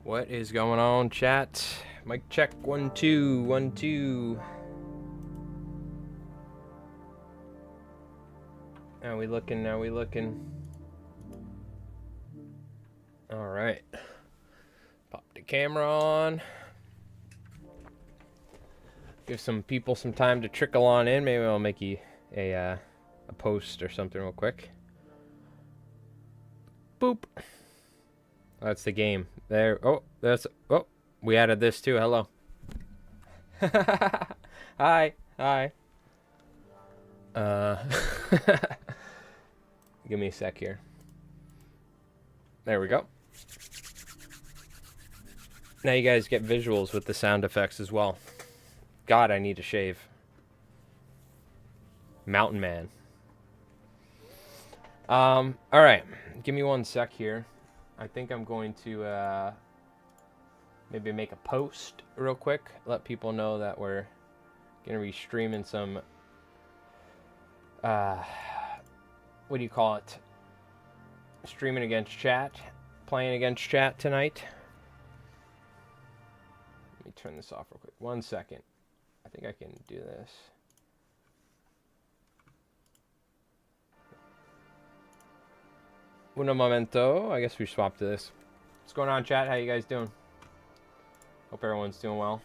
What is going on, chat? Mic check, 1 2 1 2. How we looking? How we looking? All right. Pop the camera on. Give some people some time to trickle on in. Maybe I'll make you a post or something real quick. Boop. That's the game. There. Oh, that's. Oh, we added this too. Hello. Hi. Hi. Give me a sec here. There we go. Now you guys get visuals with the sound effects as well. God, I need to shave. Mountain Man. All right. Give me 1 sec here. I think I'm going to maybe make a post real quick. Let people know that we're going to be streaming some, what do you call it? Streaming against chat. Playing against chat tonight. Let me turn this off real quick. 1 second. I think I can do this. Un momento. I guess we swapped to this. What's going on, chat? How you guys doing? Hope everyone's doing well.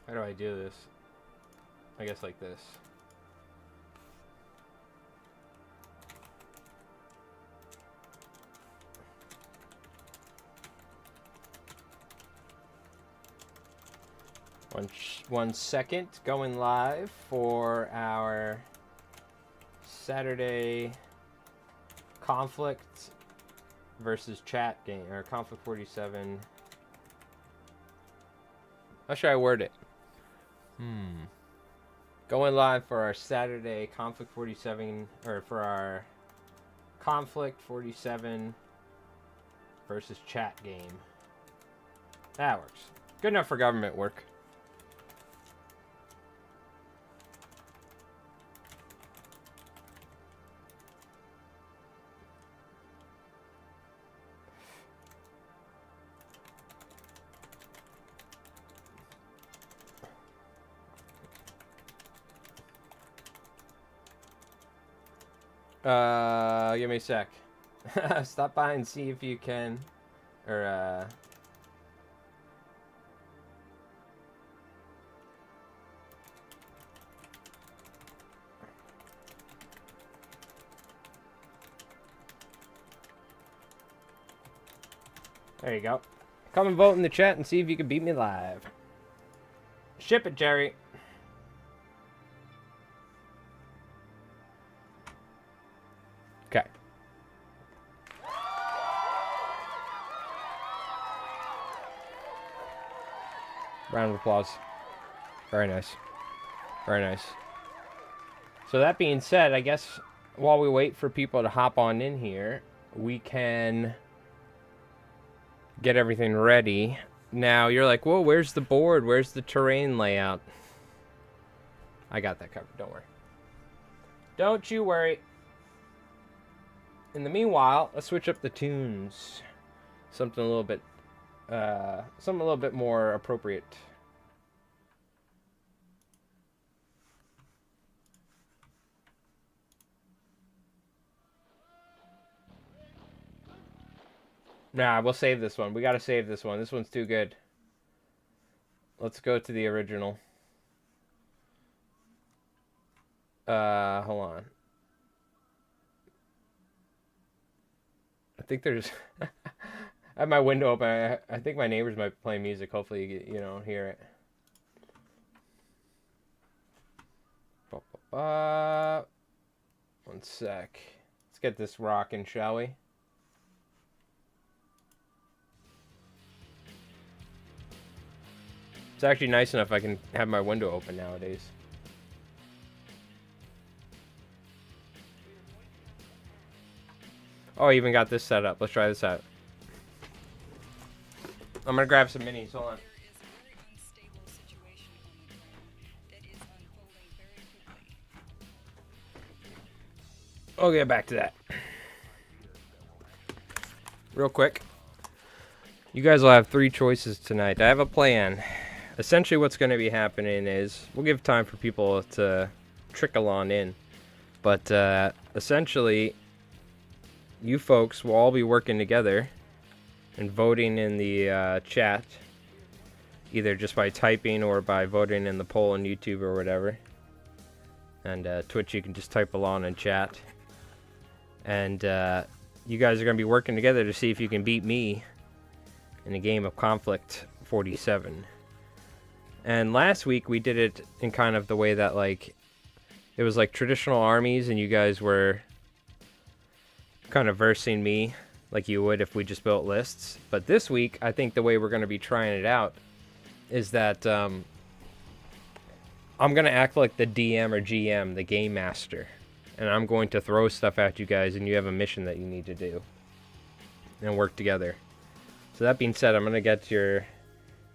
How do I do this? I guess like this. One second, going live for our Saturday Konflikt versus chat game, or Konflikt 47. How should I word it? Going live for our Saturday Konflikt 47, or for our Konflikt 47 versus chat game. That works. Good enough for government work. Give me a sec. Stop by and see if you can, or there you go. Come and vote in the chat and see if you can beat me live. Ship it, Jerry. Okay. Round of applause. Very nice. Very nice. So that being said, I guess while we wait for people to hop on in here, we can get everything ready. Now, you're like, whoa, where's the board? Where's the terrain layout? I got that covered. Don't worry. Don't you worry. In the meanwhile, let's switch up the tunes. Something a little bit more appropriate. Nah, we'll save this one. We gotta save this one. This one's too good. Let's go to the original. Hold on. I think there's... I have my window open. I think my neighbors might be playing music. Hopefully you don't hear it. One sec. Let's get this rocking, shall we? It's actually nice enough I can have my window open nowadays. Oh, I even got this set up. Let's try this out. I'm gonna grab some minis. Hold on. I'll get back to that. Real quick. You guys will have 3 choices tonight. I have a plan. Essentially what's going to be happening is we'll give time for people to trickle on in. But essentially, you folks will all be working together and voting in the chat. Either just by typing or by voting in the poll on YouTube or whatever. And Twitch, you can just type along in chat. And you guys are going to be working together to see if you can beat me in a game of Konflikt 47. And last week we did it in kind of the way that, like, it was like traditional armies and you guys were kind of versing me like you would if we just built lists. But this week, I think the way we're going to be trying it out is that I'm going to act like the DM or GM, the game master. And I'm going to throw stuff at you guys and you have a mission that you need to do. And work together. So that being said, I'm going to get your...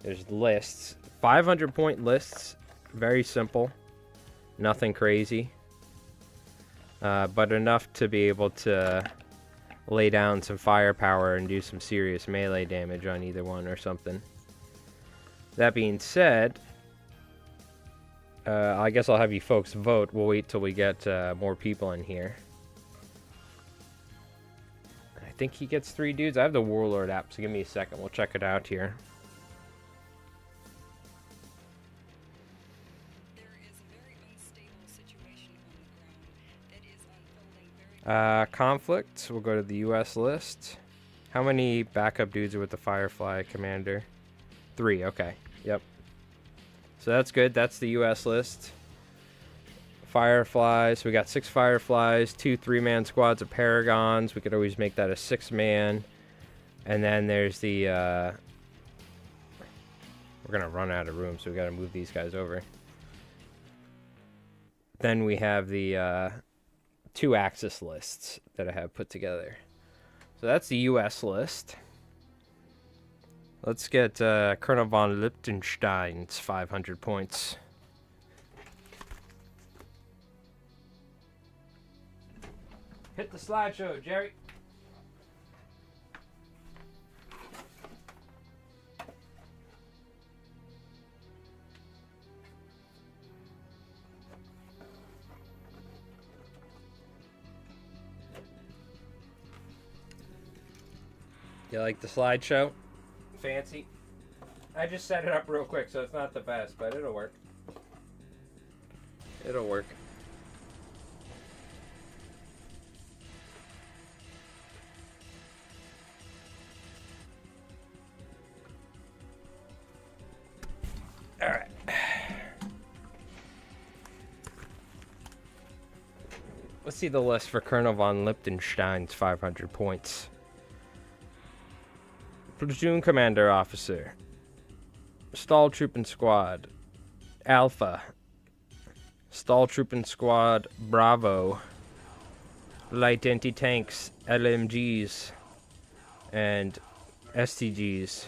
There's lists. 500 point lists. Very simple. Nothing crazy. But enough to be able to lay down some firepower and do some serious melee damage on either one or something. That being said, I guess I'll have you folks vote. We'll wait till we get more people in here. I think he gets 3 dudes. I have the Warlord app, so give me a second. We'll check it out here. Konflikt. We'll go to the US list. How many backup dudes are with the Firefly commander? 3, okay. Yep. So that's good. That's the US list. Fireflies. We got 6 Fireflies, 2 3-man squads of Paragons. We could always make that a 6-man. And then there's the... We're going to run out of room, so we got to move these guys over. Then we have the 2-axis lists that I have put together. So that's the US list. Let's get Colonel von Liechtenstein's 500 points. Hit the slideshow, Jerry. You like the slideshow? Fancy. I just set it up real quick, so it's not the best, but it'll work. It'll work. Alright. Let's see the list for Colonel von Liechtenstein's 500 points. Platoon Commander Officer. Stall Trooping Squad. Alpha. Stall Trooping Squad Bravo. Light Anti-Tanks, LMGs, and STGs.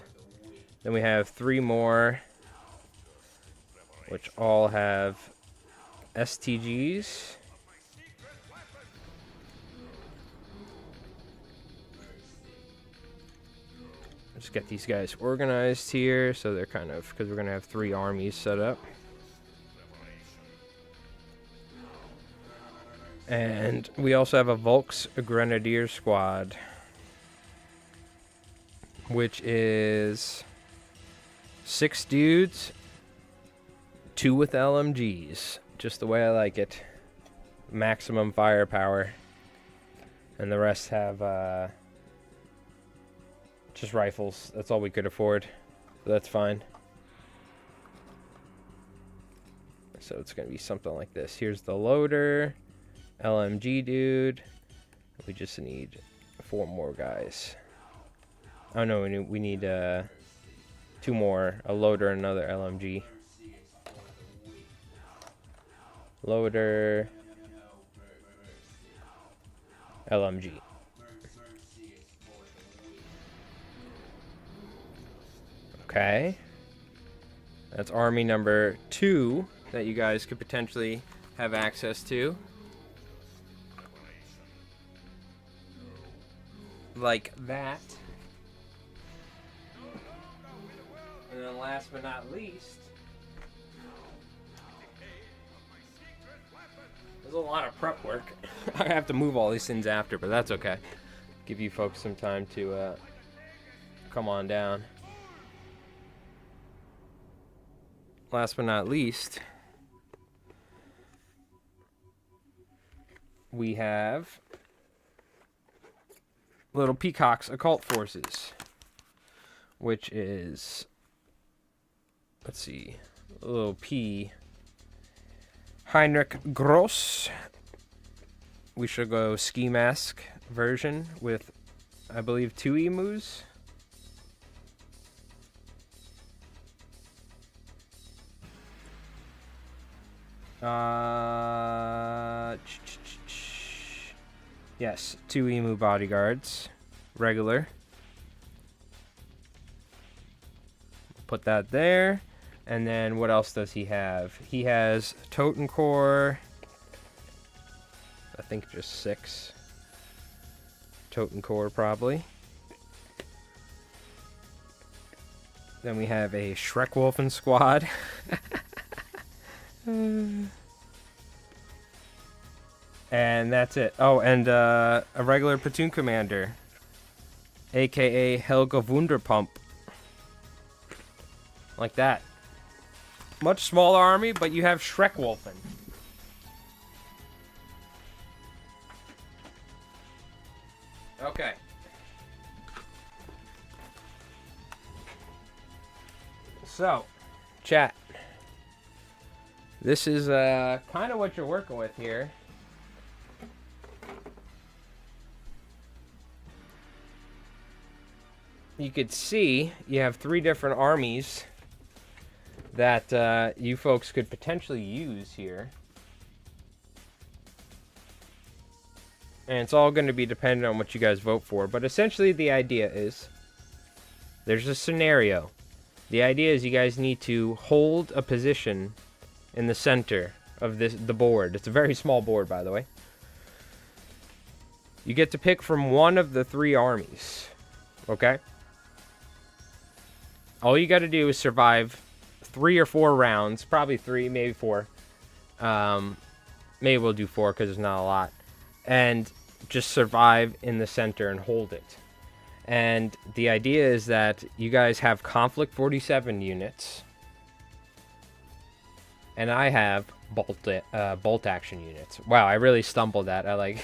Then we have 3 more, which all have STGs. Just get these guys organized here, so they're kind of, because we're going to have 3 armies set up. And we also have a Volks Grenadier Squad, which is 6 dudes, 2 with LMGs, just the way I like it. Maximum firepower. And the rest have just rifles. That's all we could afford. That's fine. So it's going to be something like this. Here's the loader. LMG dude. We just need 4 more guys. Oh no, we need 2 more. A loader and another LMG. Loader. LMG. Okay. That's army number 2 that you guys could potentially have access to. Like that. And then last but not least, there's a lot of prep work. I have to move all these things after, but that's okay. Give you folks some time to come on down. Last but not least, we have Little Peacock's Occult Forces, which is, let's see, little P. Heinrich Gross. We should go ski mask version with, I believe, 2 emus. Yes, 2 emu bodyguards. Regular. Put that there. And then what else does he have? He has Totencore. I think just 6. Totencore probably. Then we have a Schreckwolfen squad. And that's it. Oh, and a regular platoon commander, aka Helga Wunderpump. Like that. Much smaller army, but you have Schreckwolfen. Okay. So, chat. This is kind of what you're working with here. You could see you have 3 different armies that you folks could potentially use here. And it's all going to be dependent on what you guys vote for. But essentially the idea is, there's a scenario. The idea is you guys need to hold a position in the center of the board. It's a very small board, by the way. You get to pick from one of the 3 armies. Okay? All you got to do is survive 3 or 4 rounds. Probably 3, maybe 4. Maybe we'll do 4 because there's not a lot. And just survive in the center and hold it. And the idea is that you guys have Konflikt 47 units. And I have bolt action units. Wow, I really stumbled at. I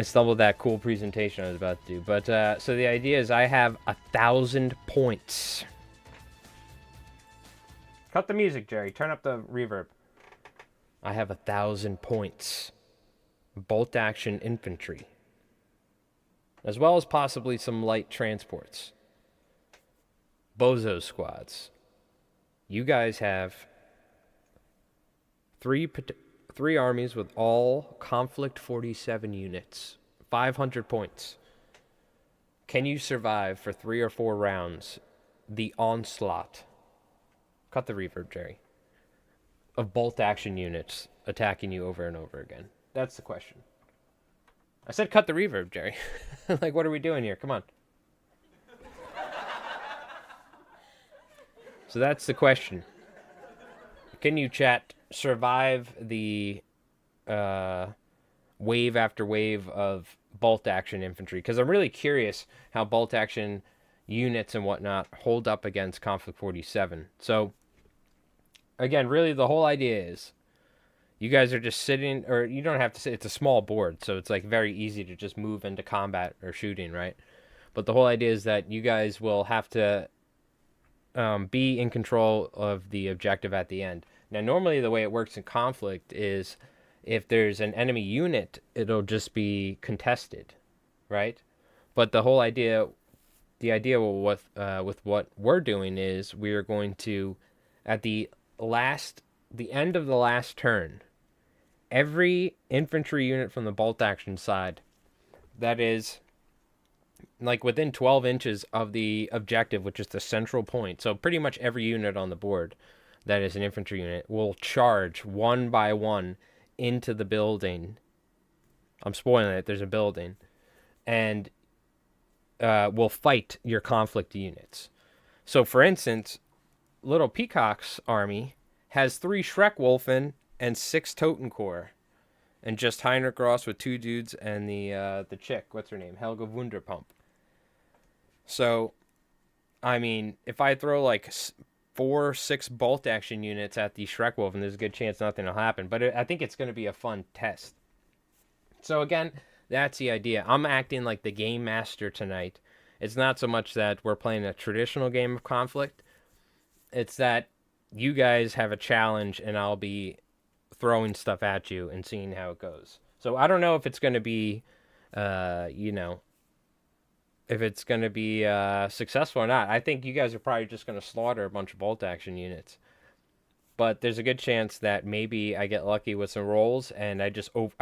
stumbled that cool presentation I was about to do. But so the idea is I have 1,000 points. Cut the music, Jerry. Turn up the reverb. I have 1,000 points. Bolt action infantry. As well as possibly some light transports. Bozo squads. You guys have 3 armies with all Konflikt 47 units. 500 points. Can you survive for 3 or 4 rounds the onslaught? Cut the reverb, Jerry. Of bolt action units attacking you over and over again. That's the question. I said cut the reverb, Jerry. Like, what are we doing here? Come on. So that's the question. Can you, chat, survive the wave after wave of bolt action infantry? Because I'm really curious how bolt action units and whatnot hold up against Konflikt 47. So, again, really the whole idea is you guys are just sitting, or you don't have to sit, it's a small board, so it's like very easy to just move into combat or shooting, right? But the whole idea is that you guys will have to be in control of the objective at the end. Now, normally the way it works in Konflikt is if there's an enemy unit, it'll just be contested, right? But the whole idea, with what we're doing is we are going to, at the end of the last turn, every infantry unit from the bolt action side that is like within 12 inches of the objective, which is the central point. So pretty much every unit on the board that is an infantry unit will charge one by one into the building. I'm spoiling it. There's a building. And will fight your conflict units. So, for instance, Little Peacock's army has 3 Schreckwolfen and 6 Totenkorps. And just Heinrich Ross with 2 dudes and the chick, what's her name? Helga Wunderpump. So, I mean, if I throw like 4 or 6 bolt action units at the Schreckwolfen, there's a good chance nothing will happen. But I think it's going to be a fun test. So again, that's the idea. I'm acting like the game master tonight. It's not so much that we're playing a traditional game of Conflict. It's that you guys have a challenge and I'll be throwing stuff at you and seeing how it goes. So I don't know if it's going to be, if it's going to be successful or not. I think you guys are probably just going to slaughter a bunch of bolt action units. But there's a good chance that maybe I get lucky with some rolls and I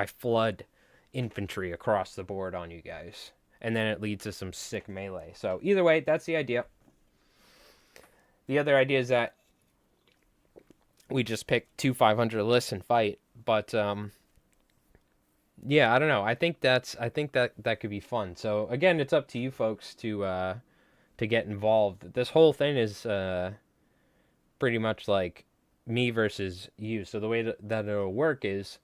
flood infantry across the board on you guys. And then it leads to some sick melee. So either way, that's the idea. The other idea is that we just pick 2 500 lists and fight. But yeah, I don't know. I think that could be fun. So again, it's up to you folks to get involved. This whole thing is pretty much like me versus you. So the way that it'll work is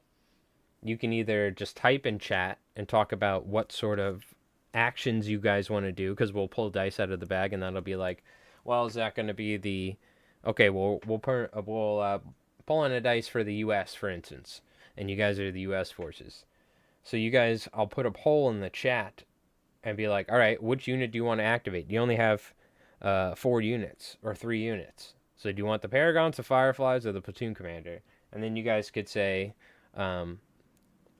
you can either just type in chat and talk about what sort of actions you guys want to do, because we'll pull dice out of the bag, and that'll be like, well, is that going to be the... Okay, we'll pull in a dice for the U.S., for instance, and you guys are the U.S. forces. So you guys, I'll put a poll in the chat and be like, all right, which unit do you want to activate? You only have 4 units or 3 units. So do you want the Paragons, the Fireflies, or the Platoon Commander? And then you guys could say...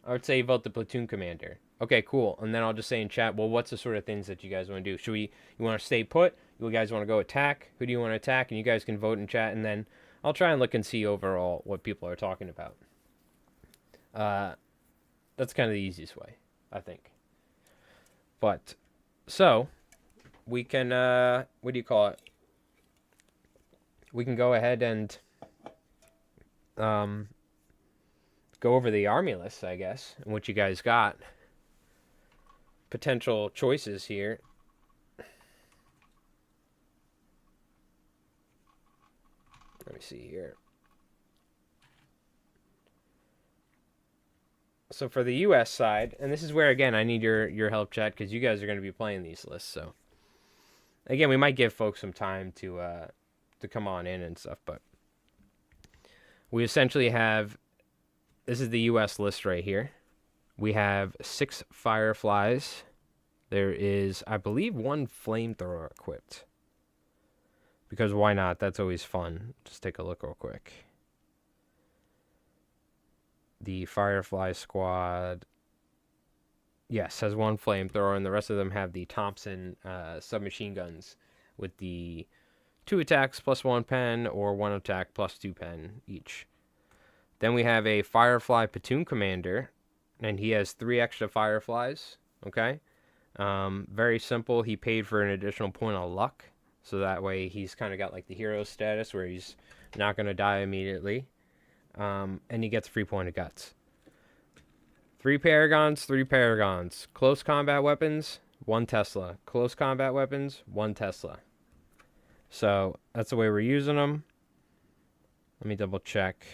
I would say vote the platoon commander. Okay, cool. And then I'll just say in chat, well, what's the sort of things that you guys want to do? You want to stay put? You guys want to go attack? Who do you want to attack? And you guys can vote in chat, and then I'll try and look and see overall what people are talking about. That's kind of the easiest way, I think. But, so, we can, what do you call it? We can go ahead and, go over the army lists, I guess, and what you guys got. Potential choices here. Let me see here. So for the U.S. side, and this is where, again, I need your help, chat, because you guys are going to be playing these lists. So, again, we might give folks some time to come on in and stuff, but we essentially have... This is the U.S. list right here. We have 6 Fireflies. There is, I believe, 1 flamethrower equipped. Because why not? That's always fun. Just take a look real quick. The Firefly squad, yes, has 1 flamethrower, and the rest of them have the Thompson submachine guns with the 2 attacks plus 1 pen, or 1 attack plus 2 pen each. Then we have a Firefly platoon commander, and he has 3 extra Fireflies, okay? Very simple. He paid for an additional point of luck, so that way he's kind of got like the hero status where he's not going to die immediately. And he gets a free point of guts. 3 Paragons, 3 Paragons. Close combat weapons, 1 Tesla. Close combat weapons, 1 Tesla. So that's the way we're using them. Let me double check.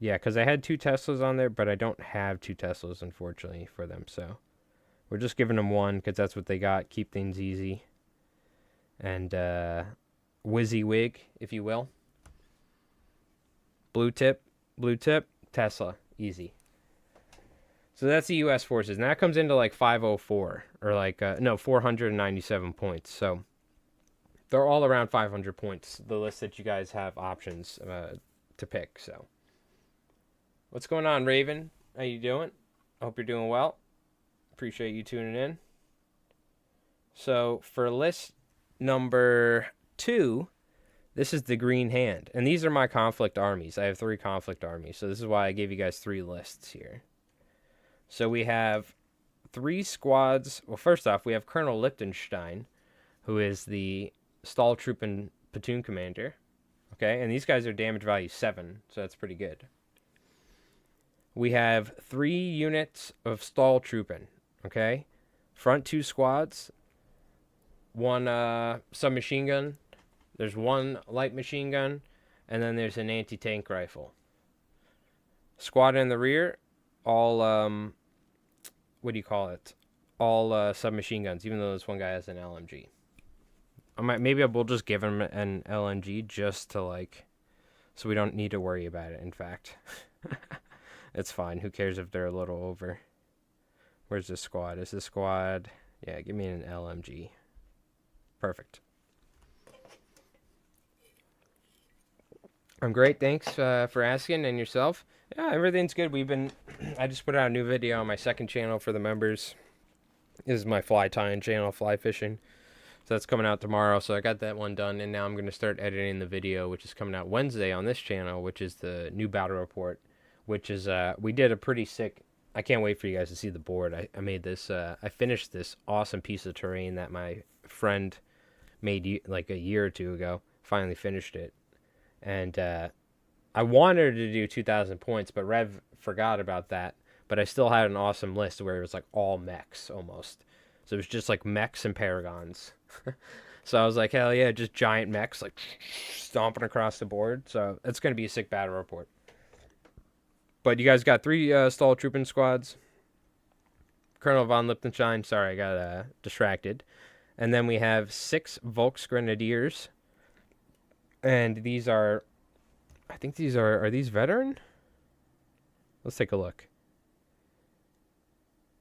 Yeah, because I had 2 Teslas on there, but I don't have 2 Teslas, unfortunately, for them. So we're just giving them 1, because that's what they got. Keep things easy. And WYSIWYG, if you will. Blue tip, Tesla, easy. So that's the U.S. forces. And that comes into like 504, or like, 497 points. So they're all around 500 points, the list that you guys have options to pick. So what's going on, Raven? How you doing? I hope you're doing well. Appreciate you tuning in. So for list number 2, this is the Green Hand. And these are my conflict armies. I have 3 conflict armies. So this is why I gave you guys 3 lists here. So we have 3 squads. Well, first off, we have Colonel Lichtenstein, who is the Stall Troop and Platoon Commander. Okay, and these guys are damage value 7, so that's pretty good. We have 3 units of Stall Trooping. Okay, front 2 squads, 1 submachine gun, there's 1 light machine gun, and then there's an anti-tank rifle. Squad in the rear, all what do you call it? All submachine guns, even though this one guy has an LMG. Maybe we'll just give him an LMG just to like, so we don't need to worry about it. In fact, it's fine. Who cares if they're a little over? Where's this squad? Is this squad? Yeah, give me an LMG. Perfect. I'm great. Thanks for asking, and yourself. Yeah, everything's good. I just put out a new video on my second channel for the members. This is my fly tying channel, fly fishing. So that's coming out tomorrow. So I got that one done, and now I'm going to start editing the video, which is coming out Wednesday on this channel, which is the new battle report, which is, we did a pretty sick, I can't wait for you guys to see the board. I made this, I finished this awesome piece of terrain that my friend made like a year or 2 ago. Finally finished it. And I wanted to do 2,000 points, but Rev forgot about that. But I still had an awesome list where it was like all mechs almost. So it was just like mechs and paragons. So I was like, hell yeah, just giant mechs like stomping across the board. So it's going to be a sick battle report. But you guys got 3 Stall Trooping squads. Colonel von Lichtenstein, sorry, I got distracted. And then we have 6 Volks Grenadiers. And these are, I think these are these veteran? Let's take a look.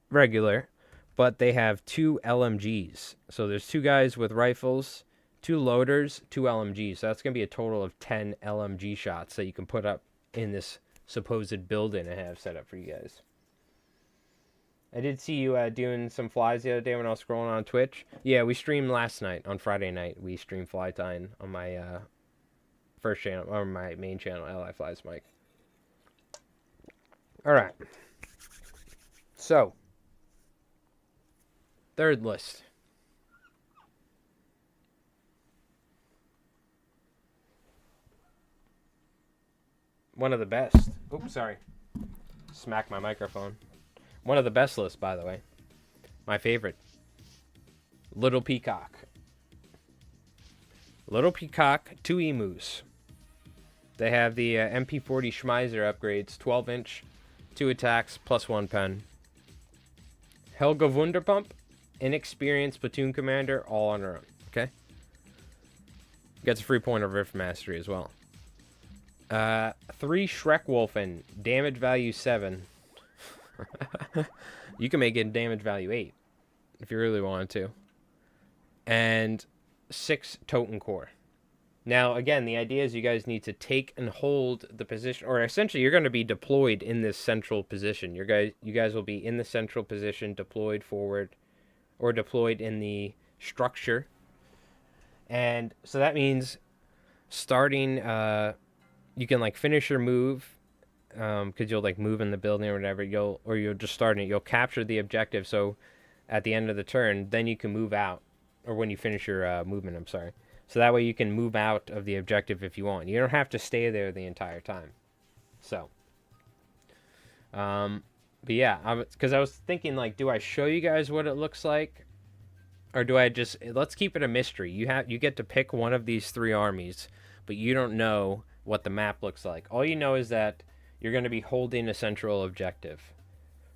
Regular. But they have 2 LMGs. So there's 2 guys with rifles, 2 loaders, 2 LMGs. So that's going to be a total of 10 LMG shots that you can put up in this supposed building I have set up for you guys. I did see you doing some flies the other day when I was scrolling on Twitch. Yeah, we streamed last night, on Friday night. We streamed fly tying on my first channel, or my main channel, Ally Flies Mike. Alright. So, third list. One of the best. Oops, sorry. Smack my microphone. One of the best lists, by the way. My favorite. Little Peacock. Little Peacock, 2 emus. They have the MP40 Schmeiser upgrades, 12-inch, 2 attacks, plus 1 pen. Helga Wunderpump, inexperienced platoon commander, all on her own. Okay? Gets a free point of Rift Mastery as well. 3 Schreckwolfen, damage value 7. You can make it damage value 8 if you really wanted to. And 6 Totencore. Now, again, the idea is you guys need to take and hold the position, or essentially you're going to be deployed in this central position. You guys will be in the central position, deployed forward, or deployed in the structure. And so that means starting, you can like finish your move, because you'll like move in the building or whatever. You'll just start it. You'll capture the objective. So at the end of the turn, then you can move out, or when you finish your movement. I'm sorry. So that way you can move out of the objective if you want. You don't have to stay there the entire time. So, but yeah, because I was thinking like, do I show you guys what it looks like, or do I just let's keep it a mystery? You get to pick one of these 3 armies, but you don't know what the map looks like. All you know is that you're going to be holding a central objective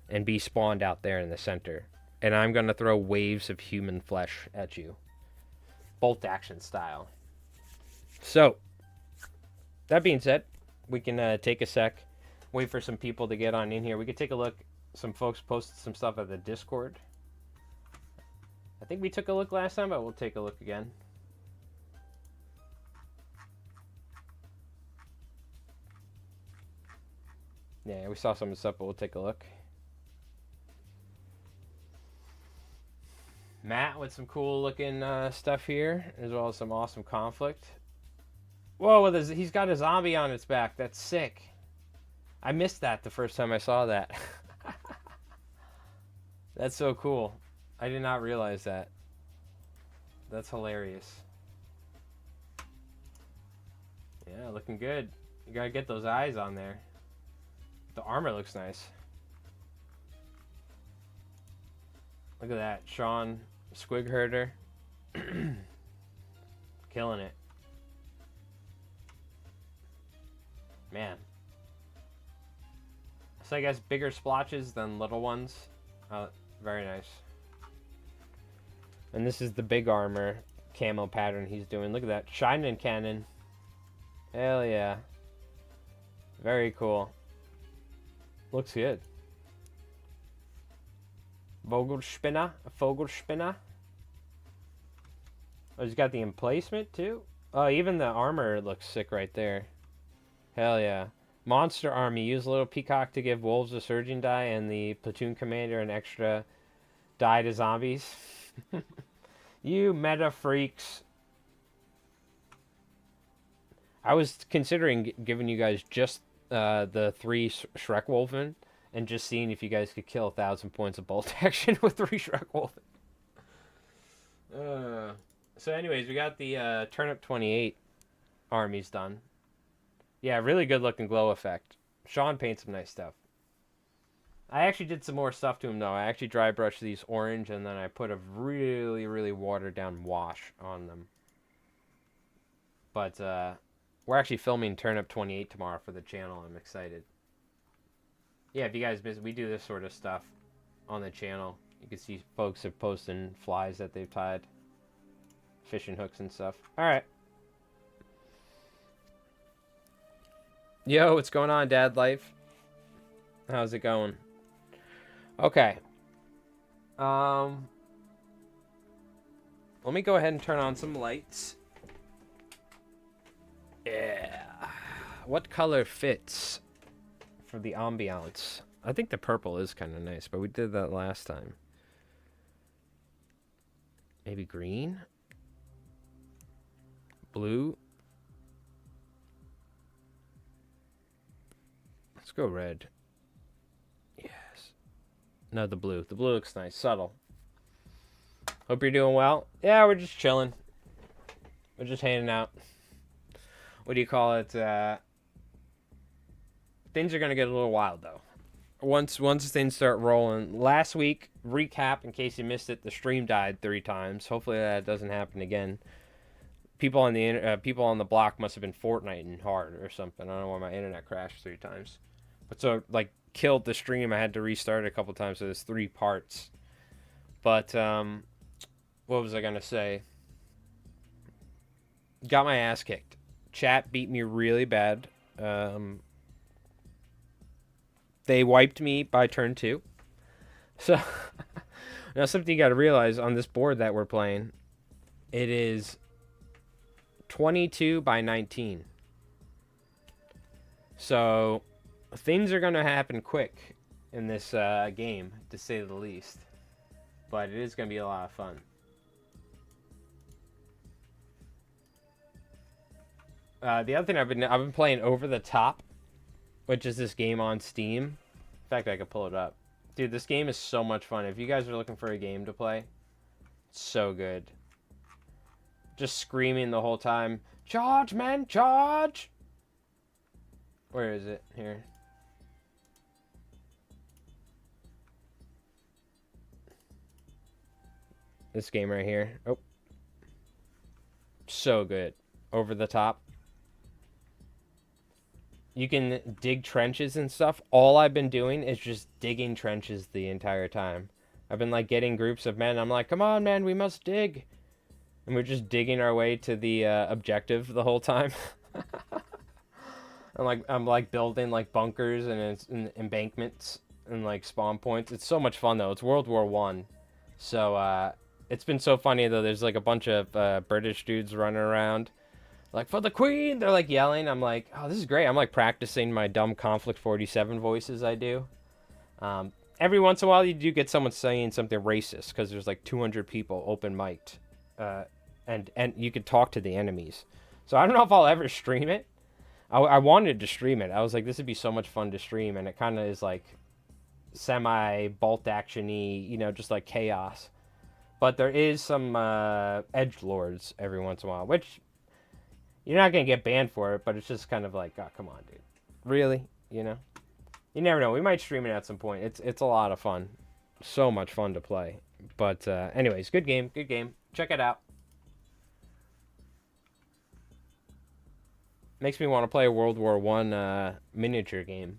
and be spawned out there in the center. And I'm going to throw waves of human flesh at you. Bolt action style. So, that being said, we can take a sec, wait for some people to get on in here. We could take a look. Some folks posted some stuff at the Discord. I think we took a look last time, but we'll take a look again. Yeah, we saw some of the stuff, but we'll take a look. Matt with some cool looking stuff here, as well as some awesome Konflikt. Whoa, he's got a zombie on its back. That's sick. I missed that the first time I saw that. That's so cool. I did not realize that. That's hilarious. Yeah, looking good. You gotta get those eyes on there. The armor looks nice. Look at that. Sean Squig Herder. Killing it. Man. So I guess bigger splotches than little ones. Very nice. And this is the big armor camo pattern he's doing. Look at that. Shining cannon. Hell yeah. Very cool. Looks good. Vogelspinner. Vogelspinner. Oh, he's got the emplacement too? Oh, even the armor looks sick right there. Hell yeah. Monster Army. Use a little peacock to give wolves a surging die and the platoon commander an extra die to zombies. You meta freaks. I was considering giving you guys just the 3 Shrek Wolfen and just seeing if you guys could kill 1,000 points of bolt action with 3 Shrek Wolfen. So anyways, we got the Turnip 28 armies done. Yeah, really good looking glow effect. Sean paints some nice stuff. I actually did some more stuff to him though. I actually dry brushed these orange and then I put a really, really watered down wash on them. But we're actually filming Turnip 28 tomorrow for the channel. I'm excited. Yeah, if you guys miss, we do this sort of stuff on the channel. You can see folks have posted flies that they've tied. Fishing hooks and stuff. Alright. Yo, what's going on, Dad Life? How's it going? Okay. Let me go ahead and turn on some lights. Yeah. What color fits for the ambiance? I think the purple is kind of nice, but we did that last time. Maybe green? Blue? Let's go red. Yes. No, the blue. The blue looks nice. Subtle. Hope you're doing well. Yeah, we're just chilling. We're just hanging out. What do you call it? Things are going to get a little wild, though. Once things start rolling. Last week, recap, in case you missed it, the stream died 3 times. Hopefully that doesn't happen again. People on the block must have been Fortniting hard or something. I don't know why my internet crashed 3 times. But so, like, killed the stream. I had to restart it a couple times, so there's 3 parts. But, what was I going to say? Got my ass kicked. Chat beat me really bad. They wiped me by turn 2. So, now something you got to realize on this board that we're playing, it is 22 by 19. So, things are going to happen quick in this game, to say the least. But it is going to be a lot of fun. The other thing I've been playing Over the Top, which is this game on Steam. In fact, I could pull it up. Dude, this game is so much fun. If you guys are looking for a game to play, it's so good. Just screaming the whole time. Charge, man, charge! Where is it? Here. This game right here. Oh. So good. Over the Top. You can dig trenches and stuff. All I've been doing is just digging trenches the entire time. I've been like getting groups of men. I'm like, come on, man, we must dig. And we're just digging our way to the objective the whole time. I'm like building like bunkers and embankments and like spawn points. It's so much fun though. It's World War I. So it's been so funny though. There's like a bunch of British dudes running around. Like, for the Queen! They're, like, yelling. I'm like, oh, this is great. I'm, like, practicing my dumb Konflikt 47 voices I do. Every once in a while, you do get someone saying something racist, because there's, like, 200 people open-mic'd. And you could talk to the enemies. So I don't know if I'll ever stream it. I wanted to stream it. I was like, this would be so much fun to stream, and it kind of is, like, semi-bolt action-y, you know, just like chaos. But there is some edgelords every once in a while, which you're not going to get banned for it, but it's just kind of like, oh, come on, dude. Really? You know? You never know. We might stream it at some point. It's a lot of fun. So much fun to play. But anyways, good game. Good game. Check it out. Makes me want to play a World War I miniature game.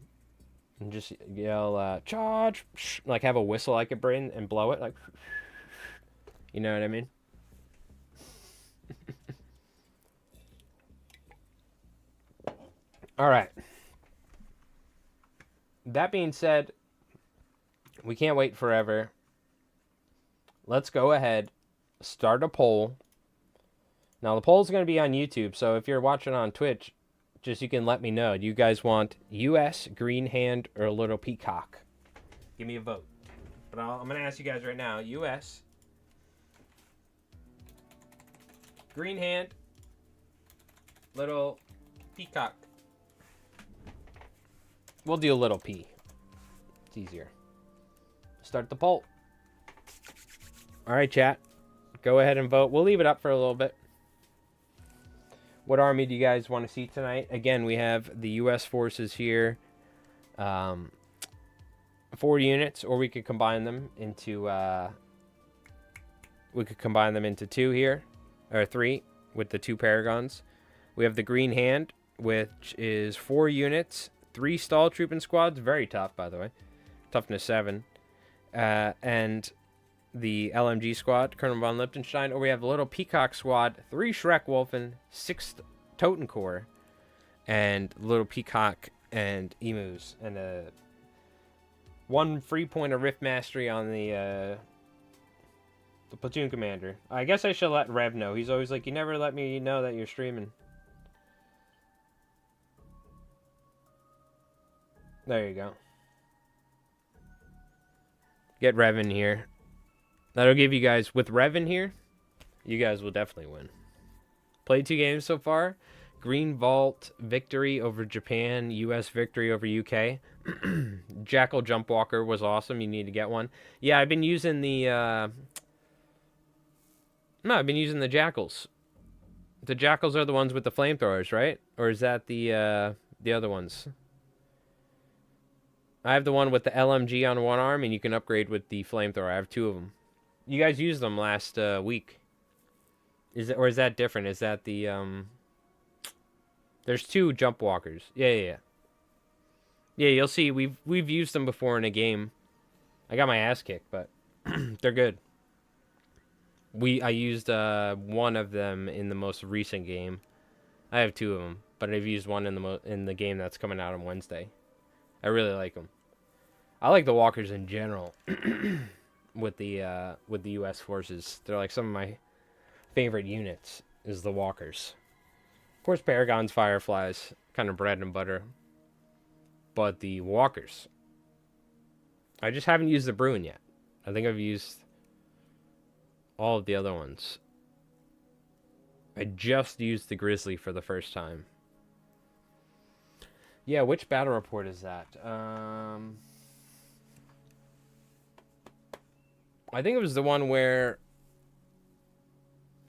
And just yell, charge! Like have a whistle I could bring and blow it. Like, you know what I mean? All right. That being said, we can't wait forever. Let's go ahead, start a poll. Now, the poll's going to be on YouTube, so if you're watching on Twitch, just you can let me know. Do you guys want U.S., Green Hand, or Little Peacock? Give me a vote. But I'm going to ask you guys right now, U.S., Green Hand, Little Peacock. We'll do a Little P. It's easier. Start the poll. All right, chat. Go ahead and vote. We'll leave it up for a little bit. What army do you guys want to see tonight? Again, we have the U.S. forces here. 4 units, or we could combine them into 2 here, or 3 with the 2 paragons. We have the Green Hand, which is 4 units, 3 stall trooping squads, very tough, by the way, toughness 7, and the LMG squad, Colonel von Liechtenstein, or we have the Little Peacock squad, 3 Schreckwolfen, 6 Totenkorps, and Little Peacock and Emus, and 1 free point of Rift Mastery on the platoon commander. I guess I should let Rev know. He's always like, you never let me know that you're streaming. There you go. Get Rev in here. That'll give you guys, with Rev in here, you guys will definitely win. Played 2 games so far. Green Vault victory over Japan, US victory over UK. Jackal Jump Walker was awesome. You need to get one. Yeah, I've been using the I've been using the Jackals. The Jackals are the ones with the flamethrowers, right? Or is that the other ones? I have the one with the LMG on one arm, and you can upgrade with the flamethrower. I have 2 of them. You guys used them last week. Is that different? Is that the There's 2 jump walkers. Yeah. Yeah, you'll see. We've used them before in a game. I got my ass kicked, but they're good. I used 1 of them in the most recent game. I have 2 of them, but I've used 1 in the game that's coming out on Wednesday. I really like them. I like the walkers in general. With the U.S. forces, they're like some of my favorite units. Is the walkers. Of course, Paragons, Fireflies, kind of bread and butter. But the walkers, I just haven't used the Bruin yet. I think I've used all of the other ones. I just used the Grizzly for the first time. Yeah, which battle report is that? I think it was the one where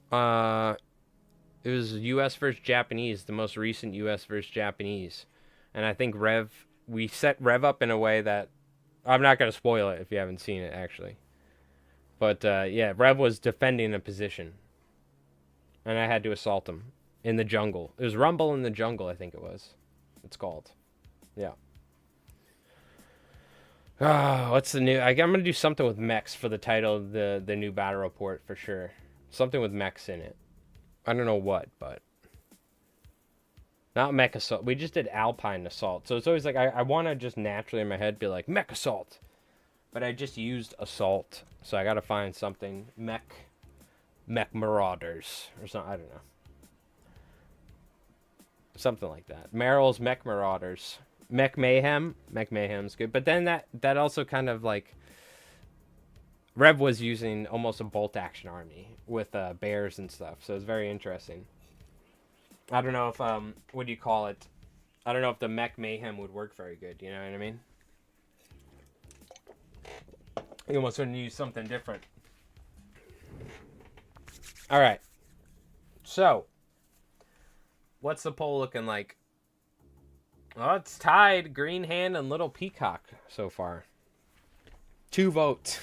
it was US versus Japanese, the most recent US versus Japanese. And I think we set Rev up in a way that, I'm not going to spoil it if you haven't seen it, actually. But, yeah, Rev was defending a position. And I had to assault him in the jungle. It was Rumble in the Jungle, I think it was. It's called. Yeah. What's the new... I'm going to do something with mechs for the title of the new battle report for sure. Something with mechs in it. I don't know what, but... Not mech assault. We just did Alpine assault. So it's always like, I want to just naturally in my head be like, mech assault. But I just used assault. So I got to find something. Mech Marauders. Or something. I don't know. Something like that. Merrill's Mech Marauders. Mech Mayhem. Mech Mayhem's good. But then that also kind of like... Rev was using almost a bolt action army with bears and stuff. So it's very interesting. I don't know if, what do you call it? I don't know if the Mech Mayhem would work very good. You know what I mean? You almost want to use something different. All right. So, what's the poll looking like? Oh, it's tied. Green Hand and Little Peacock so far. 2 votes.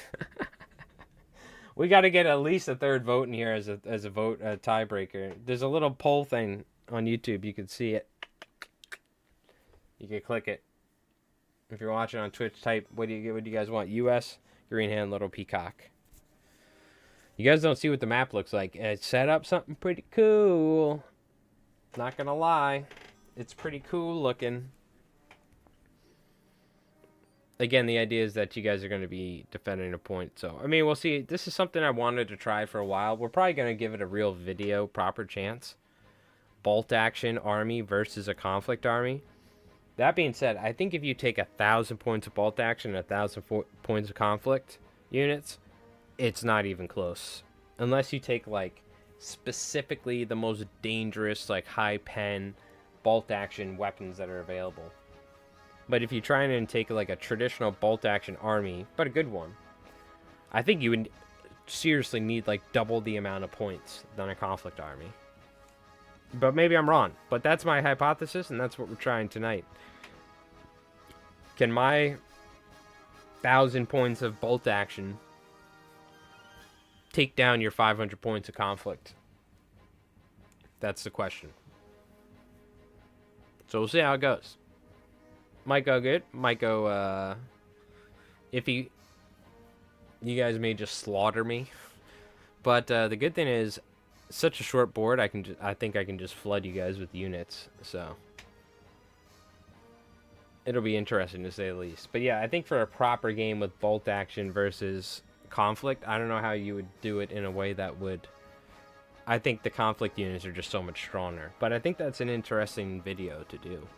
We got to get at least a third vote in here as a vote, a tiebreaker. There's a little poll thing on YouTube. You can see it. You can click it. If you're watching on Twitch, type what do you guys want? U.S. Green Hand, Little Peacock. You guys don't see what the map looks like. It's set up something pretty cool. Not gonna lie, it's pretty cool looking. Again, the idea is that you guys are going to be defending a point. So, I mean, we'll see. This is something I wanted to try for a while. We're probably going to give it a real video, proper chance. Bolt action army versus a conflict army. That being said, I think if you take 1,000 points of bolt action and 1,000 points of conflict units, it's not even close. Unless you take, like, specifically the most dangerous, like, high pen bolt action weapons that are available. But if you try and take like a traditional bolt action army, but a good one, I think you would seriously need like double the amount of points than a conflict army. But maybe I'm wrong. But that's my hypothesis, and that's what we're trying tonight. Can my 1,000 points of bolt action take down your 500 points of conflict? That's the question. So we'll see how it goes. Might go good. Might go iffy. You guys may just slaughter me. But the good thing is, such a short board, I think I can just flood you guys with units. So it'll be interesting to say the least. But yeah, I think for a proper game with bolt action versus conflict, I don't know how you would do it in a way that would. I think the conflict units are just so much stronger. But I think that's an interesting video to do.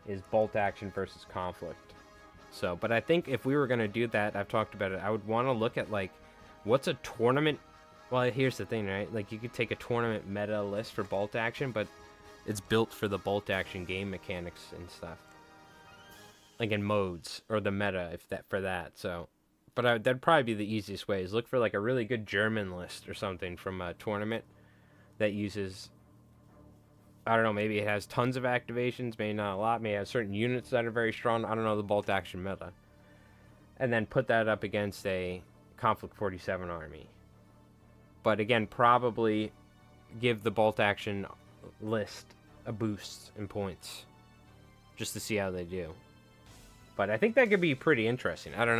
Is bolt action versus conflict. So, but I think if we were going to do that, I've talked about it, I would want to look at, like, what's a tournament... Well, here's the thing, right? Like, you could take a tournament meta list for bolt action, but it's built for the bolt action game mechanics and stuff. Like, in modes, or the meta, if that for that, so... But that'd probably be the easiest way, is look for, like, a really good German list or something from a tournament that uses... I don't know, maybe it has tons of activations, maybe not a lot, maybe it has certain units that are very strong, I don't know the bolt action meta. And then put that up against a Conflict 47 army. But again, probably give the bolt action list a boost in points. Just to see how they do. But I think that could be pretty interesting, I don't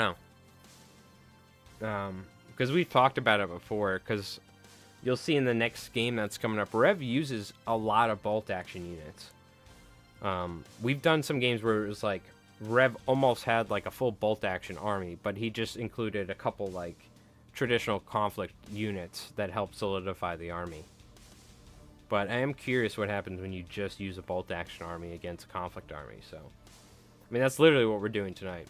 know. Because we've talked about it before, because... You'll see in the next game that's coming up, Rev uses a lot of bolt action units. We've done some games where it was like, Rev almost had like a full bolt action army, but he just included a couple like traditional conflict units that help solidify the army. But I am curious what happens when you just use a bolt action army against a conflict army, so. I mean, that's literally what we're doing tonight.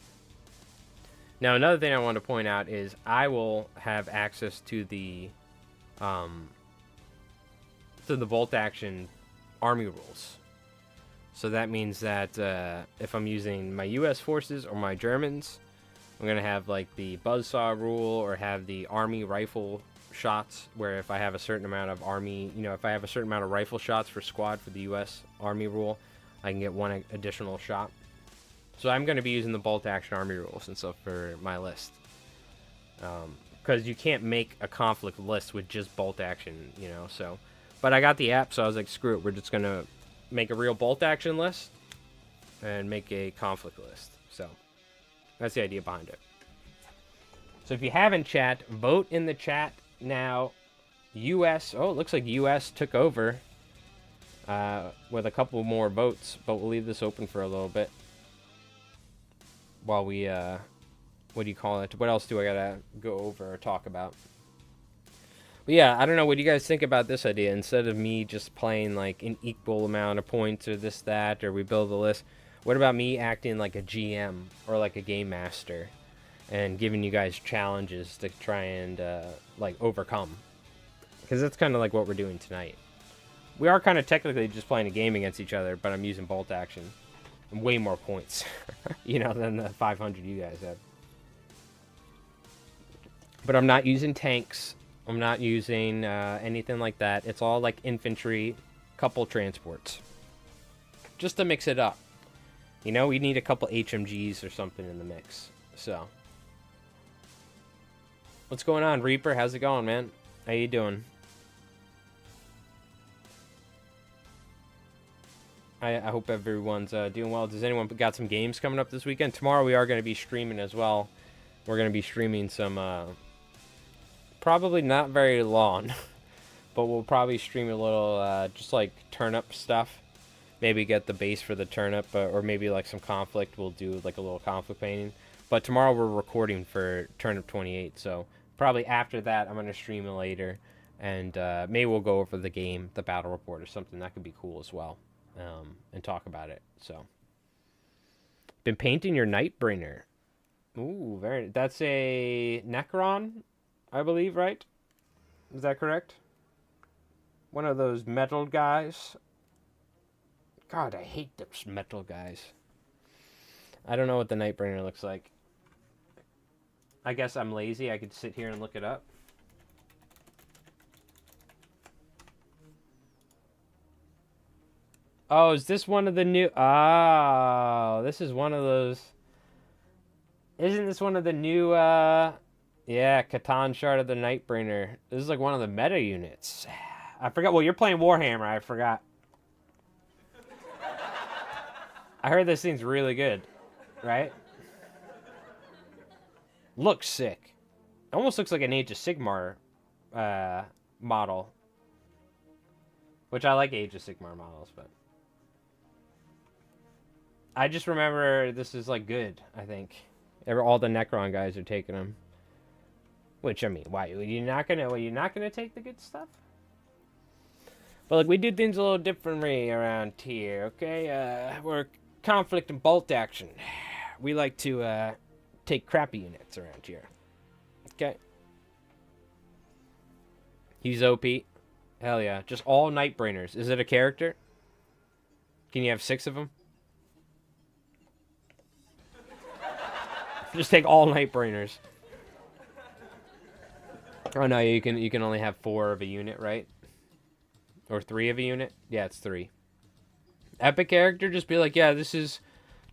Now, another thing I want to point out is I will have access to the bolt action army rules. So that means that if I'm using my US forces or my Germans, I'm going to have like the buzzsaw rule or have the army rifle shots, where if I have a certain amount of army, if I have a certain amount of rifle shots for squad for the US army rule, I can get one additional shot. So I'm going to be using the bolt action army rules and stuff for my list. Because you can't make a conflict list with just bolt action, so. But I got the app, so I was like, screw it. We're just going to make a real bolt action list and make a conflict list. So that's the idea behind it. So if you haven't chat, vote in the chat now. US, it looks like US took over with a couple more votes, but we'll leave this open for a little bit while we, what do you call it? What else do I gotta go over or talk about? But yeah, I don't know. What do you guys think about this idea? Instead of me just playing like an equal amount of points or this, that, or we build a list, what about me acting like a GM or like a game master and giving you guys challenges to try and like overcome? Because that's kind of like what we're doing tonight. We are kind of technically just playing a game against each other, but I'm using bolt action. And way more points, than the 500 you guys have. But I'm not using tanks. I'm not using anything like that. It's all like infantry, couple transports. Just to mix it up. You know, we need a couple HMGs or something in the mix. So. What's going on, Reaper? How's it going, man? How you doing? I hope everyone's doing well. Does anyone got some games coming up this weekend? Tomorrow we are going to be streaming as well. We're going to be streaming some, probably not very long, but we'll probably stream a little, just like turnip stuff. Maybe get the base for the turnip, or maybe like some conflict. We'll do like a little conflict painting. But tomorrow we're recording for Turnip 28, so probably after that I'm going to stream it later. And maybe we'll go over the game, the battle report or something. That could be cool as well. And talk about it. So, been painting your Nightbringer. Ooh, that's a Necron, I believe, right? Is that correct? One of those metal guys. God, I hate those metal guys. I don't know what the Nightbringer looks like. I guess I'm lazy. I could sit here and look it up. Oh, is this one of the new... Oh, this is one of those... Isn't this one of the new, Yeah, Catan Shard of the Nightbringer. This is like one of the meta units. I forgot. Well, you're playing Warhammer. I forgot. I heard this thing's really good. Right? Looks sick. Almost looks like an Age of Sigmar model. Which I like Age of Sigmar models, but... I just remember this is like good, I think. All the Necron guys are taking them. Which, I mean, why? Are you not gonna take the good stuff? But like, we do things a little differently around here, okay? We're conflict and bolt action. We like to take crappy units around here. Okay. He's OP. Hell yeah. Just all Nightbringers. Is it a character? Can you have 6 of them? Just take all Nightbringers. Oh no, you can only have 4 of a unit, right? Or 3 of a unit? Yeah, it's 3. Epic character, just be like, yeah, this is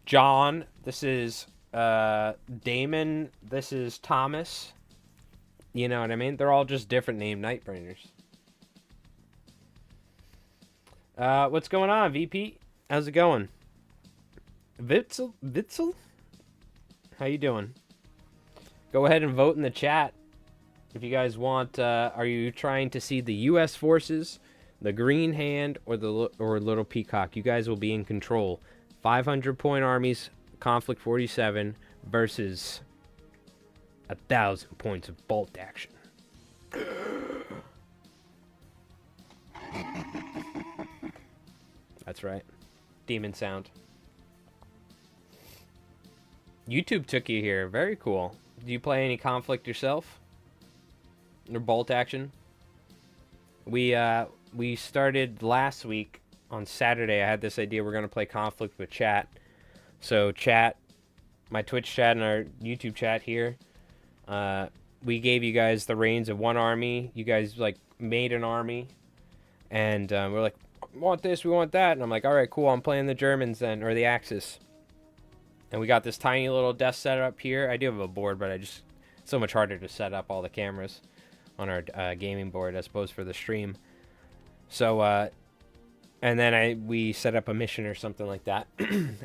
John, this is Damon, this is Thomas. You know what I mean? They're all just different named Nightbringers. What's going on, VP? How's it going? Witzel? How you doing? Go ahead and vote in the chat if you guys want. Are you trying to see the U.S. forces, the Green Hand, or Little Peacock? You guys will be in control. 500-point armies, Konflikt 47 versus 1,000 points of bolt action. That's right. Demon sound. YouTube took you here. Very cool. Do you play any Konflikt yourself? Or bolt action? We started last week on Saturday. I had this idea we're going to play Konflikt with chat. So chat, my Twitch chat and our YouTube chat here. We gave you guys the reins of one army. You guys like made an army. And we're like, we want this, we want that. And I'm like, all right, cool. I'm playing the Germans then, or the Axis. And we got this tiny little desk set up here. I do have a board, but it's so much harder to set up all the cameras on our gaming board as opposed for the stream. So, and then we set up a mission or something like that.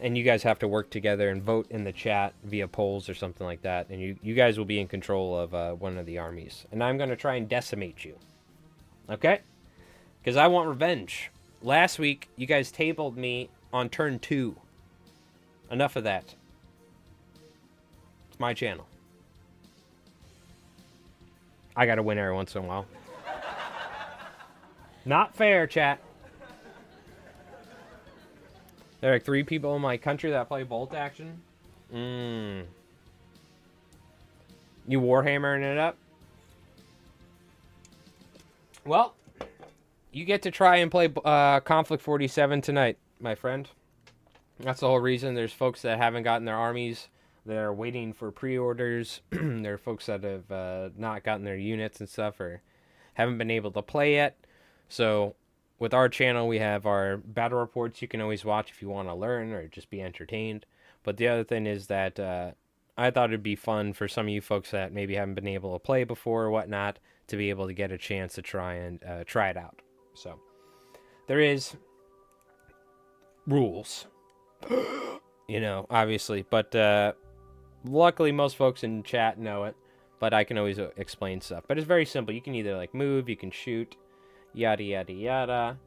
And you guys have to work together and vote in the chat via polls or something like that. And you guys will be in control of one of the armies. And I'm going to try and decimate you. Okay? Because I want revenge. Last week, you guys tabled me on turn 2. Enough of that. It's my channel. I gotta win every once in a while. Not fair, chat. There are like 3 people in my country that play bolt action. You Warhammering it up? Well, you get to try and play Konflikt 47 tonight, my friend. That's the whole reason. There's folks that haven't gotten their armies that are waiting for pre-orders. There are folks that have not gotten their units and stuff or haven't been able to play yet. So with our channel, we have our battle reports you can always watch if you want to learn or just be entertained. But the other thing is that I thought it'd be fun for some of you folks that maybe haven't been able to play before or whatnot to be able to get a chance to try it out. So there is rules, obviously, but luckily most folks in chat know it, but I can always explain stuff. But it's very simple. You can either like move, you can shoot, yada yada yada.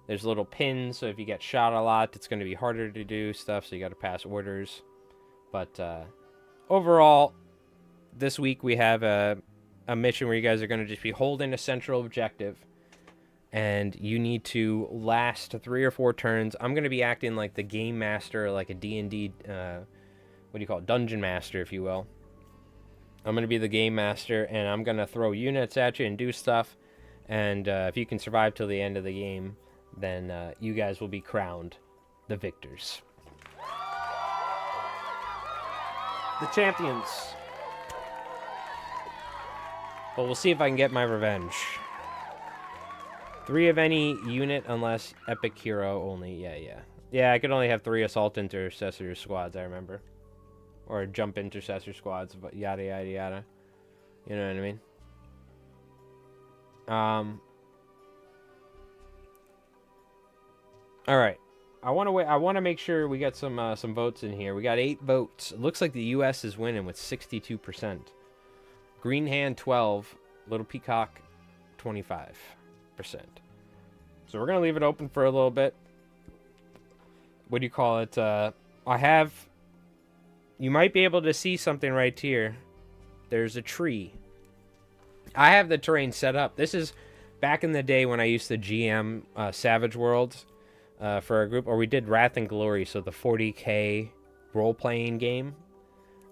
There's little pins, so if you get shot a lot, it's going to be harder to do stuff, so you got to pass orders. But overall, this week we have a mission where you guys are going to just be holding a central objective, and you need to last 3 or 4 turns. I'm going to be acting like the game master, like a D&D, dungeon master, if you will. I'm going to be the game master, and I'm going to throw units at you and do stuff. And if you can survive till the end of the game, then you guys will be crowned the victors. The champions. But we'll see if I can get my revenge. 3 of any unit unless epic hero only. Yeah, I could only have 3 assault intercessor squads, I remember. Or jump intercessor squads, but yada yada yada. You know what I mean? All right. I want to make sure we get some votes in here. We got 8 votes. It looks like the U.S. is winning with 62%. Green Hand 12, Little Peacock 25%. So we're gonna leave it open for a little bit. What do you call it? You might be able to see something right here. There's a tree. I have the terrain set up. This is back in the day when I used to GM Savage Worlds for a group, or we did Wrath and Glory, so the 40K role-playing game,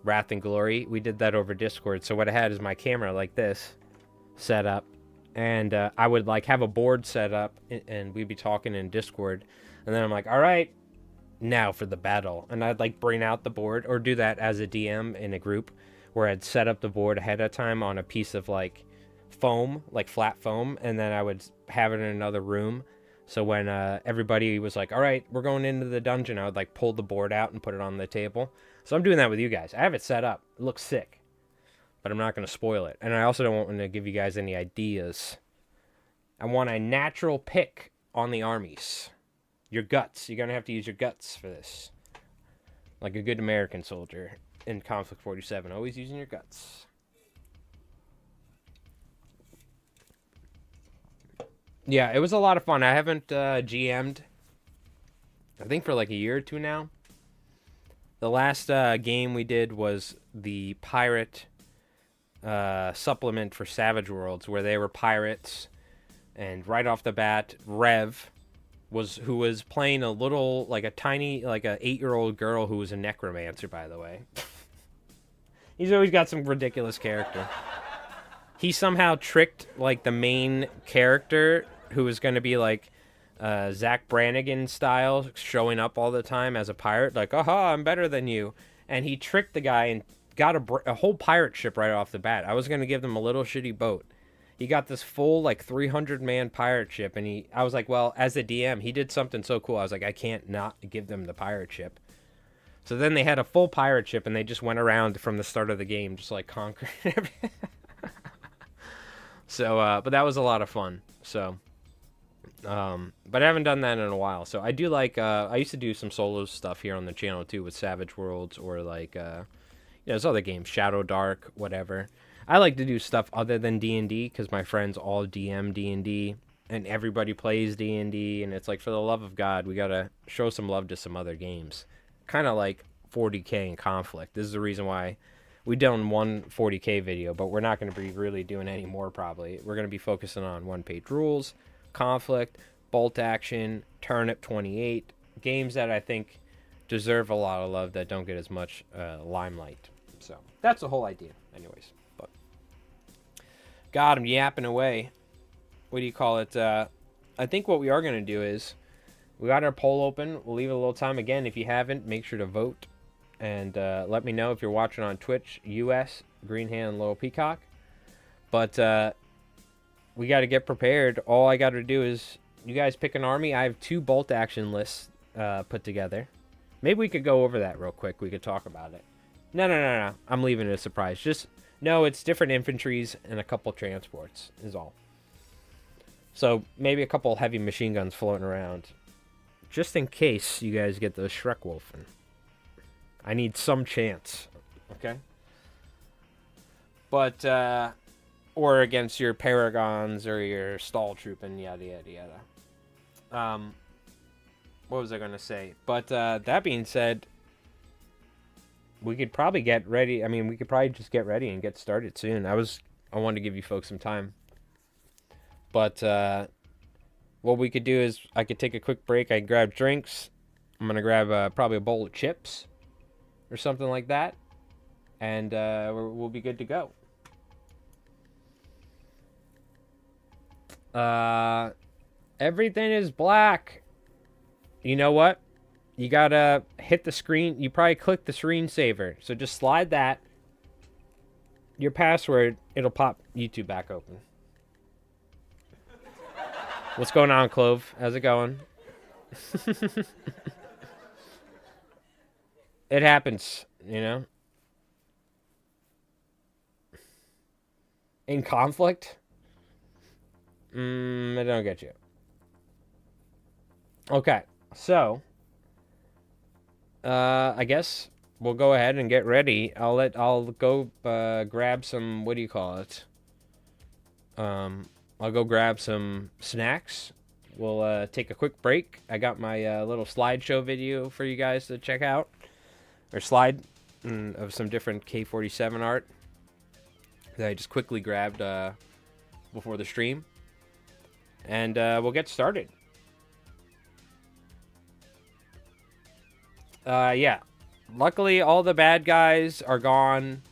Wrath and Glory. We did that over Discord. So what I had is my camera like this set up, and I would like have a board set up, and we'd be talking in Discord, and then I'm like, all right, now for the battle. And I'd like bring out the board, or do that as a DM in a group where I'd set up the board ahead of time on a piece of like foam, like flat foam, and then I would have it in another room. So when everybody was like, all right, we're going into the dungeon, I would like pull the board out and put it on the table. So I'm doing that with you guys. I have it set up. It looks sick, but I'm not going to spoil it. And I also don't want to give you guys any ideas. I want a natural pick on the armies. Your guts. You're going to have to use your guts for this. Like a good American soldier in Konflikt 47. Always using your guts. Yeah, it was a lot of fun. I haven't GM'd, I think, for like a year or 2 now. The last game we did was the pirate supplement for Savage Worlds, where they were pirates. And right off the bat, Rev who was playing a little, like a tiny, like a 8-year-old girl who was a necromancer, by the way. He's always got some ridiculous character. He somehow tricked like the main character, who was going to be like Zach Brannigan style, showing up all the time as a pirate, like, aha, I'm better than you. And he tricked the guy and got a whole pirate ship right off the bat. I was going to give them a little shitty boat. He got this full like 300-man pirate ship, and I was like, well, as a DM, he did something so cool. I was like, I can't not give them the pirate ship. So then they had a full pirate ship, and they just went around from the start of the game, just like conquering everything. So, but that was a lot of fun. So, but I haven't done that in a while. So I do like, I used to do some solo stuff here on the channel too with Savage Worlds, or like, there's other games, Shadow Dark, whatever. I like to do stuff other than D&D because my friends all DM D&D and everybody plays D&D, and it's like, for the love of God, we gotta show some love to some other games. Kind of like 40K and Konflikt. This is the reason why we done one 40K video, but we're not going to be really doing any more probably. We're going to be focusing on one-page rules, Konflikt, bolt action, Turnip 28, games that I think deserve a lot of love that don't get as much limelight. So that's the whole idea anyways. But God, I'm yapping away. What do you call it? I think what we are going to do is we got our poll open. We'll leave it a little time. Again, if you haven't, make sure to vote. And let me know if you're watching on Twitch, US, Greenhand, Little Peacock. But we got to get prepared. All I got to do is you guys pick an army. I have 2 bolt action lists put together. Maybe we could go over that real quick. We could talk about it. No. I'm leaving it a surprise. Just no, it's different infantries and a couple transports is all. So maybe a couple heavy machine guns floating around. Just in case you guys get those Schreckwolfen. I need some chance. Okay? But, or against your Paragons or your Stall Troop and yada yada yada. What was I going to say? But that being said, we could probably get ready. I mean, we could probably just get ready and get started soon. I wanted to give you folks some time. But what we could do is I could take a quick break. I can grab drinks. I'm going to grab probably a bowl of chips or something like that. And we'll be good to go. Everything is black. You know what? You gotta hit the screen. You probably click the screensaver. So just slide that. Your password, it'll pop YouTube back open. What's going on, Clove? How's it going? It happens, you know? In conflict? I don't get you. Okay, so I guess we'll go ahead and get ready. I'll go grab some, what do you call it? I'll go grab some snacks. We'll take a quick break. I got my little slideshow video for you guys to check out. Or slide of some different K-47 art that I just quickly grabbed before the stream. And we'll get started. Yeah. Luckily, all the bad guys are gone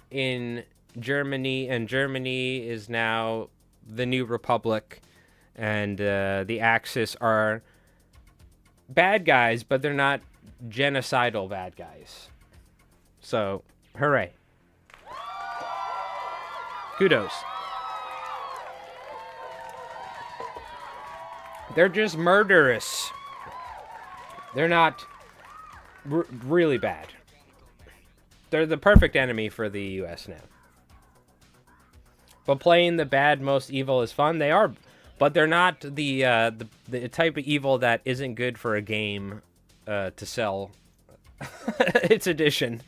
in Germany, and Germany is now the new republic, and the Axis are bad guys, but they're not genocidal bad guys. So, hooray. Kudos. They're just murderous. They're not really bad. They're the perfect enemy for the U.S. now. But playing the bad, most evil is fun. They are, but they're not the type of evil that isn't good for a game to sell its edition.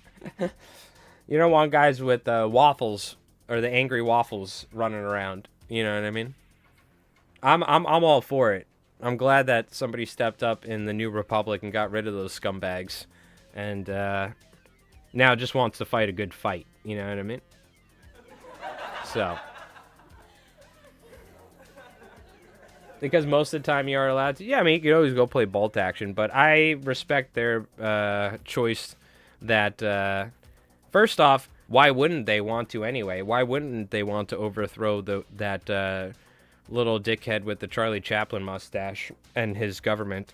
You don't want guys with waffles or the angry waffles running around. You know what I mean? I'm all for it. I'm glad that somebody stepped up in the New Republic and got rid of those scumbags, and now just wants to fight a good fight. You know what I mean? So, because most of the time you are allowed to, yeah, I mean, you could always go play bolt action, but I respect their choice that, first off, why wouldn't they want to anyway? Why wouldn't they want to overthrow that little dickhead with the Charlie Chaplin mustache and his government?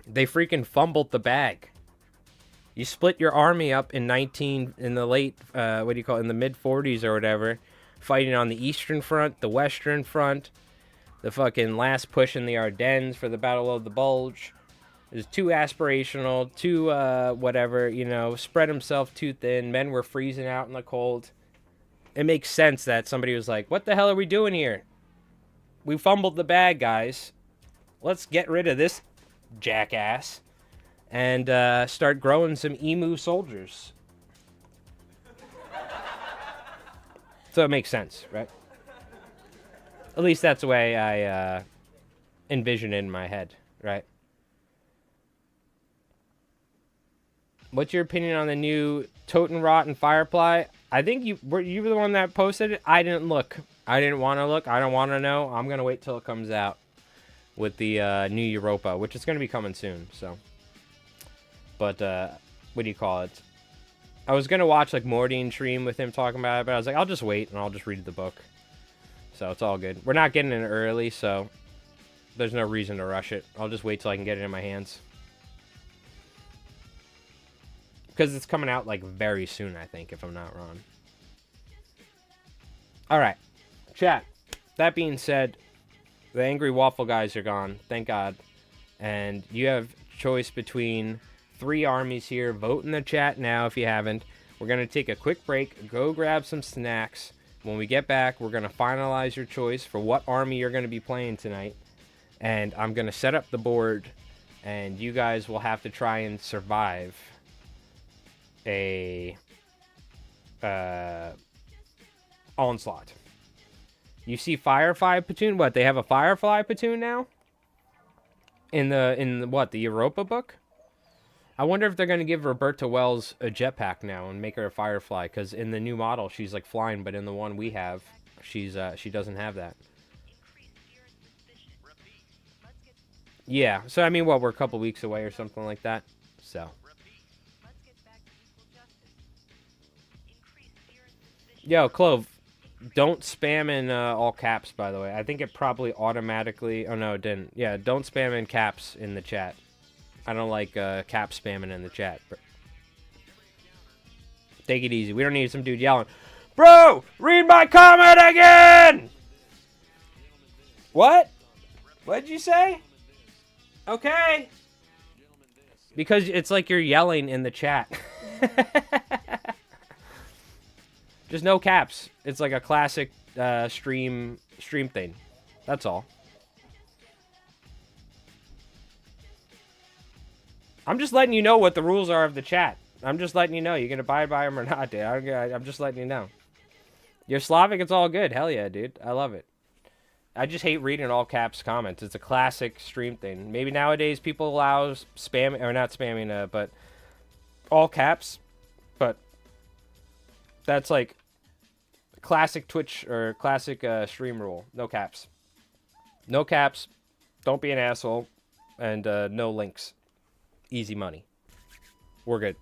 They freaking fumbled the bag. You split your army up in the late, in the mid-40s or whatever, fighting on the Eastern Front, the Western Front, the fucking last push in the Ardennes for the Battle of the Bulge. It was too aspirational, too, spread himself too thin. Men were freezing out in the cold. It makes sense that somebody was like, what the hell are we doing here? We fumbled the bag, guys. Let's get rid of this jackass and start growing some emu soldiers. So it makes sense, right? At least that's the way I envision it in my head, right? What's your opinion on the new Totenrot and Firefly? I think you were the one that posted it. I didn't look. I didn't want to look. I don't want to know. I'm going to wait till it comes out with the new Europa, which is going to be coming soon. So, but what do you call it? I was going to watch like Morty stream with him talking about it, but I was like, I'll just wait and I'll just read the book. So it's all good. We're not getting it early, so there's no reason to rush it. I'll just wait till I can get it in my hands. Because it's coming out, like, very soon, I think, if I'm not wrong. Alright. Chat. That being said, the Angry Waffle guys are gone. Thank God. And you have choice between 3 armies here. Vote in the chat now if you haven't. We're going to take a quick break. Go grab some snacks. When we get back, we're going to finalize your choice for what army you're going to be playing tonight. And I'm going to set up the board. And you guys will have to try and survive a onslaught. You see Firefly platoon? What, they have a Firefly platoon now? In the what, the Europa book? I wonder if they're going to give Roberta Wells a jetpack now and make her a Firefly, because in the new model she's like flying, but in the one we have, she doesn't have that. Yeah, so I mean, what, we're a couple weeks away or something like that. So. Yo, Clove, don't spam in all caps, by the way. I think it probably automatically... Oh, no, it didn't. Yeah, don't spam in caps in the chat. I don't like cap spamming in the chat. Take it easy. We don't need some dude yelling, "Bro, read my comment again!" What? What'd you say? Okay. Because it's like you're yelling in the chat. Just no caps. It's like a classic stream thing. That's all. I'm just letting you know what the rules are of the chat. I'm just letting you know. You can abide by them or not, dude. I'm just letting you know. You're Slavic, it's all good. Hell yeah, dude. I love it. I just hate reading all caps comments. It's a classic stream thing. Maybe nowadays people allow spam, or not spamming, but all caps. But that's like classic Twitch or classic stream rule. No caps. No caps. Don't be an asshole. And no links. Easy money. We're good.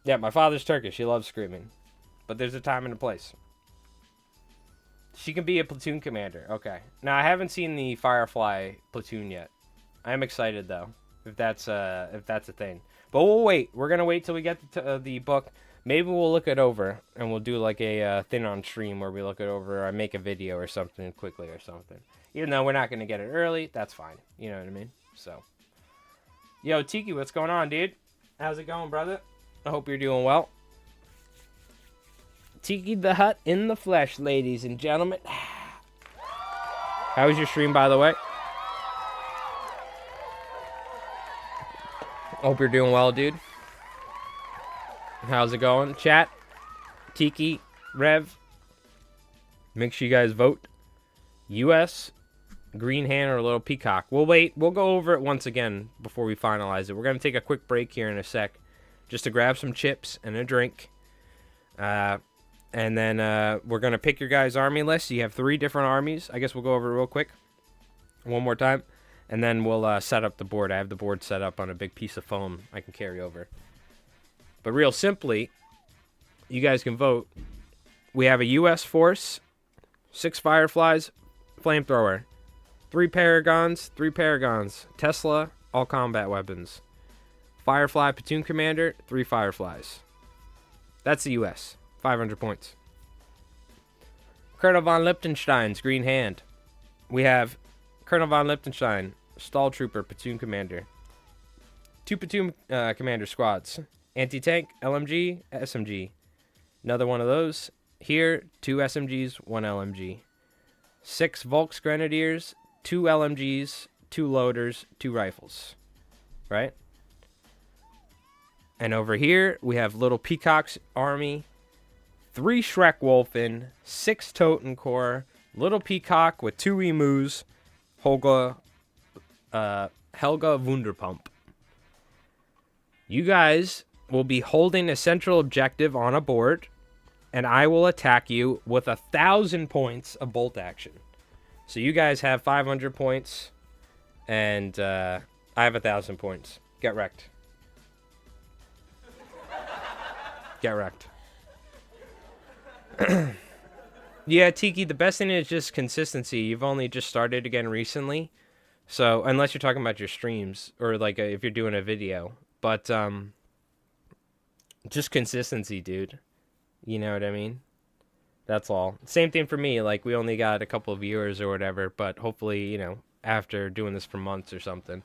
Yeah, my father's Turkish. He loves screaming. But there's a time and a place. She can be a platoon commander. Okay. Now, I haven't seen the Firefly platoon yet. I am excited, though, if that's a thing. But we'll wait. We're going to wait till we get the book. Maybe we'll look it over, and we'll do like a thing on stream where we look it over, or make a video or something quickly or something. Even though we're not going to get it early, that's fine. You know what I mean? So. Yo, Tiki, what's going on, dude? How's it going, brother? I hope you're doing well. Tiki the Hut in the flesh, ladies and gentlemen. How was your stream, by the way? Hope you're doing well, dude. How's it going? Chat, Tiki, Rev. Make sure you guys vote. U.S., Green Hand, or Little Peacock. We'll wait. We'll go over it once again before we finalize it. We're going to take a quick break here in a sec just to grab some chips and a drink. And then we're going to pick your guys' army list. You have 3 different armies. I guess we'll go over it real quick one more time. And then we'll set up the board. I have the board set up on a big piece of foam I can carry over. But real simply, you guys can vote. We have a U.S. force, 6 Fireflies, flamethrower, 3 Paragons, Tesla, all combat weapons. Firefly platoon commander, 3 Fireflies. That's the U.S. 500 points. Colonel von Liechtenstein's Green Hand. We have Colonel von Liechtenstein, Stall Trooper, platoon commander. 2 platoon commander squads. Anti-tank, LMG, SMG. Another one of those. Here, 2 SMGs, 1 LMG. 6 Volks Grenadiers, 2 LMGs, 2 loaders, 2 rifles. Right? And over here, we have Little Peacock's army. 3 Shrek Wolfen, 6 Totenkor, Little Peacock with 2 Emus, Helga Wunderpump. You guys will be holding a central objective on a board, and I will attack you with 1,000 points of bolt action. So you guys have 500 points, and I have 1,000 points. Get wrecked. Get wrecked. Yeah, Tiki, the best thing is just consistency. You've only just started again recently. So, unless you're talking about your streams, or like if you're doing a video, But just consistency, dude. You know what I mean? That's all. Same thing for me. Like, we only got a couple of viewers or whatever, but hopefully, you know, after doing this for months or something,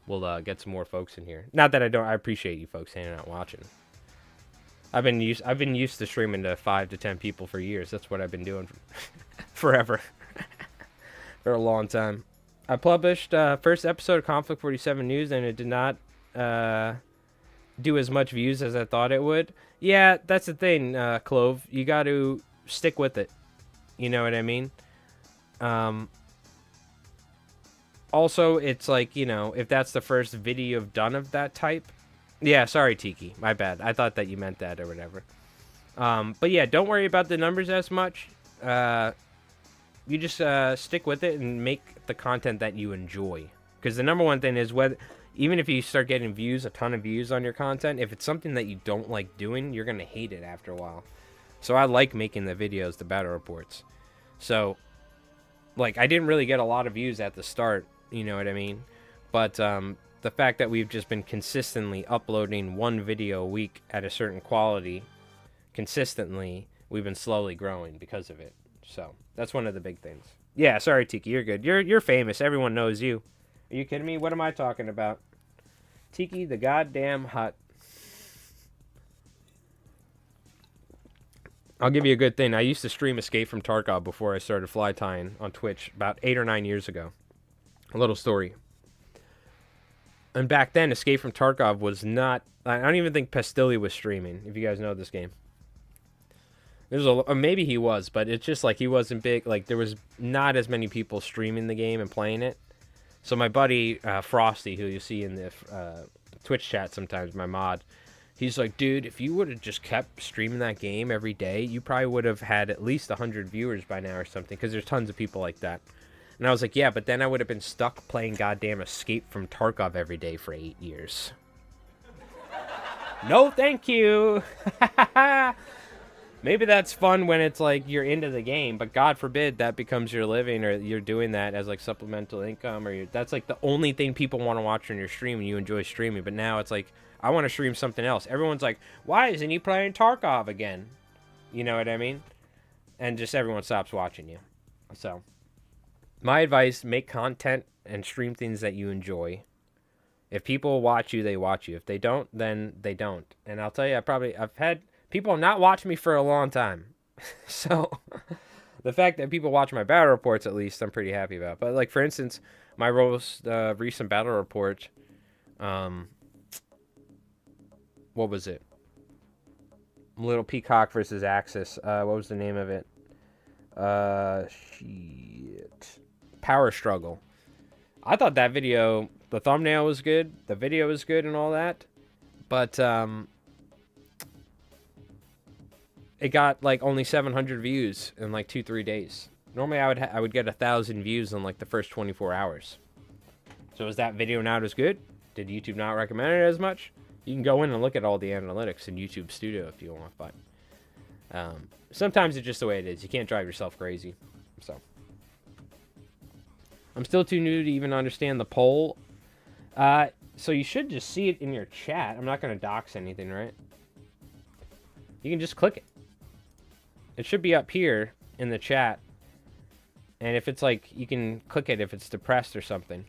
we'll get some more folks in here. Not that I appreciate you folks hanging out watching. I've been used to streaming to 5 to 10 people for years. That's what I've been doing forever. For a long time. I published first episode of Conflict 47 News, and it did not do as much views as I thought it would. Yeah, that's the thing, Clove. You got to stick with it. You know what I mean? Also, it's like, you know, if that's the first video you've done of that type. Yeah, sorry, Tiki. My bad. I thought that you meant that or whatever. But yeah, don't worry about the numbers as much. You just stick with it and make the content that you enjoy. Because the number one thing is, whether even if you start getting views, a ton of views on your content, if it's something that you don't like doing, you're going to hate it after a while. So I like making the videos, the battle reports. So, like, I didn't really get a lot of views at the start, you know what I mean? But the fact that we've just been consistently uploading one video a week at a certain quality, consistently, we've been slowly growing because of it. So, that's one of the big things. Yeah, sorry, Tiki, you're good. You're famous. Everyone knows you. Are you kidding me? What am I talking about? Tiki the goddamn hut. I'll give you a good thing. I used to stream Escape from Tarkov before I started fly tying on Twitch about 8 or 9 years ago. A little story. And back then, Escape from Tarkov was not... I don't even think Pestilli was streaming, if you guys know this game. Maybe he was, but it's just like he wasn't big. Like, there was not as many people streaming the game and playing it. So my buddy, Frosty, who you see in the Twitch chat sometimes, my mod, he's like, dude, if you would have just kept streaming that game every day, you probably would have had at least 100 viewers by now or something, because there's tons of people like that. And I was like, yeah, but then I would have been stuck playing goddamn Escape from Tarkov every day for 8 years. No, thank you. Maybe that's fun when it's like you're into the game, but God forbid that becomes your living, or you're doing that as like supplemental income, or that's like the only thing people want to watch on your stream and you enjoy streaming. But now it's like, I want to stream something else. Everyone's like, why isn't he playing Tarkov again? You know what I mean? And just everyone stops watching you. So, my advice, make content and stream things that you enjoy. If people watch you, they watch you. If they don't, then they don't. And I'll tell you, I've had people not watch me for a long time. So, the fact that people watch my battle reports, at least, I'm pretty happy about. But, like, for instance, my recent battle report, what was it? Little Peacock versus Axis. What was the name of it? Shit. Power Struggle. I thought that video, the thumbnail was good, the video was good and all that, but, it got like only 700 views in like 2-3 days. Normally I would get 1,000 views in like the first 24 hours. So is that video not as good? Did YouTube not recommend it as much? You can go in and look at all the analytics in YouTube Studio if you want, but sometimes it's just the way it is. You can't drive yourself crazy. So I'm still too new to even understand the poll. So you should just see it in your chat. I'm not going to dox anything, right? You can just click it. It should be up here in the chat. And if it's like, you can click it if it's depressed or something.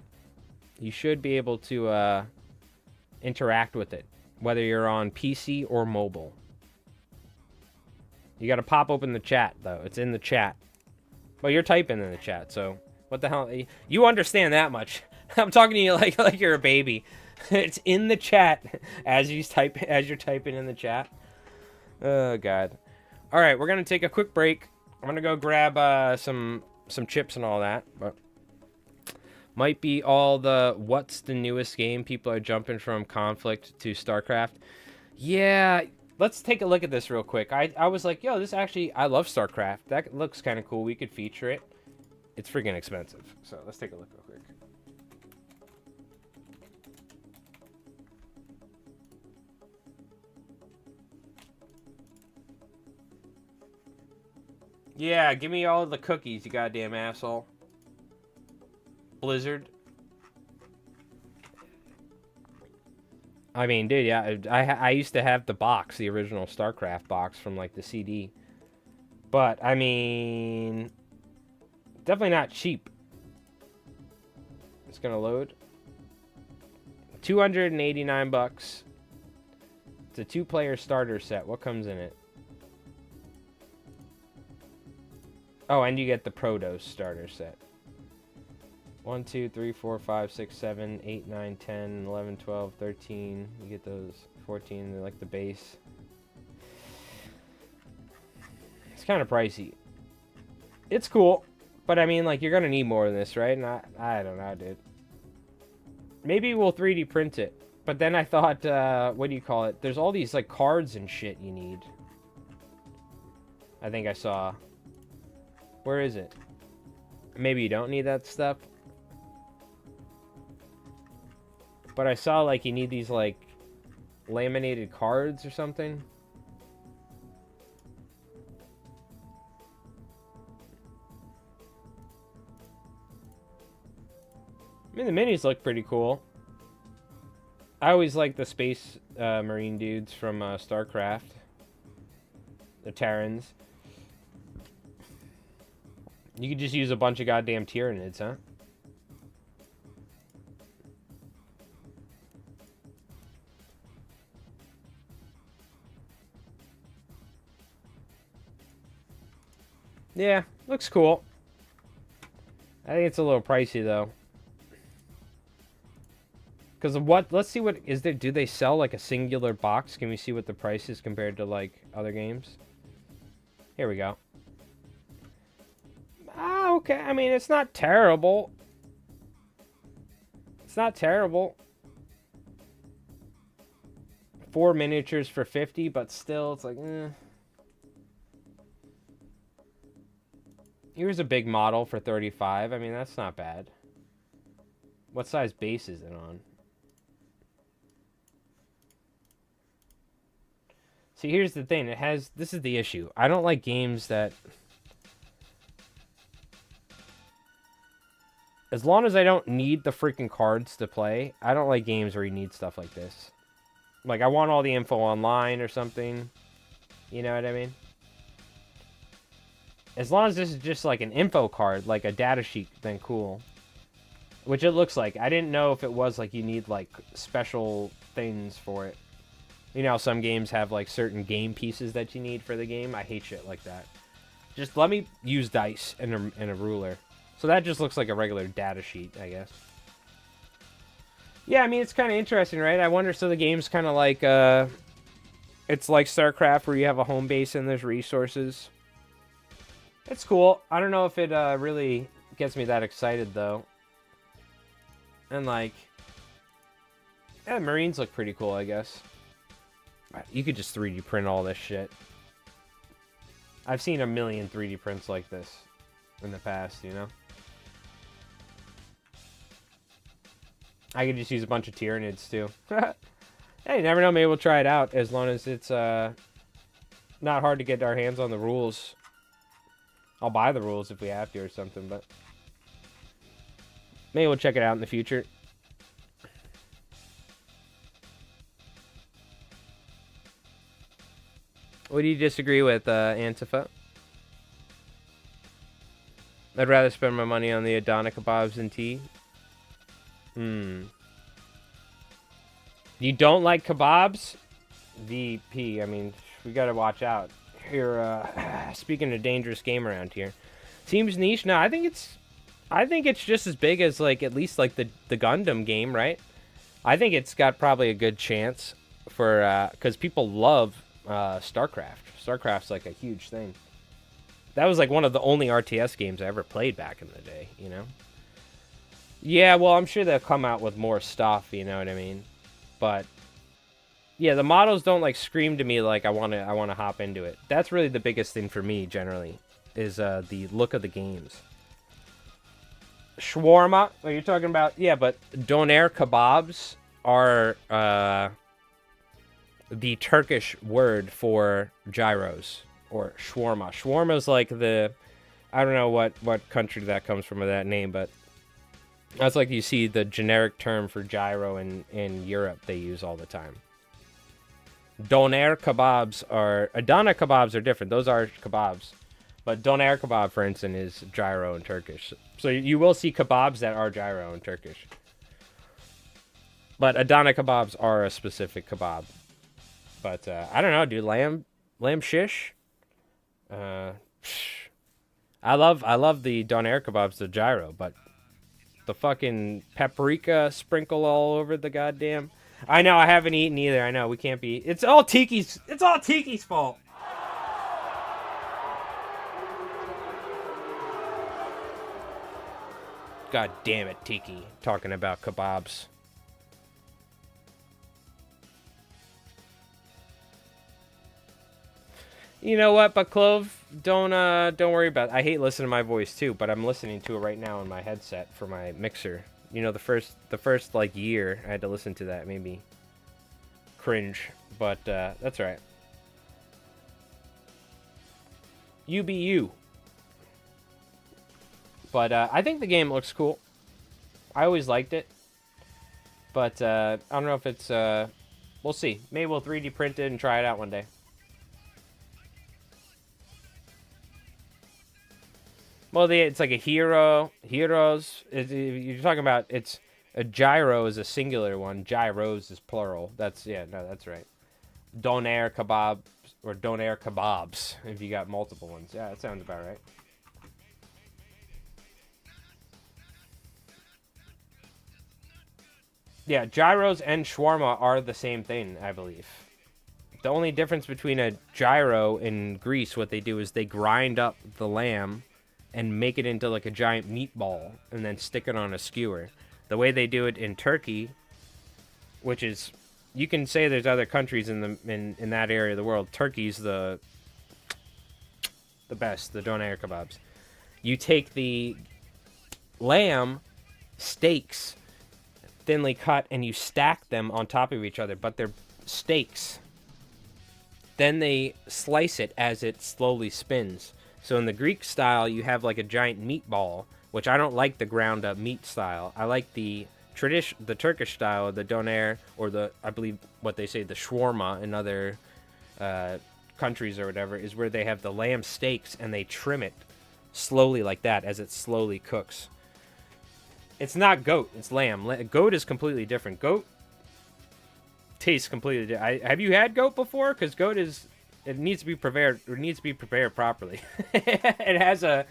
You should be able to interact with it, whether you're on PC or mobile. You got to pop open the chat, though. It's in the chat. Well, you're typing in the chat, so what the hell? You understand that much. I'm talking to you like you're a baby. It's in the chat as you're typing in the chat. Oh, God. All right, we're going to take a quick break. I'm going to go grab some chips and all that. But might be all the what's the newest game people are jumping from Konflikt to StarCraft. Yeah, let's take a look at this real quick. I was like, yo, this actually, I love StarCraft. That looks kind of cool. We could feature it. It's freaking expensive. So let's take a look real quick. Yeah, give me all the cookies, you goddamn asshole. Blizzard. I mean, dude, yeah, I used to have the box, the original StarCraft box from like the CD. But I mean, definitely not cheap. It's gonna load. 289 bucks. It's a 2-player starter set. What comes in it? Oh, and you get the Protos starter set. 1, 2, 3, 4, 5, 6, 7, 8, 9, 10, 11, 12, 13. You get those 14, they're like the base. It's kind of pricey. It's cool, but I mean, like, you're gonna need more than this, right? And I don't know, dude. Maybe we'll 3D print it. But then I thought, what do you call it? There's all these, like, cards and shit you need. I think I saw. Where is it? Maybe you don't need that stuff. But I saw, like, you need these, like, laminated cards or something. I mean, the minis look pretty cool. I always like the space marine dudes from StarCraft. The Terrans. You could just use a bunch of goddamn Tyranids, huh? Yeah, looks cool. I think it's a little pricey, though. Because of what? Let's see what is there. Do they sell like a singular box? Can we see what the price is compared to like other games? Here we go. Ah, okay. I mean, it's not terrible. It's not terrible. 4 miniatures for 50, but still, it's like, eh. Here's a big model for 35. I mean, that's not bad. What size base is it on? See, here's the thing. It has... This is the issue. I don't like games that... As long as I don't need the freaking cards to play, I don't like games where you need stuff like this. Like, I want all the info online or something. You know what I mean? As long as this is just like an info card, like a data sheet, then cool. Which it looks like. I didn't know if it was like you need like special things for it. You know, some games have like certain game pieces that you need for the game. I hate shit like that. Just let me use dice and a ruler. So that just looks like a regular data sheet, I guess. Yeah, I mean, it's kind of interesting, right? I wonder, so the game's kind of like, it's like StarCraft where you have a home base and there's resources. It's cool. I don't know if it really gets me that excited, though. And, like, yeah, Marines look pretty cool, I guess. You could just 3D print all this shit. I've seen a million 3D prints like this in the past, you know? I could just use a bunch of Tyranids, too. Hey, you never know. Maybe we'll try it out, as long as it's not hard to get our hands on the rules. I'll buy the rules if we have to or something, but... Maybe we'll check it out in the future. What do you disagree with, Antifa? I'd rather spend my money on the Adana kebabs than tea. You don't like kebabs? VP, I mean, we gotta watch out. Here, speaking of dangerous game around here. Seems niche? No, I think it's just as big as, like, at least, like, the Gundam game, right? I think it's got probably a good chance for, because people love StarCraft. StarCraft's, like, a huge thing. That was, like, one of the only RTS games I ever played back in the day, you know? Yeah, well, I'm sure they'll come out with more stuff, you know what I mean? But, yeah, the models don't, like, scream to me like I want to hop into it. That's really the biggest thing for me, generally, is the look of the games. Shawarma? Are you talking about? Yeah, but doner kebabs are the Turkish word for gyros, or shawarma. Shawarma is like the... I don't know what country that comes from with that name, but That's like you see the generic term for gyro in Europe they use all the time. Doner kebabs are... Adana kebabs are different. Those are kebabs. But doner kebab, for instance, is gyro in Turkish. So you will see kebabs that are gyro in Turkish. But Adana kebabs are a specific kebab. But I don't know, dude. Lamb shish. I love the doner kebabs, the gyro, but the fucking paprika sprinkle all over the goddamn... I know, I haven't eaten either. I know, we can't be... It's all Tiki's fault. God damn it, Tiki. Talking about kebabs. You know what, but Clove, don't worry about it. I hate listening to my voice too, but I'm listening to it right now on my headset for my mixer. You know, the first like year I had to listen to that, made me cringe, but that's right. You be you. But I think the game looks cool. I always liked it, but I don't know if it's we'll see. Maybe we'll 3D print it and try it out one day. Well, it's like a heroes. You're talking about, it's a gyro is a singular one. Gyros is plural. That's right. Doner kebabs or doner kebabs if you got multiple ones. Yeah, that sounds about right. Yeah, gyros and shawarma are the same thing, I believe. The only difference between a gyro in Greece, what they do is they grind up the lamb and make it into like a giant meatball and then stick it on a skewer. The way they do it in Turkey, which is, you can say there's other countries in that area of the world. Turkey's the best, the doner kebabs. You take the lamb steaks, thinly cut, and you stack them on top of each other, but they're steaks. Then they slice it as it slowly spins. So in the Greek style, you have like a giant meatball, which I don't like the ground up meat style. I like the Turkish style, the doner, or I believe what they say, the shawarma in other countries or whatever, is where they have the lamb steaks and they trim it slowly like that as it slowly cooks. It's not goat, it's lamb. Goat is completely different. Goat tastes completely different. Have you had goat before? Because goat is... It needs to be prepared. It needs to be prepared properly. It has a,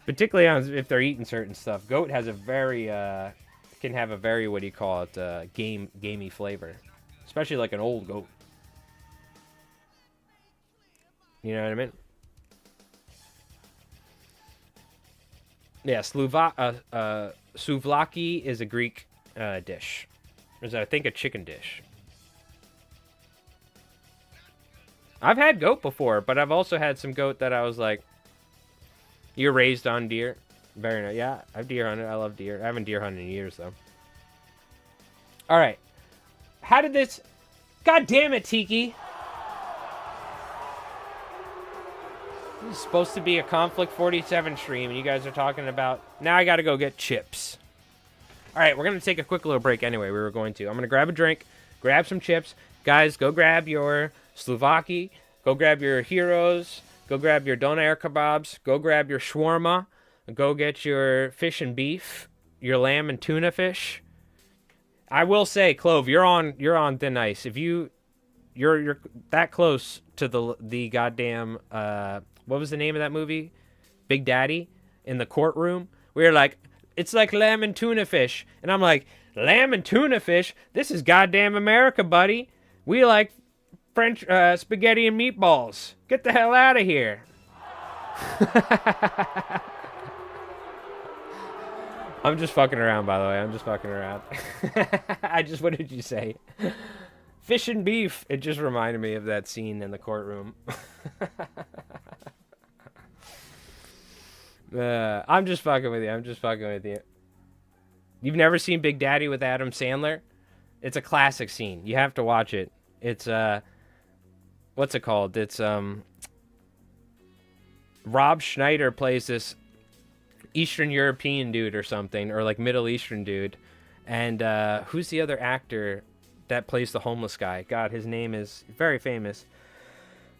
particularly if they're eating certain stuff. Goat has a very can have a very, what do you call it, gamey flavor, especially like an old goat. You know what I mean? Yeah, souvlaki is a Greek dish. There's, I think, a chicken dish. I've had goat before, but I've also had some goat that I was like, you're raised on deer. Very nice. Yeah, I've deer hunted. I love deer. I haven't deer hunted in years, though. All right. How did this... God damn it, Tiki. This is supposed to be a Konflikt 47 stream, and you guys are talking about... Now I gotta go get chips. All right, we're going to take a quick little break anyway. We were going to. I'm going to grab a drink, grab some chips. Guys, go grab your... Slovakia, go grab your heroes, go grab your doner kebabs, go grab your shawarma, go get your fish and beef, your lamb and tuna fish. I will say, Clove, you're on thin ice. If you're that close to the goddamn what was the name of that movie? Big Daddy in the courtroom. We were like, it's like lamb and tuna fish, and I'm like, lamb and tuna fish? This is goddamn America, buddy. We like French spaghetti and meatballs. Get the hell out of here. I'm just fucking around, by the way. I'm just fucking around. What did you say? Fish and beef. It just reminded me of that scene in the courtroom. I'm just fucking with you. You've never seen Big Daddy with Adam Sandler? It's a classic scene. You have to watch it. It's what's it called? It's Rob Schneider plays this Eastern European dude or something, or like Middle Eastern dude. And who's the other actor that plays the homeless guy? God, his name is very famous.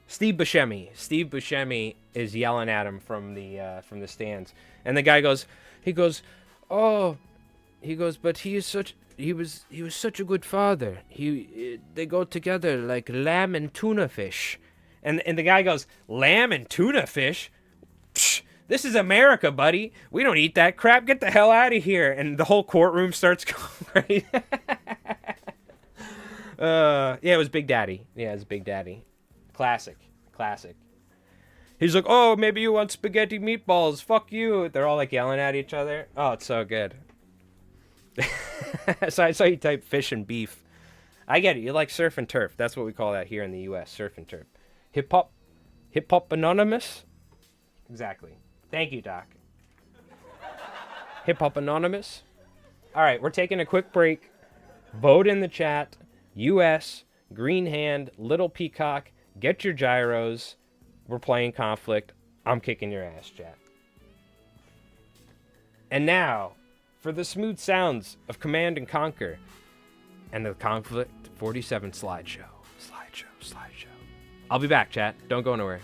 Steve Buscemi. Steve Buscemi is yelling at him from the stands, and the guy goes, oh, but he was such a good father. They go together like lamb and tuna fish, and the guy goes, lamb and tuna fish. Psh, this is America, buddy. We don't eat that crap. Get the hell out of here. And the whole courtroom starts going crazy. Yeah, it was Big Daddy. Yeah, it was Big Daddy. Classic. He's like, oh, maybe you want spaghetti meatballs. Fuck you. They're all like yelling at each other. Oh, it's so good. So I saw you type fish and beef. I get it. You like surf and turf. That's what we call that here in the U.S. Surf and turf. Hip hop anonymous. Exactly. Thank you, Doc. Hip hop anonymous. All right, we're taking a quick break. Vote in the chat. U.S. Green Hand, Little Peacock. Get your gyros. We're playing Conflict. I'm kicking your ass, chat. And now, for the smooth sounds of Command and Conquer and the Conflict 47 slideshow. I'll be back, chat. Don't go nowhere.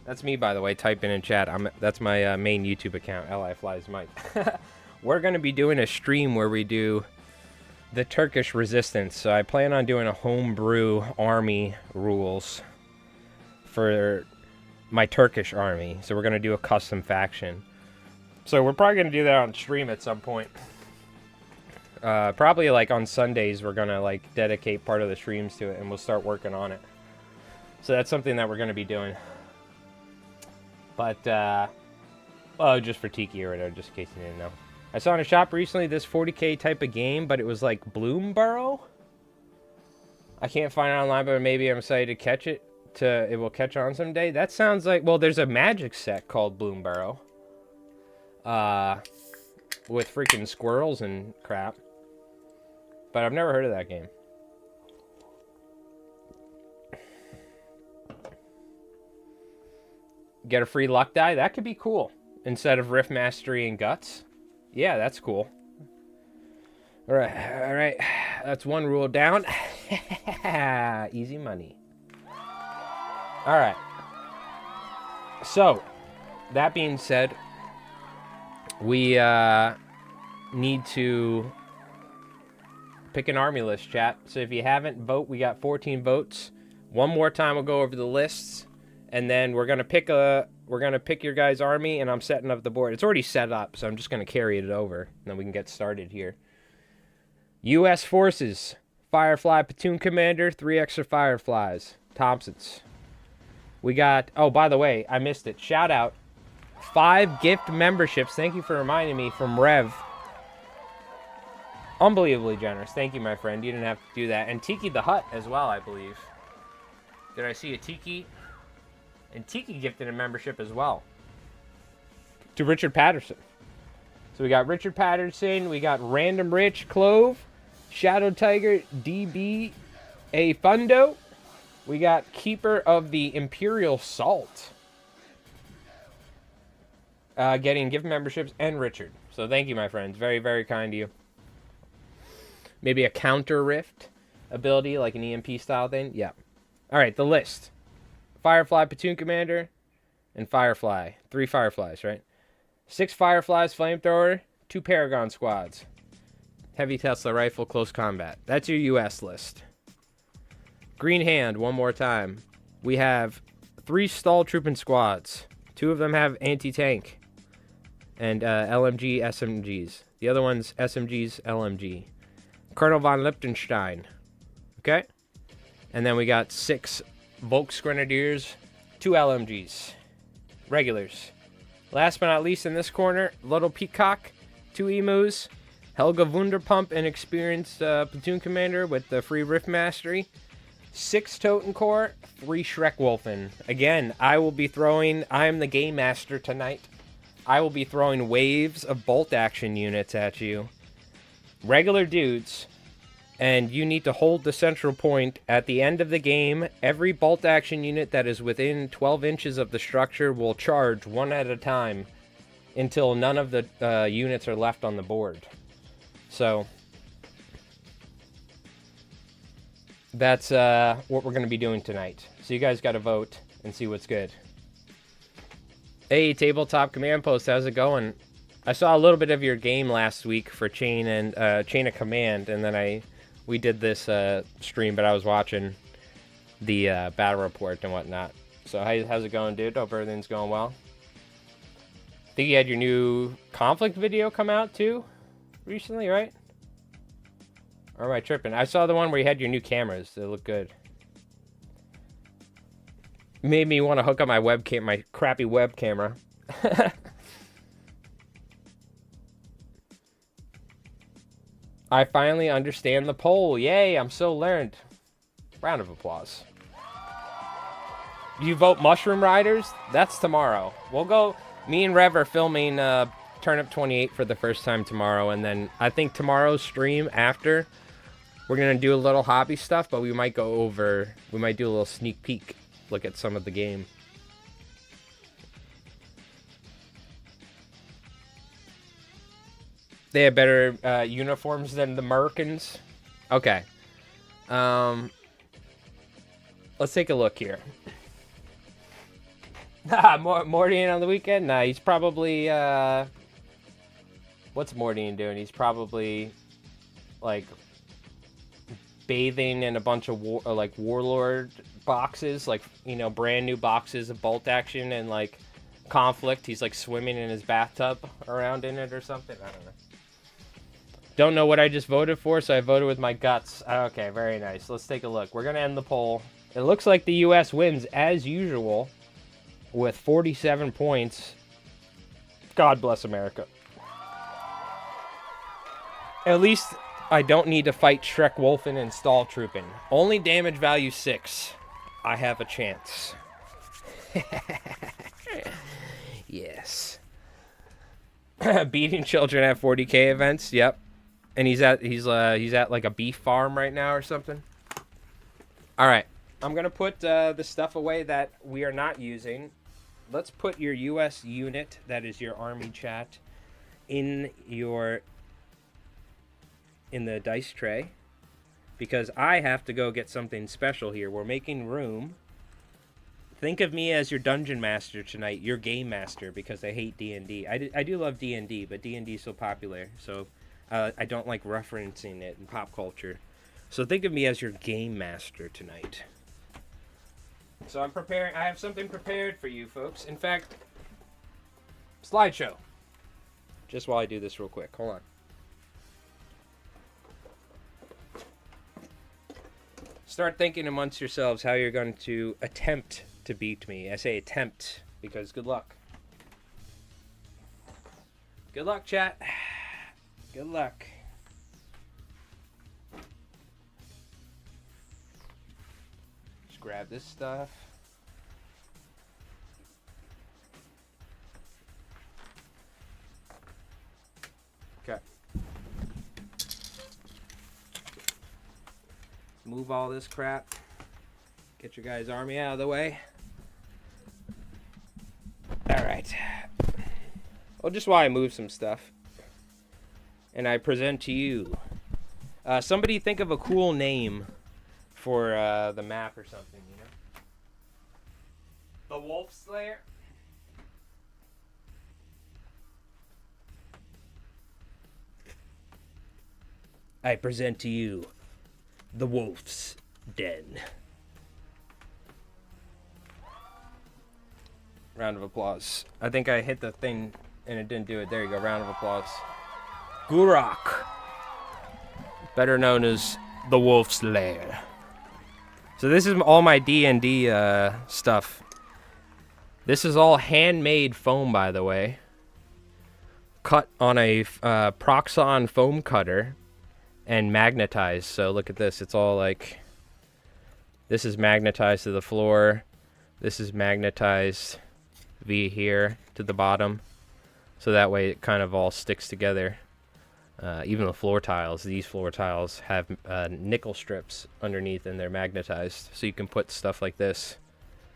That's me, by the way, typing in chat. That's my main YouTube account, Li Flies Mike. We're going to be doing a stream where we do the Turkish resistance. So I plan on doing a homebrew army rules for my Turkish army. So we're going to do a custom faction. So we're probably going to do that on stream at some point. Probably like on Sundays we're going to like dedicate part of the streams to it, and we'll start working on it. So that's something that we're going to be doing. But, well, just for Tiki or whatever, just in case you didn't know. I saw in a shop recently this 40k type of game, but it was like Bloomborough. I can't find it online, but maybe I'm excited to catch it. It will catch on someday. That sounds like, well, there's a magic set called Bloomborough. With freaking squirrels and crap. But I've never heard of that game. Get a free luck die? That could be cool. Instead of Rift Mastery and Guts. Yeah, that's cool. Alright. That's one rule down. Easy money. Alright. So, that being said, we need to pick an army list, chat. So if you haven't, vote. We got 14 votes. One more time we'll go over the lists. And then we're gonna pick your guys' army, and I'm setting up the board. It's already set up, so I'm just gonna carry it over, and then we can get started here. U.S. Forces, Firefly Platoon Commander, 3 extra Fireflies, Thompsons. We got, oh, by the way, I missed it. Shout out, 5 gift memberships. Thank you for reminding me, from Rev. Unbelievably generous. Thank you, my friend. You didn't have to do that. And Tiki the Hut as well, I believe. Did I see a Tiki? And Tiki gifted a membership as well to Richard Patterson. So we got Richard Patterson, we got Random Rich, Clove, Shadow Tiger, DB, A Fundo. We got Keeper of the Imperial Salt. Getting gift memberships, and Richard. So thank you, my friends. Very, very kind to you. Maybe a counter rift ability, like an EMP style thing. Yeah. All right, the list. Firefly Platoon Commander and Firefly. 3 Fireflies, right? 6 Fireflies, Flamethrower, 2 Paragon Squads. Heavy Tesla Rifle, Close Combat. That's your U.S. list. Green Hand, one more time. We have 3 Stall Trooping Squads. 2 of them have anti-tank and LMG SMGs. The other one's SMGs LMG. Colonel von Liechtenstein. Okay? And then we got 6 Volksgrenadiers, 2 LMGs. Regulars. Last but not least in this corner, Little Peacock, 2 Emus, Helga Wunderpump, an experienced platoon commander with the free Rift Mastery, 6 Totencore, 3 Schreckwolfen. Again, I am the Game Master tonight. I will be throwing waves of bolt action units at you. Regular dudes. And you need to hold the central point. At the end of the game, every bolt action unit that is within 12 inches of the structure will charge one at a time until none of the units are left on the board. So, that's what we're going to be doing tonight. So you guys got to vote and see what's good. Hey, Tabletop Command Post, how's it going? I saw a little bit of your game last week for Chain of Command, and then we did this stream, but I was watching the battle report and whatnot. So how's it going, dude? Hope everything's going well. I think you had your new Konflikt video come out too recently, right? Or am I tripping? I saw the one where you had your new cameras. They look good. Made me want to hook up my webcam, my crappy web camera. I finally understand the poll. Yay, I'm so learned. Round of applause. You vote Mushroom Riders? That's tomorrow. We'll go, me and Rev are filming Turnip 28 for the first time tomorrow, and then I think tomorrow's stream after, we're going to do a little hobby stuff, but we might do a little sneak peek, look at some of the game. They have better uniforms than the Americans. Okay. Let's take a look here. Mordian on the weekend? Nah, he's probably, what's Mordian doing? He's probably, like, bathing in a bunch of, Warlord boxes. Like, you know, brand new boxes of bolt action and, like, Konflikt. He's, like, swimming in his bathtub around in it or something. I don't know. Don't know what I just voted for, so I voted with my guts. Okay, very nice. Let's take a look. We're going to end the poll. It looks like the U.S. wins, as usual, with 47 points. God bless America. At least I don't need to fight Shrek Wolfen and Stall Troopin. Only damage value 6. I have a chance. Yes. Beating children at 40K events. Yep. And he's at like a beef farm right now or something. All right. I'm going to put the stuff away that we are not using. Let's put your US unit, that is your army chat, in the dice tray, because I have to go get something special here. We're making room. Think of me as your dungeon master tonight, your game master, because I hate D&D. I do love D&D, but D&D is so popular, so I don't like referencing it in pop culture. So think of me as your game master tonight. So I'm preparing. I have something prepared for you folks. In fact, slideshow. Just while I do this real quick. Hold on. Start thinking amongst yourselves how you're going to attempt to beat me. I say attempt because good luck. Good luck, chat. Good luck. Just grab this stuff. Okay. Move all this crap. Get your guys' army out of the way. Alright. Well, just while I move some stuff. And I present to you. Somebody think of a cool name for the map or something, you know? The Wolf Slayer? I present to you the Wolf's Den. Round of applause. I think I hit the thing and it didn't do it. There you go. Round of applause. Gurak. Better known as the Wolf's Lair. So this is all my D&D stuff. This is all handmade foam, by the way. Cut on a Proxon foam cutter. And magnetized. So look at this. It's all like, this is magnetized to the floor. This is magnetized via here to the bottom. So that way it kind of all sticks together. Even the floor tiles, these floor tiles have nickel strips underneath and they're magnetized. So you can put stuff like this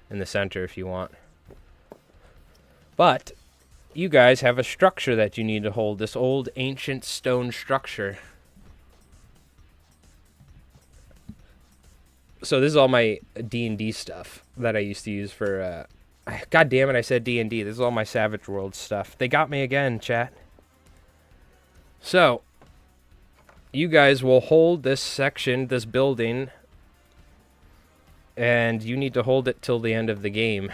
in the center if you want. But you guys have a structure that you need to hold. This old ancient stone structure. So this is all my D&D stuff that I used to use for, God damn it, I said D&D. This is all my Savage World stuff. They got me again, chat. So, you guys will hold this section, this building, and you need to hold it till the end of the game.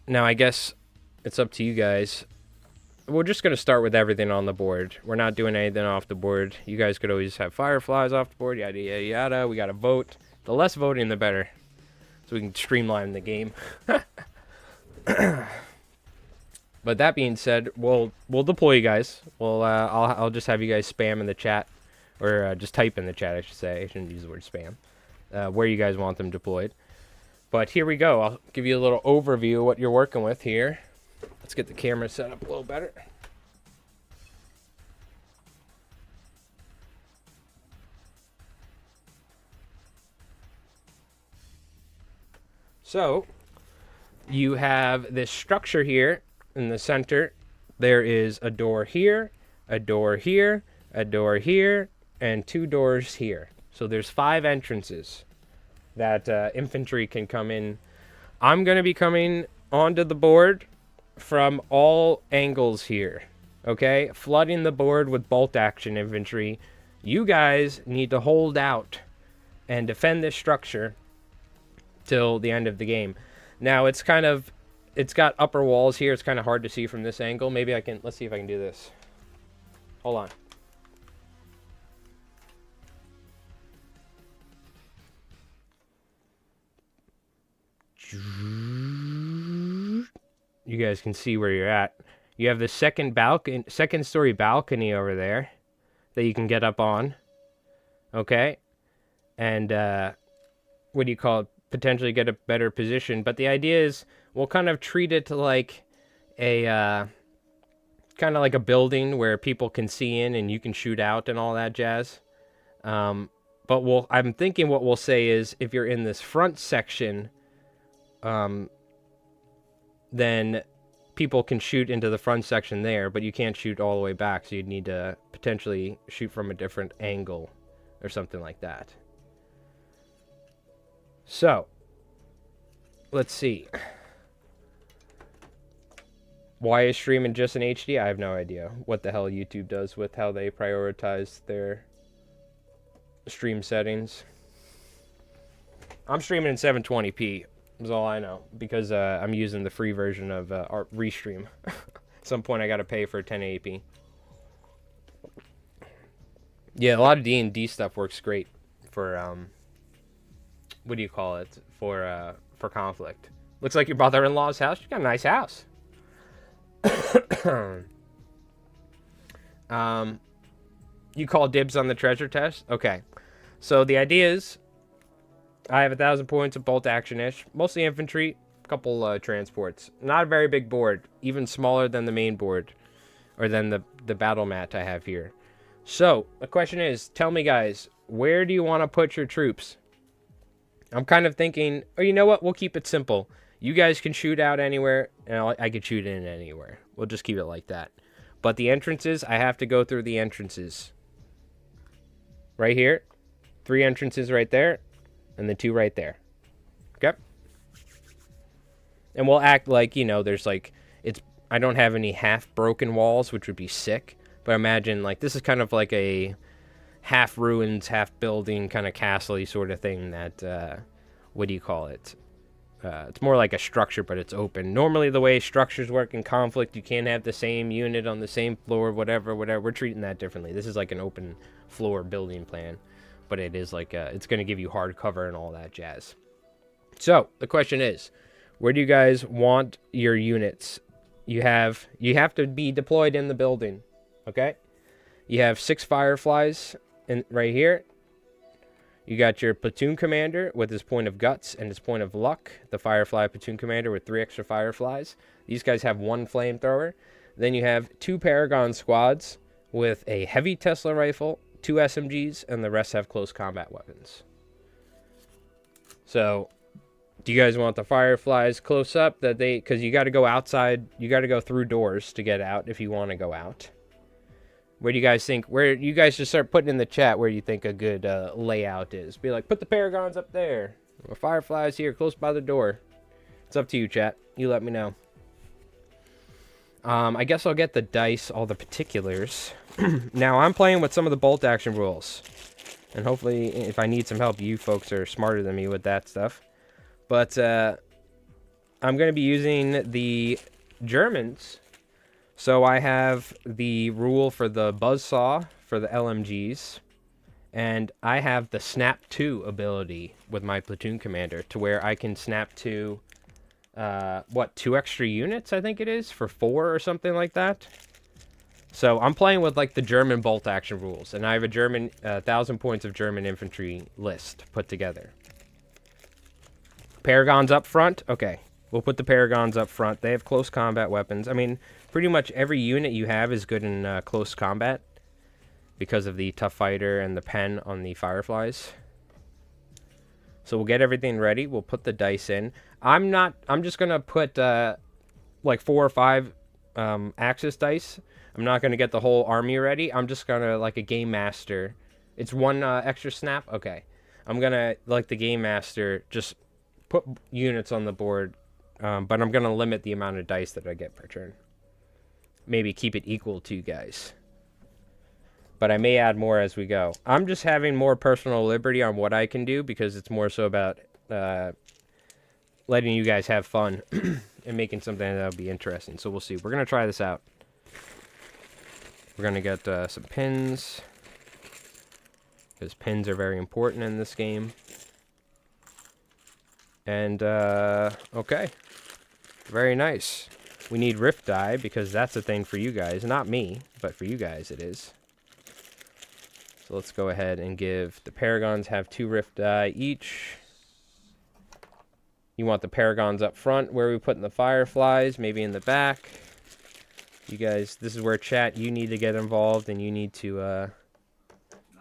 Now, I guess it's up to you guys. We're just going to start with everything on the board. We're not doing anything off the board. You guys could always have fireflies off the board, yada, yada, yada. We got to vote. The less voting, the better. So we can streamline the game. But that being said, we'll deploy you guys. I'll just have you guys spam in the chat. Or just type in the chat, I should say. I shouldn't use the word spam. Where you guys want them deployed. But here we go. I'll give you a little overview of what you're working with here. Let's get the camera set up a little better. So, you have this structure here in the center. There is a door here, a door here, a door here, and 2 doors here. So there's 5 entrances. that infantry can come in. I'm going to be coming onto the board from all angles here, okay? Flooding the board with bolt action infantry. You guys need to hold out and defend this structure till the end of the game. Now, it's got upper walls here. It's kind of hard to see from this angle. Maybe I can, let's see if I can do this. Hold on. You guys can see where you're at. You have the second story balcony over there that you can get up on. Okay? And, what do you call it? Potentially get a better position. But the idea is we'll kind of treat it like a, kind of like a building where people can see in and you can shoot out and all that jazz. But I'm thinking what we'll say is if you're in this front section, then people can shoot into the front section there, but you can't shoot all the way back, so you'd need to potentially shoot from a different angle or something like that. So, let's see. Why is streaming just in HD? I have no idea what the hell YouTube does with how they prioritize their stream settings. I'm streaming in 720p. Is all I know, because I'm using the free version of Restream. At some point I gotta pay for 1080p. Yeah, a lot of D&D stuff works great for what do you call it? For Konflikt. Looks like your brother-in-law's house. You got a nice house. You call dibs on the treasure test? Okay. So the idea is I have 1,000 points of bolt action-ish. Mostly infantry, a couple transports. Not a very big board. Even smaller than the main board. Or than the battle mat I have here. So, the question is, tell me guys, where do you want to put your troops? I'm kind of thinking, oh, you know what? We'll keep it simple. You guys can shoot out anywhere, and I could shoot in anywhere. We'll just keep it like that. But the entrances, I have to go through the entrances. Right here. 3 entrances right there. And the 2 right there. Okay? And we'll act like, you know, there's like, I don't have any half-broken walls, which would be sick. But imagine, like, this is kind of like a half-ruins, half-building kind of castle-y sort of thing that, what do you call it? It's more like a structure, but it's open. Normally, the way structures work in Konflikt, you can't have the same unit on the same floor, whatever. We're treating that differently. This is like an open floor building plan. But it is like, it's going to give you hard cover and all that jazz. So, the question is, where do you guys want your units? You have to be deployed in the building, okay? You have 6 fireflies right here. You got your platoon commander with his point of guts and his point of luck. The firefly platoon commander with 3 extra fireflies. These guys have 1 flamethrower. Then you have 2 Paragon squads with a heavy Tesla rifle, 2 SMGs, and the rest have close combat weapons. So, do you guys want the fireflies close up? Because you got to go outside, you got to go through doors to get out if you want to go out. Where do you guys think, where you guys just start putting in the chat where you think a good layout is. Be like, put the Paragons up there. The fireflies here, close by the door. It's up to you, chat. You let me know. I guess I'll get the dice, all the particulars. Now, I'm playing with some of the bolt action rules. And hopefully, if I need some help, you folks are smarter than me with that stuff. But, I'm going to be using the Germans. So I have the rule for the buzzsaw for the LMGs. And I have the snap to ability with my platoon commander to where I can snap to, 2 extra units, I think it is, for 4 or something like that. So I'm playing with like the German bolt action rules. And I have a German, 1,000 points of German infantry list put together. Paragons up front? Okay. We'll put the Paragons up front. They have close combat weapons. I mean, pretty much every unit you have is good in close combat because of the Tough Fighter and the pen on the Fireflies. So we'll get everything ready. We'll put the dice in. I'm just going to put like 4 or 5 Axis dice. I'm not going to get the whole army ready. I'm just going to, like a game master. It's 1 extra snap? Okay. I'm gonna, like the game master, just put units on the board, but I'm gonna limit the amount of dice that I get per turn. Maybe keep it equal to you guys. But I may add more as we go. I'm just having more personal liberty on what I can do because it's more so about letting you guys have fun and making something that'll be interesting. So we'll see. We're going to try this out. We're going to get some pins because pins are very important in this game. And, okay. Very nice. We need rift die because that's a thing for you guys. Not me, but for you guys it is. So let's go ahead and give the paragons have 2 rift die each. You want the paragons up front. Where are we putting the fireflies? Maybe in the back. You guys, this is where chat, you need to get involved and you need to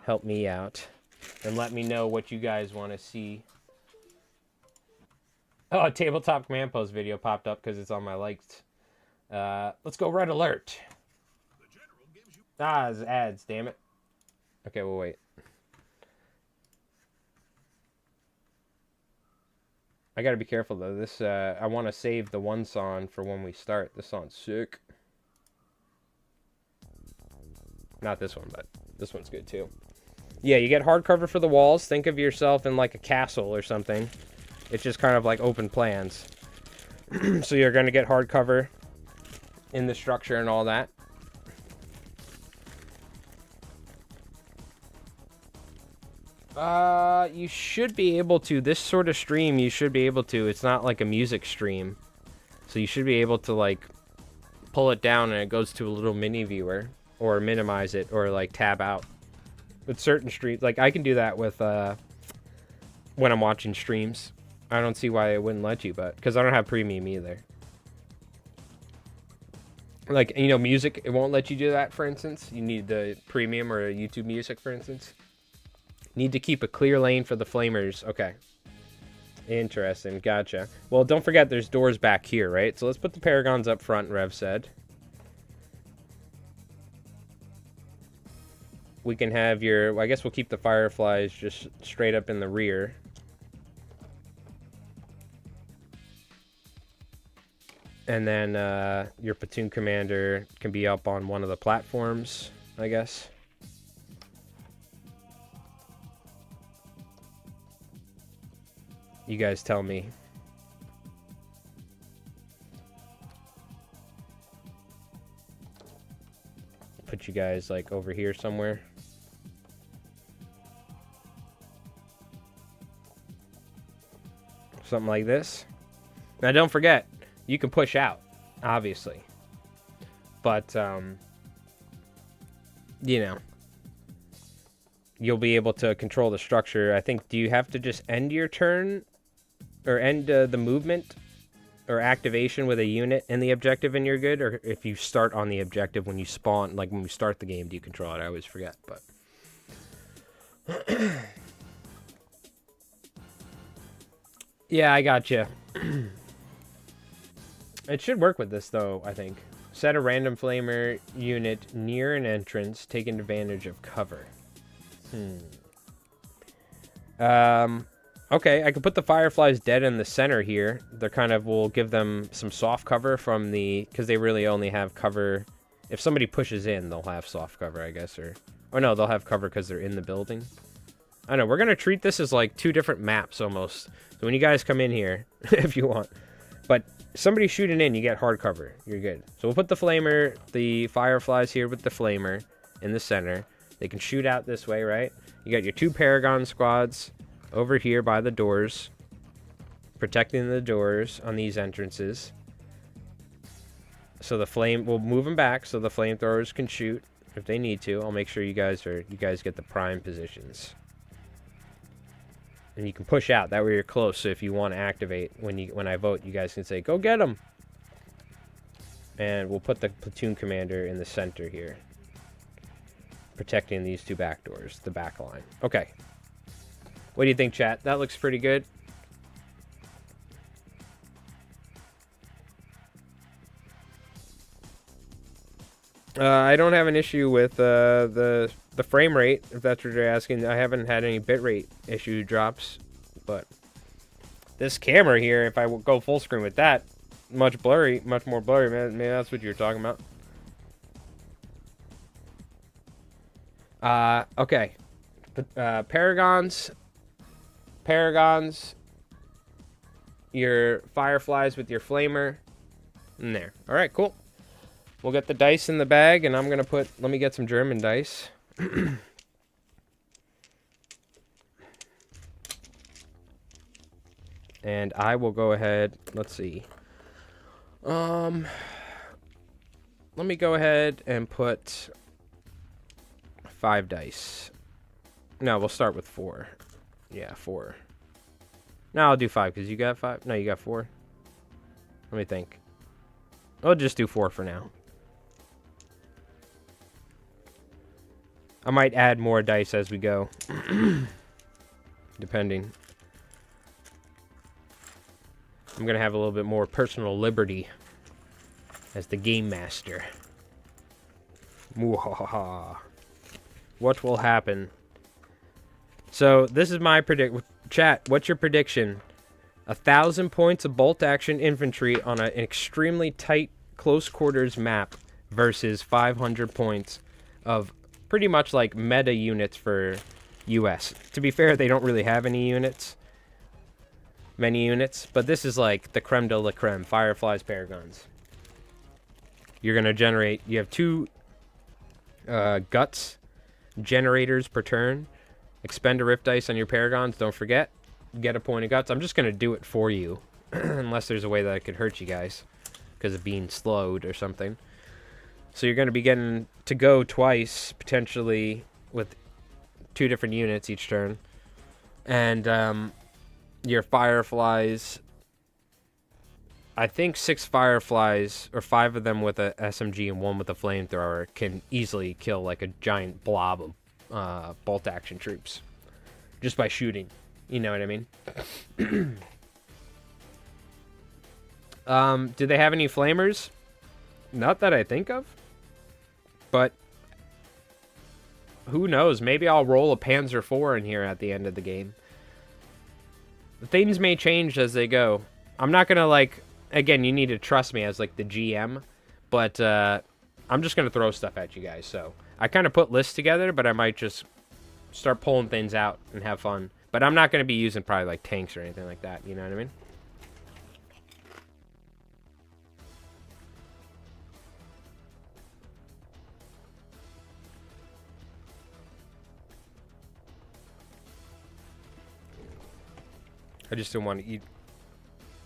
help me out. And let me know what you guys want to see. Oh, a tabletop command post video popped up because it's on my liked. Let's go red alert. Ah, it's ads, damn it. Okay, we'll wait. I gotta be careful though. This, I want to save the one song for when we start. This song's sick. Not this one, but this one's good too. Yeah, you get hardcover for the walls. Think of yourself in like a castle or something. It's just kind of like open plans. So you're gonna get hardcover in the structure and all that. You should be able to. This sort of stream, you should be able to. It's not like a music stream. So you should be able to, like, pull it down and it goes to a little mini viewer. Or minimize it, or, like, tab out. With certain streams, like, I can do that with, when I'm watching streams. I don't see why it wouldn't let you, but, because I don't have premium either. Like, you know, music, it won't let you do that, for instance. You need the premium or YouTube music, for instance. Need to keep a clear lane for the flamers. Okay. Interesting. Gotcha. Well, don't forget there's doors back here, right? So let's put the paragons up front, Rev said. We can have your... Well, I guess we'll keep the fireflies just straight up in the rear. And then your platoon commander can be up on one of the platforms, I guess. You guys tell me. Put you guys like over here somewhere. Something like this. Now don't forget, you can push out, obviously. But, you know, you'll be able to control the structure. I think, do you have to just end your turn? Or end the movement or activation with a unit in the objective and you're good? Or if you start on the objective when you spawn, like when we start the game, do you control it? I always forget, but... Yeah, I gotcha. It should work with this, though, I think. Set a random flamer unit near an entrance, taking advantage of cover. Okay, I can put the fireflies dead in the center here. They're kind of, we'll give them some soft cover from the, because they really only have cover. If somebody pushes in, they'll have soft cover, I guess, or no, they'll have cover because they're in the building. I know, we're going to treat this as like 2 different maps almost. So when you guys come in here, if you want, but somebody shooting in, you get hard cover. You're good. So we'll put the flamer, the fireflies here with the flamer in the center. They can shoot out this way, right? You got your 2 Paragon squads over here by the doors, protecting the doors on these entrances. So the flame, we'll move them back so the flamethrowers can shoot if they need to. I'll make sure you guys get the prime positions. And you can push out, that way you're close, so if you want to activate when I vote, you guys can say, go get them. And we'll put the platoon commander in the center here, protecting these 2 back doors, the back line. Okay. What do you think, chat? That looks pretty good. I don't have an issue with the the frame rate, if that's what you're asking. I haven't had any bitrate issue drops, but this camera here, if I go full screen with that, much more blurry, man. Maybe that's what you're talking about. Okay. Paragons, your fireflies with your flamer, in there. All right, cool. We'll get the dice in the bag, and I'm gonna let me get some German dice. And I will go ahead, let's see. Let me go ahead and put 5 dice. No, we'll start with 4. Yeah, 4. No, I'll do 5 because you got 5. No, you got 4. Let me think. I'll just do 4 for now. I might add more dice as we go. Depending. I'm going to have a little bit more personal liberty as the game master. Mwahaha. What will happen? So, this is my chat, what's your prediction? 1,000 points of bolt action infantry on an extremely tight close quarters map versus 500 points of pretty much like meta units for US. To be fair, they don't really have any units. Many units. But this is like the creme de la creme. Fireflies, Paragons. You're going to generate... You have 2 guts generators per turn. Expend a rift dice on your Paragons. Don't forget. Get a point of guts. I'm just going to do it for you. Unless there's a way that I could hurt you guys. Because of being slowed or something. So you're going to be getting to go twice, potentially, with 2 different units each turn. And your fireflies, I think 6 fireflies, or 5 of them with a SMG and 1 with a flamethrower, can easily kill like a giant blob of bolt action troops. Just by shooting. You know what I mean? Do they have any flamers? Not that I think of. But who knows? Maybe I'll roll a Panzer IV in here at the end of the game. Things may change as they go. I'm not going to, like... Again, you need to trust me as, like, the GM. But I'm just going to throw stuff at you guys. So I kind of put lists together, but I might just start pulling things out and have fun. But I'm not going to be using probably, like, tanks or anything like that. You know what I mean? I just didn't want to eat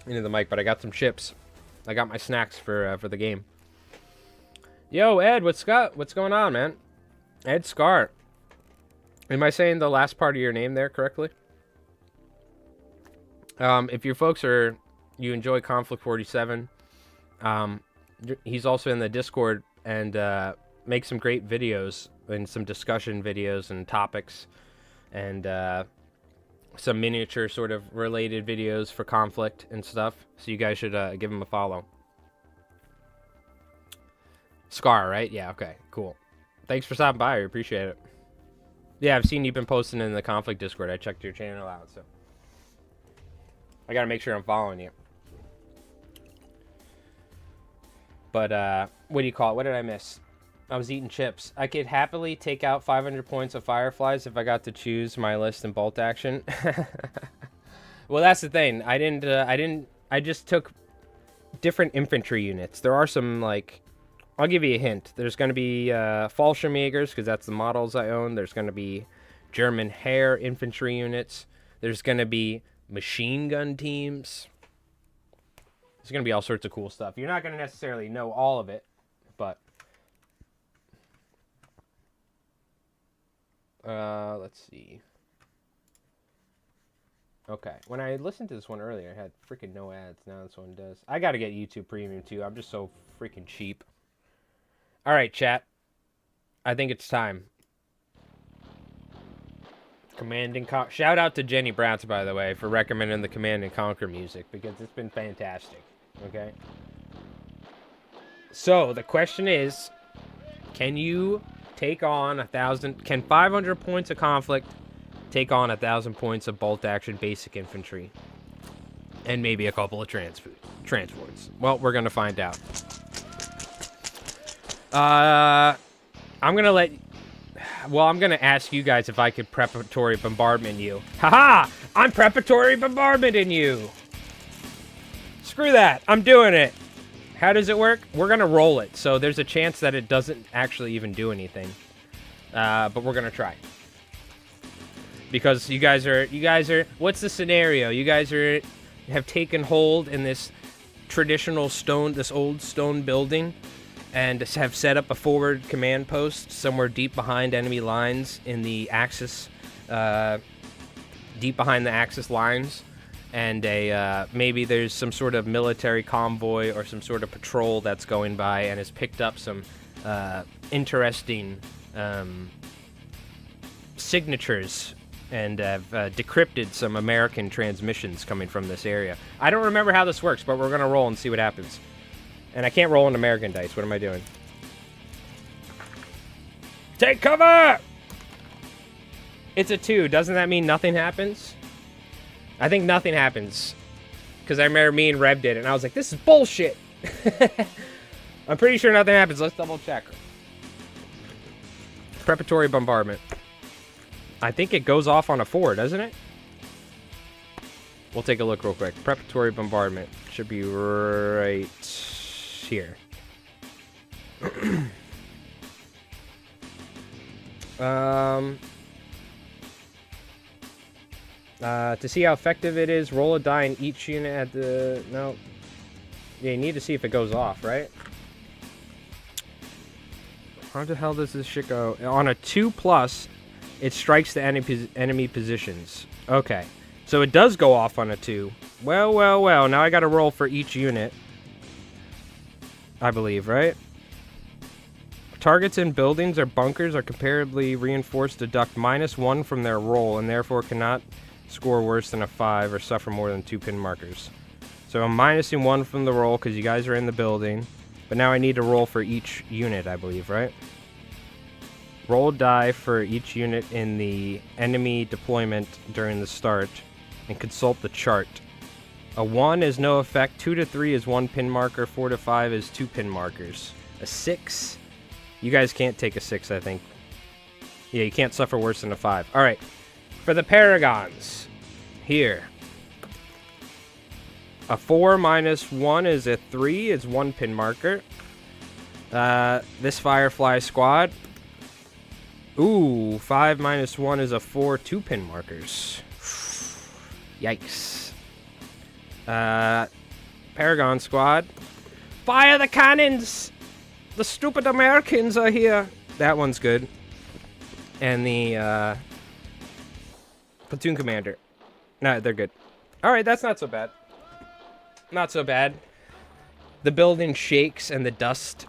into the mic, but I got some chips. I got my snacks for the game. Yo, Ed, what's going on, man? Ed Scar. Am I saying the last part of your name there correctly? If your folks you enjoy Konflikt 47, he's also in the Discord and makes some great videos and some discussion videos and topics and some miniature sort of related videos for Konflikt and stuff. So you guys should give him a follow. Scar, right? Yeah, okay, cool. Thanks for stopping by. I appreciate it. Yeah, I've seen you've been posting in the Konflikt Discord. I checked your channel out, so I gotta make sure I'm following you. But, what do you call it? What did I miss? I was eating chips. I could happily take out 500 points of Fireflies if I got to choose my list in bolt action. Well, that's the thing. I just took different infantry units. There are some, like, I'll give you a hint. There's going to be Fallschirmjägers, because that's the models I own. There's going to be German Heer infantry units. There's going to be machine gun teams. There's going to be all sorts of cool stuff. You're not going to necessarily know all of it, but let's see. Okay, when I listened to this one earlier, it had freaking no ads. Now this one does. I gotta get YouTube Premium too. I'm just so freaking cheap. All right, chat. I think it's time. Command and Conquer. Shout out to Jenny Bratz, by the way, for recommending the Command and Conquer music, because it's been fantastic. Okay. So the question is, can you take on 1,000. Can 500 points of conflict take on 1,000 points of bolt action basic infantry? And maybe a couple of transports. Well, we're gonna find out. I'm gonna ask you guys if I could preparatory bombardment you. Haha! I'm preparatory bombardmenting you! Screw that! I'm doing it! How does it work? We're gonna roll it, so there's a chance that it doesn't actually even do anything. But we're gonna try. Because you guys are, what's the scenario? You guys have taken hold in this traditional this old stone building, and have set up a forward command post somewhere deep behind enemy lines in the Axis, deep behind the Axis lines, and maybe there's some sort of military convoy or some sort of patrol that's going by and has picked up some interesting signatures and have decrypted some American transmissions coming from this area. I don't remember how this works, but we're gonna roll and see what happens. And I can't roll an American dice. What am I doing? Take cover! It's a 2. Doesn't that mean nothing happens? I think nothing happens. Because I remember me and Reb did it, and I was like, this is bullshit! I'm pretty sure nothing happens. Let's double check. Preparatory bombardment. I think it goes off on a 4, doesn't it? We'll take a look real quick. Preparatory bombardment. Should be right here. To see how effective it is, roll a die in each unit at the... No. Yeah, you need to see if it goes off, right? How the hell does this shit go? On a 2+, it strikes the enemy positions. Okay. So it does go off on a 2. Well, well, well. Now I gotta roll for each unit. I believe, right? Targets in buildings or bunkers are comparably reinforced to deduct -1 from their roll and therefore cannot score worse than a 5 or suffer more than 2 pin markers. So I'm minusing 1 from the roll because you guys are in the building. But now I need to roll for each unit, I believe, right? Roll die for each unit in the enemy deployment during the start and consult the chart. A 1 is no effect, 2 to 3 is 1 pin marker, 4 to 5 is 2 pin markers. A 6, you guys can't take a 6, I think. Yeah, you can't suffer worse than a 5. Alright, for the Paragons, here. A 4 minus 1 is a 3, it's 1 pin marker. This Firefly squad. Ooh, 5 minus 1 is a 4, 2 pin markers. Yikes. Paragon squad. Fire the cannons! The stupid Americans are here! That one's good. And the, platoon commander. No, they're good. Alright, that's not so bad. Not so bad. The building shakes and the dust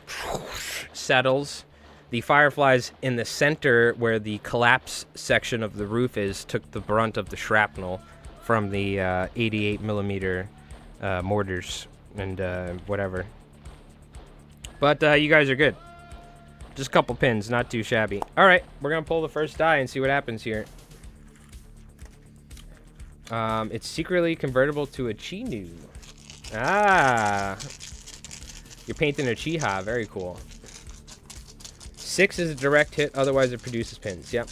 settles. The Fireflies in the center, where the collapse section of the roof is, took the brunt of the shrapnel from the 88mm mortars and whatever. But you guys are good. Just a couple pins, not too shabby. Alright, we're going to pull the first die and see what happens here. It's secretly convertible to a Chinu. Ah! You're painting a Chiha, very cool. 6 is a direct hit, otherwise it produces pins. Yep.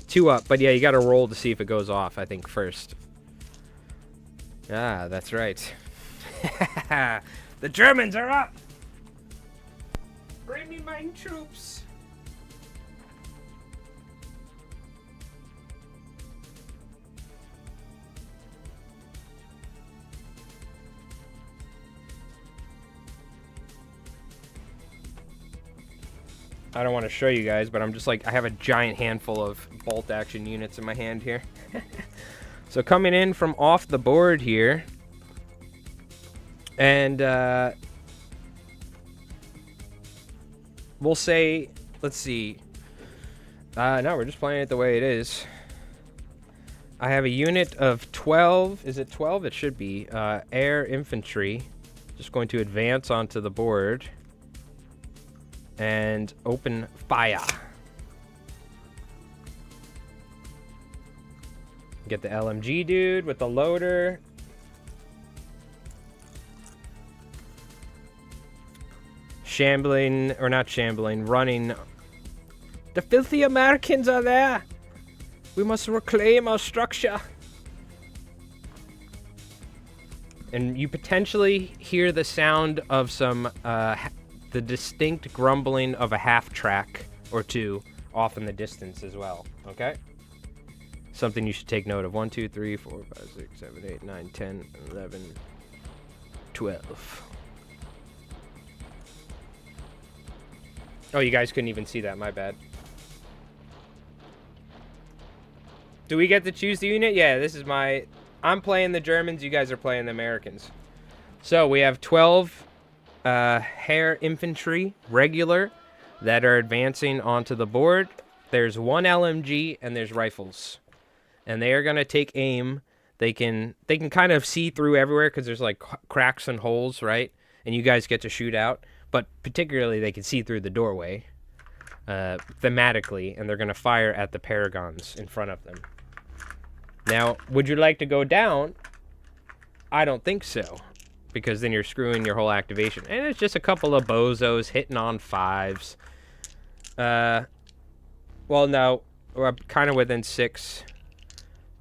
2 up, but yeah, you gotta roll to see if it goes off, I think, first. Ah, that's right. The Germans are up! Bring me my troops! I don't want to show you guys, but I'm just like, I have a giant handful of bolt action units in my hand here. So coming in from off the board here. And we'll say, let's see. No, we're just playing it the way it is. I have a unit of 12. Is it 12? It should be. Air infantry. Just going to advance onto the board. and open fire. Get the LMG dude with the loader. Shambling, or not shambling, running. The filthy Americans are there. We must reclaim our structure. And you potentially hear the sound of some, the distinct grumbling of a half track or two off in the distance as well, okay? Something you should take note of. 1, 2, 3, 4, 5, 6, 7, 8, 9, 10, 11, 12. Oh, you guys couldn't even see that. My bad. Do we get to choose the unit? Yeah, this is my... I'm playing the Germans. You guys are playing the Americans. So we have 12 Heer infantry, regular, that are advancing onto the board. There's 1 LMG and there's rifles. And they are going to take aim. They can kind of see through everywhere because there's like cracks and holes, right? And you guys get to shoot out. But particularly they can see through the doorway thematically. And they're going to fire at the paragons in front of them. Now, would you like to go down? I don't think so. Because then you're screwing your whole activation. And it's just a couple of bozos hitting on 5s. Well, no. We're kind of within 6.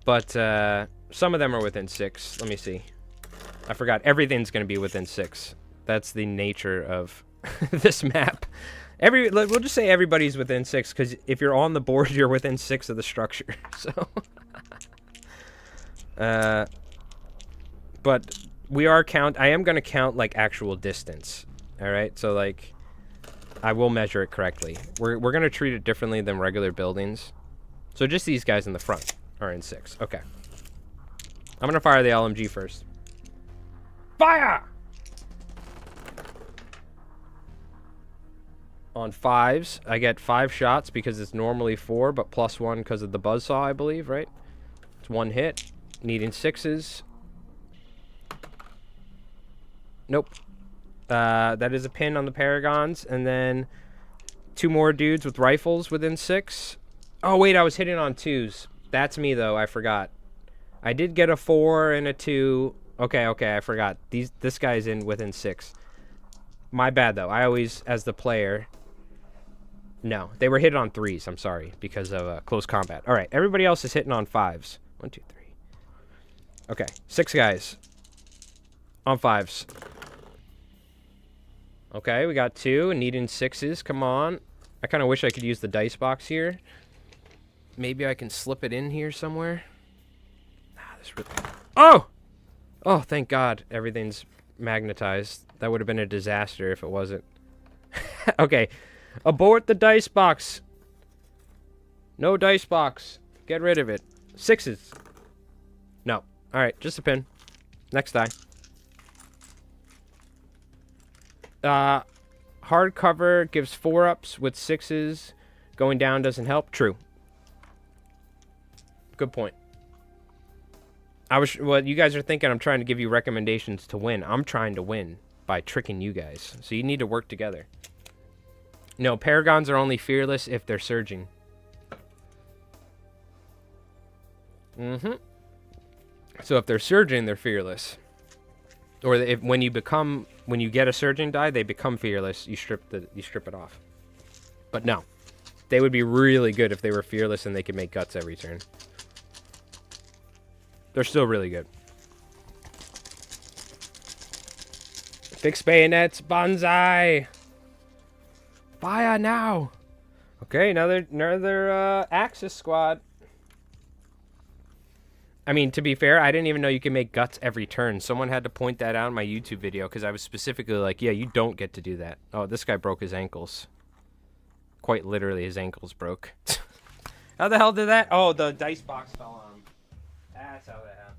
But some of them are within 6. Let me see. I forgot. Everything's going to be within 6. That's the nature of this map. We'll just say everybody's within 6. Because if you're on the board, you're within 6 of the structure. So... but we are I am going to count like actual distance. All right. So like I will measure it correctly. We're going to treat it differently than regular buildings. So just these guys in the front are in 6. Okay. I'm going to fire the LMG first. Fire! On 5s, I get 5 shots because it's normally 4, but +1 because of the buzzsaw, I believe, right? It's 1 hit. Needing 6s. Nope. That is a pin on the paragons. And then 2 more dudes with rifles within 6. Oh, wait, I was hitting on 2s. That's me, though. I forgot. I did get a 4 and a 2. Okay, I forgot. This guy's in within 6. My bad, though. I always, as the player... No, they were hitting on 3s. I'm sorry, because of close combat. All right, everybody else is hitting on 5s. 1, 2, 3. Okay, 6 guys. On 5s. Okay, we got 2. Needing 6s. Come on. I kind of wish I could use the dice box here. Maybe I can slip it in here somewhere. Oh! Oh, thank God. Everything's magnetized. That would have been a disaster if it wasn't. Okay. Abort the dice box. No dice box. Get rid of it. 6s. No. Alright, just a pin. Next die. Hardcover gives 4-ups with 6s. Going down doesn't help. True. Good point. Well, you guys are thinking I'm trying to give you recommendations to win. I'm trying to win by tricking you guys. So you need to work together. No, paragons are only fearless if they're surging. Mm-hmm. So if they're surging, they're fearless. Or if when you get a surging die, they become fearless. You strip it off. But no, they would be really good if they were fearless and they could make guts every turn. They're still really good. Fix bayonets, banzai. Fire now. Okay, another Axis squad. I mean, to be fair, I didn't even know you can make guts every turn. Someone had to point that out in my YouTube video because I was specifically like, yeah, you don't get to do that. Oh, this guy broke his ankles. Quite literally, his ankles broke. How the hell did that? Oh, the dice box fell on him. That's how that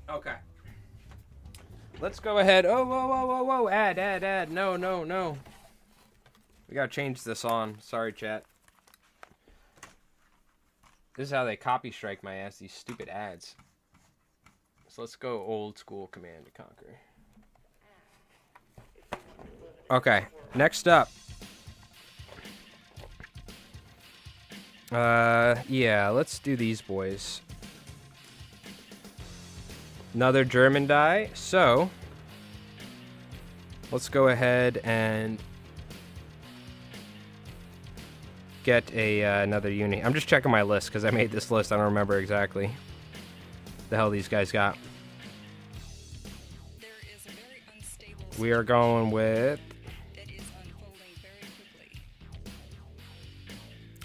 happened. Okay. Let's go ahead. Oh, whoa. Add. No. We gotta change this on. Sorry, chat. This is how they copy strike my ass, these stupid ads. So let's go old school Command and Conquer. Okay, next up. Yeah, let's do these boys. Another German die. So, let's go ahead and get another unit. I'm just checking my list because I made this list. I don't remember exactly the hell these guys got. We are going with...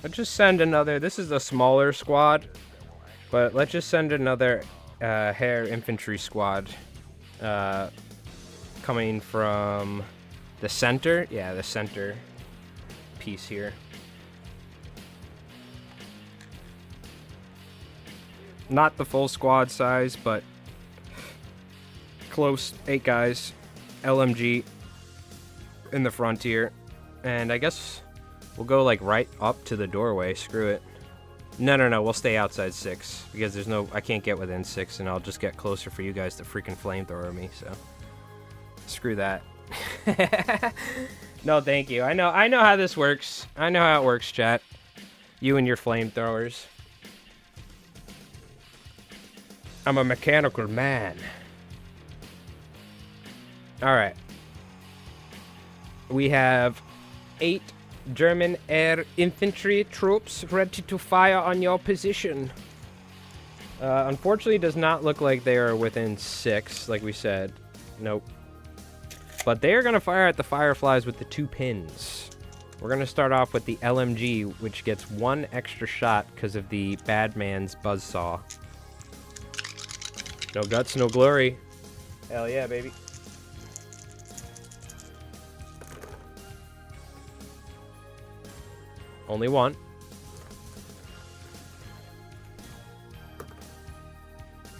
Let's just send another... This is a smaller squad, but let's just send another Hair Infantry squad coming from the center. Yeah, the center piece here. Not the full squad size, but close. 8 guys. LMG in the frontier. And I guess we'll go like right up to the doorway. Screw it. No. We'll stay outside 6 because there's no... I can't get within 6 and I'll just get closer for you guys to freaking flamethrower me, so... Screw that. No, thank you. I know how this works. I know how it works, chat. You and your flamethrowers. I'm a mechanical man. Alright. We have 8 German air infantry troops ready to fire on your position. Unfortunately, it does not look like they are within 6, like we said. Nope. But they are going to fire at the Fireflies with the 2 pins. We're going to start off with the LMG, which gets 1 extra shot because of the bad man's buzzsaw. No guts, no glory. Hell yeah, baby. Only 1.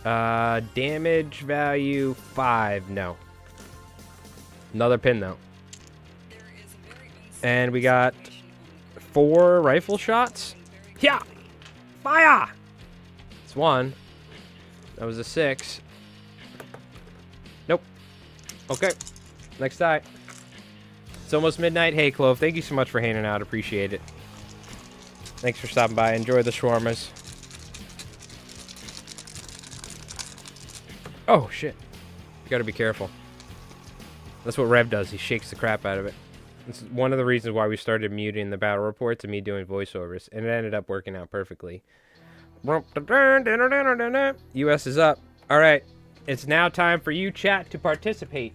Damage value 5. No. Another pin though. And we got 4 rifle shots. Yeah. Fire. It's 1. That was a 6. Nope. Okay. Next die. It's almost midnight. Hey, Clove. Thank you so much for hanging out. Appreciate it. Thanks for stopping by. Enjoy the shawarmas. Oh, shit. You gotta be careful. That's what Rev does. He shakes the crap out of it. It's one of the reasons why we started muting the battle reports and me doing voiceovers. And it ended up working out perfectly. US is up. Alright. It's now time for you, chat, to participate.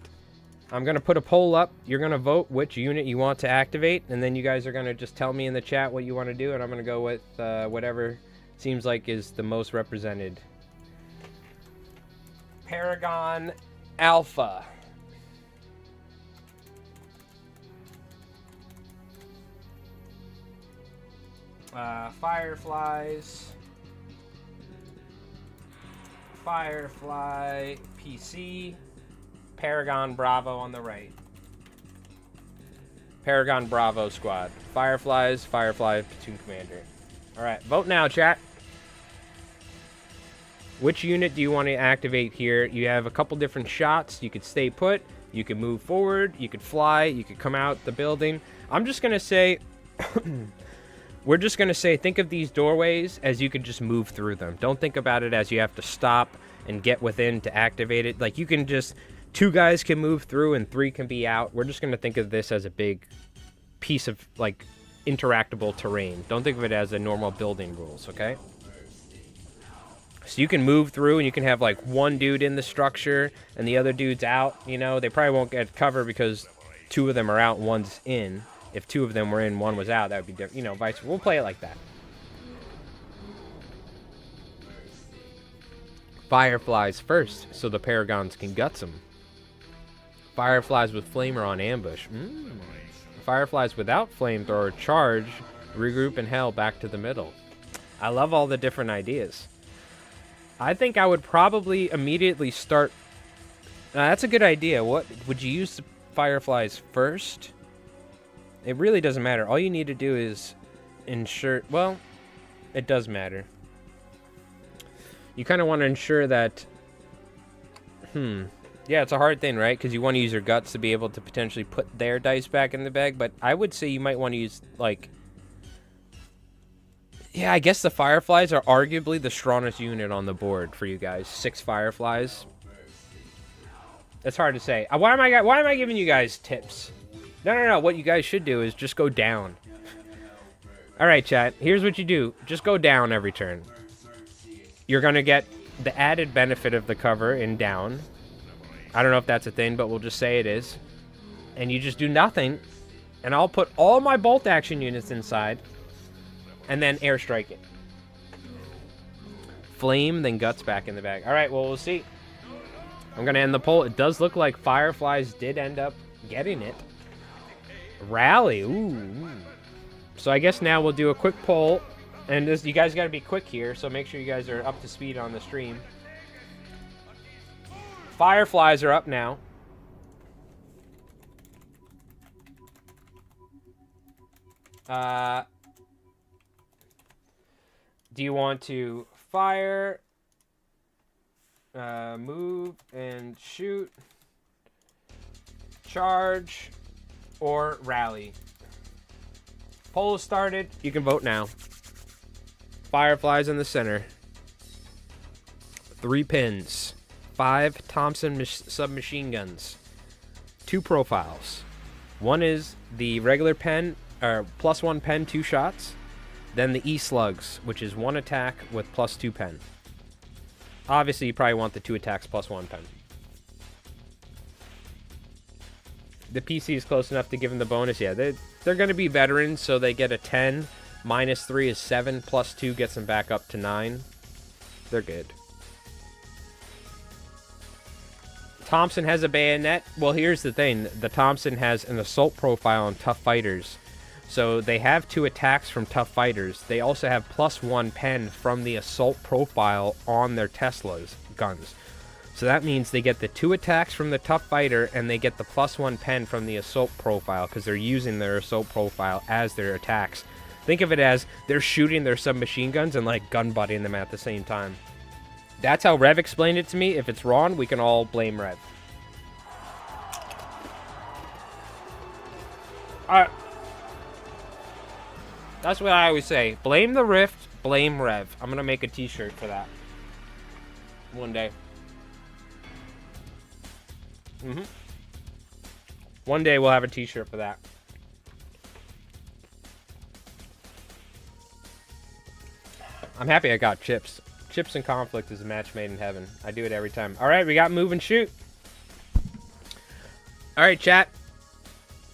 I'm going to put a poll up. You're going to vote which unit you want to activate. And then you guys are going to just tell me in the chat what you want to do. And I'm going to go with whatever seems like is the most represented. Paragon Alpha. Fireflies. Firefly PC. Paragon Bravo on the right. Paragon Bravo squad. Fireflies, Firefly platoon commander. Alright, vote now, chat. Which unit do you want to activate here? You have a couple different shots. You could stay put. You could move forward. You could fly. You could come out the building. I'm just going to say... We're just going to say, think of these doorways as you could just move through them. Don't think about it as you have to stop and get within to activate it. Like, you can just... 2 guys can move through and 3 can be out. We're just going to think of this as a big piece of, like, interactable terrain. Don't think of it as a normal building rules, okay? So you can move through and you can have, like, 1 dude in the structure and the other dude's out. You know, they probably won't get cover because 2 of them are out and 1's in. If 2 of them were in, 1 was out, that would be different. You know, vice versa. We'll play it like that. Fireflies first, so the Paragons can guts them. Fireflies with flamer on ambush. Fireflies without flamethrower charge, regroup and hell back to the middle. I love all the different ideas. I think I would probably immediately start... that's a good idea. What would you use the Fireflies first? It really doesn't matter. All you need to do is ensure... Well, it does matter. You kind of want to ensure that... Yeah, it's a hard thing, right? Because you want to use your guts to be able to potentially put their dice back in the bag. But I would say you might want to use, like... Yeah, I guess the Fireflies are arguably the strongest unit on the board for you guys. 6 Fireflies. That's hard to say. Why am I giving you guys tips? No. What you guys should do is just go down. All right, chat. Here's what you do. Just go down every turn. You're going to get the added benefit of the cover in down. I don't know if that's a thing, but we'll just say it is. And you just do nothing. And I'll put all my bolt action units inside. And then airstrike it. Flame, then guts back in the bag. All right, well, we'll see. I'm going to end the poll. It does look like Fireflies did end up getting it. Rally. Ooh. So I guess now we'll do a quick poll. And this, you guys got to be quick here, so make sure you guys are up to speed on the stream. Fireflies are up now. Do you want to fire, move and shoot, charge, or rally? Poll is started. You can vote now. Fireflies in the center. 3 pins. 5 Thompson submachine guns. 2 profiles. One is the regular pen, or +1 pen, 2 shots. Then the E-slugs, which is 1 attack with +2 pen. Obviously, you probably want the 2 attacks +1 pen. The PC is close enough to give them the bonus. Yeah, they're going to be veterans, so they get a 10. -3 is 7. +2 gets them back up to 9. They're good. Thompson has a bayonet. Well, here's the thing. The Thompson has an assault profile on tough fighters. So they have 2 attacks from tough fighters. They also have +1 pen from the assault profile on their Tesla's guns. So that means they get the 2 attacks from the tough fighter and they get the +1 pen from the assault profile because they're using their assault profile as their attacks. Think of it as they're shooting their submachine guns and like gun butting them at the same time. That's how Rev explained it to me. If it's wrong, we can all blame Rev. Alright. That's what I always say. Blame the Rift, blame Rev. I'm going to make a t-shirt for that. One day. One day we'll have a t-shirt for that. I'm happy I got chips. Chips and Conflict is a match made in heaven. I do it every time. All right, we got move and shoot. All right, chat.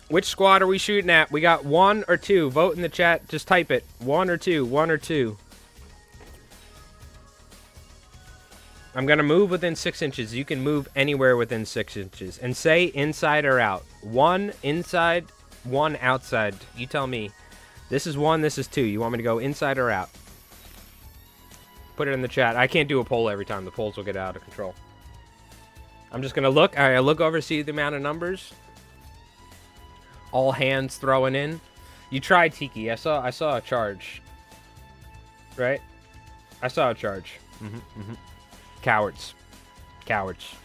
Which squad are we shooting at? We got 1 or 2. Vote in the chat. Just type it. 1 or 2. 1 or 2. I'm going to move within 6 inches. You can move anywhere within 6 inches. And say inside or out. 1 inside, 1 outside. You tell me. This is 1, this is 2. You want me to go inside or out? Put it in the chat. I can't do a poll every time. The polls will get out of control. I'm just going to look. All right, I look over, see the amount of numbers. All hands throwing in. You tried, Tiki. I saw a charge. Right? I saw a charge. Cowards. Cowards.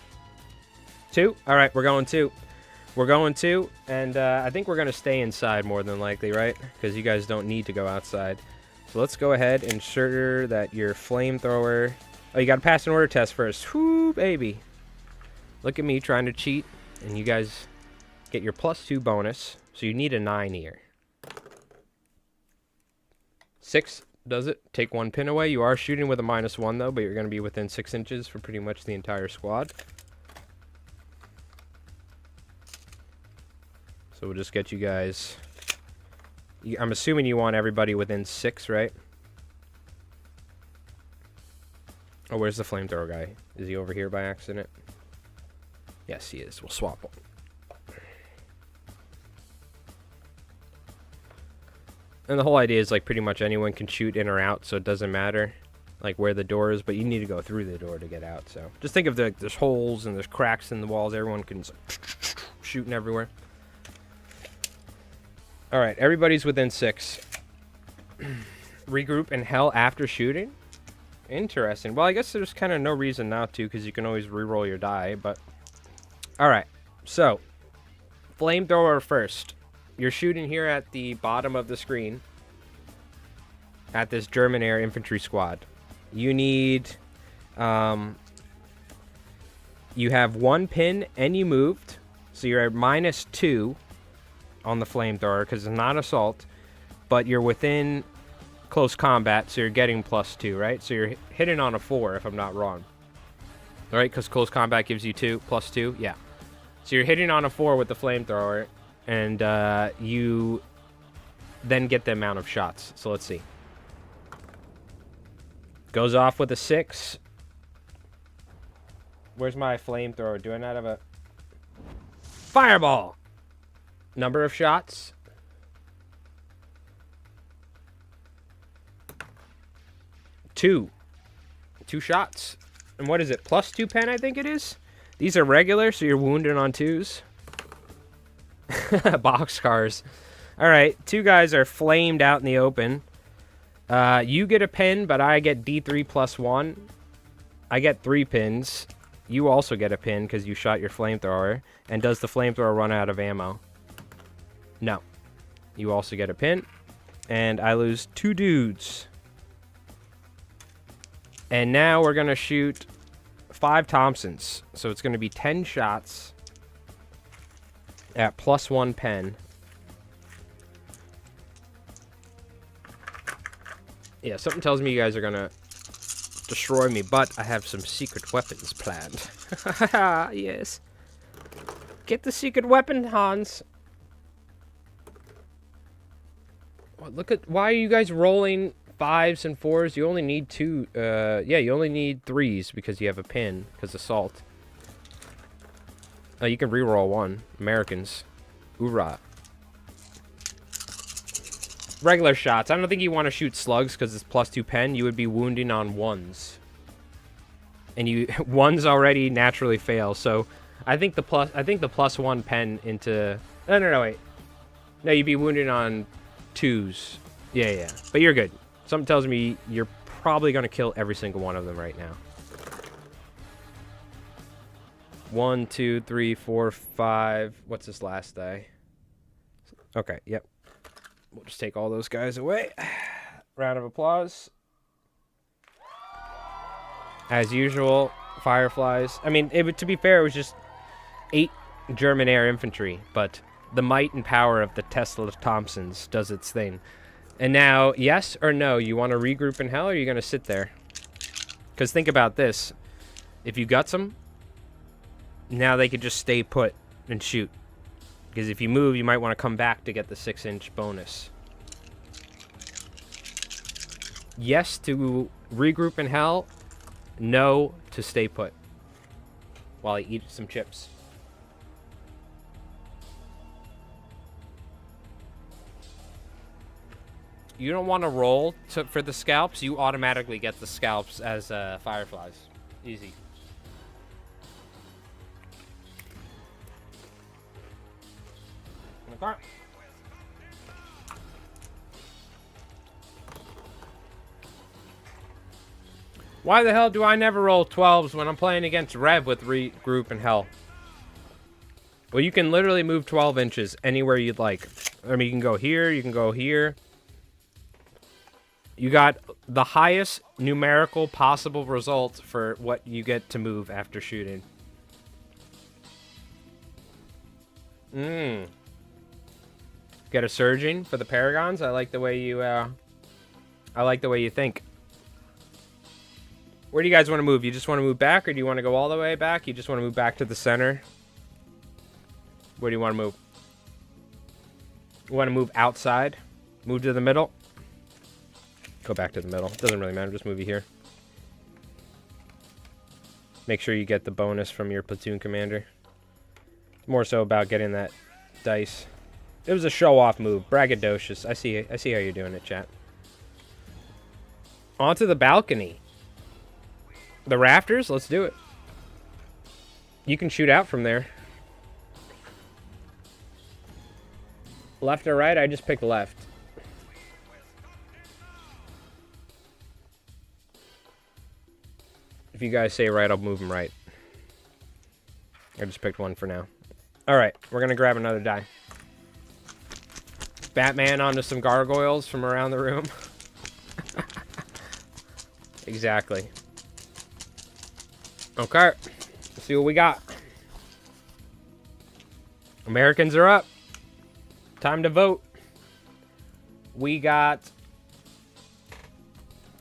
2? All right, we're going 2. We're going 2, and I think we're going to stay inside more than likely, right? Because you guys don't need to go outside. So let's go ahead and ensure that your flamethrower... Oh, you got to pass an order test first. Whoo, baby. Look at me trying to cheat, and you guys get your +2 bonus. So you need a 9 here. 6 does it. Take 1 pin away. You are shooting with a -1, though, but you're going to be within 6 inches for pretty much the entire squad. So we'll just get you guys... I'm assuming you want everybody within 6, right? Oh, where's the flamethrower guy? Is he over here by accident? Yes, he is. We'll swap him. And the whole idea is, like, pretty much anyone can shoot in or out, so it doesn't matter, like, where the door is, but you need to go through the door to get out, so. Just think of there's holes and there's cracks in the walls. Everyone can shooting everywhere. All right, everybody's within 6. Regroup in hell after shooting? Interesting. Well, I guess there's kind of no reason not to, because you can always re-roll your die, but All right. So, flamethrower first. You're shooting here at the bottom of the screen at this German air infantry squad. You need, you have 1 pin and you moved. So you're at -2 on the flamethrower because it's not assault, but you're within close combat, so you're getting +2, right? So you're hitting on a 4 if I'm not wrong. All right, because close combat gives you +2, yeah. So you're hitting on a 4 with the flamethrower, and you then get the amount of shots. So let's see. Goes off with a 6. Where's my flamethrower? Do I not have a... Fireball! Number of shots. 2. 2 shots. And what is it? +2 pen, I think it is? These are regular, so you're wounded on 2s. Boxcars. Alright, 2 guys are flamed out in the open. You get a pin, but I get D3 +1. I get 3 pins. You also get a pin because you shot your flamethrower. And does the flamethrower run out of ammo? No. You also get a pin. And I lose 2 dudes. And now we're going to shoot 5 Thompsons. So it's going to be 10 shots at +1 pen. Yeah, something tells me you guys are going to destroy me, but I have some secret weapons planned. Yes. Get the secret weapon, Hans. Well, look at... Why are you guys rolling 5s and 4s? You only need 2... yeah, you only need 3s because you have a pin, because assault. You can reroll 1. Americans. Hoorah. Regular shots. I don't think you want to shoot slugs because it's +2 pen. You would be wounding on 1s. And you 1s already naturally fail, so I think the +1 pen into... No, wait. No, you'd be wounding on 2s. Yeah. But you're good. Something tells me you're probably going to kill every single one of them right now. 1, 2, 3, 4, 5. What's this last die? Okay, yep. We'll just take all those guys away. Round of applause. As usual, fireflies. I mean, to be fair, it was just 8 German air infantry, but the might and power of the Tesla Thompsons does its thing. And now, yes or no, you want to regroup in hell, or are you going to sit there? Because think about this. If you guts them, now they could just stay put and shoot. Because if you move, you might want to come back to get the 6-inch bonus. Yes to regroup in hell. No to stay put. While I eat some chips. You don't want to roll for the scalps. You automatically get the scalps as fireflies. Easy. Okay. Why the hell do I never roll 12s when I'm playing against Rev with regroup in hell? Well, you can literally move 12 inches anywhere you'd like. I mean, you can go here, you can go here. You got the highest numerical possible result for what you get to move after shooting. Get a surging for the Paragons. I like the way you think. Where do you guys want to move? You just want to move back, or do you want to go all the way back? You just want to move back to the center? Where do you want to move? You want to move outside? Move to the middle? Go back to the middle. Doesn't really matter. Just move you here. Make sure you get the bonus from your platoon commander. It's more so about getting that dice. It was a show-off move. Braggadocious. I see how you're doing it, chat. Onto the balcony. The rafters? Let's do it. You can shoot out from there. Left or right? I just picked left. If you guys say right, I'll move them right. I just picked one for now. Alright, we're going to grab another die. Batman onto some gargoyles from around the room. Exactly. Okay, let's see what we got. Americans are up. Time to vote. We got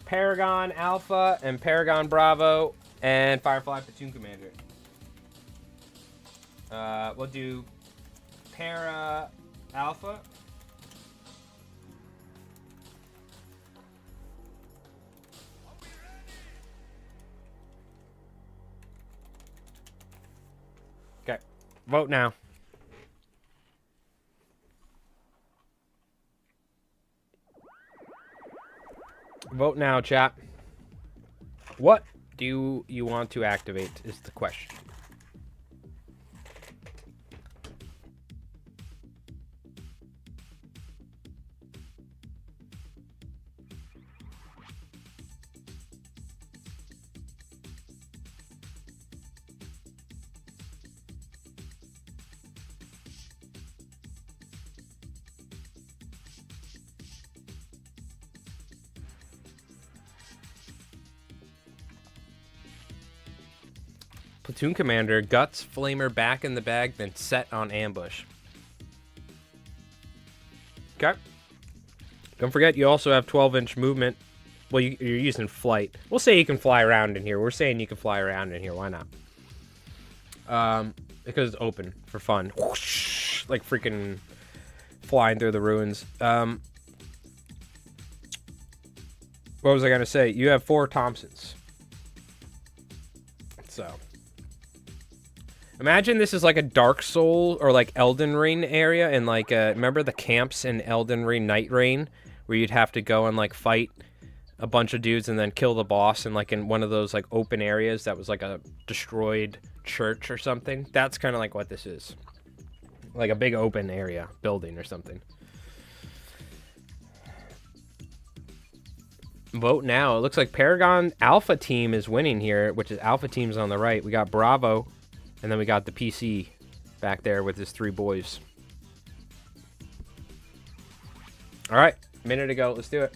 Paragon Alpha and Paragon Bravo and Firefly Platoon Commander. We'll do Para Alpha. Okay, vote now. Vote now, chat. What do you want to activate is the question. Platoon Commander, Guts, Flamer back in the bag, then set on ambush. Okay. Don't forget, you also have 12-inch movement. Well, you're using flight. We'll say you can fly around in here. We're saying you can fly around in here. Why not? Because it's open for fun. Whoosh, like freaking flying through the ruins. What was I going to say? You have 4 Thompsons. So... imagine this is like a Dark Soul or like Elden Ring area, and like remember the camps in Elden Ring Night Rain where you'd have to go and like fight a bunch of dudes and then kill the boss, and like in one of those like open areas that was like a destroyed church or something. That's kind of like what this is, like a big open area building or something. Vote now. It looks like Paragon Alpha Team is winning here, which is Alpha Team's on the right. We got Bravo. And then we got the PC back there with his 3 boys. All right, minute ago. Let's do it.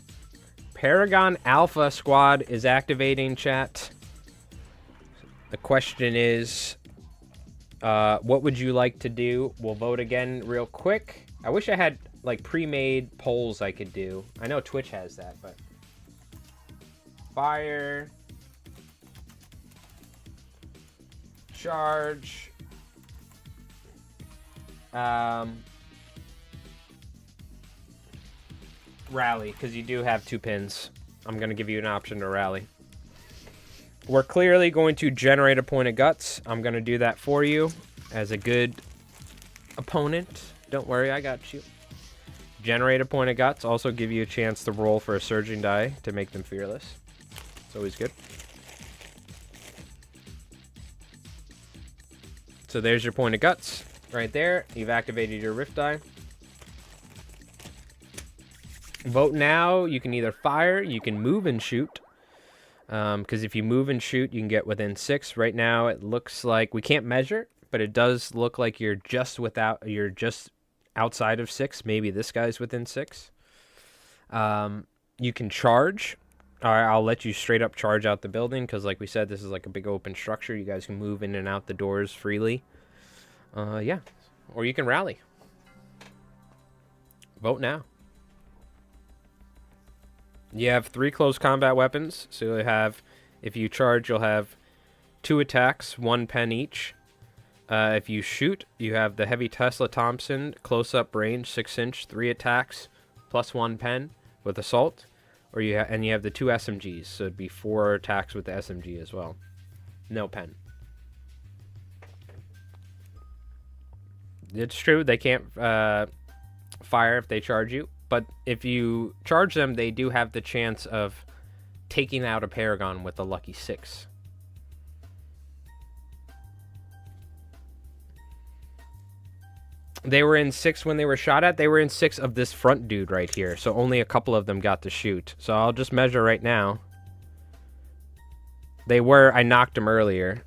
Paragon Alpha Squad is activating, chat. The question is, what would you like to do? We'll vote again real quick. I wish I had like pre-made polls I could do. I know Twitch has that, but... fire... charge. Rally, because you do have 2 pins. I'm going to give you an option to rally. We're clearly going to generate a point of guts. I'm going to do that for you as a good opponent. Don't worry, I got you. Generate a point of guts. Also give you a chance to roll for a surging die to make them fearless. It's always good. So there's your point of guts right there. You've activated your rift die. Vote now. You can either fire, you can move and shoot. Because if you move and shoot, you can get within 6. Right now, it looks like we can't measure, but it does look like you're just outside of 6. Maybe this guy's within 6. You can charge. All right, I'll let you straight up charge out the building because, like we said, this is like a big open structure. You guys can move in and out the doors freely. Yeah. Or you can rally. Vote now. You have 3 close combat weapons. So you'll have, if you charge, you'll have 2 attacks, 1 pen each. If you shoot, you have the heavy Tesla Thompson, close-up range, 6-inch, 3 attacks, plus 1 pen with assault. Or you have the 2 SMGs, so it'd be 4 attacks with the SMG as well. No pen. It's true, they can't fire if they charge you, but if you charge them, they do have the chance of taking out a Paragon with a lucky 6. They were in 6 when they were shot at. They were in 6 of this front dude right here. So only a couple of them got to shoot. So I'll just measure right now. They were. I knocked them earlier.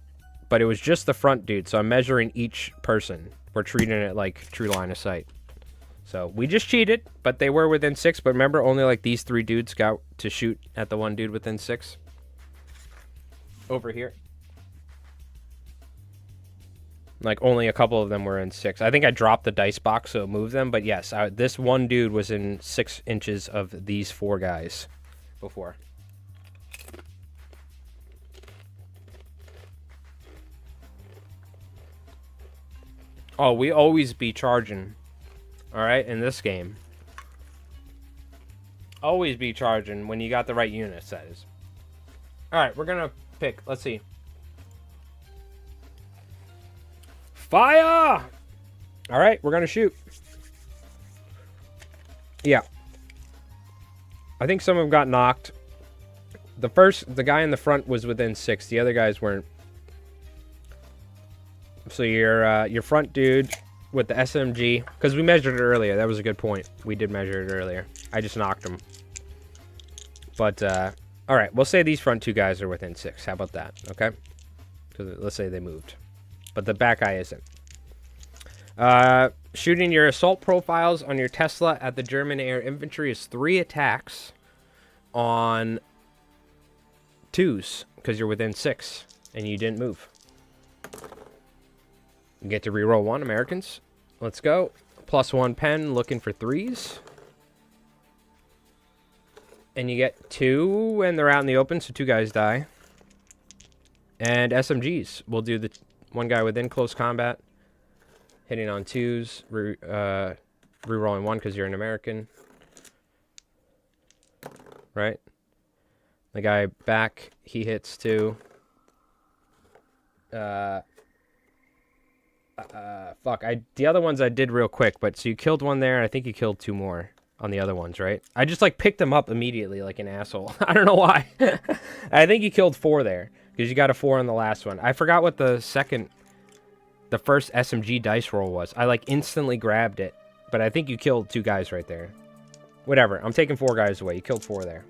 but it was just the front dude, so I'm measuring each person. We're treating it like true line of sight. So we just cheated, but they were within 6. But remember, only like these 3 dudes got to shoot at the one dude within 6. Over here. Like only a couple of them were in 6. I think I dropped the dice box so it moved them. But yes, this one dude was in 6 inches of these 4 guys before. Oh, we always be charging. Alright, in this game. Always be charging when you got the right units, that is. Alright, we're gonna pick. Let's see. Fire! Alright, we're gonna shoot. Yeah. I think some of them got knocked. The guy in the front was within 6. The other guys weren't. So your front dude with the SMG, because we measured it earlier. That was a good point. We did measure it earlier. I just knocked him. But, all right. We'll say these front 2 guys are within 6. How about that? Okay? Because let's say they moved. But the back guy isn't. Shooting your assault profiles on your Tesla at the German air infantry is 3 attacks on 2s, because you're within 6 and you didn't move. You get to reroll 1, Americans. Let's go. +1 pen, looking for 3s. And you get 2, and they're out in the open, so 2 guys die. And SMGs. We'll do the 1 guy within close combat. Hitting on 2s. Rerolling 1 because you're an American. Right? The guy back, he hits 2. Fuck. The other ones I did real quick, but so you killed 1 there, and I think you killed 2 more on the other ones, right? I just like picked them up immediately like an asshole. I don't know why. I think you killed 4 there because you got a 4 on the last one. I forgot what the first SMG dice roll was. I like instantly grabbed it, but I think you killed 2 guys right there. Whatever. I'm taking 4 guys away. You killed 4 there.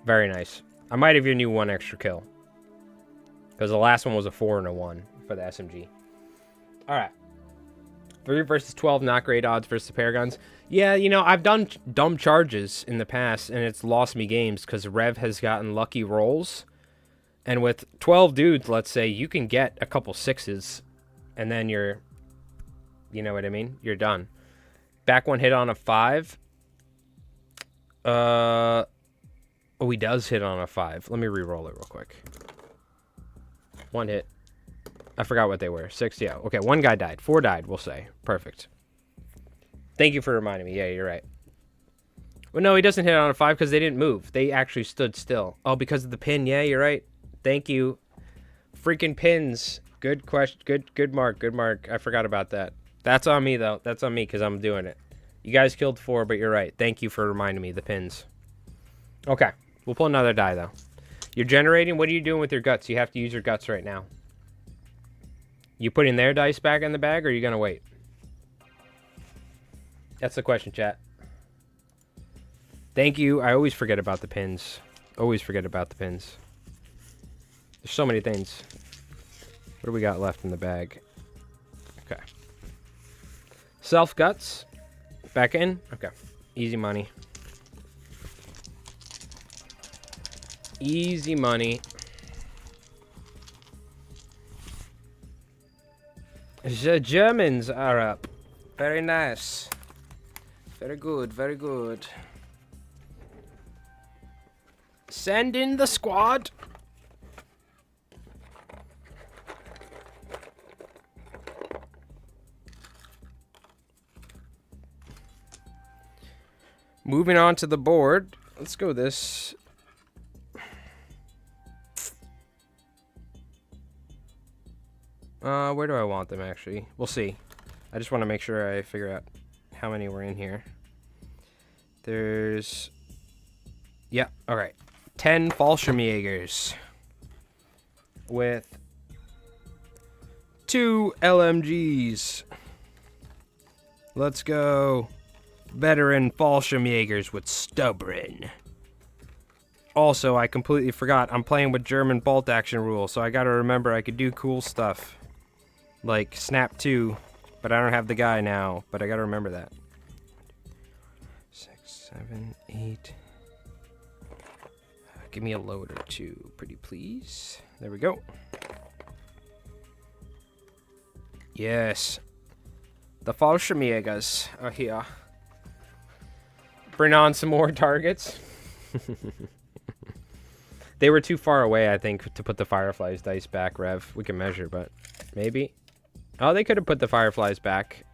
Very nice. I might have given you 1 extra kill because the last one was a 4 and a 1 for the SMG. All right. 3 versus 12, not great odds versus the Paragons. Yeah, you know, I've done dumb charges in the past, and it's lost me games because Rev has gotten lucky rolls. And with 12 dudes, let's say, you can get a couple 6s, and then you're, you know what I mean? You're done. Back 1 hit on a 5. Oh, he does hit on a 5. Let me re-roll it real quick. 1 hit. I forgot what they were. 6, yeah. Okay, 1 guy died. 4 died, we'll say. Perfect. Thank you for reminding me. Yeah, you're right. Well, no, he doesn't hit on a 5 because they didn't move. They actually stood still. Oh, because of the pin. Yeah, you're right. Thank you. Freaking pins. Good question. Good mark. Good mark. I forgot about that. That's on me, though. That's on me because I'm doing it. You guys killed 4, but you're right. Thank you for reminding me. The pins. Okay. We'll pull another die, though. You're generating. What are you doing with your guts? You have to use your guts right now. You putting their dice back in the bag, or are you going to wait? That's the question, chat. Thank you. I always forget about the pins. Always forget about the pins. There's so many things. What do we got left in the bag? Okay. Self-guts. Back in. Okay. Easy money. Easy money. The Germans are up. Very nice. Very good, very good. Send in the squad. Moving on to the board. Let's go this. Where do I want them, actually? We'll see. I just want to make sure I figure out how many were in here. There's... Yeah, alright. 10 Fallschirmjägers. With 2 LMGs. Let's go. Veteran Fallschirmjägers with stubborn. Also, I completely forgot. I'm playing with German bolt action rules, so I gotta remember I could do cool stuff. Like snap 2, but I don't have the guy now, but I gotta remember that. 6, 7, 8. Give me a loader too, pretty please. There we go. Yes. The Fallschirmjägers are here. Bring on some more targets. They were too far away, I think, to put the Fireflies dice back, Rev. We can measure, but maybe. Oh, they could have put the Fireflies back.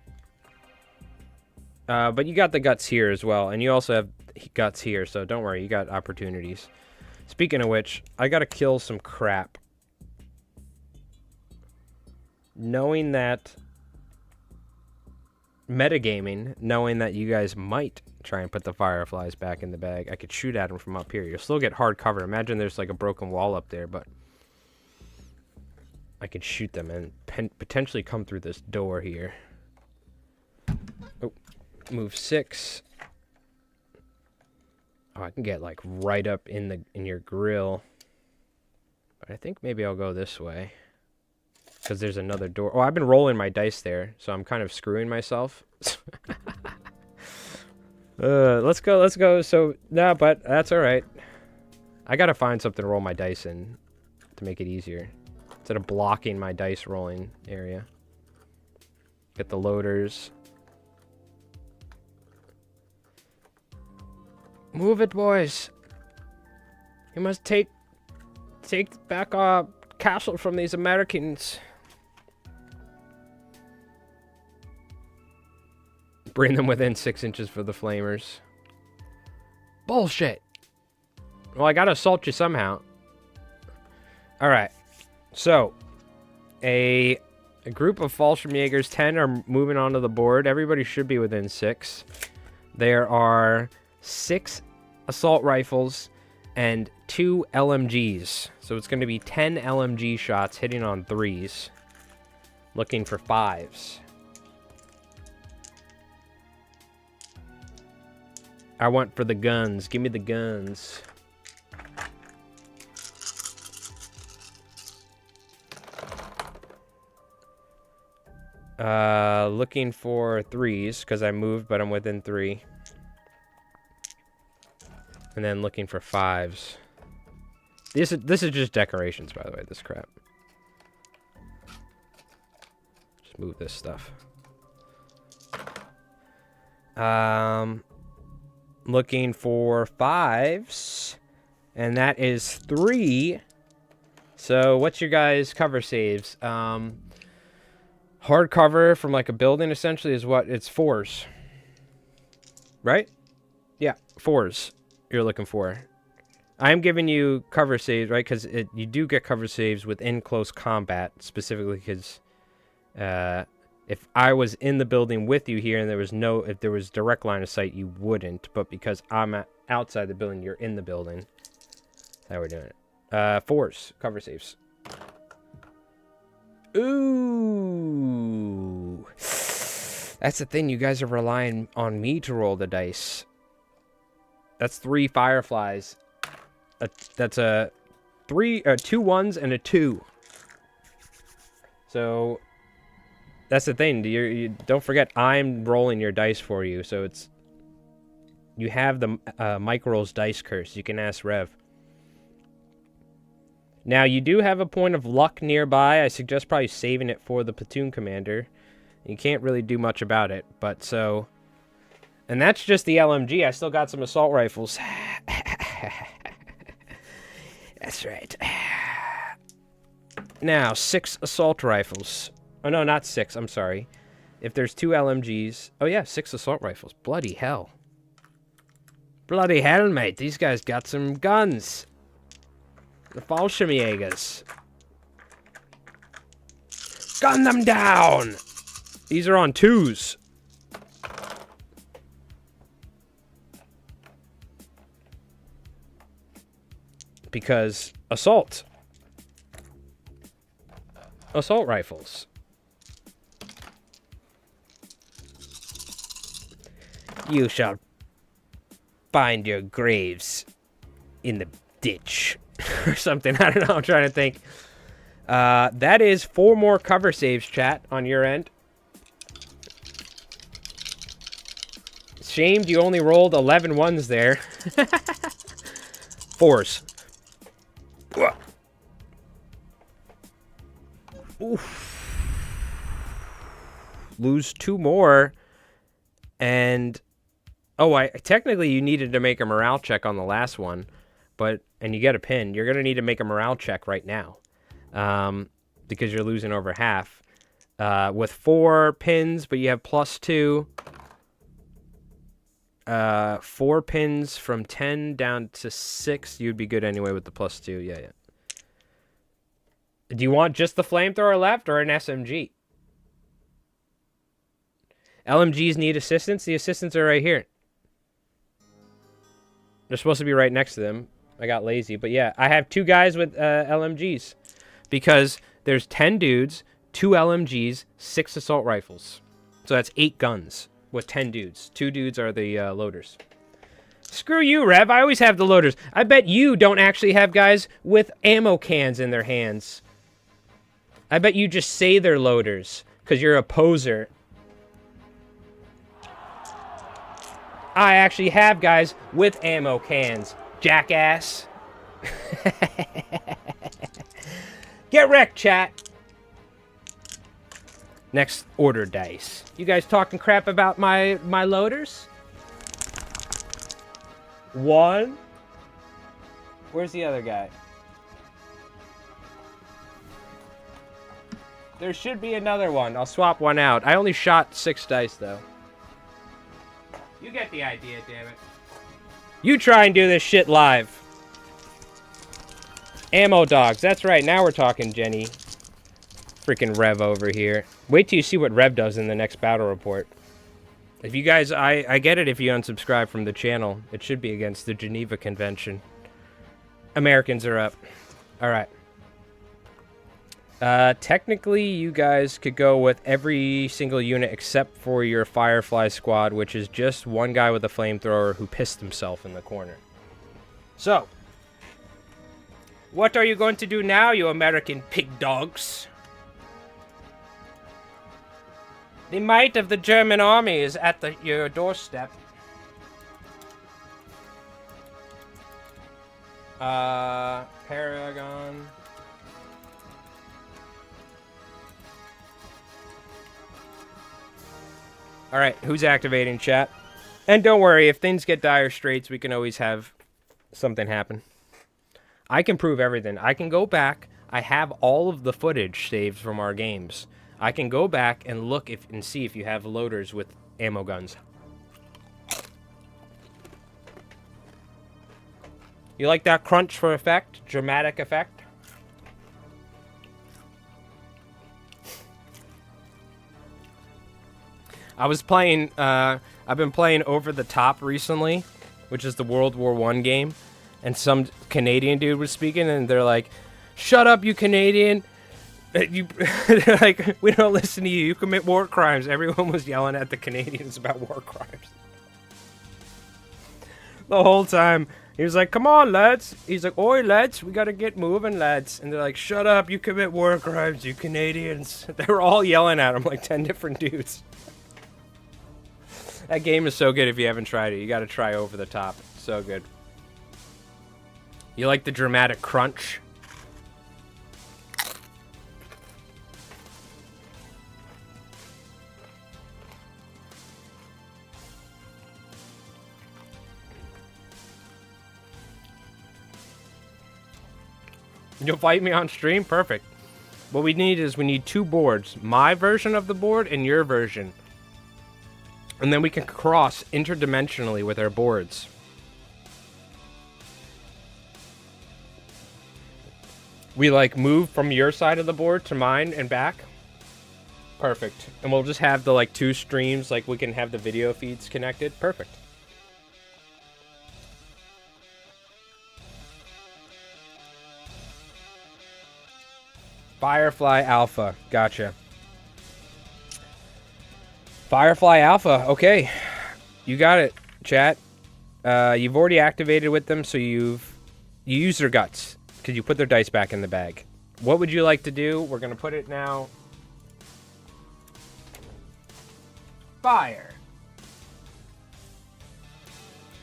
But you got the guts here as well, and you also have guts here, so don't worry, you got opportunities. Speaking of which, I gotta kill some crap. Knowing that... Metagaming, knowing that you guys might try and put the Fireflies back in the bag, I could shoot at them from up here. You'll still get hard cover. Imagine there's like a broken wall up there, but I could shoot them and potentially come through this door here. Oh, move 6. Oh, I can get like right up in your grill. But I think maybe I'll go this way. Because there's another door. Oh, I've been rolling my dice there, so I'm kind of screwing myself. Let's go. So, nah, but that's alright. I gotta find something to roll my dice in to make it easier. Instead of blocking my dice rolling area. Get the loaders. Move it, boys. You must take back our castle from these Americans. Bring them within 6 inches for the flamers. Bullshit. Well, I gotta assault you somehow. Alright. So, a group of Fallschirmjägers, 10 are moving onto the board. Everybody should be within 6. There are 6 assault rifles and 2 LMGs. So it's going to be 10 LMG shots hitting on 3s. Looking for 5s. I want for the guns. Give me the guns. Looking for 3s, because I moved, but I'm within 3. And then looking for 5s. This is just decorations, by the way, this crap. Just move this stuff. Looking for 5s. And that is 3. So, what's your guys' cover saves? Hard cover from like a building essentially is what? It's 4s. Right? Yeah, 4s you're looking for. I'm giving you cover saves, right? Because you do get cover saves within close combat, specifically because if I was in the building with you here and if there was direct line of sight, you wouldn't. But because I'm outside the building, you're in the building. That's how we're doing it. 4s, cover saves. Ooh. That's the thing, you guys are relying on me to roll the dice. That's 3 fireflies. That's a 2 1s and a 2. So that's the thing. You don't forget, I'm rolling your dice for you. So you have the Mike rolls dice curse. You can ask Rev. Now you do have a point of luck nearby. I suggest probably saving it for the platoon commander. You can't really do much about it, but so. And that's just the LMG. I still got some assault rifles. That's right. Now, 6 assault rifles. Oh, no, not 6. I'm sorry. If there's 2 LMGs. Oh, yeah, 6 assault rifles. Bloody hell. Bloody hell, mate. These guys got some guns. The Fallschirmjägers. Gun them down! These are on 2s. Because assault rifles. You shall find your graves in the ditch or something. I don't know. I'm trying to think. That is 4 more cover saves, chat, on your end. Shamed you only rolled 11 ones there. 4s. Oof. Lose 2 more. And... oh, technically you needed to make a morale check on the last one. And you get a pin. You're going to need to make a morale check right now. Because you're losing over half. With 4 pins, but you have +2. 4 pins from 10 down to 6. You'd be good anyway with the +2. Yeah. Do you want just the flamethrower left or an SMG? LMGs need assistance. The assistants are right here. They're supposed to be right next to them. I got lazy. But yeah, I have 2 guys with LMGs. Because there's 10 dudes, 2 LMGs, 6 assault rifles. So that's 8 guns with 10 dudes. 2 dudes are the loaders. Screw you, Rev. I always have the loaders. I bet you don't actually have guys with ammo cans in their hands. I bet you just say they're loaders because you're a poser. I actually have guys with ammo cans, jackass. Get wrecked, chat. Next order dice. You guys talking crap about my loaders? 1. Where's the other guy? There should be another one. I'll swap one out. I only shot 6 dice, though. You get the idea, damn it. You try and do this shit live. Ammo dogs. That's right. Now we're talking, Jenny. Freaking Rev over here. Wait till you see what Rev does in the next battle report. If you guys... I get it if you unsubscribe from the channel. It should be against the Geneva Convention. Americans are up. Alright. Technically, you guys could go with every single unit except for your Firefly squad, which is just one guy with a flamethrower who pissed himself in the corner. So, what are you going to do now, you American pig dogs? The might of the German army is at your doorstep. Paragon... Alright, who's activating, chat? And don't worry, if things get dire straits, we can always have something happen. I can prove everything. I can go back. I have all of the footage saved from our games. I can go back and look and see if you have loaders with ammo guns. You like that crunch for effect? Dramatic effect? I was playing, I've been playing Over the Top recently, which is the World War I game, and some Canadian dude was speaking, and they're like, "Shut up, you Canadian! They're like, we don't listen to you. You commit war crimes." Everyone was yelling at the Canadians about war crimes. The whole time, he was like, "Come on, lads." He's like, "Oi, lads, we gotta get moving, lads." And they're like, "Shut up, you commit war crimes, you Canadians." They were all yelling at him, like 10 different dudes. That game is so good if you haven't tried it. You gotta try Over the Top. So good. You like the dramatic crunch? You'll fight me on stream? Perfect. What we need is we need 2 boards. My version of the board and your version. And then we can cross interdimensionally with our boards. We like move from your side of the board to mine and back. Perfect. And we'll just have the like 2 streams, like we can have the video feeds connected. Perfect. Firefly Alpha. Gotcha. Firefly Alpha. Okay. You got it, chat. You've already activated with them, so you've You use their guts because you put their dice back in the bag. What would you like to do? We're going to put it now. Fire.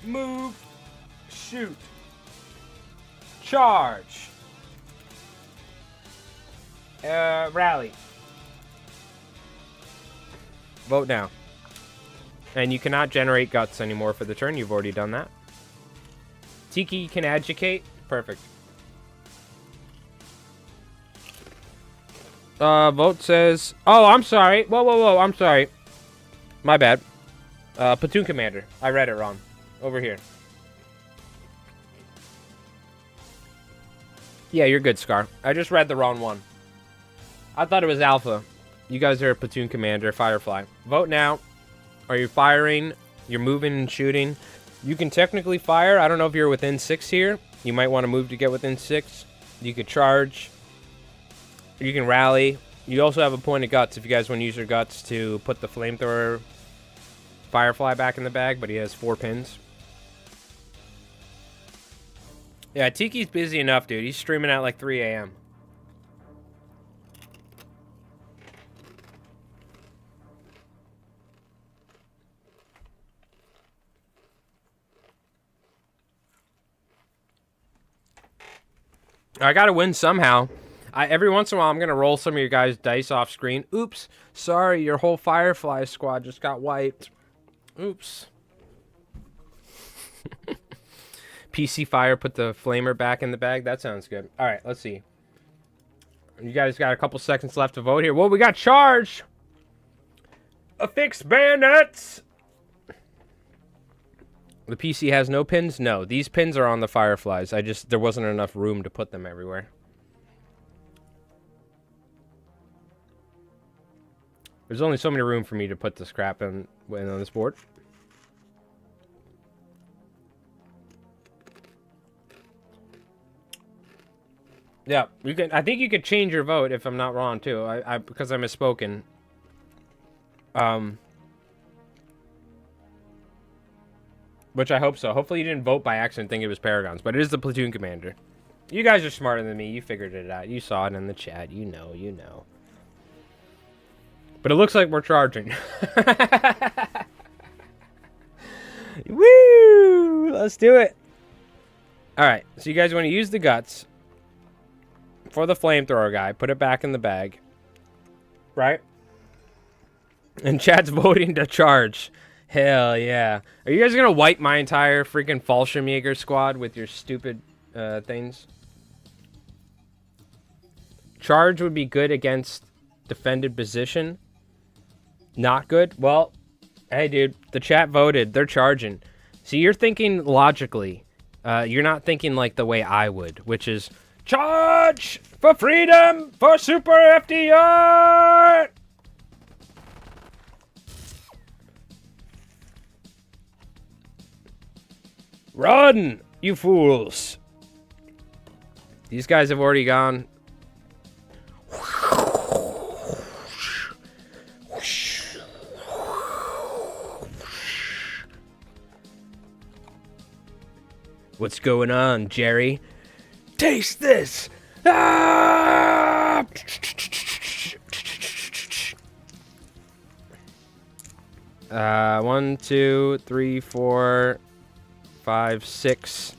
Move. Shoot. Charge. Rally. Vote now. And you cannot generate guts anymore for the turn. You've already done that. Tiki can educate. Perfect. Vote says... Oh, I'm sorry. Whoa. I'm sorry. My bad. Platoon commander. I read it wrong. Over here. Yeah, you're good, Scar. I just read the wrong one. I thought it was Alpha. You guys are a platoon commander, Firefly. Vote now. Are you firing? You're moving and shooting. You can technically fire. I don't know if you're within 6 here. You might want to move to get within 6. You could charge. You can rally. You also have a point of guts if you guys want to use your guts to put the flamethrower Firefly back in the bag, but he has 4 pins. Yeah, Tiki's busy enough, dude. He's streaming at like 3 a.m. I gotta win somehow. Every once in a while, I'm gonna roll some of your guys' dice off screen. Oops. Sorry, your whole Firefly squad just got wiped. Oops. PC Fire put the flamer back in the bag. That sounds good. All right, let's see. You guys got a couple seconds left to vote here. Well, we got charge. Affix bayonets. The PC has no pins? No. These pins are on the Fireflies. There wasn't enough room to put them everywhere. There's only so many room for me to put this crap on this board. Yeah, you can. I think you could change your vote if I'm not wrong too. Because I misspoken. Which I hope so. Hopefully you didn't vote by accident, think it was Paragons, but it is the platoon commander. You guys are smarter than me. You figured it out. You saw it in the chat. You know. But it looks like we're charging. Woo! Let's do it. All right. So you guys want to use the guts for the flamethrower guy. Put it back in the bag. Right? And chat's voting to charge. Hell yeah. Are you guys going to wipe my entire freaking Fallschirmjäger squad with your stupid things? Charge would be good against defended position. Not good? Well, hey, dude. The chat voted. They're charging. See, you're thinking logically. You're not thinking like the way I would, which is charge for freedom for Super FDR! Run, you fools. These guys have already gone. What's going on, Jerry? Taste this! Ah! 1, 2, 3, 4, 5, 6.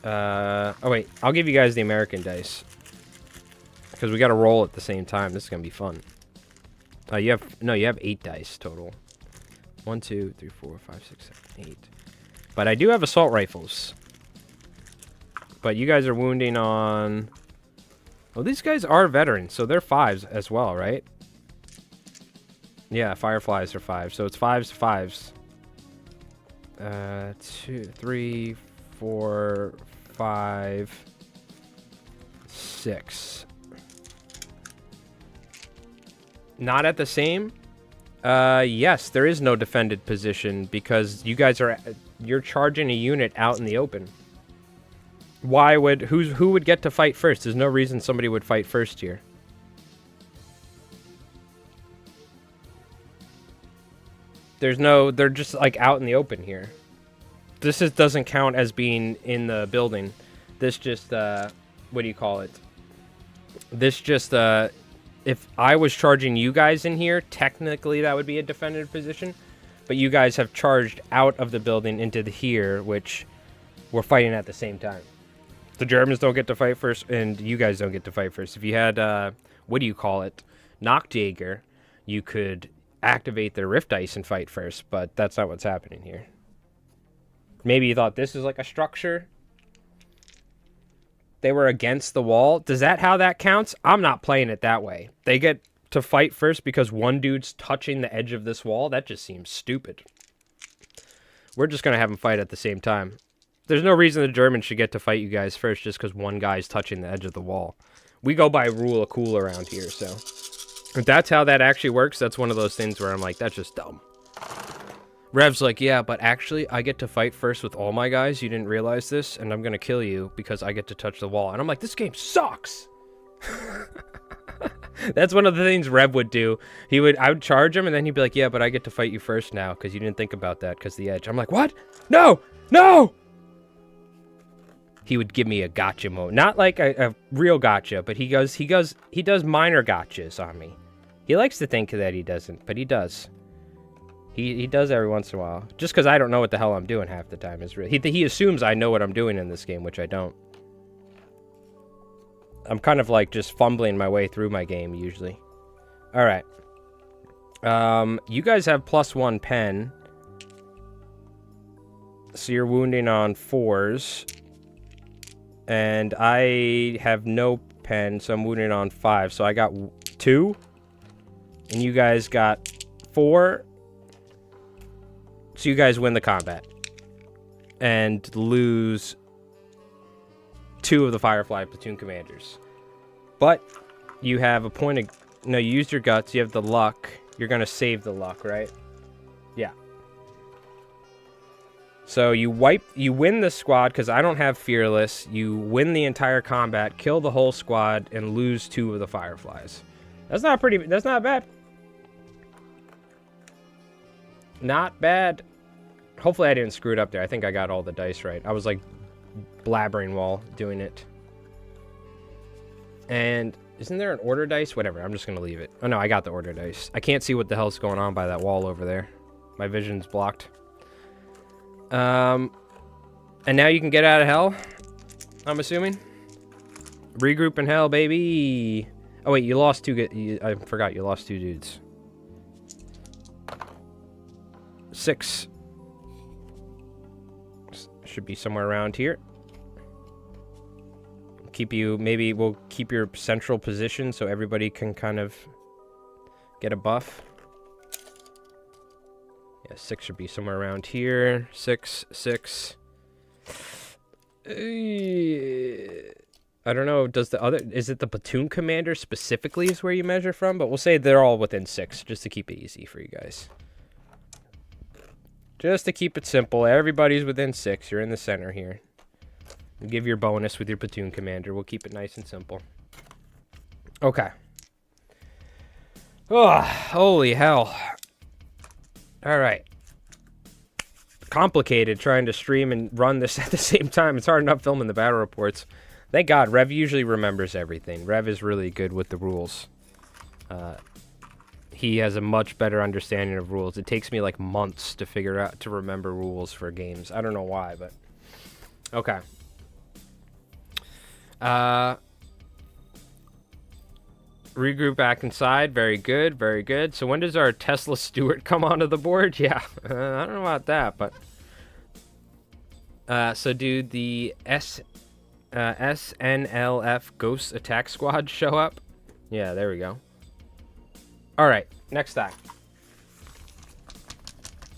Oh wait, I'll give you guys the American dice because we got to roll at the same time. This is gonna be fun. You have 8 dice total. 1, 2, 3, 4, 5, 6, 7, 8. But I do have assault rifles. But you guys are wounding on... Well, these guys are veterans, so they're 5s as well, right? Yeah, Fireflies are 5, so it's 5s. 2, 3, 4, 5, 6. Not at the same? Yes, there is no defended position because you guys are... You're charging a unit out in the open. Why would... Who would get to fight first? There's no reason somebody would fight first here. There's no... They're just, like, out in the open here. This doesn't count as being in the building. This just, what do you call it? This just, if I was charging you guys in here, technically that would be a defended position. But you guys have charged out of the building into here, which we're fighting at the same time. The Germans don't get to fight first, and you guys don't get to fight first. If you had, what do you call it? Nachtjäger, you could activate the Rift Dice and fight first, but that's not what's happening here. Maybe you thought this is like a structure. They were against the wall. Does that how that counts? I'm not playing it that way. They get to fight first because one dude's touching the edge of this wall? That just seems stupid. We're just going to have them fight at the same time. There's no reason the Germans should get to fight you guys first just because one guy's touching the edge of the wall. We go by rule of cool around here, so... If that's how that actually works, that's one of those things where I'm like, that's just dumb. Rev's like, yeah, but actually, I get to fight first with all my guys. You didn't realize this, and I'm going to kill you because I get to touch the wall. And I'm like, this game sucks! That's one of the things Rev would do. I would charge him, and then he'd be like, yeah, but I get to fight you first now, because you didn't think about that, because the edge. I'm like, what? No! No! He would give me a gotcha mode. Not like a real gotcha, but he does minor gotchas on me. He likes to think that he doesn't, but he does. He does every once in a while. Just because I don't know what the hell I'm doing half the time. He assumes I know what I'm doing in this game, which I don't. I'm kind of like just fumbling my way through my game usually. All right. You guys have +1 pen. So you're wounding on 4s. And I have no pen, so I'm wounding on 5. So I got 2. And you guys got 4. So you guys win the combat. And lose 2 of the Firefly platoon commanders. But you have a point of... No, you used your guts. You have the luck. You're going to save the luck, right? Yeah. So you win the squad because I don't have Fearless. You win the entire combat, kill the whole squad, and lose 2 of the Fireflies. That's not bad. Not bad. Hopefully I didn't screw it up there. I think I got all the dice right. I was like blabbering while doing it. And isn't there an order dice? Whatever, I'm just going to leave it. Oh no, I got the order dice. I can't see what the hell's going on by that wall over there. My vision's blocked. And now you can get out of hell, I'm assuming. Regroup in hell, baby. Oh wait, you lost 2. I forgot you lost 2 dudes. 6. Should be somewhere around here. Maybe we'll keep your central position so everybody can kind of get a buff. Yeah, 6 should be somewhere around here. 6. I don't know, is it the platoon commander specifically is where you measure from? But we'll say they're all within 6, just to keep it easy for you guys. Just to keep it simple, everybody's within 6. You're in the center here. You give your bonus with your platoon commander. We'll keep it nice and simple. Okay. Oh, holy hell. Alright. Complicated trying to stream and run this at the same time. It's hard enough filming the battle reports. Thank God, Rev usually remembers everything. Rev is really good with the rules. He has a much better understanding of rules. It takes me like months to figure out, to remember rules for games. I don't know why, but... Okay. Regroup back inside. Very good, very good. So when does our Tesla Stewart come onto the board? Yeah, I don't know about that, but... so do the SNLF Ghost Attack Squad show up? Yeah, there we go. Alright, next time.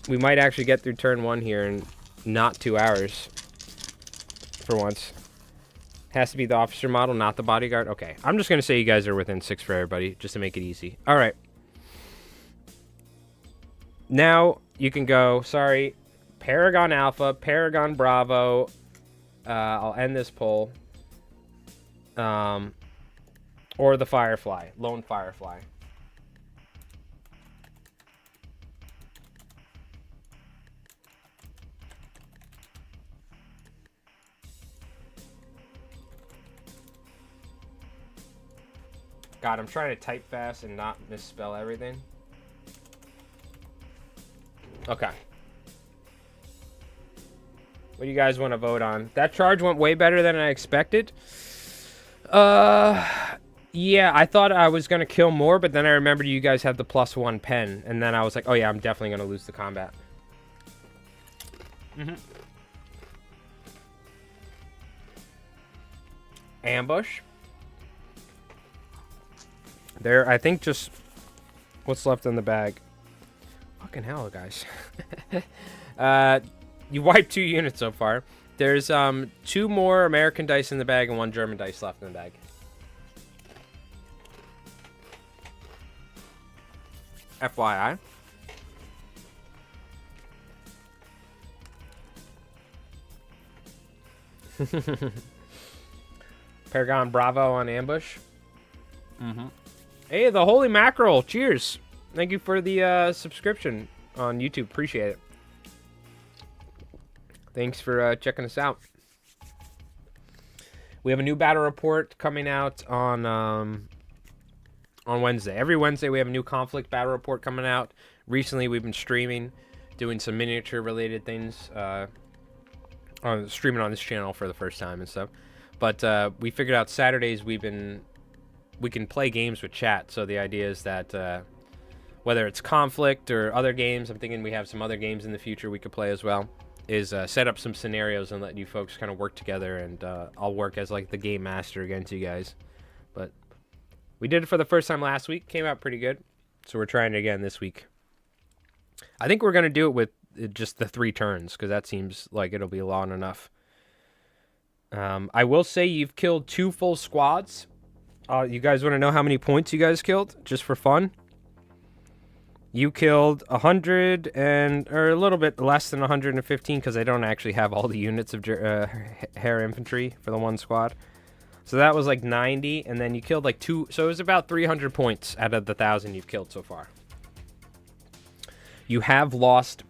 We might actually get through turn 1 here in not 2 hours. For once. Has to be the officer model, not the bodyguard. Okay, I'm just going to say you guys are within 6 for everybody, just to make it easy. Alright. Now, you can go, sorry, Paragon Alpha, Paragon Bravo. I'll end this poll. Or the Firefly, Lone Firefly. God, I'm trying to type fast and not misspell everything. Okay. What do you guys want to vote on? That charge went way better than I expected. Yeah, I thought I was going to kill more, but then I remembered you guys have the +1 pen, and then I was like, oh yeah, I'm definitely going to lose the combat. Ambush. There, I think just what's left in the bag. Fucking hell, guys. You wiped 2 units so far. There's 2 more American dice in the bag and 1 German dice left in the bag. FYI. Paragon Bravo on ambush. Hey, the Holy Mackerel. Cheers. Thank you for the subscription on YouTube. Appreciate it. Thanks for checking us out. We have a new battle report coming out on Wednesday. Every Wednesday we have a new Konflikt battle report coming out. Recently we've been streaming, doing some miniature related things, streaming on this channel for the first time and stuff. But we figured out Saturdays we can play games with chat. So the idea is that whether it's Konflikt or other games, I'm thinking we have some other games in the future we could play as well, is set up some scenarios and let you folks kind of work together, and I'll work as like the game master against you guys. But we did it for the first time last week. Came out pretty good. So we're trying it again this week. I think we're going to do it with just the 3 turns, because that seems like it'll be long enough. I will say you've killed 2 full squads. You guys want to know how many points you guys killed, just for fun? You killed 100 or a little bit less than 115, because I don't actually have all the units of Hare infantry for the 1 squad. So that was like 90, and then you killed like 2, so it was about 300 points out of the 1,000 you've killed so far. You have lost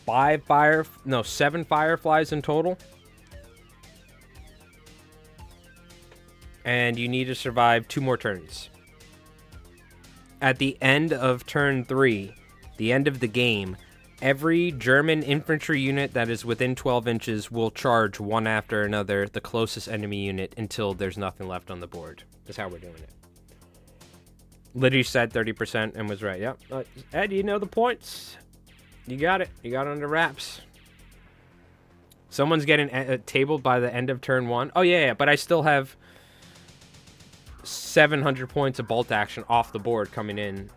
7 fireflies in total. And you need to survive 2 more turns. At the end of turn 3, the end of the game, every German infantry unit that is within 12 inches will charge one after another the closest enemy unit until there's nothing left on the board. That's how we're doing it. Liddy said 30% and was right. Yep. Ed, you know the points. You got it. You got it under wraps. Someone's getting tabled by the end of turn 1. Oh, yeah, but I still have 700 points of bolt action off the board coming in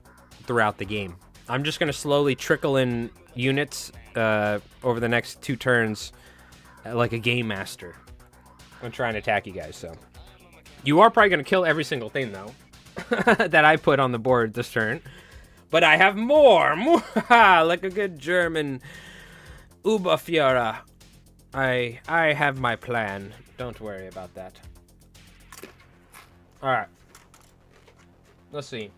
throughout the game. I'm just going to slowly trickle in units over the next 2 turns like a game master. I'm trying to attack you guys, so. You are probably going to kill every single thing, though, that I put on the board this turn. But I have more! Like a good German Oberführer. I have my plan. Don't worry about that. Alright. Let's see.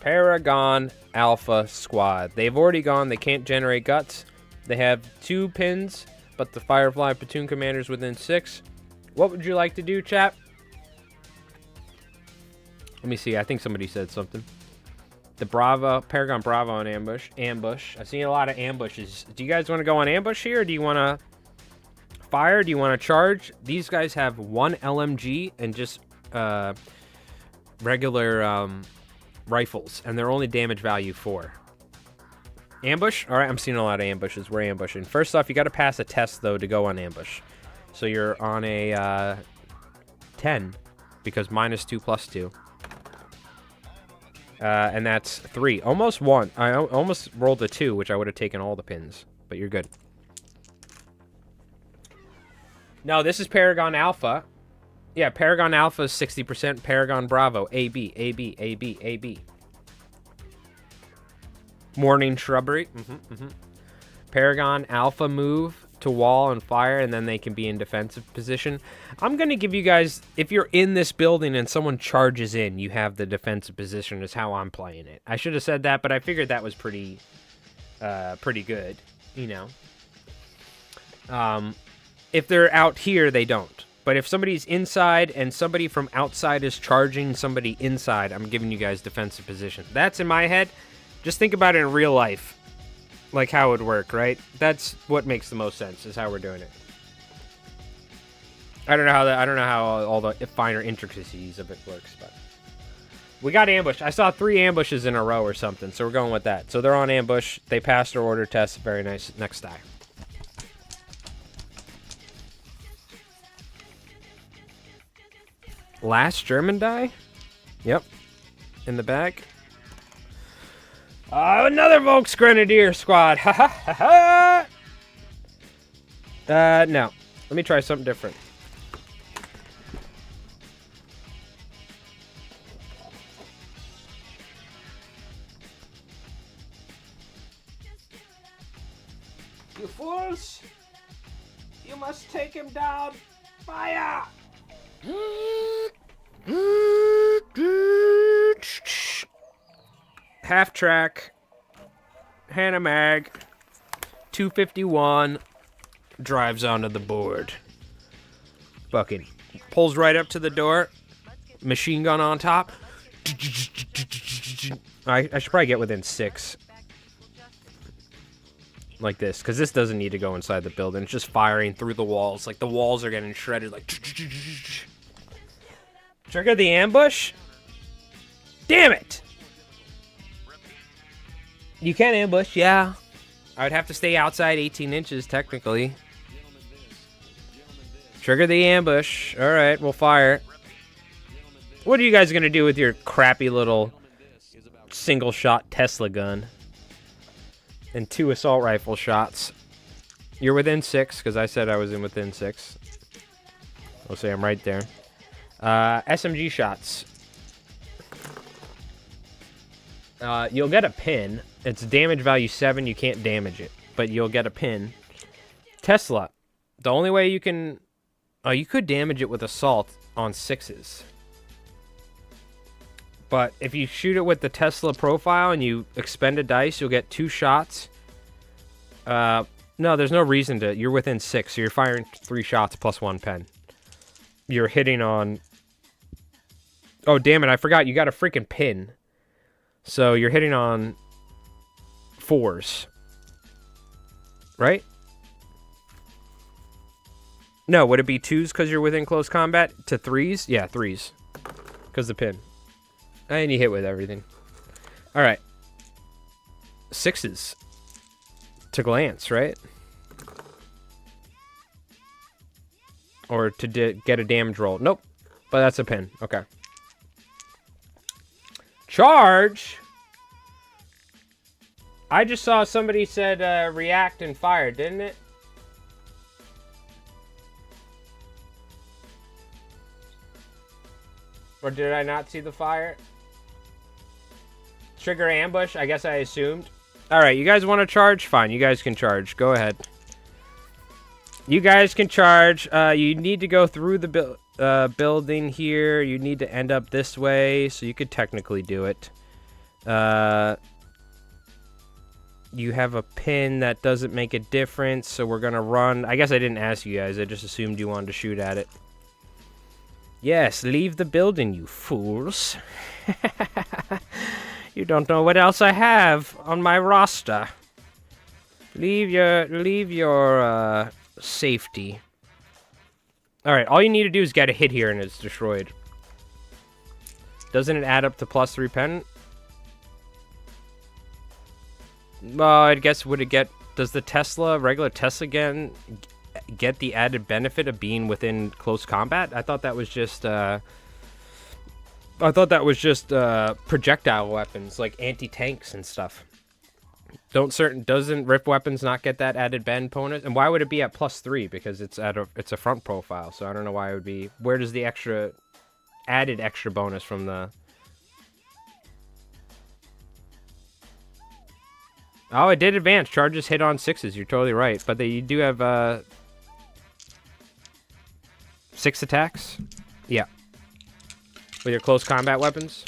Paragon Alpha Squad. They've already gone. They can't generate guts. They have 2 pins, but the Firefly platoon commander's within 6. What would you like to do, chap? Let me see. I think somebody said something. The Paragon Bravo on ambush. I've seen a lot of ambushes. Do you guys want to go on ambush here, or do you want to fire? Do you want to charge? These guys have 1 LMG and just regular rifles, and they're only damage value 4. Ambush? All right, I'm seeing a lot of ambushes. We're ambushing. First off, you got to pass a test, though, to go on ambush. So you're on a 10, because -2 + 2. And that's 3. Almost 1. I almost rolled a 2, which I would have taken all the pins, but you're good. No, this is Paragon Alpha. Yeah, Paragon Alpha is 60%. Paragon Bravo, AB, AB, AB, AB. Morning Shrubbery. Paragon Alpha move to wall and fire, and then they can be in defensive position. I'm going to give you guys, if you're in this building and someone charges in, you have the defensive position is how I'm playing it. I should have said that, but I figured that was pretty good, you know. If they're out here, they don't. But if somebody's inside and somebody from outside is charging somebody inside, I'm giving you guys defensive position. That's in my head. Just think about it in real life. Like how it would work, right? That's what makes the most sense, is how we're doing it. I don't know how all the finer intricacies of it works, but we got ambushed. I saw 3 ambushes in a row or something, so we're going with that. So they're on ambush. They passed our order test. Very nice. Next die. Last German die? Yep. In the back. Another Volksgrenadier squad. Ha ha ha ha. No. Let me try something different. You fools! You must take him down! Fire! Half track. Hannah Mag. 251. Drives onto the board. Fucking pulls right up to the door. Machine gun on top. I should probably get within 6. Like this, because this doesn't need to go inside the building. It's just firing through the walls. Like, the walls are getting shredded. Like, trigger the ambush? Damn it! You can ambush, yeah. I would have to stay outside 18 inches, technically. Trigger the ambush. Alright, we'll fire. What are you guys gonna do with your crappy little single-shot Tesla gun? And 2 assault rifle shots. You're within 6, because I said I was within 6. We'll say I'm right there. SMG shots. You'll get a pin. It's damage value 7. You can't damage it, but you'll get a pin. Tesla. The only way you can... Oh, you could damage it with assault on 6s. But if you shoot it with the Tesla profile and you expend a dice, you'll get 2 shots. No, there's no reason to. You're within 6, so you're firing 3 shots plus 1 pen. You're hitting on... Oh, damn it, I forgot. You got a freaking pin. So you're hitting on 4s. Right? No, would it be 2s because you're within close combat to 3s? Yeah, 3s. Because the pin. And you hit with everything. Alright. 6s. To glance, right? Or to get a damage roll. Nope. But that's a pin. Okay. Charge! I just saw somebody said react and fire, didn't it? Or did I not see the fire? Trigger ambush? I guess I assumed. Alright, you guys want to charge? Fine, you guys can charge. Go ahead. You guys can charge. You need to go through the building here. You need to end up this way, so you could technically do it. You have a pin that doesn't make a difference, so we're gonna run. I guess I didn't ask you guys. I just assumed you wanted to shoot at it. Yes, leave the building, you fools. You don't know what else I have on my roster. Leave your safety. Alright, all you need to do is get a hit here and it's destroyed. Doesn't it add up to +3 pen? Well, I guess would it get... Does the regular Tesla again get the added benefit of being within close combat? I thought that was just projectile weapons, like anti-tanks and stuff. Doesn't rip weapons not get that added bend bonus? And why would it be at +3? Because it's a front profile, so I don't know why it would be. Where does the added extra bonus from the... Oh, it did advance. Charges hit on 6s. You're totally right. But you do have 6 attacks? Yeah. With your close combat weapons?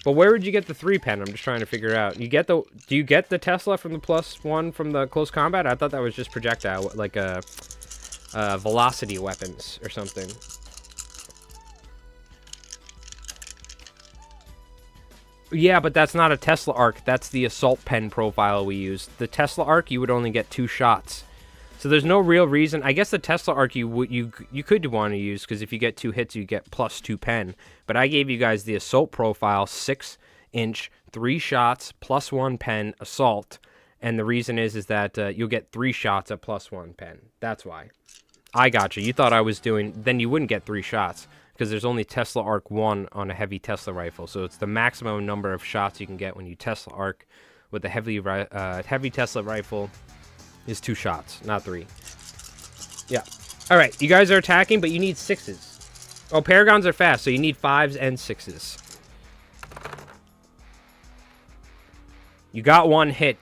But where would you get the 3 pen? I'm just trying to figure out. Do you get the Tesla from the +1 from the close combat? I thought that was just projectile, like velocity weapons or something. Yeah, but that's not a Tesla arc. That's the assault pen profile we used. The Tesla arc, you would only get 2 shots. So there's no real reason. I guess the Tesla arc you could want to use, because if you get 2 hits, you get +2 pen. But I gave you guys the assault profile, 6-inch, 3 shots, +1 pen, assault. And the reason is that you'll get 3 shots at +1 pen. That's why. I got you. You thought I was doing... Then you wouldn't get 3 shots, because there's only Tesla Arc 1 on a heavy Tesla rifle. So it's the maximum number of shots you can get when you Tesla Arc with a heavy Tesla rifle is 2 shots, not 3. Yeah. All right, you guys are attacking, but you need 6s. Oh, Paragons are fast, so you need 5s and 6s. You got 1 hit.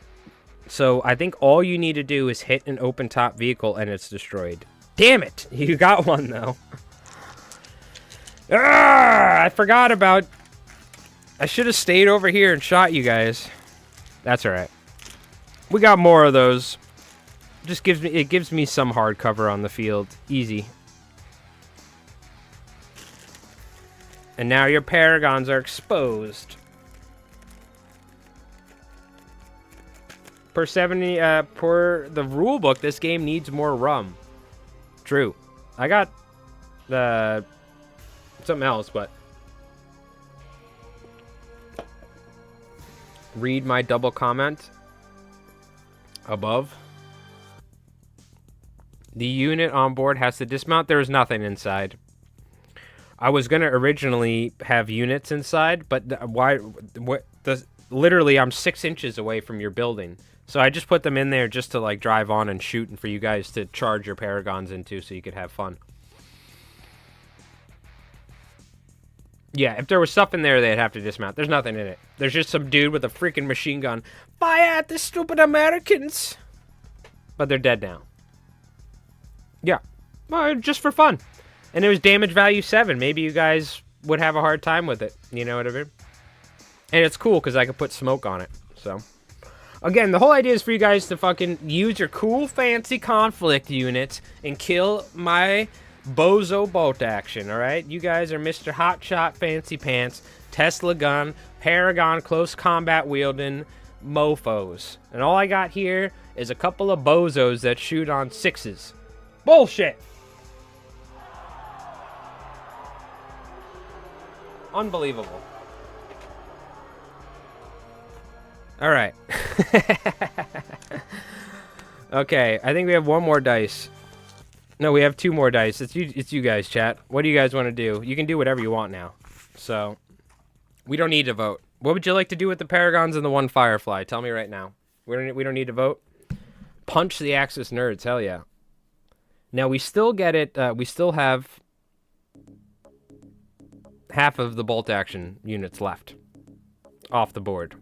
So I think all you need to do is hit an open top vehicle and it's destroyed. Damn it! You got 1, though. I forgot about... I should have stayed over here and shot you guys. That's alright. We got more of those. It gives me some hard cover on the field. Easy. And now your Paragons are exposed. Per the rule book, this game needs more rum. True. I got something else, but read my double comment above. The unit on board has to dismount. There is nothing inside. I was gonna originally have units inside, but literally I'm 6 inches away from your building. So I just put them in there just to like drive on and shoot and for you guys to charge your Paragons into so you could have fun. Yeah, if there was stuff in there, they'd have to dismount. There's nothing in it. There's just some dude with a freaking machine gun. Fire at the stupid Americans! But they're dead now. Yeah. Well, just for fun. And it was damage value 7. Maybe you guys would have a hard time with it. You know what I mean? And it's cool because I could put smoke on it. So, again, the whole idea is for you guys to fucking use your cool, fancy conflict units and kill my bozo bolt action, alright? You guys are Mr. Hotshot Fancy Pants, Tesla gun, Paragon close combat wielding mofos. And all I got here is a couple of bozos that shoot on 6s. Bullshit! Unbelievable. Alright. Okay, I think we have 1 more dice. No, we have 2 more dice. It's you guys, chat. What do you guys want to do? You can do whatever you want now. So, we don't need to vote. What would you like to do with the Paragons and the 1 Firefly? Tell me right now. We don't need to vote? Punch the Axis nerds. Hell yeah. Now, we still get it. We still have half of the bolt action units left off the board.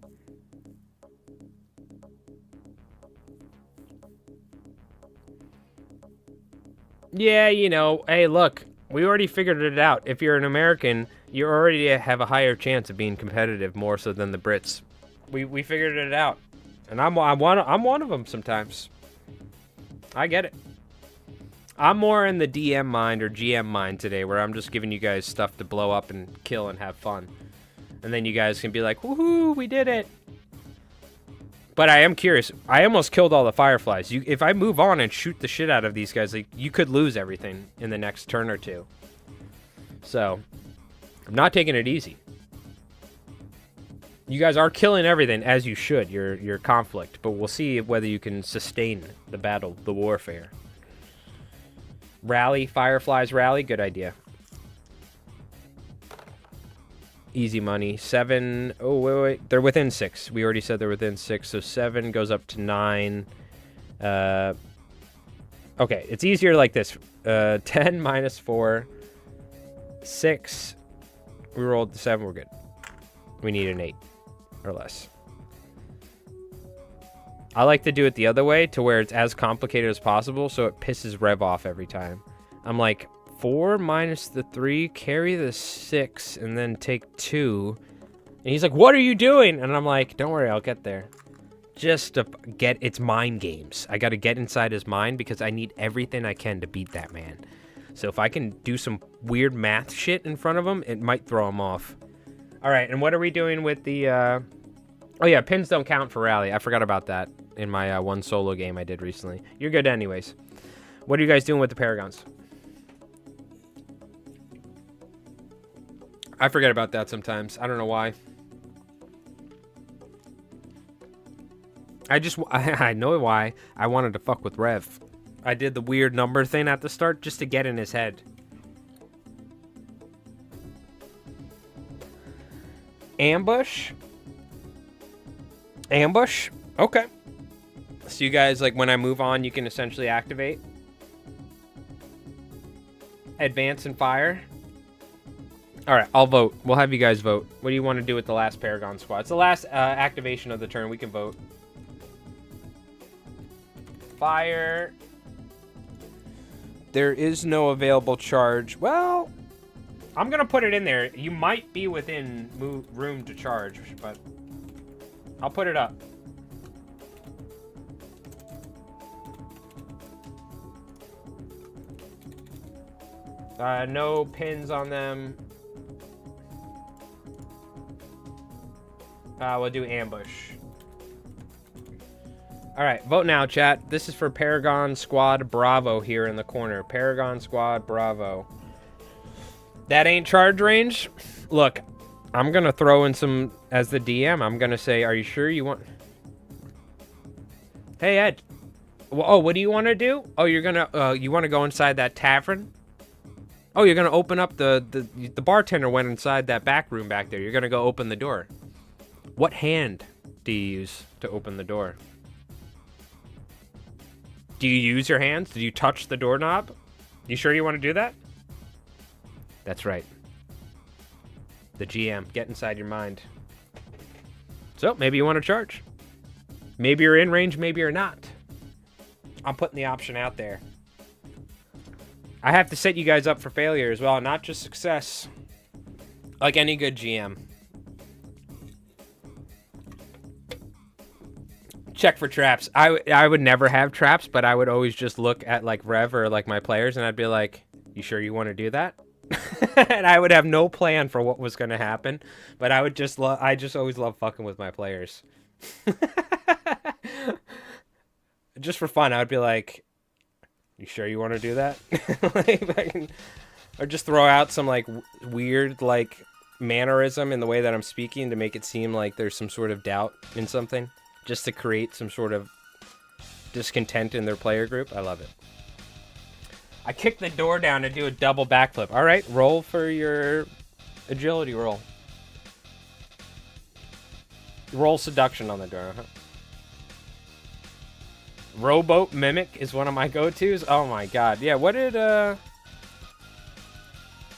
Yeah, you know, hey, look, we already figured it out. If you're an American, you already have a higher chance of being competitive more so than the Brits. We figured it out. And I'm one of them sometimes. I get it. I'm more in the DM mind or GM mind today, where I'm just giving you guys stuff to blow up and kill and have fun. And then you guys can be like, woohoo, we did it. But I am curious. I almost killed all the Fireflies. If I move on and shoot the shit out of these guys, like, you could lose everything in the next turn or 2. So, I'm not taking it easy. You guys are killing everything, as you should, your conflict. But we'll see whether you can sustain the battle, the warfare. Rally, Fireflies rally, good idea. Easy money. 7. Oh, wait. They're within 6. We already said they're within 6. So 7 goes up to 9. Okay, it's easier like this. 10 minus 4. 6. We rolled the 7. We're good. We need an 8 or less. I like to do it the other way to where it's as complicated as possible so it pisses Rev off every time. I'm like, 4 minus the 3, carry the 6, and then take 2. And he's like, what are you doing? And I'm like, don't worry, I'll get there. Just to get, it's mind games. I got to get inside his mind because I need everything I can to beat that man. So if I can do some weird math shit in front of him, it might throw him off. All right, and what are we doing with the... Oh, yeah, pins don't count for rally. I forgot about that in my one solo game I did recently. You're good anyways. What are you guys doing with the Paragons? I forget about that sometimes. I don't know why. I know why. I wanted to fuck with Rev. I did the weird number thing at the start just to get in his head. Ambush? Ambush? Okay. So you guys, like, when I move on, you can essentially activate. Advance and fire. Alright, I'll vote. We'll have you guys vote. What do you want to do with the last Paragon squad? It's the last activation of the turn. We can vote. Fire. There is no available charge. Well, I'm going to put it in there. You might be within room to charge, but I'll put it up. No pins on them. We'll do ambush. Alright, vote now, chat. This is for Paragon Squad Bravo here in the corner. Paragon Squad Bravo. That ain't charge range? Look, I'm going to throw in some... As the DM, I'm going to say, are you sure you want... Hey, Ed. Oh, what do you want to do? Oh, you're going to... you want to go inside that tavern? Oh, you're going to open up the bartender went inside that back room back there. You're going to go open the door. What hand do you use to open the door? Do you use your hands? Did you touch the doorknob? You sure you want to do that? That's right. The GM. Get inside your mind. So, maybe you want to charge. Maybe you're in range, maybe you're not. I'm putting the option out there. I have to set you guys up for failure as well, not just success. Like any good GM. Check for traps. I would never have traps, but I would always just look at like Rev or like my players and I'd be like, you sure you want to do that? And I would have no plan for what was going to happen, but I would just I just always love fucking with my players. Just for fun, I would be like, you sure you want to do that? Like, or just throw out some like weird like mannerism in the way that I'm speaking to make it seem like there's some sort of doubt in something, just to create some sort of discontent in their player group. I love it. I kicked the door down to do a double backflip. All right, roll for your agility roll. Roll seduction on the door. Rowboat Mimic is one of my go-tos. Oh my god. Yeah, what did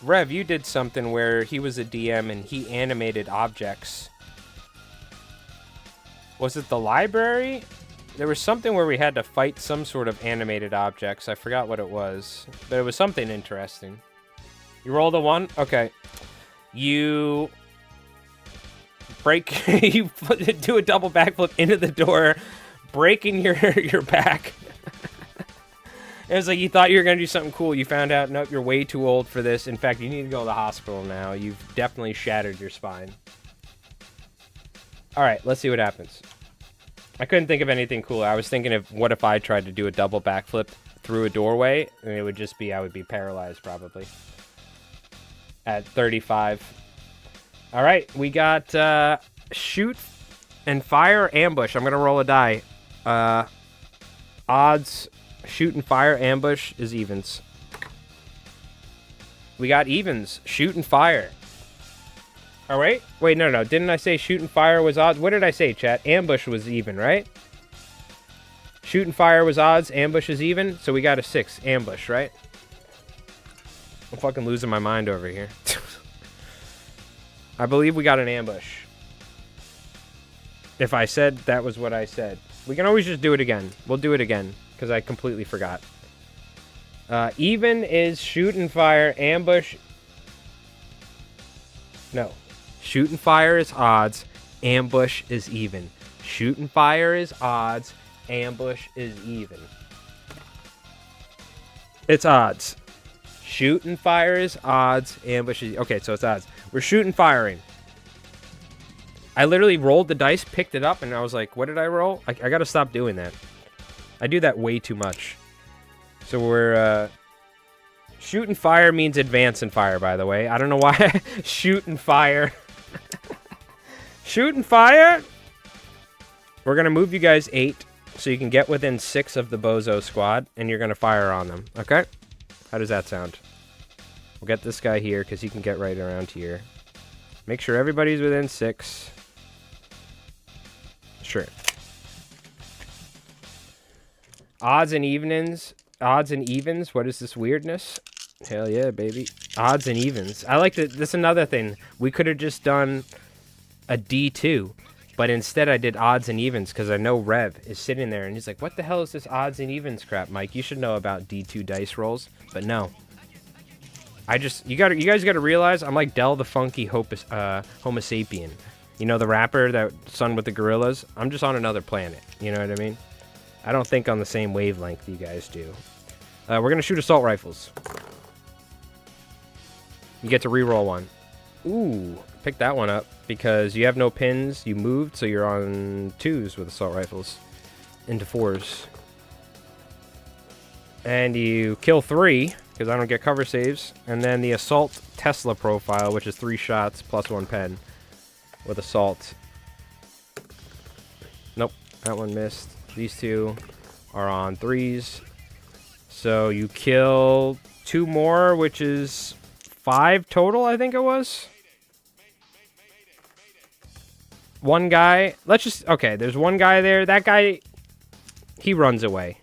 Rev, you did something where he was a DM and he animated objects. Was it the library? There was something where we had to fight some sort of animated objects. I forgot what it was, but it was something interesting. You rolled a 1? Okay. You break you do a double backflip into the door, breaking your back. It was like you thought you were going to do something cool. You found out, nope, you're way too old for this. In fact, you need to go to the hospital now. You've definitely shattered your spine. All right, let's see what happens. I couldn't think of anything cool. I was thinking of what if I tried to do a double backflip through a doorway, and it would just be, I would be paralyzed probably. At 35. All right, we got shoot and fire ambush. I'm going to roll a die. Odds, shoot and fire ambush is evens. We got evens, shoot and fire. Oh, wait, no. Didn't I say shoot and fire was odds? What did I say, chat? Ambush was even, right? Shoot and fire was odds, ambush is even. So we got a 6, ambush, right? I'm fucking losing my mind over here. I believe we got an ambush. If I said that was what I said. We can always just do it again. We'll do it again, because I completely forgot. Even is shoot and fire, ambush... No. Shoot and fire is odds, ambush is even. Shoot and fire is odds, ambush is even. It's odds. Shoot and fire is odds, ambush is... Okay, so it's odds. We're shooting firing. I literally rolled the dice, picked it up, and I was like, what did I roll? I gotta stop doing that. I do that way too much. So we're, shoot and fire means advance and fire, by the way. I don't know why. Shoot and fire. Shoot and fire! We're gonna move you guys 8, so you can get within 6 of the Bozo squad, and you're gonna fire on them, okay? How does that sound? We'll get this guy here, because he can get right around here. Make sure everybody's within 6. Sure. Odds and evens. Odds and evens. What is this weirdness? Hell yeah, baby. Odds and evens. I like that. This is another thing. We could have just done a D2. But instead I did odds and evens because I know Rev is sitting there and he's like, what the hell is this odds and evens crap, Mike? You should know about D2 dice rolls. But no. You guys gotta realize I'm like Del the Funky Homo Sapien. You know the rapper that sung with the Gorillas? I'm just on another planet. You know what I mean? I don't think on the same wavelength you guys do. We're gonna shoot assault rifles. You get to reroll one. Ooh, pick that one up because you have no pins. You moved, so you're on 2s with assault rifles into 4s. And you kill 3 because I don't get cover saves. And then the assault Tesla profile, which is 3 shots plus 1 pen with assault. Nope, that one missed. These 2 are on 3s. So you kill 2 more, which is 5 total, I think it was. One guy, okay, there's one guy there. That guy, he runs away.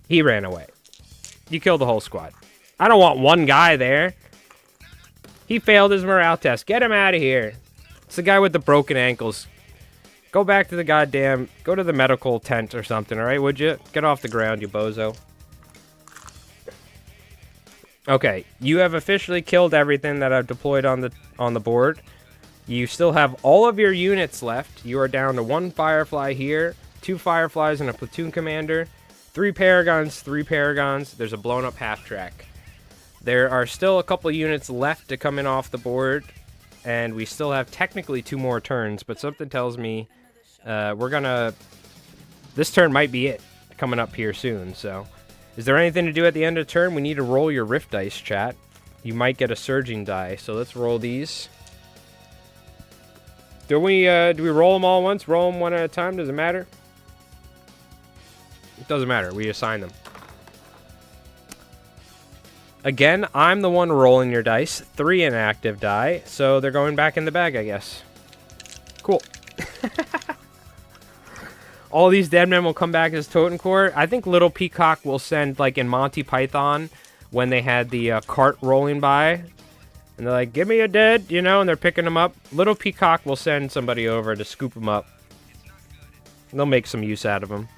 He ran away. You killed the whole squad. I don't want one guy there. He failed his morale test. Get him out of here. It's the guy with the broken ankles. Go back to the goddamn, go to the medical tent or something, alright, would you? Get off the ground, you bozo. Okay, you have officially killed everything that I've deployed on the board. You still have all of your units left. You are down to 1 Firefly here, 2 Fireflies and a platoon commander, 3 Paragons, 3 Paragons. There's a blown up half track. There are still a couple units left to come in off the board, and we still have technically 2 more turns, but something tells me this turn might be it coming up here soon, so. Is there anything to do at the end of the turn? We need to roll your Rift dice, chat. You might get a surging die, so let's roll these. Do we roll them all at once? Roll them one at a time? Does it matter? It doesn't matter. We assign them. Again, I'm the one rolling your dice. 3 inactive die, so they're going back in the bag, I guess. Cool. All these dead men will come back as Totem Core. I think Little Peacock will send, like in Monty Python, when they had the cart rolling by. And they're like, give me a dead, you know, and they're picking them up. Little Peacock will send somebody over to scoop them up. They'll make some use out of them.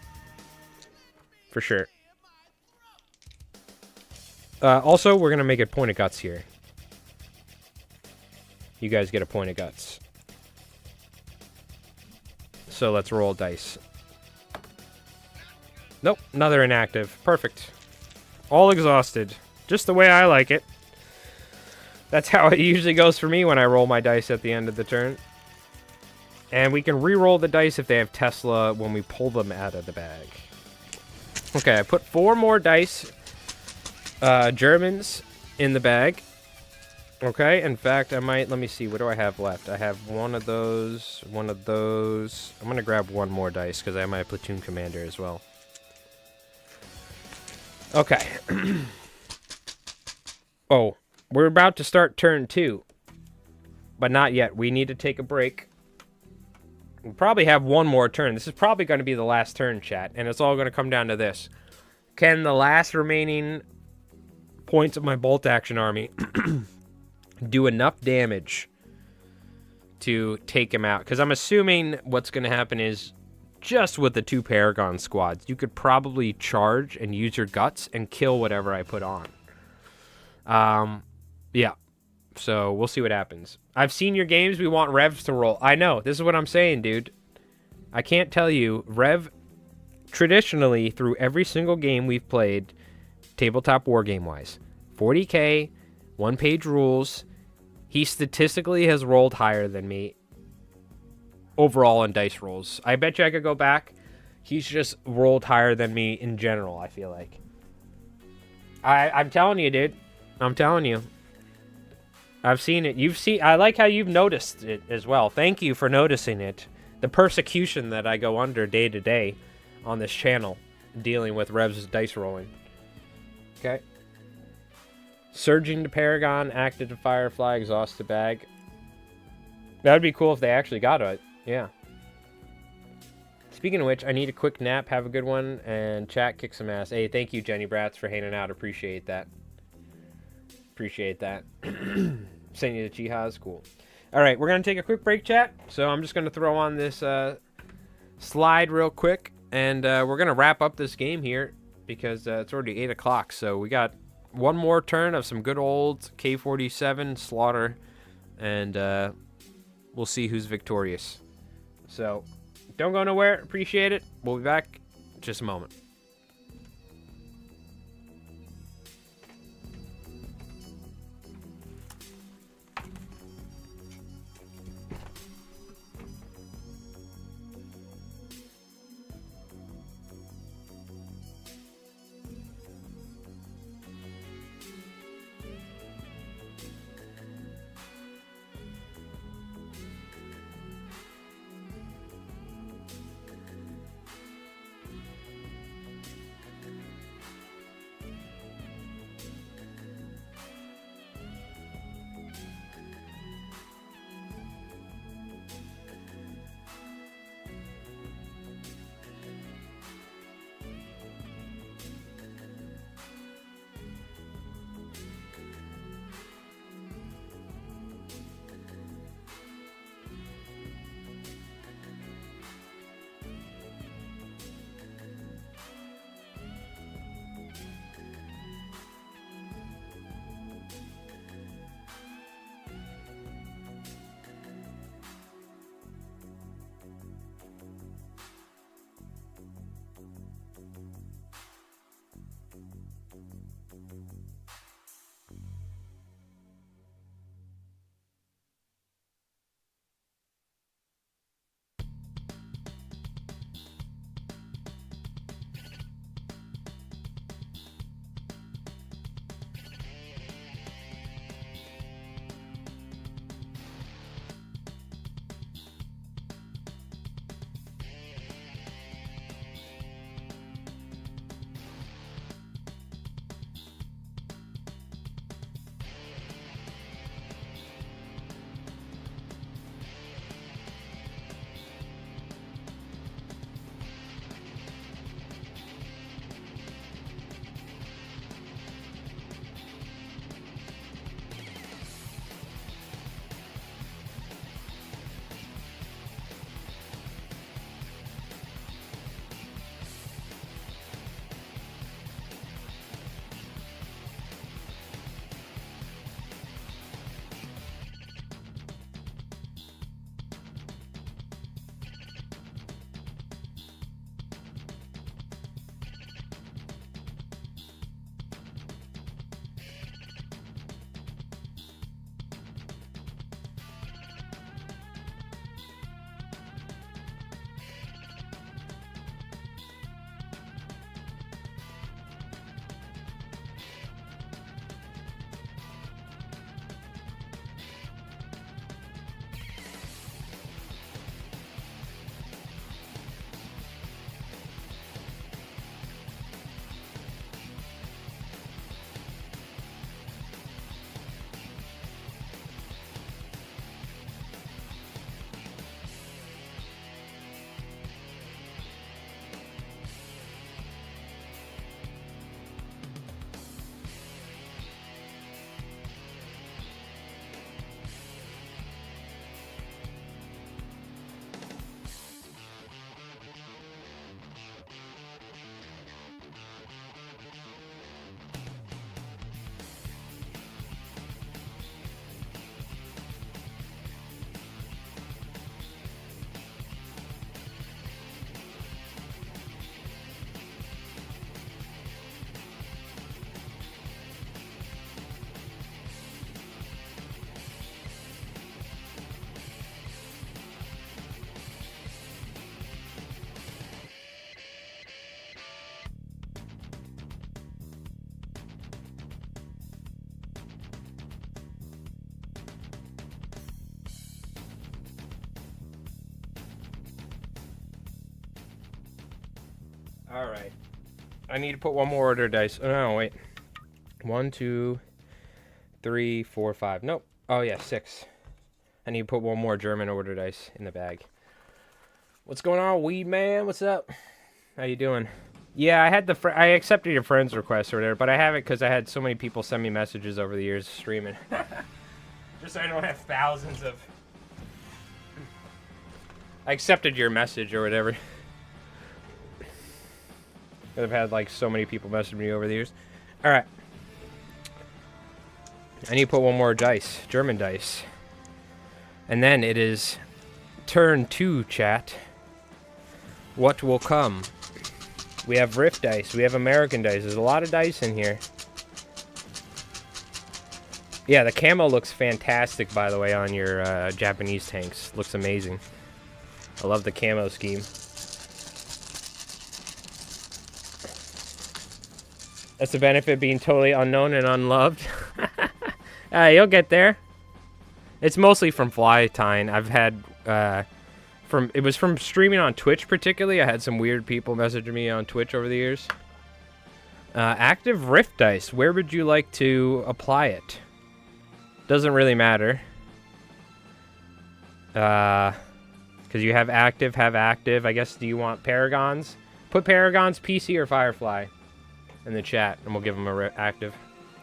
For sure. Also, we're going to make it point of guts here. You guys get a point of guts. So let's roll dice. Nope, another inactive. Perfect. All exhausted. Just the way I like it. That's how it usually goes for me when I roll my dice at the end of the turn. And we can re-roll the dice if they have Tesla when we pull them out of the bag. Okay, I put 4 more dice, Germans, in the bag. Okay, in fact, I might, let me see, what do I have left? I have one of those. I'm going to grab 1 more dice because I have my platoon commander as well. Okay. Oh, we're about to start turn 2. But not yet. We need to take a break. We'll probably have 1 more turn. This is probably going to be the last turn, chat. And it's all going to come down to this. Can the last remaining points of my bolt action army do enough damage to take him out? Because I'm assuming what's going to happen is just with the 2 Paragon squads, you could probably charge and use your guts and kill whatever I put on. Yeah. So we'll see what happens. I've seen your games. We want Revs to roll. I know. This is what I'm saying, dude. I can't tell you. Rev, traditionally, through every single game we've played, tabletop wargame-wise, 40K, 1-page rules, he statistically has rolled higher than me overall in dice rolls. I bet you I could go back. He's just rolled higher than me in general, I feel like. I'm telling you, dude. I'm telling you. I've seen it. I like how you've noticed it as well. Thank you for noticing it. The persecution that I go under day to day on this channel, dealing with Rev's dice rolling. Okay. Surging to Paragon, active to Firefly, exhausted bag. That would be cool if they actually got it. Yeah. Speaking of which, I need a quick nap. Have a good one. And chat, kick some ass. Hey, thank you, Jenny Bratz, for hanging out. Appreciate that. Appreciate that. Send you to Chihaz. Cool. All right, we're going to take a quick break, chat. So I'm just going to throw on this slide real quick. And we're going to wrap up this game here because it's already 8 o'clock. So we got one more turn of some good old K-47 slaughter. And we'll see who's victorious. So don't go nowhere. Appreciate it. We'll be back in just a moment. Alright. I need to put one more order dice. Oh, no, wait. 1, 2, 3, 4, 5. Nope. Oh, yeah, 6. I need to put one more German order dice in the bag. What's going on, Weed Man? What's up? How you doing? Yeah, I had I accepted your friend's request or whatever, but I haven't because I had so many people send me messages over the years streaming. Just so I don't have thousands of... I accepted your message or whatever. I've had like so many people message me over the years. Alright. I need to put one more dice. German dice. And then it is turn 2, chat. What will come? We have Rift dice. We have American dice. There's a lot of dice in here. Yeah, the camo looks fantastic, by the way, on your Japanese tanks. Looks amazing. I love the camo scheme. That's the benefit of being totally unknown and unloved. You'll get there. It's mostly from fly tying. I've had... it was from streaming on Twitch particularly. I had some weird people messaging me on Twitch over the years. Active Rift dice. Where would you like to apply it? Doesn't really matter. Because you have active. I guess, do you want Paragons? Put Paragons, PC, or Firefly in the chat, and we'll give them a active.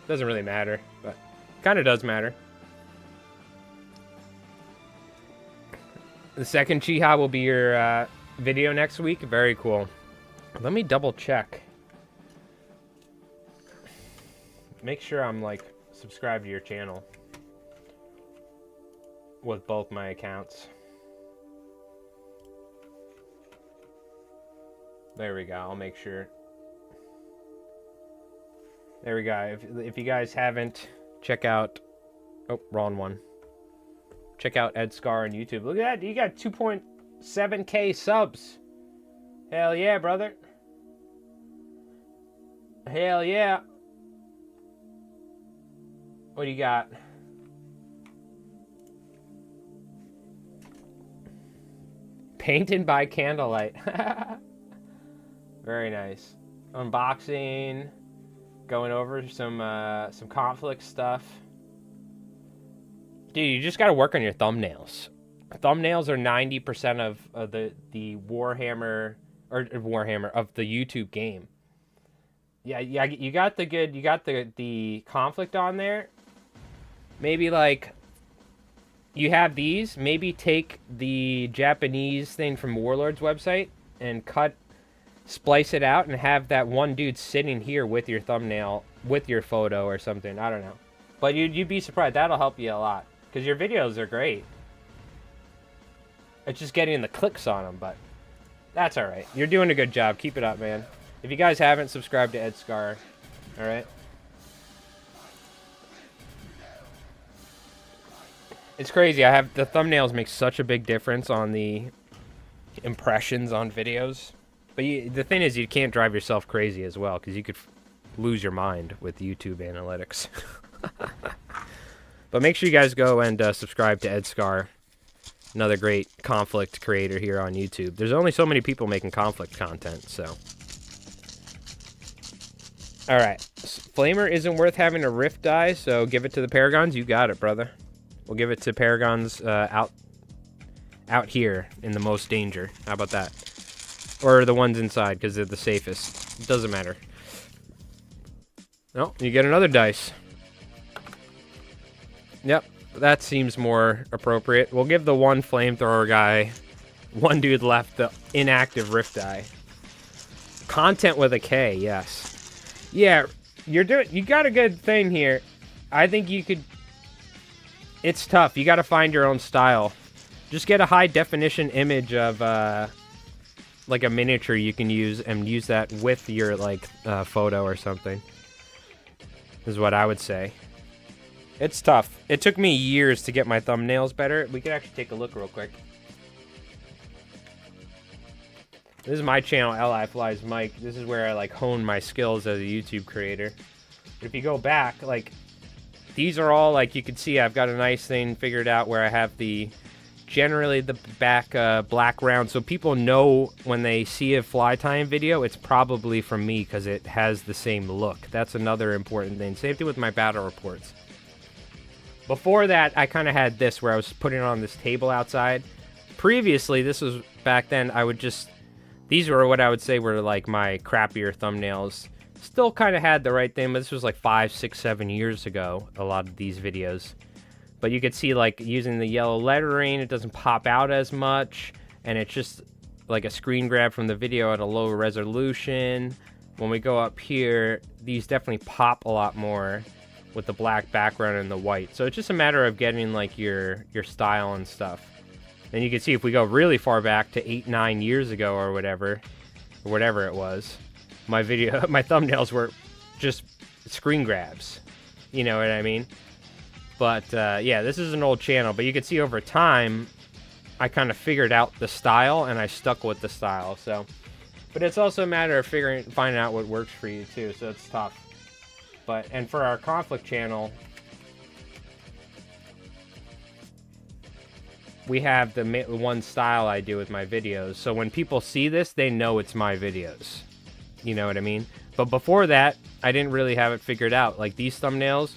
Doesn't really matter, but kind of does matter. The second Chiha will be your video next week. Very cool. Let me double check. Make sure I'm like subscribed to your channel with both my accounts. There we go. I'll make sure. There we go. If you guys haven't, check out... Oh, wrong one. Check out Ed Scar on YouTube. Look at that. You got 2.7k subs. Hell yeah, brother. Hell yeah. What do you got? Painted by candlelight. Very nice. Unboxing. Going over some Konflikt stuff. Dude, you just gotta work on your thumbnails. Thumbnails are 90% of the Warhammer of the YouTube game. Yeah, you got the Konflikt on there. Maybe like you have these. Maybe take the Japanese thing from Warlord's website and splice it out and have that one dude sitting here with your thumbnail, with your photo or something. I don't know. But you'd be surprised. That'll help you a lot. Because your videos are great. It's just getting the clicks on them, but that's alright. You're doing a good job. Keep it up, man. If you guys haven't, subscribe to Ed Scar. Alright? It's crazy. The thumbnails make such a big difference on the impressions on videos. But the thing is, you can't drive yourself crazy as well, because you could lose your mind with YouTube analytics. But make sure you guys go and subscribe to Ed Scar, another great Konflikt creator here on YouTube. There's only so many people making Konflikt content, so. Alright, Flamer isn't worth having a Rift die, so give it to the Paragons. You got it, brother. We'll give it to Paragons out here in the most danger. How about that? Or the ones inside, because they're the safest. It doesn't matter. No, you get another dice. Yep, that seems more appropriate. We'll give the one flamethrower guy, one dude left, the inactive Rift die. Content with a K, yes. Yeah, you got a good thing here. I think you could... It's tough. You got to find your own style. Just get a high definition image of... like a miniature you can use and use that with your like photo or something is what I would say. It's tough. It took me years to get my thumbnails better. We could actually take a look real quick. This is my channel, Li Flies Mike. This is where I like hone my skills as a YouTube creator. But if you go back, like these are all like you can see I've got a nice thing figured out where I have the generally the back background, so people know when they see a fly tying video, it's probably from me because it has the same look. That's another important thing. Same thing with my battle reports. Before that, I kind of had this where I was putting it on this table outside. Previously, this was back then, I would just... These were what I would say were like my crappier thumbnails. Still kind of had the right thing, but this was like 5, 6, 7 years ago, a lot of these videos. But you could see, like, using the yellow lettering, it doesn't pop out as much, and it's just like a screen grab from the video at a low resolution. When we go up here, these definitely pop a lot more with the black background and the white. So it's just a matter of getting, like, your style and stuff. And you can see if we go really far back to 8, 9 years ago or whatever it was, my thumbnails were just screen grabs. You know what I mean? But, yeah, this is an old channel. But you can see over time, I kind of figured out the style, and I stuck with the style. So, but it's also a matter of finding out what works for you, too. So it's tough. But, and for our Konflikt channel, we have the one style I do with my videos. So when people see this, they know it's my videos. You know what I mean? But before that, I didn't really have it figured out. Like, these thumbnails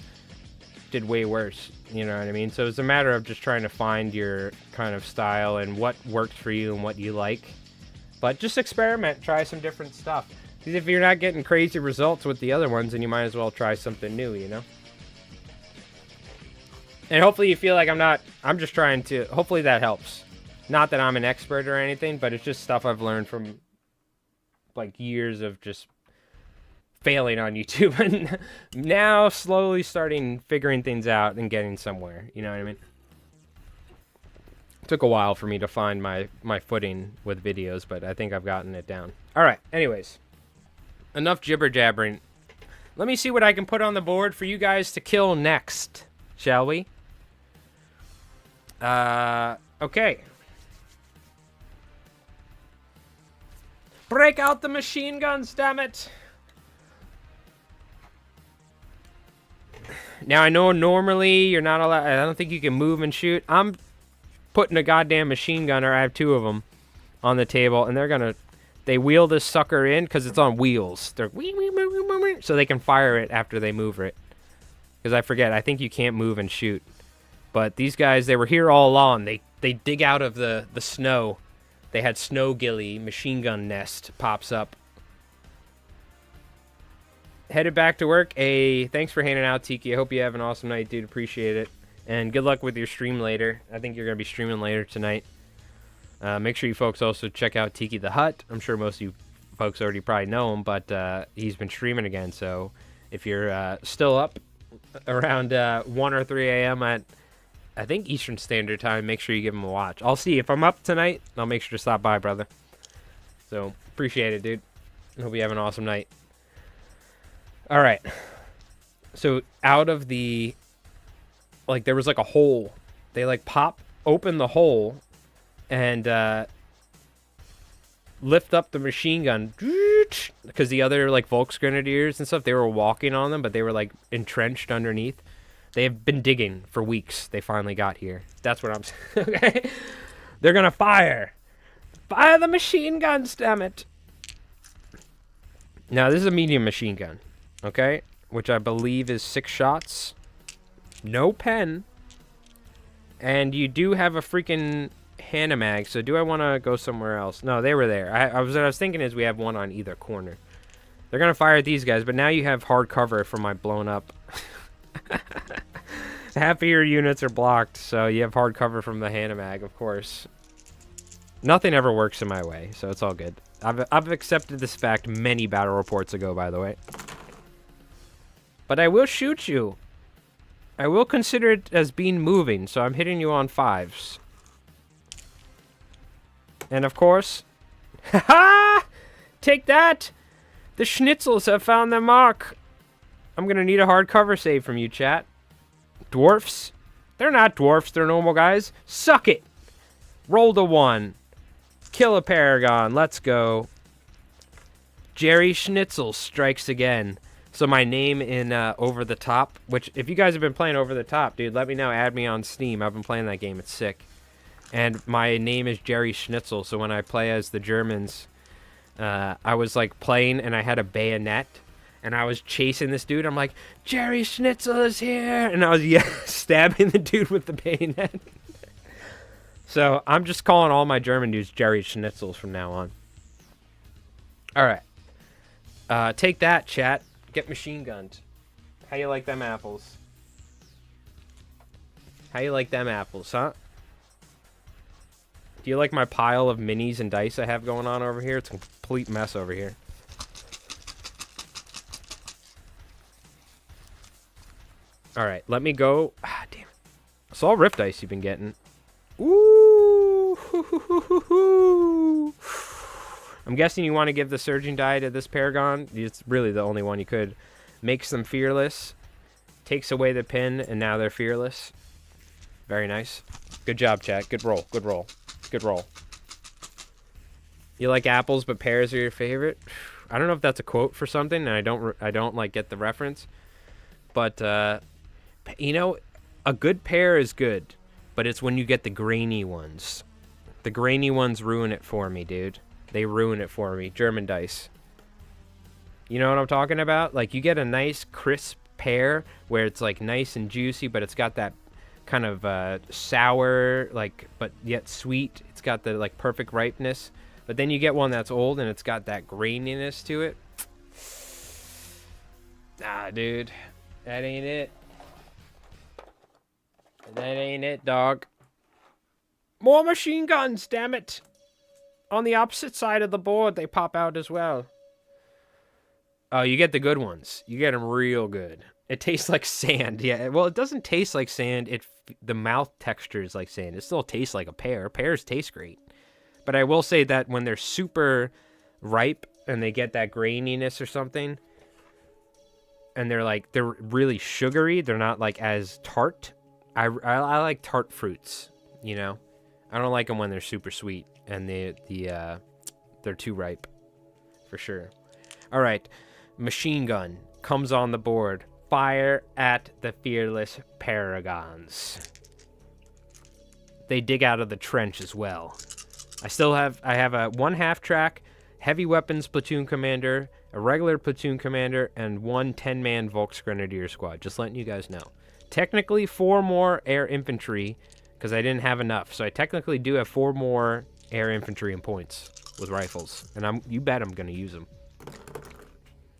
did way worse. You know what I mean? So it's a matter of just trying to find your kind of style and what works for you and what you like. But just experiment. Try some different stuff. Because if you're not getting crazy results with the other ones, then you might as well try something new, you know? And hopefully you feel like I'm just trying to, hopefully that helps. Not that I'm an expert or anything, but it's just stuff I've learned from, like, years of just failing on YouTube. And now slowly figuring things out and getting somewhere. You know what I mean? It took a while for me to find my footing with videos, but I think I've gotten it down. All right, anyways. Enough jibber-jabbering. Let me see what I can put on the board for you guys to kill next, shall we? Okay. Break out the machine guns, damn it! Now, I know normally you're not allowed... I don't think you can move and shoot. I'm putting a goddamn machine gunner, I have 2 of them, on the table, and they're gonna... They wheel this sucker in because it's on wheels. They're so they can fire it after they move it. Because I forget, I think you can't move and shoot. But these guys, they were here all along. They dig out of the snow. They had snow ghillie, machine gun nest pops up. Headed back to work. Hey, thanks for hanging out, Tiki. I hope you have an awesome night, dude. Appreciate it. And good luck with your stream later. I think you're going to be streaming later tonight. Make sure you folks also check out Tiki the Hut. I'm sure most of you folks already probably know him, but he's been streaming again. So if you're still up around 1 or 3 a.m. at, I think, Eastern Standard Time, make sure you give him a watch. I'll see. If I'm up tonight, I'll make sure to stop by, brother. So appreciate it, dude. I hope you have an awesome night. All right. So out of the, like, there was like a hole. They like pop open the hole and lift up the machine gun because the other like Volksgrenadiers and stuff, they were walking on them, but they were like entrenched underneath. They have been digging for weeks. They finally got here. That's what I'm saying. Okay? They're gonna fire the machine guns, damn it. Now this is a medium machine gun, okay, which I believe is 6 shots, no pen, and you do have a freaking Hanamag. So do I want to go somewhere else? No, they were there. What I was thinking is we have one on either corner. They're gonna fire at these guys, but now you have hard cover for my blown up. Half of your units are blocked, so you have hard cover from the Hanamag, of course. Nothing ever works in my way, so it's all good. I've accepted this fact many battle reports ago, by the way. But I will shoot you. I will consider it as being moving, so I'm hitting you on 5s. And of course... Ha-ha! Take that! The schnitzels have found their mark. I'm gonna need a hard cover save from you, chat. Dwarfs? They're not dwarfs, they're normal guys. Suck it! Roll the 1. Kill a Paragon, let's go. Jerry Schnitzel strikes again. So my name in Over the Top, which if you guys have been playing Over the Top, dude, let me know, add me on Steam. I've been playing that game, it's sick. And my name is Jerry Schnitzel, so when I play as the Germans, I was like playing and I had a bayonet and I was chasing this dude. I'm like, Jerry Schnitzel is here, and I was stabbing the dude with the bayonet. So I'm just calling all my German dudes Jerry Schnitzels from now on. All right, take that, chat. Get machine gunned. How you like them apples? How you like them apples, huh? Do you like my pile of minis and dice I have going on over here? It's a complete mess over here. Alright, let me go. Ah, damn it. It's all rip dice you've been getting. Ooh! I'm guessing you want to give the surging die to this Paragon. It's really the only one you could. Makes them fearless. Takes away the pin, and now they're fearless. Very nice. Good job, chat. Good roll. Good roll. Good roll. You like apples, but pears are your favorite? I don't know if that's a quote for something, and I don't like get the reference. But you know, a good pear is good, but it's when you get the grainy ones. The grainy ones ruin it for me, dude. They ruin it for me. German dice. You know what I'm talking about? Like, you get a nice crisp pear where it's like nice and juicy, but it's got that kind of sour, like, but yet sweet. It's got the like perfect ripeness. But then you get one that's old and it's got that graininess to it. Nah, dude, that ain't it. That ain't it, dog. More machine guns, damn it. On the opposite side of the board, they pop out as well. Oh, you get the good ones. You get them real good. It tastes like sand. Yeah, well, it doesn't taste like sand. The mouth texture is like sand. It still tastes like a pear. Pears taste great. But I will say that when they're super ripe and they get that graininess or something, and they're really sugary, they're not like as tart. I like tart fruits, you know? I don't like them when they're super sweet and they're too ripe, for sure. All right, machine gun comes on the board. Fire at the fearless Paragons. They dig out of the trench as well. I have a 1 half-track heavy weapons platoon commander, a regular platoon commander, and 1 10-man Volksgrenadier squad. Just letting you guys know. Technically, 4 more air infantry, because I didn't have enough. So I technically do have 4 more air infantry and points with rifles. And you bet I'm going to use them.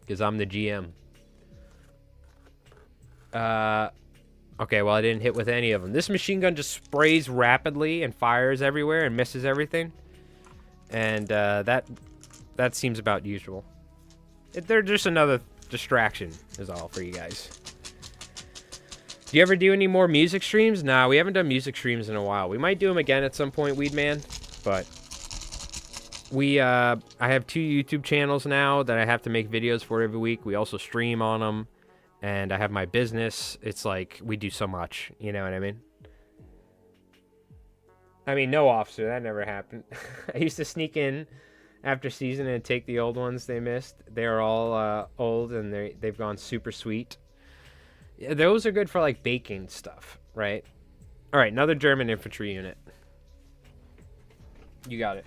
Because I'm the GM. Okay, well, I didn't hit with any of them. This machine gun just sprays rapidly and fires everywhere and misses everything. And that seems about usual. They're just another distraction is all for you guys. Do you ever do any more music streams? Nah, we haven't done music streams in a while. We might do them again at some point, Weedman. But I have 2 YouTube channels now that I have to make videos for every week. We also stream on them. And I have my business. It's like, we do so much. You know what I mean? I mean, no, officer. That never happened. I used to sneak in after season and take the old ones they missed. They're all old and they've gone super sweet. Yeah, those are good for, like, baking stuff, right? All right, another German infantry unit. You got it.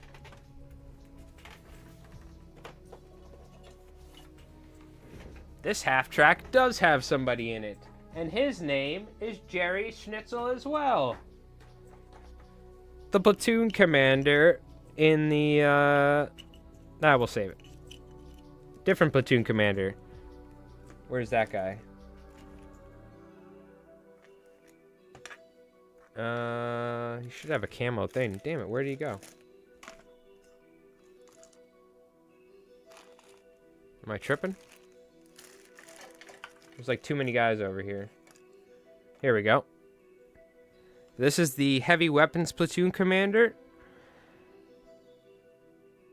This half-track does have somebody in it. And his name is Jerry Schnitzel as well. The platoon commander in the, we'll save it. Different platoon commander. Where's that guy? He should have a camo thing. Damn it, where did he go? Am I tripping? There's like too many guys over here. Here we go. This is the heavy weapons platoon commander.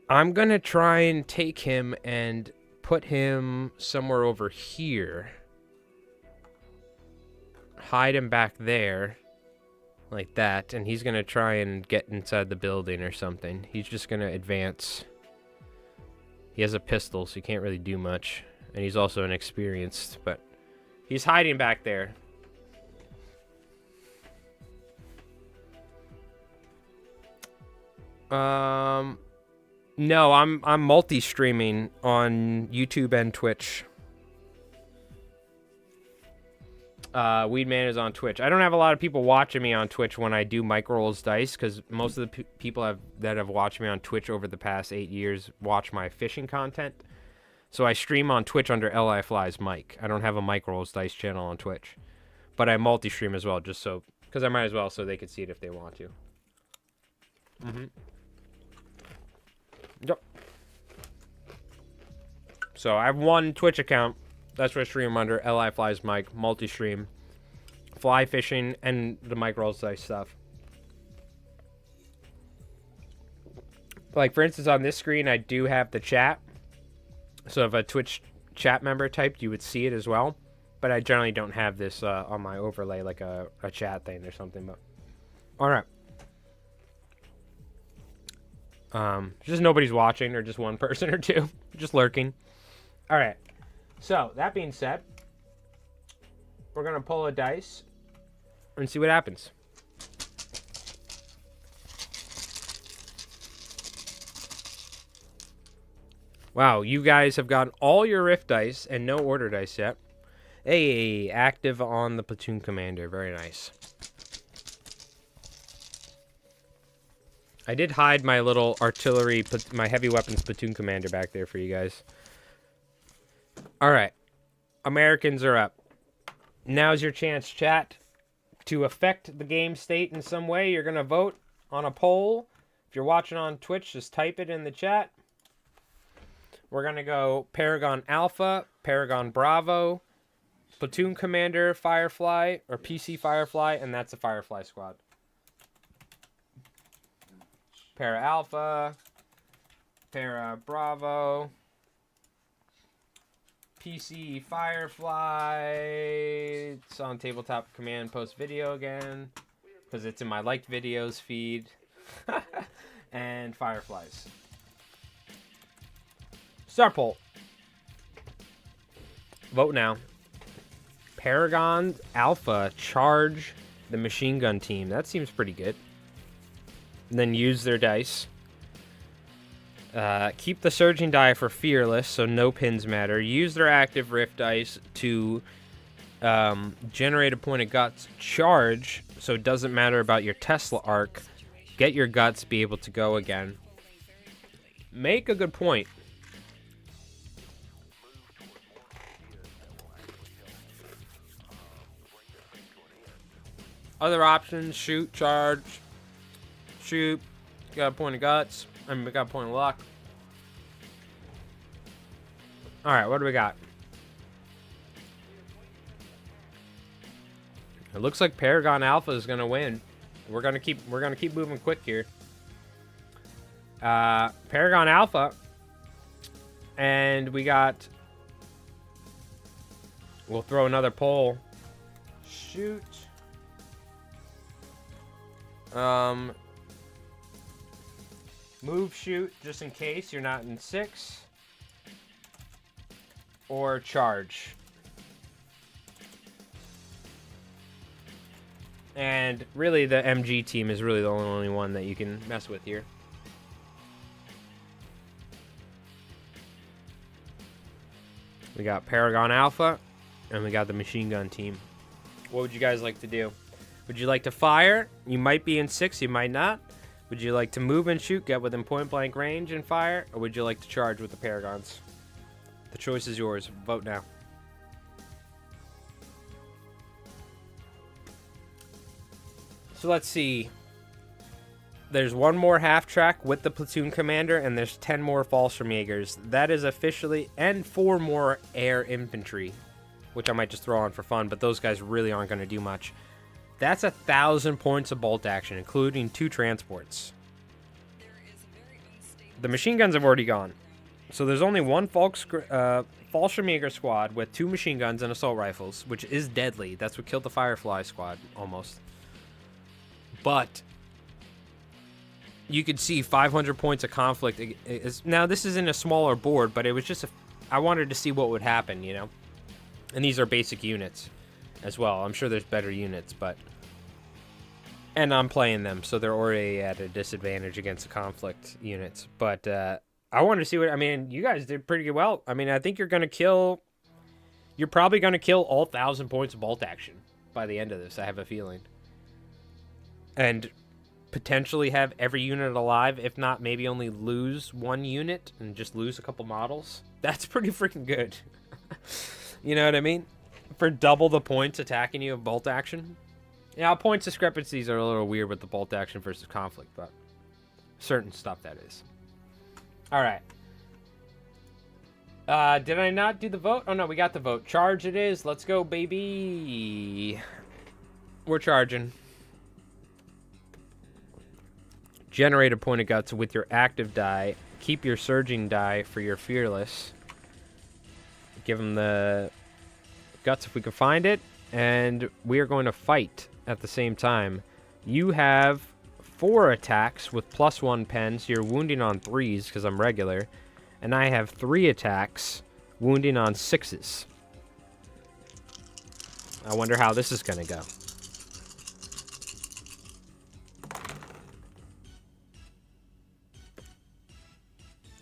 I'm gonna try and take him and put him somewhere over here. Hide him back there. Like that. And he's gonna try and get inside the building or something. He's just gonna advance. He has a pistol, so he can't really do much. And he's also inexperienced, but he's hiding back there. No, I'm multi-streaming on YouTube and Twitch. Weedman is on Twitch. I don't have a lot of people watching me on Twitch when I do Mike Rolls Dice, because most of the people that have watched me on Twitch over the past 8 years watch my fishing content. So I stream on Twitch under Li Flies Mike. I don't have a Mike Rolls Dice channel on Twitch, but I multi-stream as well, just so, because I might as well, so they could see it if they want to. Yep. So I have one Twitch account. That's what I stream under Li Flies Mike, multi-stream, fly fishing, and the Mike Rolls Dice stuff. Like, for instance, on this screen, I do have the chat. So if a Twitch chat member typed, you would see it as well. But I generally don't have this on my overlay, like a chat thing or something. But all right. Just nobody's watching, or just one person or two. Just lurking. All right. So, that being said, we're going to pull a dice and see what happens. Wow, you guys have gotten all your rift dice and no order dice yet. Hey, active on the platoon commander. Very nice. I did hide my little artillery, my heavy weapons platoon commander back there for you guys. All right, Americans are up. Now's your chance, chat, to affect the game state in some way. You're going to vote on a poll. If you're watching on Twitch, just type it in the chat. We're going to go Paragon Alpha, Paragon Bravo, Platoon Commander Firefly, or PC Firefly, and that's a Firefly squad. Para Alpha, Para Bravo, PC Firefly. It's on tabletop command post video again, because it's in my liked videos feed. And Fireflies. Start poll. Vote now. Paragon Alpha charge the machine gun team. That seems pretty good. And then use their dice. Keep the surging die for fearless, so no pins matter. Use their active rift dice to generate a point of guts. Charge, so it doesn't matter about your Tesla arc. Get your guts, be able to go again. Make a good point. Other options: shoot, charge, shoot. Got a point of guts. I mean, we got a point of luck. All right, what do we got? It looks like Paragon Alpha is gonna win. We're gonna keep moving quick here. Paragon Alpha, and we got. We'll throw another poll. Shoot. Move, shoot, just in case you're not in 6. Or charge. And really, the MG team is really the only one that you can mess with here. We got Paragon Alpha, and we got the machine gun team. What would you guys like to do? Would you like to fire? You might be in 6, you might not. Would you like to move and shoot, get within point blank range and fire? Or would you like to charge with the Paragons? The choice is yours. Vote now. So let's see. There's one more half track with the platoon commander, and there's 10 more Fallschirmjägers. That is officially, and 4 more air infantry, which I might just throw on for fun, but those guys really aren't going to do much. That's 1,000 points of bolt action, including 2 transports. The machine guns have already gone. So there's only one Fallschirmjäger squad with 2 machine guns and assault rifles, which is deadly. That's what killed the Firefly squad, almost. But you could see 500 points of conflict. Now, this is in a smaller board, but it was just I wanted to see what would happen, you know? And these are basic units as well. I'm sure there's better units, but And I'm playing them, so they're already at a disadvantage against the conflict units. But I wanted to see what... I mean, you guys did pretty well. I mean, I think you're going to kill... You're probably going to kill all 1,000 points of bolt action by the end of this, I have a feeling. And potentially have every unit alive, if not maybe only lose one unit and just lose a couple models. That's pretty freaking good. You know what I mean? For double the points attacking you of bolt action. Yeah, points discrepancies are a little weird with the bolt action versus conflict, but certain stuff that is. All right. Did I not do the vote? Oh, no, we got the vote. Charge it is. Let's go, baby. We're charging. Generate a point of guts with your active die. Keep your surging die for your fearless. Give him the guts if we can find it. And we are going to fight at the same time. You have 4 attacks with +1 pen, so you're wounding on 3s because I'm regular. And I have 3 attacks, wounding on 6s. I wonder how this is going to go.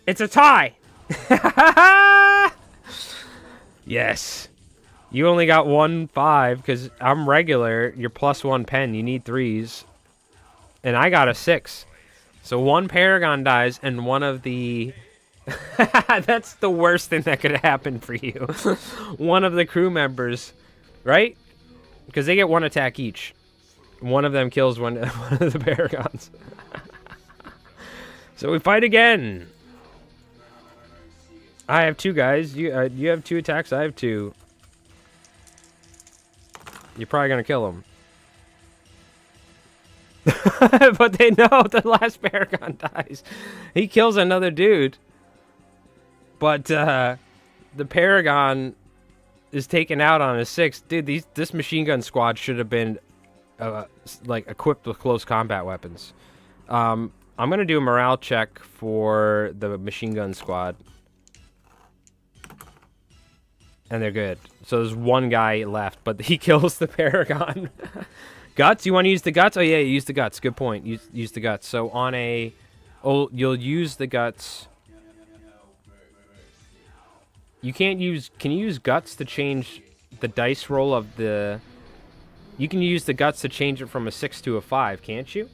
It's a tie! Yes. You only got 1-5 because I'm regular. You're +1 pen. You need 3s. And I got a 6. So 1 Paragon dies and one of the... That's the worst thing that could happen for you. One of the crew members, right? Because they get 1 attack each. One of them kills one of the Paragons. So we fight again. I have 2 guys. You have 2 attacks. I have 2. You're probably gonna kill them. But they know the last Paragon dies. He kills another dude. But the Paragon is taken out on a 6. Dude, this machine gun squad should have been like equipped with close combat weapons. I'm gonna do a morale check for the machine gun squad. And they're good. So there's 1 guy left, but he kills the Paragon. Guts? You want to use the guts? Oh, yeah, use the guts. Good point. Use the guts. So on a... Oh, you'll use the guts. You can't use... Can you use guts to change the dice roll of the... You can use the guts to change it from a 6 to a 5, can't you?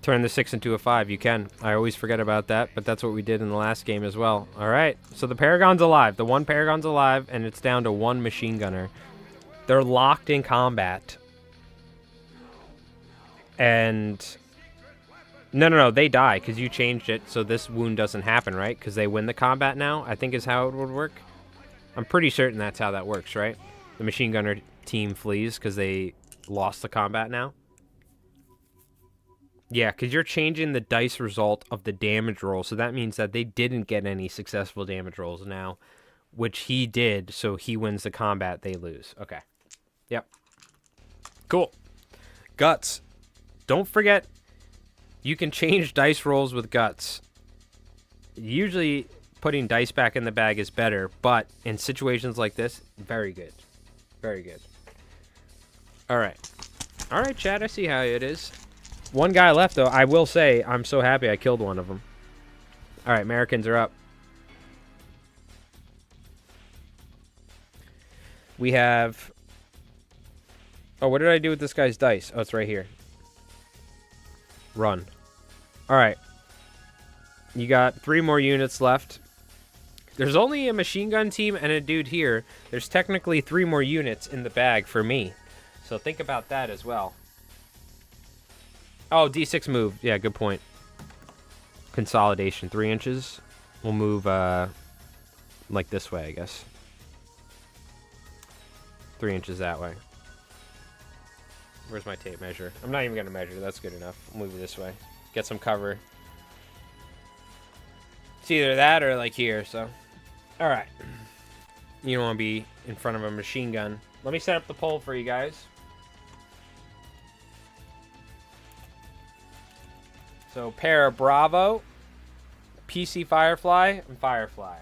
Turn the 6 into a 5. You can. I always forget about that, but that's what we did in the last game as well. All right. So the Paragon's alive. The 1 Paragon's alive, and it's down to 1 machine gunner. They're locked in combat. And... No. They die, because you changed it, so this wound doesn't happen, right? Because they win the combat now, I think is how it would work. I'm pretty certain that's how that works, right? The machine gunner team flees, because they lost the combat now. Yeah, because you're changing the dice result of the damage roll, so that means that they didn't get any successful damage rolls now, which he did, so he wins the combat, they lose. Okay. Yep. Cool. Guts. Don't forget, you can change dice rolls with guts. Usually, putting dice back in the bag is better, but in situations like this, very good. Very good. All right. All right, chat, I see how it is. 1 guy left, though. I will say, I'm so happy I killed one of them. All right, Americans are up. We have... Oh, what did I do with this guy's dice? Oh, it's right here. Run. All right. You got 3 more units left. There's only a machine gun team and a dude here. There's technically 3 more units in the bag for me. So think about that as well. Oh, D6 move. Yeah, good point. Consolidation, 3 inches. We'll move, like this way, I guess. 3 inches that way. Where's my tape measure? I'm not even going to measure. That's good enough. I'll move it this way. Get some cover. It's either that or, like, here, so. All right. You don't want to be in front of a machine gun. Let me set up the poll for you guys. So, Para Bravo, PC Firefly, and Firefly.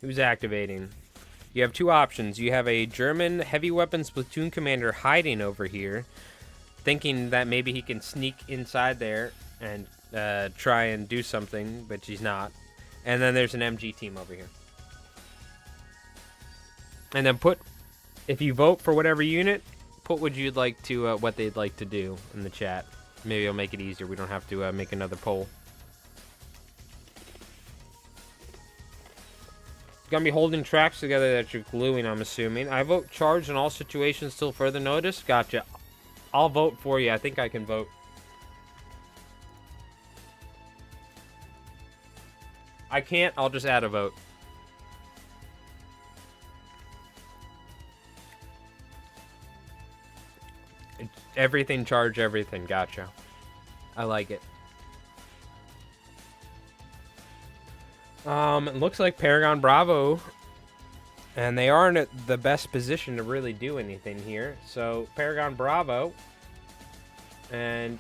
Who's activating? You have two options. You have a German heavy weapons platoon commander hiding over here, thinking that maybe he can sneak inside there and try and do something, but he's not. And then there's an MG team over here. And then if you vote for whatever unit, put what you'd like to, what they'd like to do in the chat. Maybe it'll make it easier. We don't have to make another poll. Gonna be holding tracks together that you're gluing, I'm assuming. I vote charge in all situations till further notice. Gotcha. I'll vote for you. I think I can vote. I can't. I'll just add a vote. Everything, charge everything. Gotcha. I like it. It looks like Paragon Bravo, and they aren't at the best position to really do anything here. So Paragon Bravo, and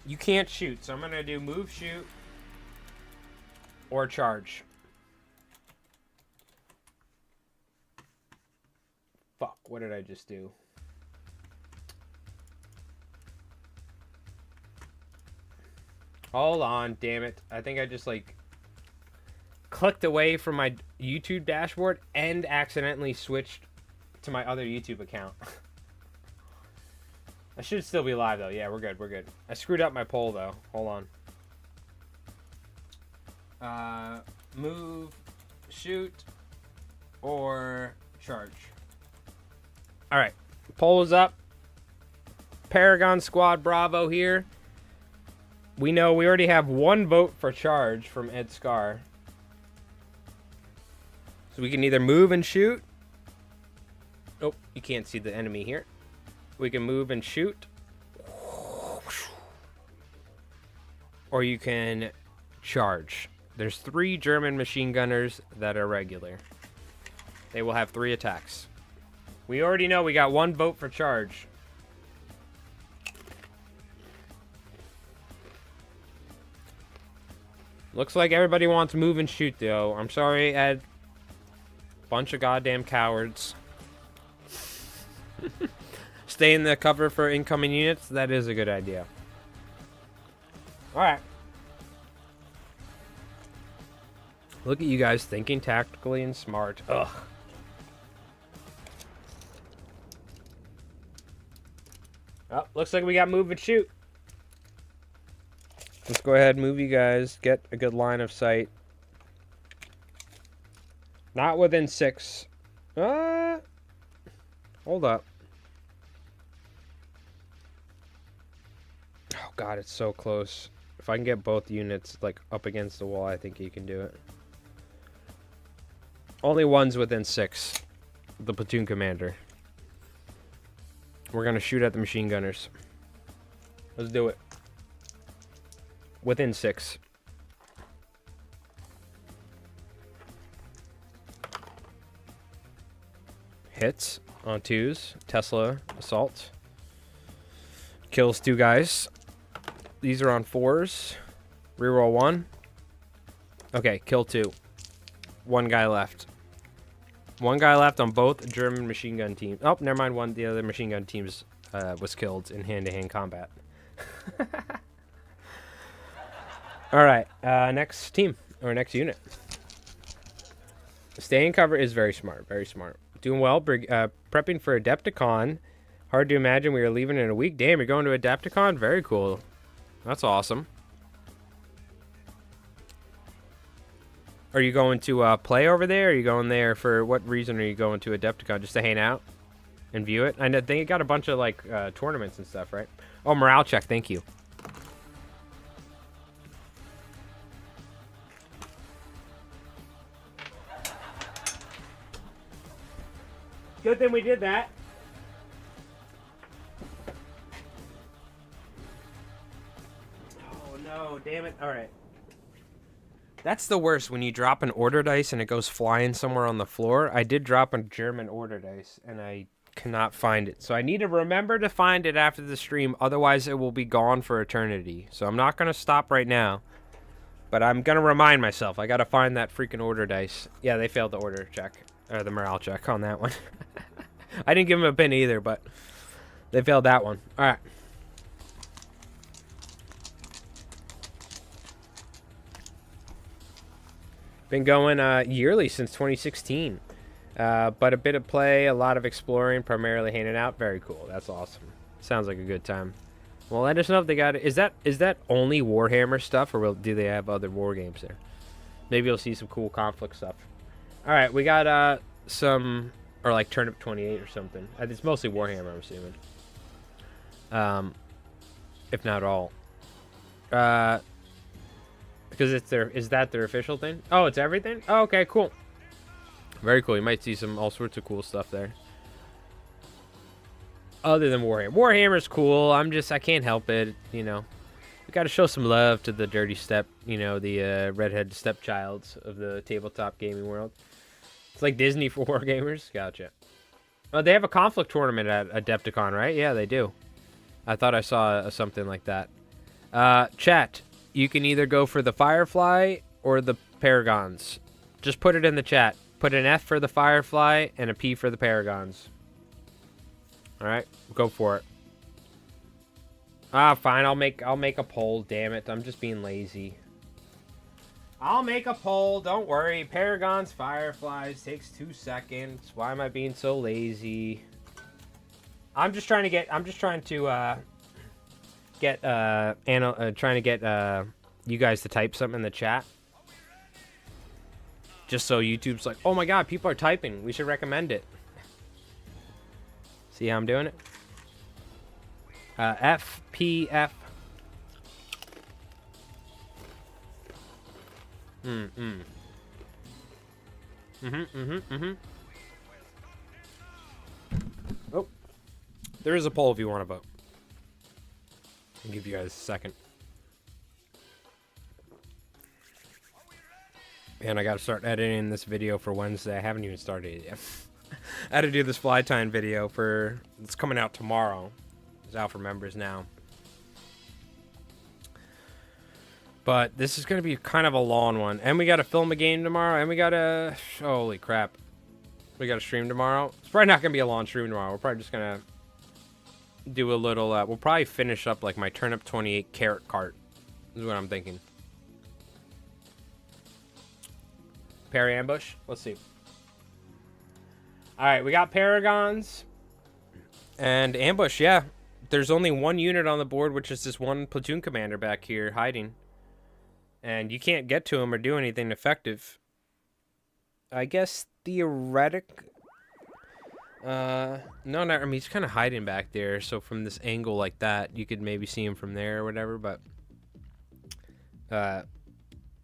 you can't shoot. So I'm gonna do move, shoot, or charge. Fuck! What did I just do? Hold on, damn it. I think I just, like, clicked away from my YouTube dashboard and accidentally switched to my other YouTube account. I should still be live, though. Yeah, we're good, we're good. I screwed up my poll, though. Hold on. Move, shoot, or charge. Alright, poll is up. Paragon Squad Bravo here. We know we already have one vote for charge from Ed Scar. So we can either move and shoot. Oh, you can't see the enemy here. We can move and shoot. Or you can charge. There's 3 German machine gunners that are regular. They will have 3 attacks. We already know we got one vote for charge. Looks like everybody wants move and shoot, though. I'm sorry, Ed. Bunch of goddamn cowards. Stay in the cover for incoming units. That is a good idea. Alright. Look at you guys thinking tactically and smart. Ugh. Oh, looks like we got move and shoot. Let's go ahead and move you guys. Get a good line of sight. Not within 6. Hold up. Oh god, it's so close. If I can get both units like up against the wall, I think you can do it. Only one's within 6. The platoon commander. We're gonna shoot at the machine gunners. Let's do it. Within 6. Hits on 2s. Tesla assault. Kills 2 guys. These are on 4s. Reroll 1. Okay, kill 2. 1 guy left. 1 guy left on both German machine gun teams. Oh, never mind. One, the other machine gun teams was killed in hand-to-hand combat. All right, next team or next unit. Staying cover is very smart, very smart. Doing well, prepping for Adepticon. Hard to imagine we are leaving in a week. Damn, you're going to Adepticon? Very cool. That's awesome. Are you going to play over there? Or are you going there for what reason are you going to Adepticon? Just to hang out and view it? I know they got a bunch of like tournaments and stuff, right? Oh, morale check. Thank you. Good thing we did that. Oh no, damn it. All right. That's the worst when you drop an order dice and it goes flying somewhere on the floor. I did drop a German order dice and I cannot find it. So I need to remember to find it after the stream. Otherwise it will be gone for eternity. So I'm not going to stop right now. But I'm going to remind myself. I got to find that freaking order dice. Yeah, they failed the order check. Or the morale check on that one. I didn't give them a pin either, but they failed that one. All right. Been going yearly since 2016. But a bit of play, a lot of exploring, primarily hanging out. Very cool. That's awesome. Sounds like a good time. Well, let us know if they got it. Is that only Warhammer stuff, or do they have other war games there? Maybe you'll see some cool Konflikt stuff. All right, we got some, or like Turnip 28 or something. It's mostly Warhammer, I'm assuming. If not all. Because is that their official thing? Oh, it's everything? Oh, okay, cool. Very cool. You might see all sorts of cool stuff there. Other than Warhammer. Warhammer's cool. I can't help it, you know. We got to show some love to the dirty step, you know, the redhead stepchilds of the tabletop gaming world. It's like Disney for wargamers. Gotcha. Oh, they have a Konflikt tournament at Adepticon, right? Yeah, they do. I thought I saw something like that. Chat, you can either go for the Firefly or the Paragons. Just put it in the chat. Put an F for the Firefly and a P for the Paragons. Alright, go for it. Ah, fine, I'll make a poll, damn it. I'm just being lazy. I'll make a poll, don't worry. Paragons, Fireflies, takes 2 seconds. Why am I being so lazy? I'm just trying to get you guys to type something in the chat. Just so YouTube's like, oh my god, people are typing. We should recommend it. See how I'm doing it? F, P, F. Oh. There is a poll if you want to vote. I'll give you guys a second. Man, I gotta start editing this video for Wednesday. I haven't even started it yet. I had to do this fly time video it's coming out tomorrow. It's out for members now. But this is gonna be kind of a long one. And we gotta film a game tomorrow, and we gotta, holy crap. We gotta stream tomorrow. It's probably not gonna be a long stream tomorrow. We're probably just gonna do a little, we'll probably finish up like my Turnip 28 carrot cart. This is what I'm thinking. Parry ambush? Let's see. Alright, we got Paragons. And ambush, yeah. There's only one unit on the board, which is this one platoon commander back here hiding. And you can't get to him or do anything effective. I guess theoretic. No, not, I mean, he's kind of hiding back there. So from this angle like that, you could maybe see him from there or whatever. But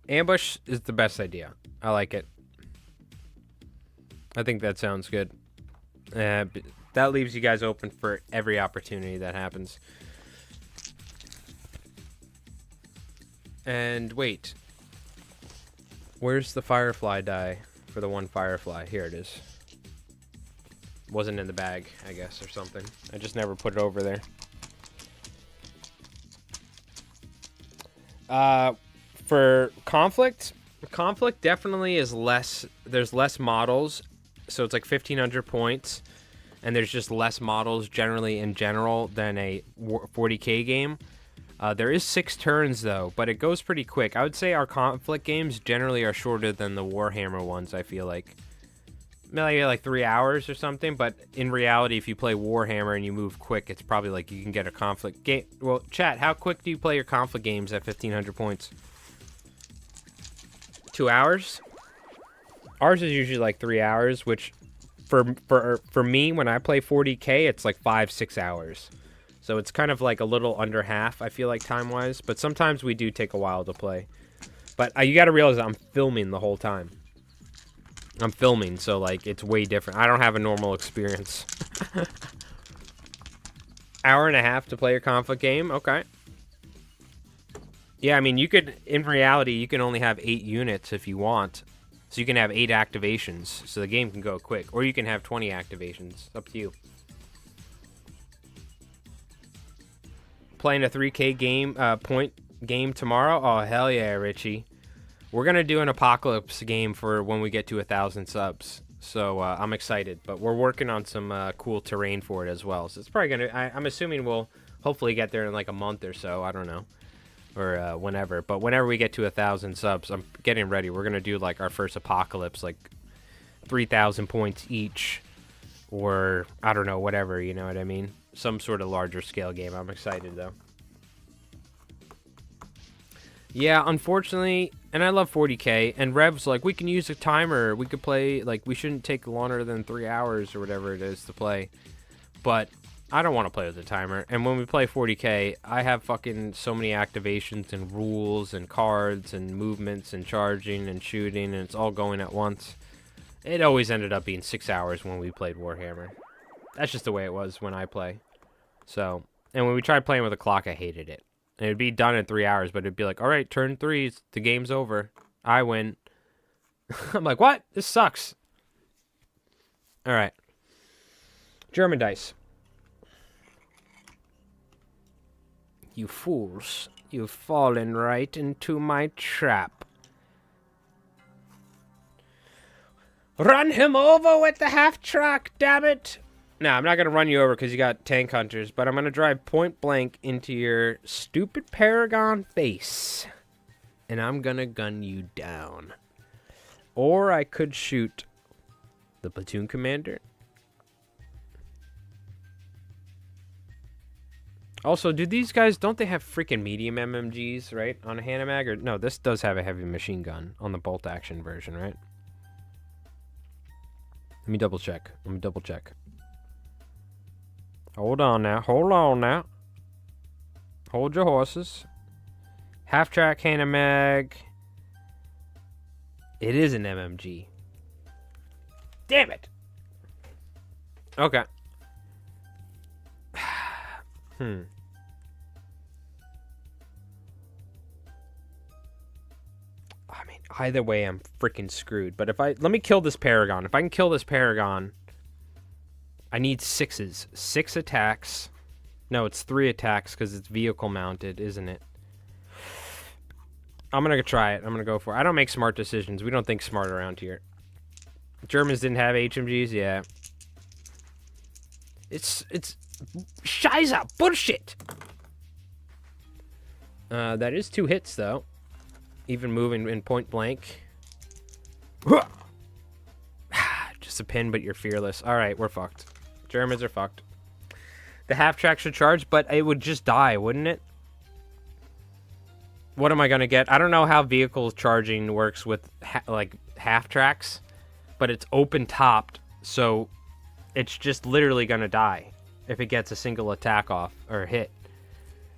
ambush is the best idea. I like it. I think that sounds good. That leaves you guys open for every opportunity that happens. And wait. Where's the Firefly die for the one Firefly? Here it is. Wasn't in the bag, I guess, or something. I just never put it over there. For Konflikt definitely is less. There's less models, so it's like 1,500 points, and there's just less models generally in general than a 40k game. There is 6 turns though, but it goes pretty quick. I would say our Konflikt games generally are shorter than the Warhammer ones. I feel like maybe like 3 hours or something, but in reality, if you play Warhammer and you move quick, it's probably like you can get a Konflikt game. Well, chat, how quick do you play your Konflikt games at 1,500 points? 2 hours? Ours is usually like 3 hours, which for me, when I play 40k, it's like 5-6 hours. So it's kind of like a little under half, I feel like, time-wise. But sometimes we do take a while to play. But you got to realize I'm filming the whole time. I'm filming, so like it's way different. I don't have a normal experience. Hour and a half to play your Konflikt game? Okay. Yeah, I mean, you could, in reality, you can only have 8 units if you want. So you can have 8 activations, so the game can go quick. Or you can have 20 activations. It's up to you. Playing a 3K game, point game tomorrow? Oh, hell yeah, Richie. We're going to do an apocalypse game for when we get to 1,000 subs. So I'm excited. But we're working on some cool terrain for it as well. So it's probably going to... I'm assuming we'll hopefully get there in like a month or so. I don't know. Or whenever. But whenever we get to 1,000 subs, I'm getting ready. We're going to do like our first apocalypse. Like 3,000 points each. Or, I don't know, whatever. You know what I mean? Some sort of larger scale game. I'm excited though. Yeah, unfortunately, and I love 40K, and Rev's like, we can use a timer, we could play, like, we shouldn't take longer than 3 hours or whatever it is to play, but I don't want to play with a timer, and when we play 40K, I have fucking so many activations and rules and cards and movements and charging and shooting, and it's all going at once. It always ended up being 6 hours when we played Warhammer. That's just the way it was when I play. So, and when we tried playing with a clock, I hated it. And it'd be done in 3 hours, but it'd be like, all right, turn 3, the game's over. I win. I'm like, what? This sucks. All right. German dice. You fools. You've fallen right into my trap. Run him over with the half-track, damn it! No, I'm not going to run you over because you got tank hunters, but I'm going to drive point blank into your stupid Paragon face. And I'm going to gun you down. Or I could shoot the platoon commander. Also, do these guys, don't they have freaking medium MMGs, right? On a Hanomag? Or, no, this does have a heavy machine gun on the bolt action version, right? Let me double check. Hold on now. Hold your horses. Half-track Hanomag. It is an MMG. Damn it! Okay. I mean, either way, I'm freaking screwed. But let me kill this Paragon. If I can kill this Paragon... I need 6s. 6 attacks. No, it's 3 attacks because it's vehicle mounted, isn't it? I'm going to try it. I'm going to go for it. I don't make smart decisions. We don't think smart around here. Germans didn't have HMGs? Yeah. It's Scheiße. Bullshit. That is 2 hits, though. Even moving in point blank. Just a pin, but you're fearless. All right, we're fucked. Germans are fucked. The half-track should charge, but it would just die, wouldn't it? What am I going to get? I don't know how vehicle charging works with, like, half-tracks, but it's open-topped, so it's just literally going to die if it gets a single attack off or hit.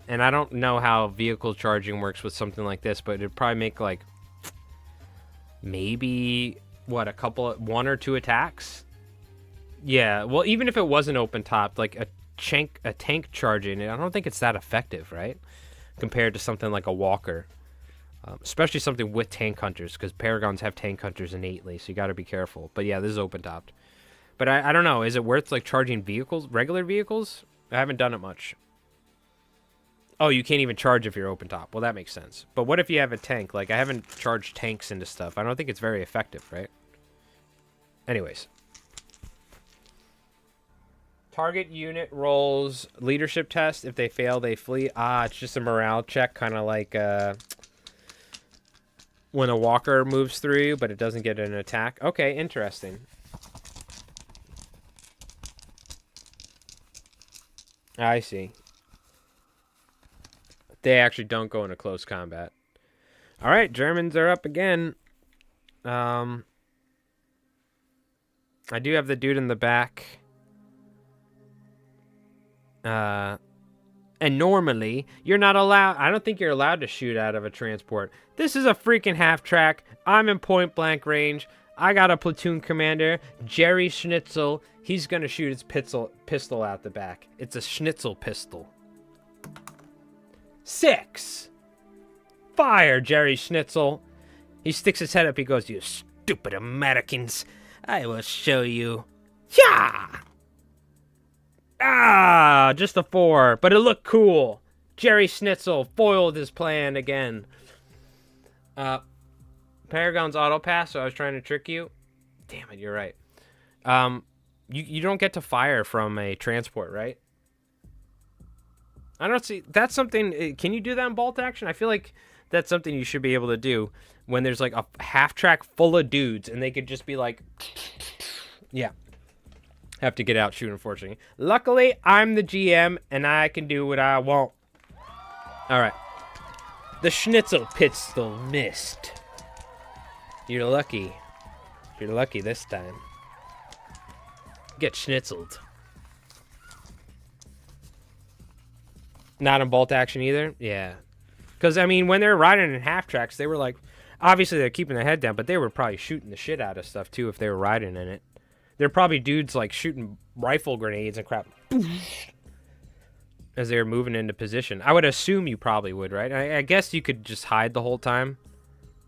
And I don't know how vehicle charging works with something like this, but it'd probably make, like, maybe, what, 1 or 2 attacks? Yeah, well, even if it wasn't open-topped, like, a tank charging it, I don't think it's that effective, right? Compared to something like a Walker. Especially something with tank hunters, because Paragons have tank hunters innately, so you got to be careful. But yeah, this is open-topped. But I don't know, is it worth, like, charging vehicles, regular vehicles? I haven't done it much. Oh, you can't even charge if you're open-top. Well, that makes sense. But what if you have a tank? Like, I haven't charged tanks into stuff. I don't think it's very effective, right? Anyways. Target unit rolls leadership test. If they fail, they flee. Ah, it's just a morale check, kind of like when a walker moves through, but it doesn't get an attack. Okay, interesting. I see. They actually don't go into close combat. All right, Germans are up again. I do have the dude in the back. And normally, you're not allowed... I don't think you're allowed to shoot out of a transport. This is a freaking half-track. I'm in point-blank range. I got a platoon commander, Jerry Schnitzel. He's going to shoot his pistol out the back. It's a Schnitzel pistol. 6. Fire, Jerry Schnitzel. He sticks his head up. He goes, "You stupid Americans. I will show you." Yeah! Ah, just a 4, but it looked cool. Jerry Schnitzel foiled his plan again. Paragon's auto pass, so I was trying to trick you. Damn it, you're right. You don't get to fire from a transport, right? I don't see. That's something. Can you do that in bolt action? I feel like that's something you should be able to do when there's like a half track full of dudes and they could just be like, yeah. Have to get out shoot, unfortunately. Luckily, I'm the GM and I can do what I want. All right. The Schnitzel pistol missed. You're lucky. You're lucky this time. Get schnitzeled. Not in bolt action either? Yeah. Because, I mean, when they were riding in half tracks, they were like... Obviously, they're keeping their head down, but they were probably shooting the shit out of stuff, too, if they were riding in it. They're probably dudes, like, shooting rifle grenades and crap. As they were moving into position. I would assume you probably would, right? I guess you could just hide the whole time.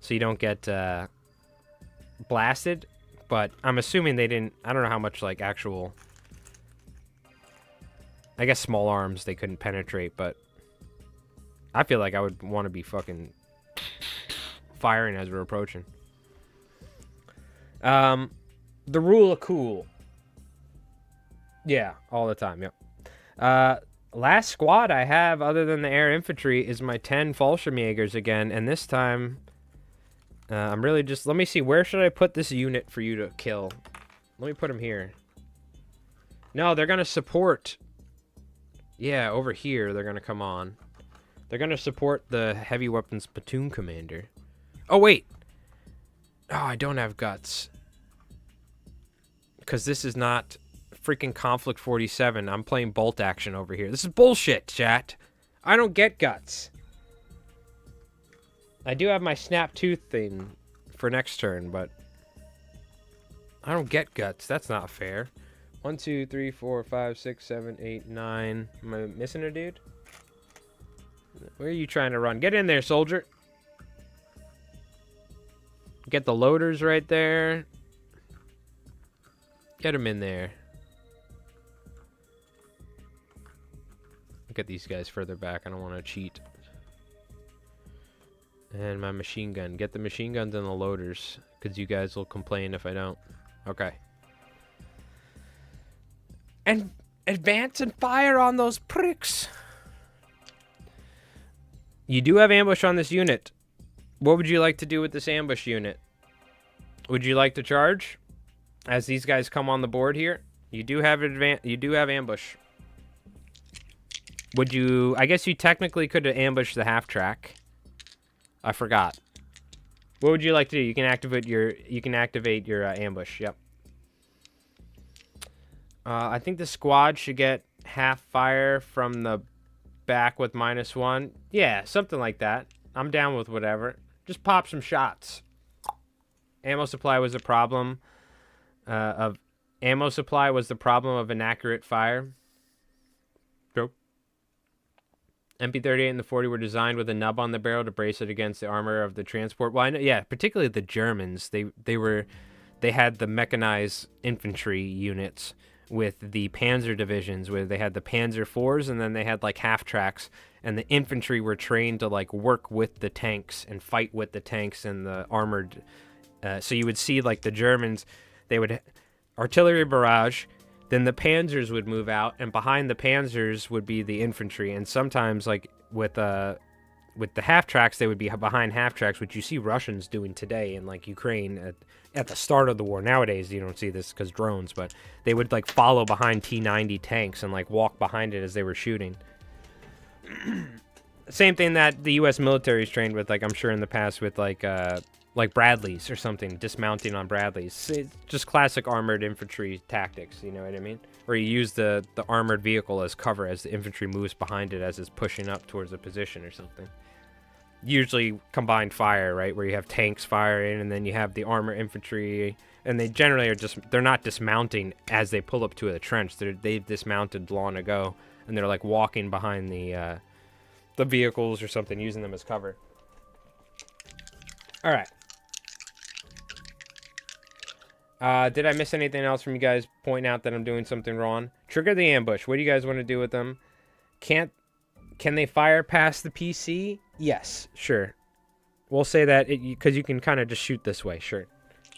So you don't get blasted. But I'm assuming they didn't... I don't know how much, like, actual... I guess small arms they couldn't penetrate, but I feel like I would want to be fucking firing as we're approaching. The rule of cool. Yeah, all the time, yep. Last squad I have, other than the air infantry, is my 10 Fallschirmjägers again, and this time, I'm really just... Let me see, where should I put this unit for you to kill? Let me put them here. No, they're going to support... Yeah, over here, they're going to come on. They're going to support the heavy weapons platoon commander. Oh, wait. Oh, I don't have guts. Because this is not freaking Konflikt 47. I'm playing bolt action over here. This is bullshit, chat. I don't get guts. I do have my snap tooth thing for next turn, but... I don't get guts. That's not fair. 1, 2, 3, 4, 5, 6, 7, 8, 9. Am I missing a dude? Where are you trying to run? Get in there, soldier. Get the loaders right there. Get them in there. Get these guys further back. I don't want to cheat. And my machine gun. Get the machine guns and the loaders, because you guys will complain if I don't. Okay. And advance and fire on those pricks. You do have ambush on this unit. What would you like to do with this ambush unit? Would you like to charge? As these guys come on the board here, you do have ambush. Would you? I guess you technically could have ambushed the half track. I forgot. What would you like to do? You can activate your ambush. Yep. I think the squad should get half fire from the back with -1. Yeah, something like that. I'm down with whatever. Just pop some shots. Ammo supply was the problem of inaccurate fire. Go. MP38 and the 40 were designed with a nub on the barrel to brace it against the armor of the transport. Well, I know, yeah, particularly the Germans. They had the mechanized infantry units with the Panzer divisions, where they had the Panzer IVs, and then they had like half tracks, and the infantry were trained to like work with the tanks and fight with the tanks and the armored. So you would see like the Germans, they would artillery barrage, then the Panzers would move out, and behind the Panzers would be the infantry, and sometimes like with the half tracks, they would be behind half tracks, which you see Russians doing today in like Ukraine at the start of the war. Nowadays, you don't see this because drones, but they would like follow behind T-90 tanks and like walk behind it as they were shooting. Same thing that the U.S. military is trained with, like I'm sure in the past with like Bradleys or something, dismounting on Bradleys. It's just classic armored infantry tactics, you know what I mean? Where you use the armored vehicle as cover as the infantry moves behind it as it's pushing up towards a position or something. Usually combined fire, right? Where you have tanks firing and then you have the armored infantry, and they generally they're not dismounting as they pull up to the trench. They've dismounted long ago, and they're like walking behind the vehicles or something, using them as cover. All right. Did I miss anything else from you guys pointing out that I'm doing something wrong? Trigger the ambush. What do you guys want to do with them? Can they fire past the PC? Yes, sure. We'll say that because you can kind of just shoot this way. Sure.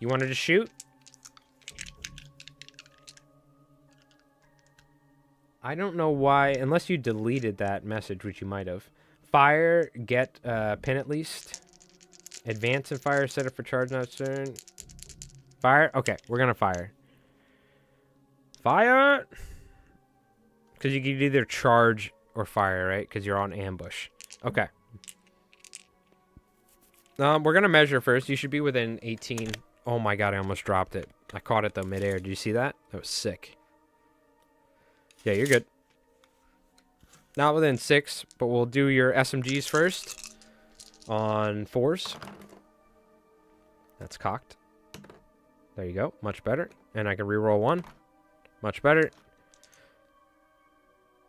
You want to just shoot? I don't know why, unless you deleted that message, which you might have. Fire, get pin at least. Advance and fire, set up for charge, not turn. Fire? Okay, we're going to fire. Fire! Because you can either charge or fire, right? Because you're on ambush. Okay. We're going to measure first. You should be within 18. Oh my god, I almost dropped it. I caught it, though, midair. Did you see that? That was sick. Yeah, you're good. Not within 6, but we'll do your SMGs first. On 4s. That's cocked. There you go. Much better. And I can reroll 1. Much better.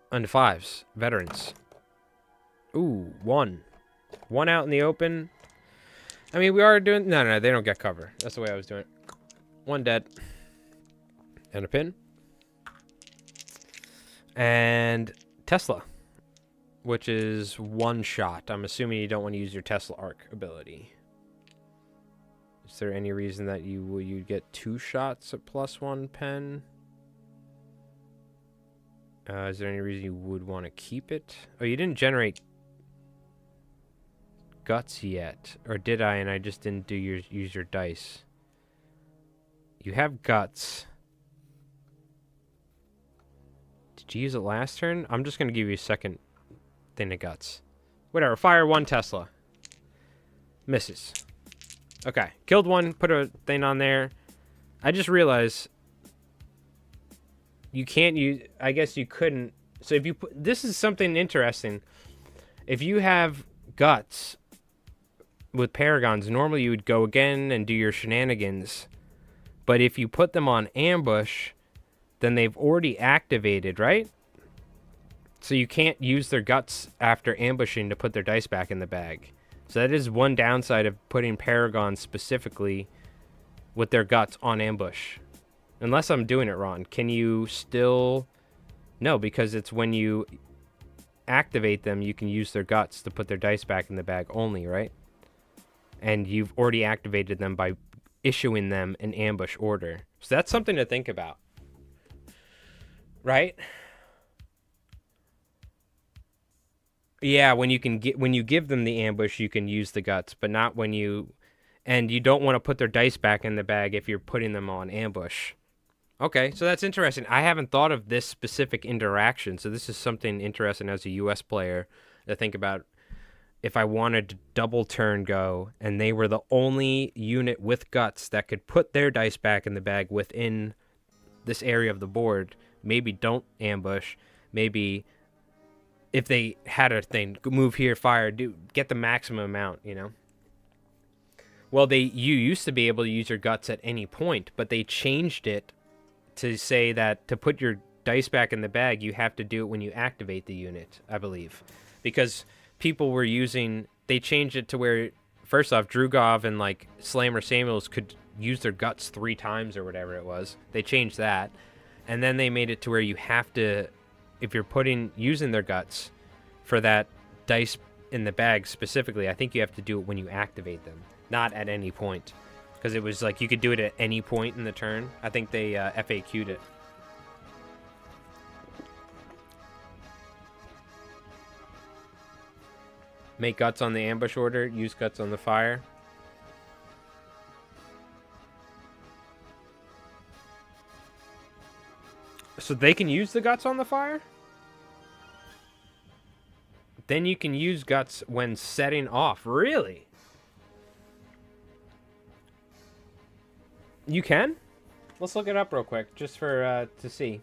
On to 5s. Veterans. Ooh, 1. 1 out in the open. I mean, we are doing... No, they don't get cover. That's the way I was doing it. 1 dead. And a pin. And Tesla, which is 1 shot. I'm assuming you don't want to use your Tesla arc ability. Is there any reason that you'd get 2 shots at +1 pen? Is there any reason you would want to keep it? Oh, you didn't generate guts yet, or did I? And I just didn't use your dice. You have guts. Did you use it last turn? I'm just going to give you a second thing of guts. Whatever. Fire 1 Tesla. Misses. Okay. Killed 1. Put a thing on there. I just realized you can't use... I guess you couldn't... So if you put... This is something interesting. If you have guts with paragons, normally you would go again and do your shenanigans. But if you put them on ambush... then they've already activated, right? So you can't use their guts after ambushing to put their dice back in the bag. So that is one downside of putting paragons specifically with their guts on ambush. Unless I'm doing it wrong. Can you still... No, because it's when you activate them, you can use their guts to put their dice back in the bag only, right? And you've already activated them by issuing them in ambush order. So that's something to think about. Right? Yeah, when you give them the ambush, you can use the guts, but not when you... And you don't want to put their dice back in the bag if you're putting them on ambush. Okay, so that's interesting. I haven't thought of this specific interaction, so this is something interesting as a US player to think about. If I wanted to double turn go, and they were the only unit with guts that could put their dice back in the bag within this area of the board... Maybe don't ambush. Maybe if they had a thing, move here, fire, get the maximum amount, you know? Well, you used to be able to use your guts at any point, but they changed it to say that to put your dice back in the bag, you have to do it when you activate the unit, I believe. Because people were using... They changed it to where, first off, Drugov and, like, Slammer Samuels could use their guts 3 times or whatever it was. They changed that. And then they made it to where you have to, if you're using their guts for that dice in the bag specifically, I think you have to do it when you activate them, not at any point. Because it was like you could do it at any point in the turn. I think they FAQ'd it. Make guts on the ambush order, use guts on the fire. So they can use the guts on the fire? Then you can use guts when setting off. Really? You can? Let's look it up real quick, just for to see.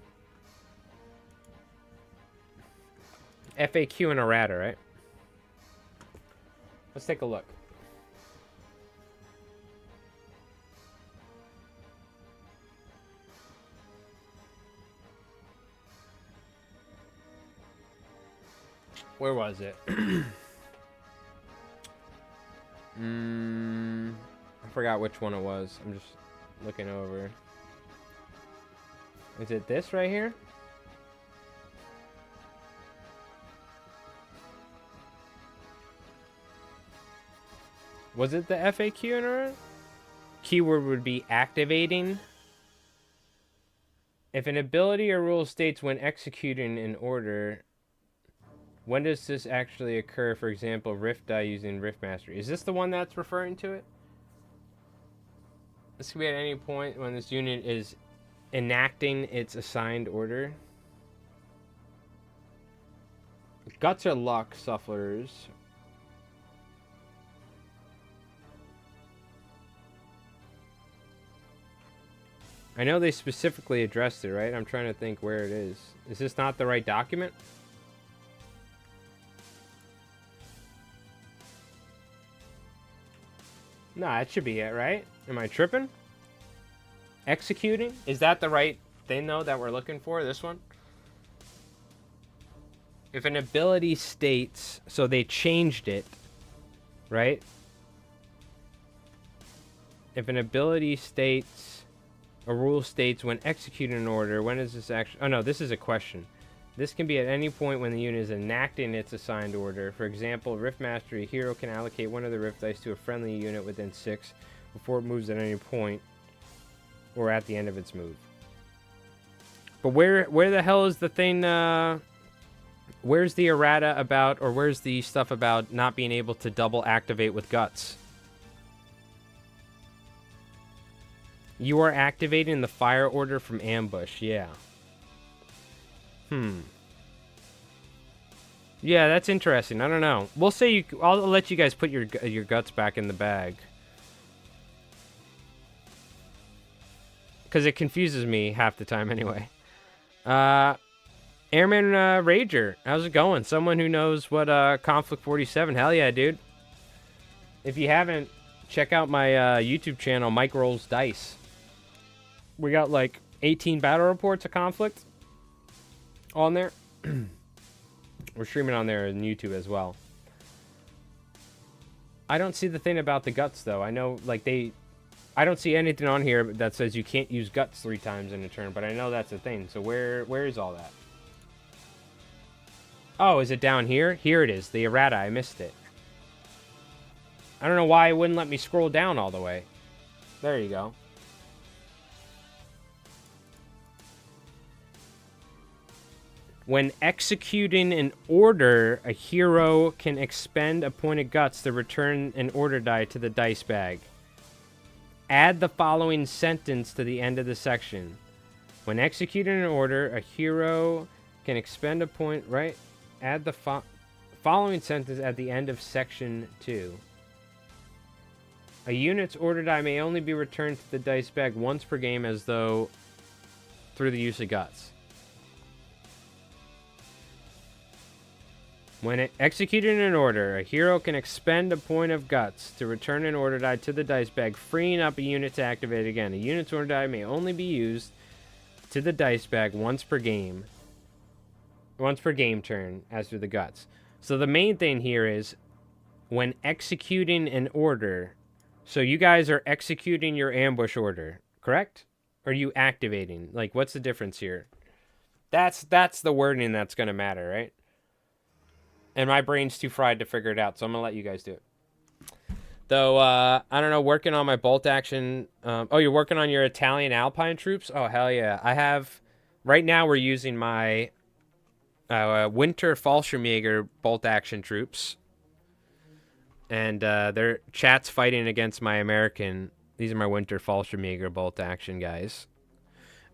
FAQ and errata, right? Let's take a look. Where was it? I forgot which one it was. I'm just looking over. Is it this right here? Was it the FAQ in order? Keyword would be activating. If an ability or rule states when executing an order, when does this actually occur? For example, Rift die using Rift Mastery. Is this the one that's referring to it? This can be at any point when this unit is enacting its assigned order. Guts or luck suffers. I know they specifically addressed it, right? I'm trying to think where it is. Is this not the right document? Nah, it should be it, right? Am I tripping? Executing? Is that the right thing, though, that we're looking for? This one? If an ability states... So they changed it, right? If an ability states... A rule states when executing an order, when is this actually... Oh, no, this is a question. This can be at any point when the unit is enacting its assigned order. For example, Rift Mastery, a hero can allocate one of the Rift Dice to a friendly unit within 6 before it moves at any point or at the end of its move. But where the hell is the thing... where's the errata about, or where's the stuff about not being able to double activate with Guts? You are activating the fire order from ambush, yeah. Yeah, that's interesting. I don't know. We'll say you... I'll let you guys put your Guts back in the bag. Because it confuses me half the time anyway. Airman Rager, how's it going? Someone who knows what Konflikt 47. Hell yeah, dude. If you haven't, check out my YouTube channel, Mike Rolls Dice. We got like 18 battle reports of Konflikt on there. We're streaming on there on YouTube as well. I don't see the thing about the Guts, though. I know, like, I don't see anything on here that says you can't use Guts 3 times in a turn, but I know that's a thing. So where is all that? Oh, is it down here? Here it is. The errata. I missed it. I don't know why it wouldn't let me scroll down all the way. There you go. When executing an order, a hero can expend a point of Guts to return an order die to the dice bag. Add the following sentence to the end of the section. When executing an order, a hero can expend a point, right? Add the following sentence at the end of section 2. A unit's order die may only be returned to the dice bag once per game, as though through the use of Guts. When executing an order, a hero can expend a point of Guts to return an order die to the dice bag, freeing up a unit to activate again. A unit's order die may only be used to the dice bag once per game turn, as through the Guts. So the main thing here is when executing an order. So you guys are executing your ambush order, correct? Or are you activating? Like, what's the difference here? That's the wording that's going to matter, right? And my brain's too fried to figure it out, so I'm going to let you guys do it. Though, I don't know, working on my bolt action... oh, you're working on your Italian Alpine troops? Oh, hell yeah. I have... Right now, we're using my Winter Fallschirmjäger bolt action troops. And their chat's fighting against my American... These are my Winter Fallschirmjäger bolt action guys.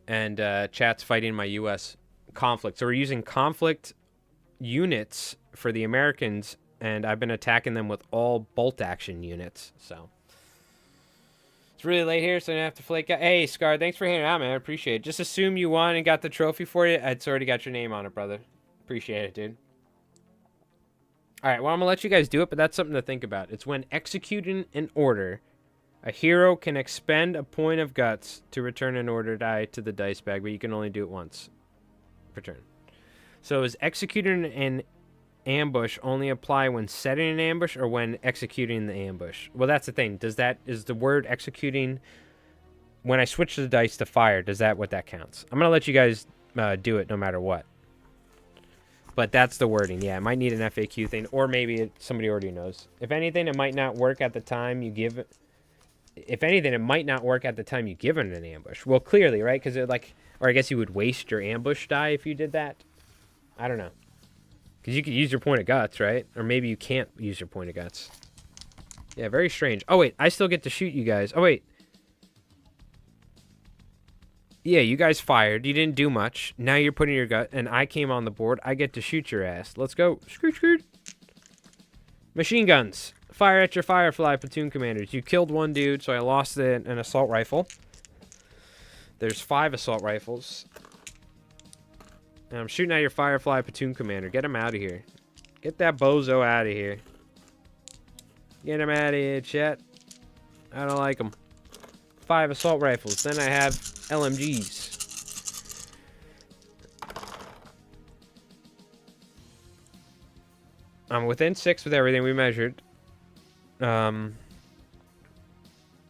And chat's fighting my U.S. Konflikt. So we're using Konflikt units for the Americans, and I've been attacking them with all bolt action units. So it's really late here, so I don't have to flake out. Hey, Scar, thanks for hanging out, man. I appreciate it. Just assume you won and got the trophy for you. It's already got your name on it, brother. Appreciate it, dude. All right, well, I'm going to let you guys do it, but that's something to think about. It's when executing an order, a hero can expend a point of Guts to return an order die to the dice bag, but you can only do it once per turn. So is executing an ambush only apply when setting an ambush or when executing the ambush? Well, that's the thing. Is the word executing, when I switch the dice to fire, what that counts? I'm going to let you guys do it no matter what. But that's the wording. Yeah, it might need an FAQ thing, or maybe somebody already knows. If anything, it might not work at the time you give it. If anything, it might not work at the time you give it an ambush. Well, clearly, right? Because it like, or I guess you would waste your ambush die if you did that. I don't know. Because you could use your point of guts, right? Or maybe you can't use your point of guts. Yeah, very strange. Oh, wait. I still get to shoot you guys. Oh, wait. Yeah, you guys fired. You didn't do much. Now you're putting your gut, and I came on the board. I get to shoot your ass. Let's go. Scroot, scroot. Machine guns. Fire at your Firefly platoon commanders. You killed one dude, so I lost an assault rifle. There's 5 assault rifles. And I'm shooting at your Firefly platoon commander. Get him out of here. Get that bozo out of here. Get him out of here, chat. I don't like him. 5 assault rifles. Then I have LMGs. I'm within 6 with everything we measured.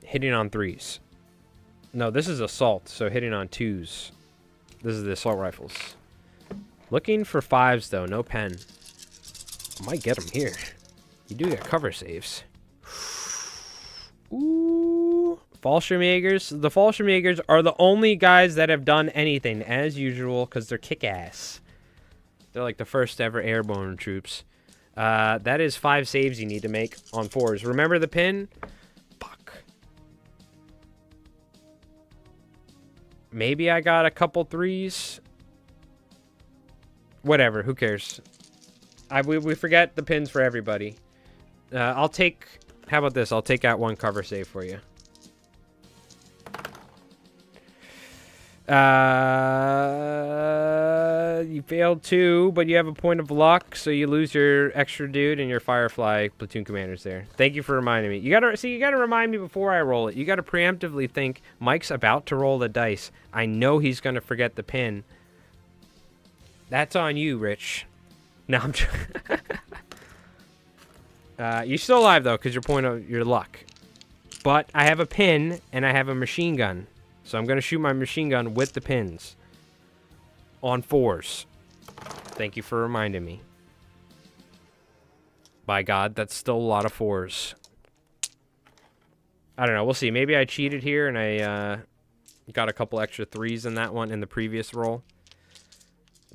Hitting on 3s. No, this is assault, so hitting on 2s. This is the assault rifles. Looking for 5s, though. No pen. I might get them here. You do get cover saves. Ooh. Fallschirmjägers. The Fallschirmjägers are the only guys that have done anything, as usual, because they're kick-ass. They're like the first ever airborne troops. That is 5 saves you need to make on 4s. Remember the pin? Fuck. Maybe I got a couple 3s. Whatever, who cares? We forget the pins for everybody. I'll take... How about this? I'll take out 1 cover save for you. You failed 2, but you have a point of luck, so you lose your extra dude and your Firefly platoon commanders there. Thank you for reminding me. You gotta remind me before I roll it. You gotta preemptively think, Mike's about to roll the dice. I know he's gonna forget the pin. That's on you, Rich. No, I'm trying. You're still alive, though, because your luck. But I have a pin, and I have a machine gun. So I'm going to shoot my machine gun with the pins. On 4s. Thank you for reminding me. By God, that's still a lot of 4s. I don't know. We'll see. Maybe I cheated here, and I got a couple extra 3s in that one in the previous roll.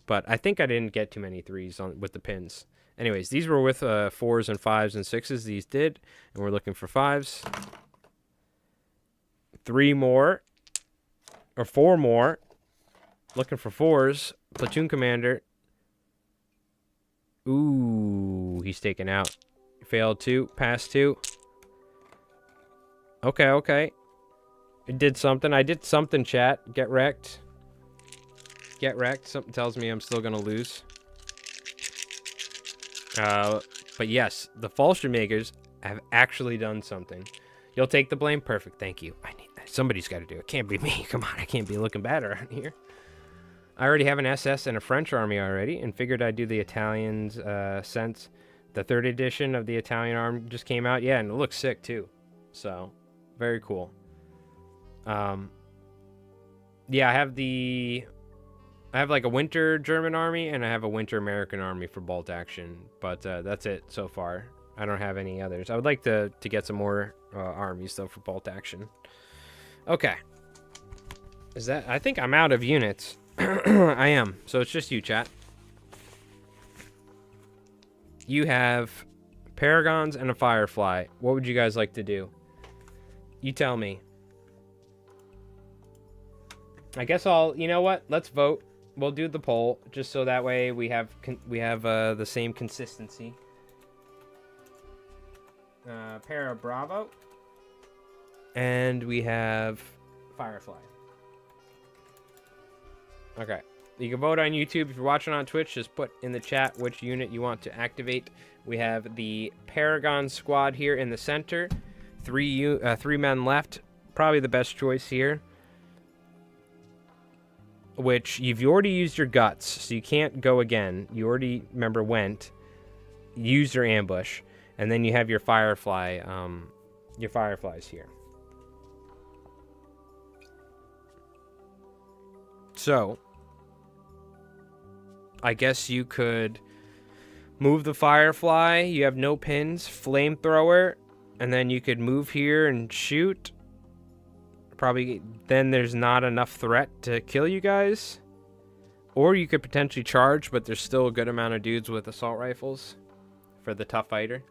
But I think I didn't get too many 3s with the pins. Anyways, these were with 4s and 5s and 6s. These did. And we're looking for 5s. 3 more. Or 4 more. Looking for 4s. Platoon commander. Ooh, he's taken out. Failed 2. Passed 2. Okay, okay. It did something. I did something, chat. Get wrecked. Get wrecked. Something tells me I'm still going to lose. But yes, the Fallschirmjägers have actually done something. You'll take the blame? Perfect, thank you. Somebody's got to do it. Can't be me. Come on, I can't be looking bad around here. I already have an SS and a French army already, and figured I'd do the Italians since the 3rd edition of the Italian army just came out. Yeah, and it looks sick too. So, very cool. Yeah, I have like a winter German army, and I have a winter American army for bolt action. But that's it so far. I don't have any others. I would like to get some more armies, though, for bolt action. Okay. I think I'm out of units. I am. So it's just you, chat. You have Paragons and a Firefly. What would you guys like to do? You tell me. I guess you know what? Let's vote. We'll do the poll, just so that way we have the same consistency. Para Bravo. And we have Firefly. Okay. You can vote on YouTube. If you're watching on Twitch, just put in the chat which unit you want to activate. We have the Paragon squad here in the center. 3 men left. Probably the best choice here. Which, you've already used your guts, so you can't go again. You already, remember, went. Use your ambush. And then you have your Firefly, your Fireflies here. So, I guess you could move the Firefly. You have no pins. Flamethrower. And then you could move here and shoot. Probably then there's not enough threat to kill you guys. Or you could potentially charge, but there's still a good amount of dudes with assault rifles for the tough fighter.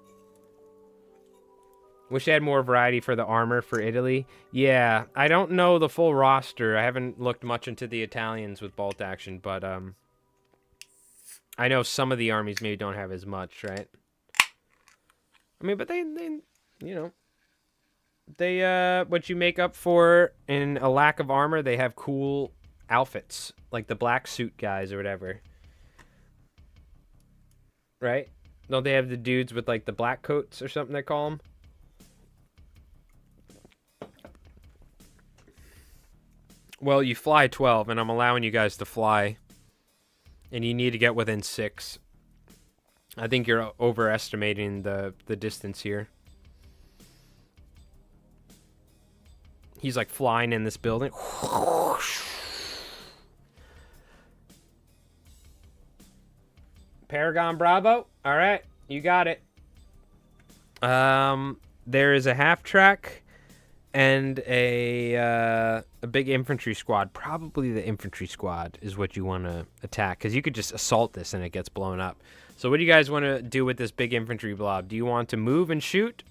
Wish I had more variety for the armor for Italy. Yeah, I don't know the full roster. I haven't looked much into the Italians with bolt action, but I know some of the armies maybe don't have as much, right? I mean, but they you know, they what you make up for in a lack of armor, they have cool outfits, like the black suit guys or whatever. Right? Don't they have the dudes with like the black coats or something they call them? Well, you fly 12, and I'm allowing you guys to fly. And you need to get within 6. I think you're overestimating the distance here. He's like flying in this building. Paragon Bravo. All right, you got it. There is a half track and a big infantry squad. Probably the infantry squad is what you want to attack, because you could just assault this and it gets blown up. So what do you guys want to do with this big infantry blob? Do you want to move and shoot?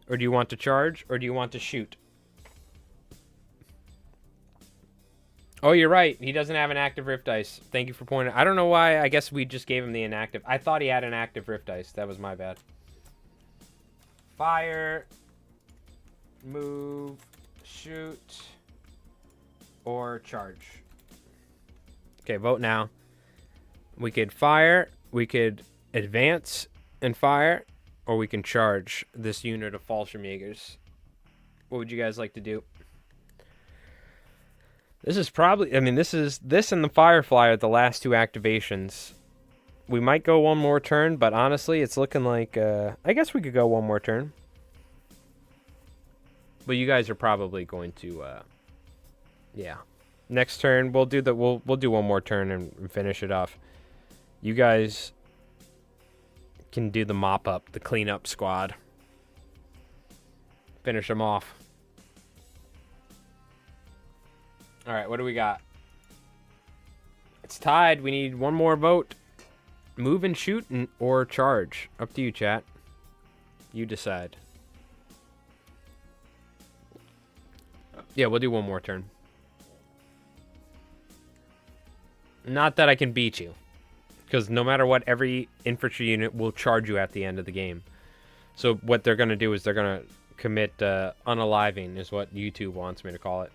Or do you want to charge? Or do you want to shoot? Oh, you're right. He doesn't have an active Rift Dice. Thank you for pointing. I don't know why. I guess we just gave him the inactive. I thought he had an active Rift Dice. That was my bad. Fire. Move. Shoot. Or charge. Okay, vote now. We could fire. We could advance and fire. Or we can charge this unit of Fallschirmjägers. What would you guys like to do? This is probably, I mean, this and the Firefly are the last 2 activations. We might go one more turn, but honestly, it's looking like, I guess we could go one more turn. But you guys are probably going to, yeah. Next turn, we'll do one more turn and finish it off. You guys can do the mop up, the cleanup squad. Finish them off. All right, what do we got? It's tied. We need one more vote. Move and shoot or charge. Up to you, chat. You decide. Yeah, we'll do one more turn. Not that I can beat you. Because no matter what, every infantry unit will charge you at the end of the game. So what they're going to do is they're going to commit unaliving, is what YouTube wants me to call it.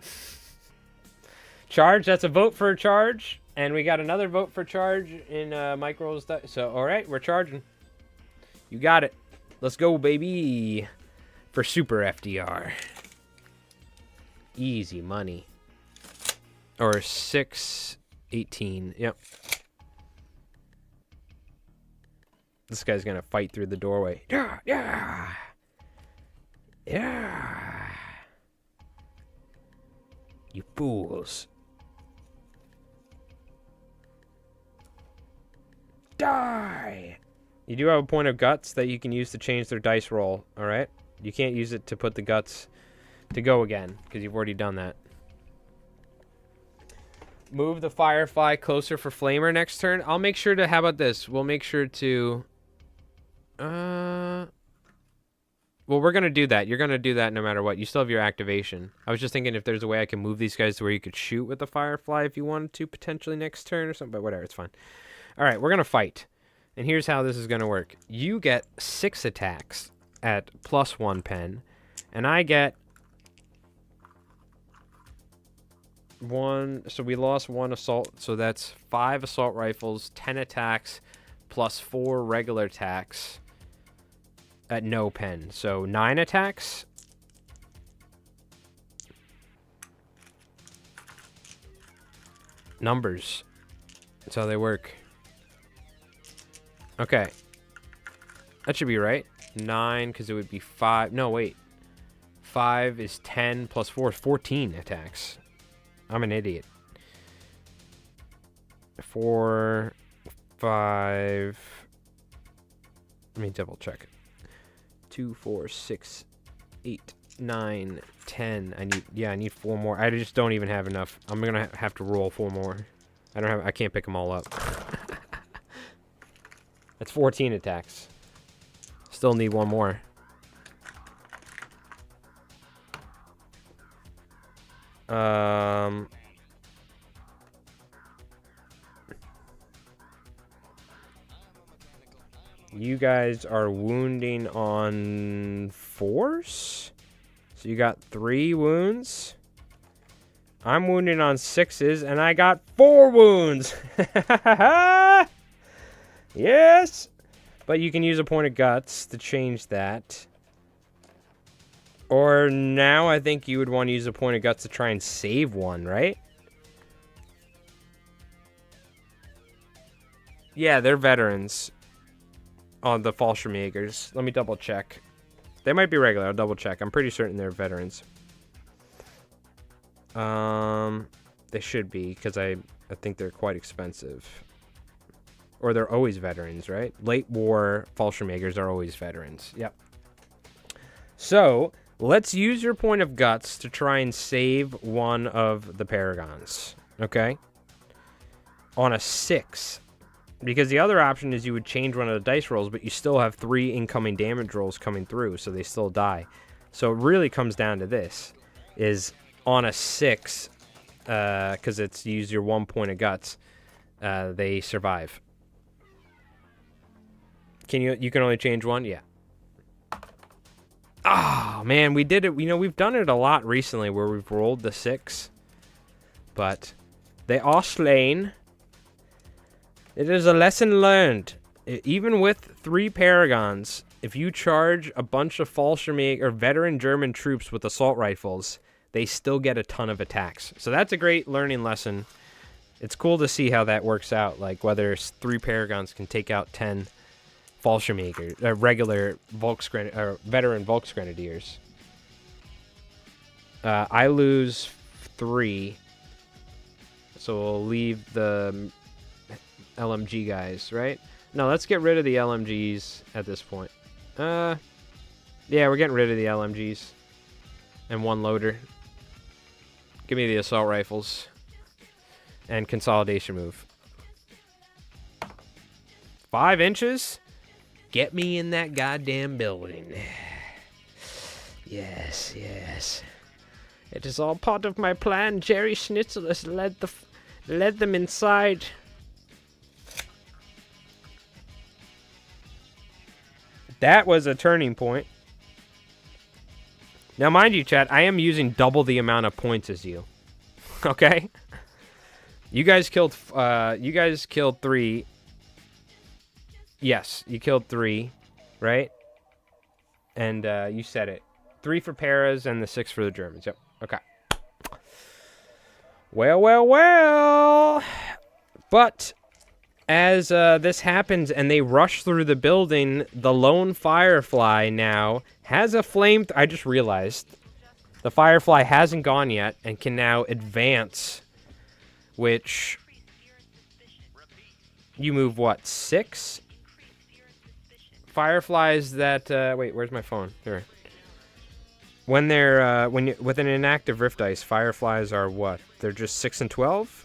Charge, that's a vote for a charge. And we got another vote for charge in Mike Rolls. So, all right, we're charging. You got it. Let's go, baby. For Super FDR. Easy money. Or 618. Yep. This guy's going to fight through the doorway. Yeah, yeah. Yeah. You fools. Die! You do have a point of guts that you can use to change their dice roll, alright? You can't use it to put the guts to go again, because you've already done that. Move the Firefly closer for Flamer next turn. I'll make sure to, how about this? We'll make sure to... Well, we're going to do that. You're going to do that no matter what. You still have your activation. I was just thinking if there's a way I can move these guys to where you could shoot with the Firefly if you wanted to, potentially next turn or something, but whatever, it's fine. All right, we're going to fight. And here's how this is going to work. You get 6 attacks at +1 pen, and I get 1. So we lost 1 assault, so that's 5 assault rifles, 10 attacks, plus 4 regular attacks at no pen. So 9 attacks. Numbers. That's how they work. Okay. That should be right. 9, because it would be 5. No, wait. 5 is 10 plus 4 is 14 attacks. I'm an idiot. 4, 5. Let me double check. 2, 4, 6, 8, 9, 10. I need 4 more. I just don't even have enough. I'm gonna have to roll 4 more. I can't pick them all up. That's 14 attacks. Still need 1 more. You guys are wounding on 4s? So you got 3 wounds. I'm wounding on 6s, and I got 4 wounds. Yes! But you can use a point of guts to change that. Or now I think you would want to use a point of guts to try and save 1, right? Yeah, they're veterans. On the Fallschirmjägers. Let me double check. They might be regular. I'll double check. I'm pretty certain they're veterans. They should be, because I think they're quite expensive. Or they're always veterans, right? Late war Fallschirmjägers are always veterans. Yep. So, let's use your point of guts to try and save 1 of the Paragons. Okay? On a 6. Because the other option is you would change 1 of the dice rolls, but you still have 3 incoming damage rolls coming through, so they still die. So it really comes down to this. Is on a 6, because it's use your 1 point of guts, they survive. You can only change 1? Yeah. Ah, man, we did it. You know, we've done it a lot recently where we've rolled the 6. But they are slain. It is a lesson learned. Even with 3 Paragons, if you charge a bunch of Fallschirmjäger or veteran German troops with assault rifles, they still get a ton of attacks. So that's a great learning lesson. It's cool to see how that works out, like whether 3 Paragons can take out 10 Fallschirmjäger, regular veteran Volksgrenadiers. I lose 3, so we'll leave the LMG guys, right? No, let's get rid of the LMGs at this point. Yeah, we're getting rid of the LMGs. And 1 loader. Give me the assault rifles. And consolidation move. 5 inches? Get me in that goddamn building. Yes, yes. It is all part of my plan. Jerry Schnitzel has led them inside. That was a turning point. Now, mind you, chat, I am using double the amount of points as you. Okay? You guys killed 3. Yes, you killed 3, right? And you said it. 3 for Paras and the 6 for the Germans. Yep. Okay. Well, well, well. But as this happens and they rush through the building, the lone Firefly now has a flame... I just realized. The Firefly hasn't gone yet and can now advance. Which... You move, what, 6? Fireflies that... wait, where's my phone? Here. When they're... with an inactive Rift Dice, Fireflies are what? They're just 6 and 12?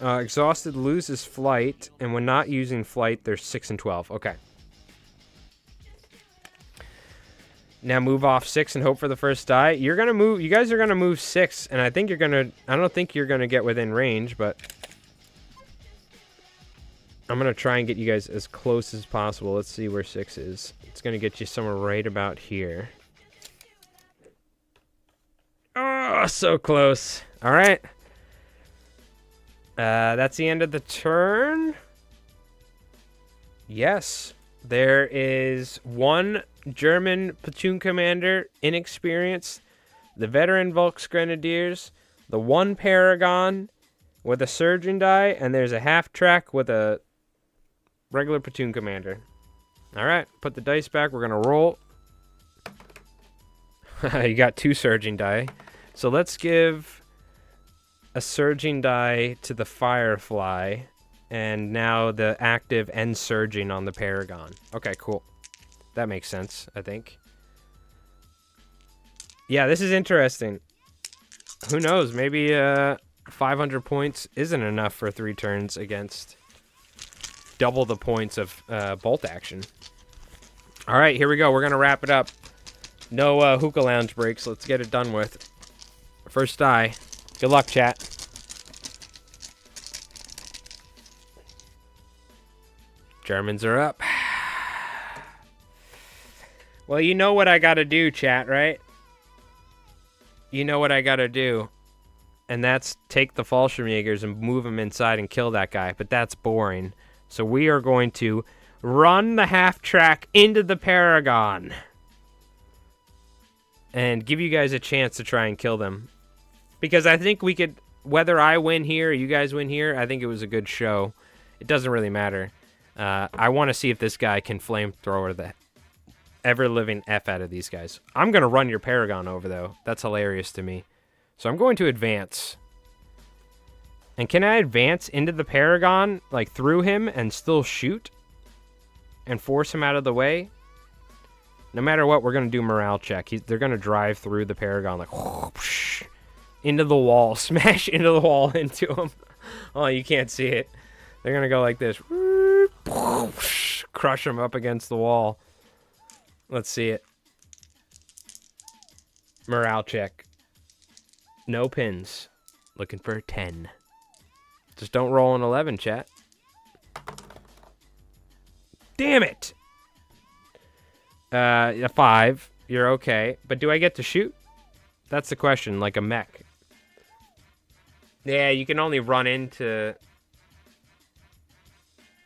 Exhausted loses flight, and when not using flight, they're 6 and 12. Okay. Now move off 6 and hope for the first die. You're gonna move. You guys are gonna move 6, and I think you're gonna. I don't think you're gonna get within range, but I'm gonna try and get you guys as close as possible. Let's see where 6 is. It's gonna get you somewhere right about here. Oh, so close. All right. That's the end of the turn. Yes. There is 1 German platoon commander, inexperienced, the veteran Volksgrenadiers, the 1 Paragon with a surgeon die, and there's a half-track with a regular platoon commander. Alright, put the dice back. We're going to roll. You got 2 surging die. So let's give a surging die to the Firefly. And now the active and surging on the Paragon. Okay, cool. That makes sense, I think. Yeah, this is interesting. Who knows? Maybe 500 points isn't enough for 3 turns against double the points of bolt action. All right, here we go. We're going to wrap it up. No hookah lounge breaks. Let's get it done with. First die. Good luck, chat. Germans are up. Well, you know what I gotta do, chat, right? You know what I gotta do. And that's take the Fallschirmjägers and move them inside and kill that guy. But that's boring. So we are going to run the half-track into the Paragon. And give you guys a chance to try and kill them. Because I think we could, whether I win here or you guys win here, I think it was a good show. It doesn't really matter. I want to see if this guy can flamethrower the ever-living F out of these guys. I'm going to run your Paragon over, though. That's hilarious to me. So I'm going to advance. And can I advance into the Paragon, like through him, and still shoot? And force him out of the way? No matter what, we're going to do morale check. They're going to drive through the Paragon, like, whoosh, into the wall. Smash into the wall into him. Oh, you can't see it. They're going to go like this. Crush him up against the wall. Let's see it. Morale check. No pins. Looking for a 10. Just don't roll an 11, chat. Damn it! A 5. You're okay. But do I get to shoot? That's the question, like a mech. Yeah, you can only run into...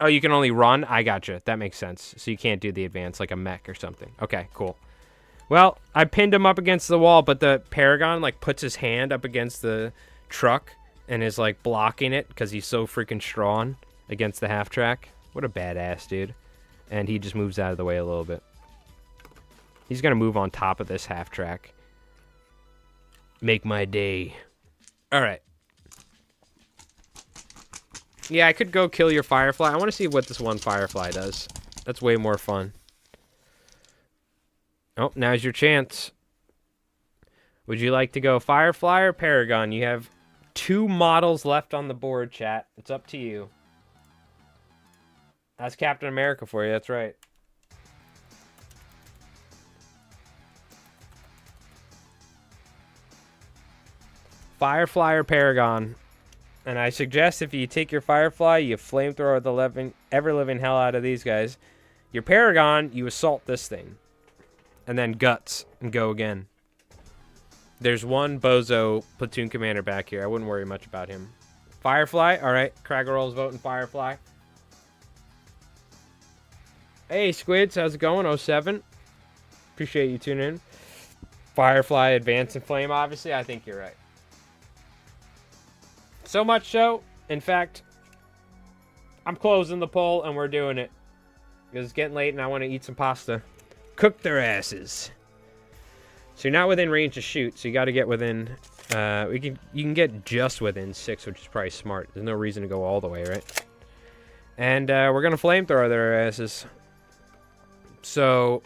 Oh, you can only run? I gotcha. That makes sense. So you can't do the advance like a mech or something. Okay, cool. Well, I pinned him up against the wall, but the Paragon, like, puts his hand up against the truck and is, like, blocking it because he's so freaking strong against the half-track. What a badass, dude. And he just moves out of the way a little bit. He's going to move on top of this half-track. Make my day. All right. Yeah, I could go kill your Firefly. I want to see what this one Firefly does. That's way more fun. Oh, now's your chance. Would you like to go Firefly or Paragon? You have 2 models left on the board, chat. It's up to you. That's Captain America for you. That's right. Firefly or Paragon? And I suggest if you take your Firefly, you flamethrower the ever-living hell out of these guys. Your Paragon, you assault this thing. And then guts and go again. There's one bozo platoon commander back here. I wouldn't worry much about him. Firefly, all right. Craggerroll's voting Firefly. Hey, Squids, how's it going? 07. Appreciate you tuning in. Firefly, Advance, and Flame, obviously. I think you're right. So much so, in fact, I'm closing the poll and we're doing it. Because it's getting late and I want to eat some pasta. Cook their asses. So you're not within range to shoot, so you got to get within... you can get just within 6, which is probably smart. There's no reason to go all the way, right? And we're going to flamethrower their asses. So,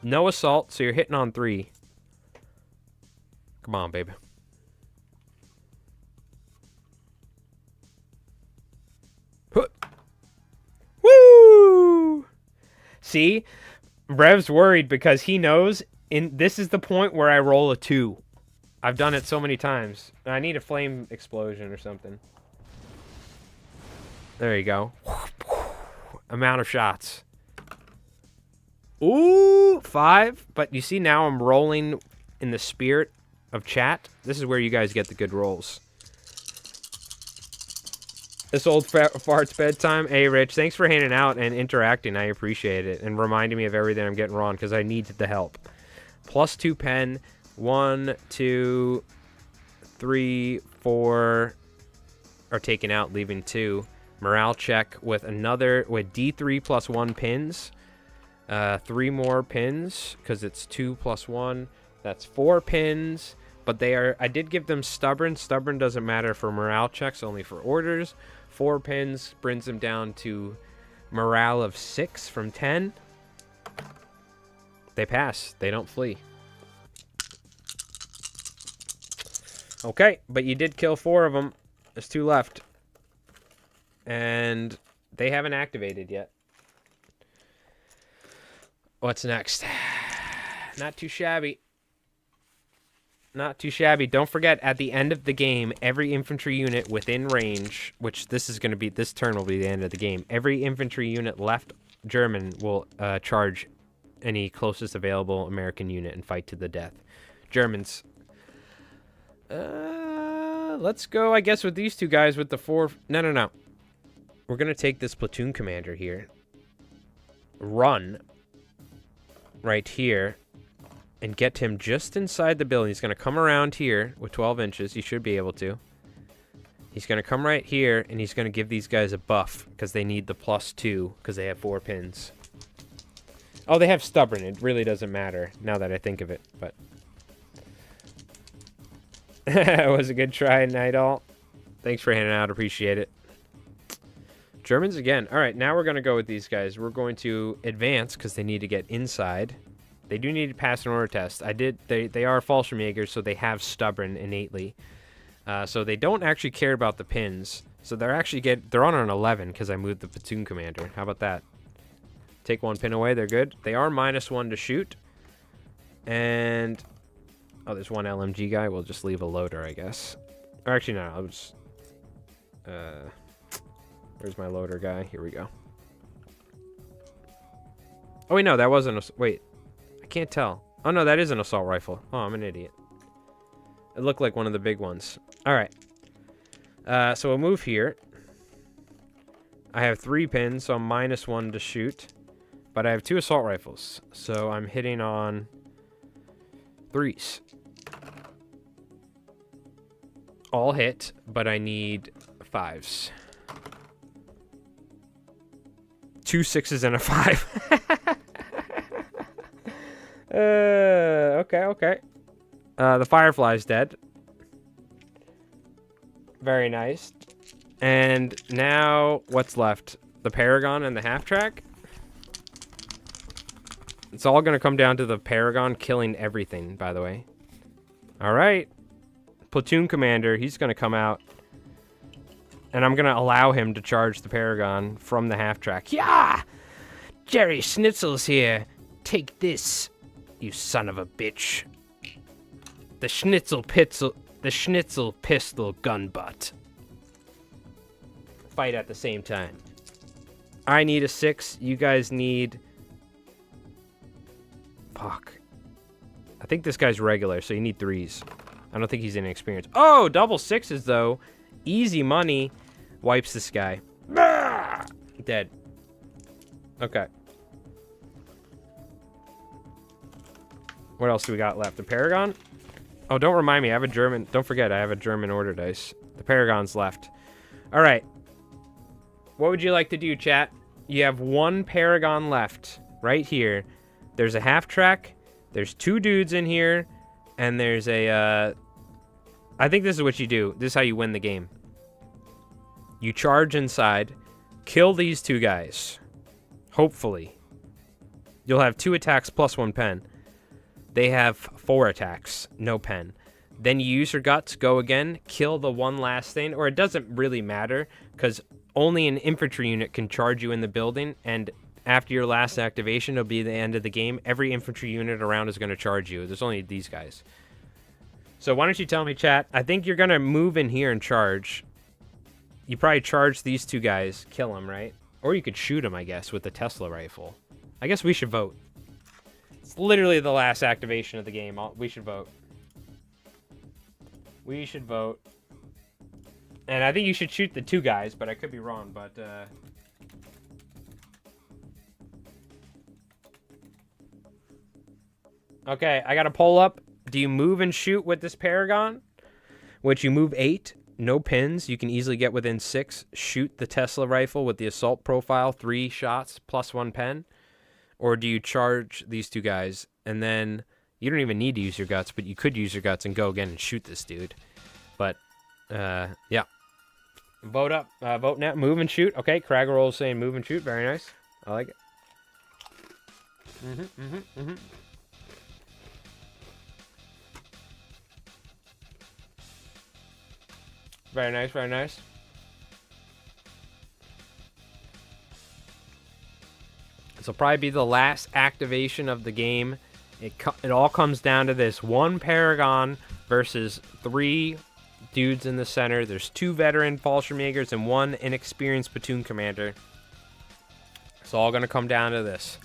no assault, so you're hitting on 3. Come on, baby. Woo! See? Rev's worried because he knows this is the point where I roll a 2. I've done it so many times. I need a flame explosion or something. There you go. Amount of shots. Ooh, 5. But you see now I'm rolling in the spirit of chat. This is where you guys get the good rolls. This old fart's bedtime. Hey, Rich, thanks for hanging out and interacting. I appreciate it. And reminding me of everything I'm getting wrong because I needed the help. +2 pen. 1, 2, 3, 4 are taken out, leaving 2. Morale check with D3 +1 pins. 3 more pins, because it's 2 plus 1. That's 4 pins. But I did give them stubborn. Stubborn doesn't matter for morale checks, only for orders. 4 pins brings them down to morale of 6 from 10. They pass. They don't flee. Okay, but you did kill 4 of them. There's 2 left. And they haven't activated yet. What's next? Not too shabby. Not too shabby. Don't forget, at the end of the game, every infantry unit within range, which this turn will be the end of the game, every infantry unit left German will charge any closest available American unit and fight to the death. Germans. Let's go, I guess, with these 2 guys with the 4... No. We're going to take this platoon commander here. Run. Right here. And get him just inside the building. He's going to come around here with 12 inches. He should be able to. He's going to come right here, and he's going to give these guys a buff because they need the +2 because they have 4 pins. Oh, they have stubborn. It really doesn't matter now that I think of it, but... It was a good try, Night All. Thanks for handing out. Appreciate it. Germans again. All right, now we're going to go with these guys. We're going to advance because they need to get inside. They do need to pass an order test. They are Fallschirmjägers, so they have stubborn innately. So they don't actually care about the pins. So they're on an 11 because I moved the platoon commander. How about that? Take 1 pin away. They're good. They are -1 to shoot. And oh, there's 1 LMG guy. We'll just leave a loader, I guess. Or actually, no. I'll just where's my loader guy? Here we go. Oh wait, no, that wasn't a... Wait. Can't tell. Oh, no, that is an assault rifle. Oh, I'm an idiot. It looked like one of the big ones. All right. So we'll move here. I have 3 pins, so I'm -1 to shoot. But I have 2 assault rifles, so I'm hitting on 3s. All hit, but I need 5s. 2 6s and a 5. Okay. The Firefly's dead. Very nice. And now, what's left? The Paragon and the half-track? It's all going to come down to the Paragon killing everything, by the way. Alright. Platoon commander, he's going to come out. And I'm going to allow him to charge the Paragon from the half-track. Yeah! Jerry Schnitzel's here. Take this, you son of a bitch. The Schnitzel pistol gun butt. Fight at the same time. I need a 6. You guys need... Fuck. I think this guy's regular, so you need 3s. I don't think he's inexperienced. Oh, double 6s, though. Easy money. Wipes this guy. Dead. Okay. What else do we got left? The Paragon? Oh, don't remind me. I have a German... Don't forget, I have a German order dice. The Paragon's left. All right. What would you like to do, chat? You have 1 Paragon left. Right here. There's a half-track. There's 2 dudes in here. And there's a... I think this is what you do. This is how you win the game. You charge inside. Kill these 2 guys. Hopefully. You'll have 2 attacks plus 1 pen. They have 4 attacks, no pen. Then you use your guts, go again, kill the 1 last thing, or it doesn't really matter, because only an infantry unit can charge you in the building, and after your last activation, it'll be the end of the game. Every infantry unit around is going to charge you. There's only these guys. So why don't you tell me, chat? I think you're going to move in here and charge. You probably charge these 2 guys, kill them, right? Or you could shoot them, I guess, with the Tesla rifle. I guess we should vote. It's literally the last activation of the game. We should vote. We should vote. And I think you should shoot the 2 guys, but I could be wrong, but... Okay, I got a poll up. Do you move and shoot with this Paragon? Which you move 8, no pins. You can easily get within 6. Shoot the Tesla rifle with the assault profile, 3 shots plus 1 pen. Or do you charge these two guys, and then you don't even need to use your guts, but you could use your guts and go again and shoot this dude. But, yeah. Vote up. Vote now. Move and shoot. Okay, Craggerroll is saying move and shoot. Very nice. I like it. Very nice, very nice. This will probably be the last activation of the game. It all comes down to this. 1 Paragon versus 3 dudes in the center. There's 2 veteran Fallschirmjägers and 1 inexperienced platoon commander. It's all going to come down to this.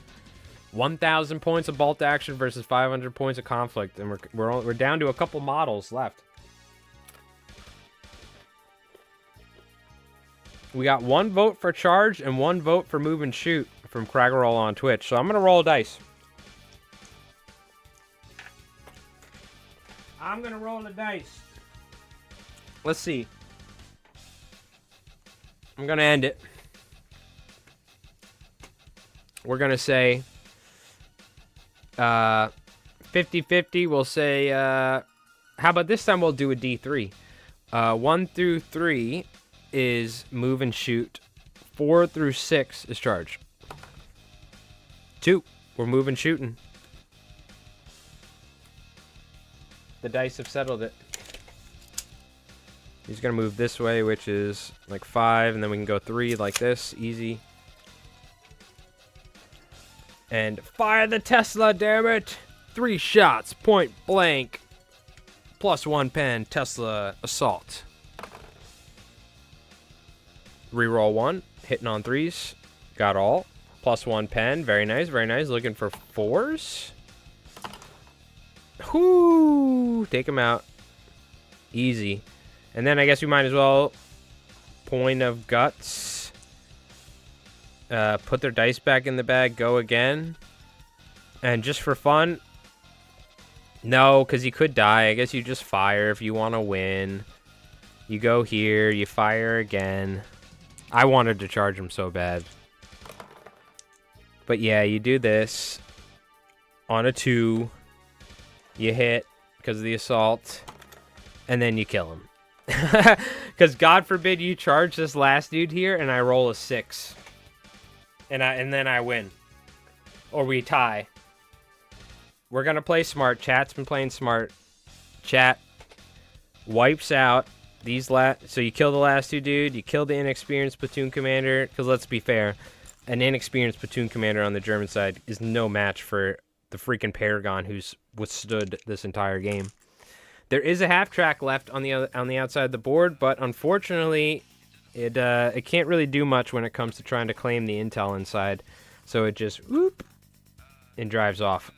1,000 points of bolt action versus 500 points of conflict. And we're down to a couple models left. We got 1 vote for charge and 1 vote for move and shoot from Craggerroll on Twitch. So I'm going to roll a dice. I'm going to roll a dice. Let's see. I'm going to end it. We're going to say 50-50. We'll say, how about this time we'll do a D3. 1 through 3 is move and shoot. 4 through 6 is charge. 2, we're moving shooting. The dice have settled it. He's gonna move this way, which is like 5, and then we can go 3 like this, easy. And fire the Tesla, damn it! 3 shots, point blank. +1 pen, Tesla assault. Reroll 1, hitting on 3s, got all. +1 pen, very nice, very nice. Looking for 4s. Whoo! Take him out. Easy. And then I guess we might as well point of guts. Put their dice back in the bag, go again. And just for fun, no, because you could die. I guess you just fire if you want to win. You go here, you fire again. I wanted to charge him so bad. But yeah, you do this. On a 2. You hit because of the assault. And then you kill him. Because God forbid you charge this last dude here and I roll a 6. And then I win. Or we tie. We're going to play smart. Chat's been playing smart. Chat wipes out these so you kill the last 2 dude. You kill the inexperienced platoon commander. Because let's be fair. An inexperienced platoon commander on the German side is no match for the freaking Paragon who's withstood this entire game. There is a half track left on the outside of the board, but unfortunately, it can't really do much when it comes to trying to claim the intel inside. So it just whoop and drives off.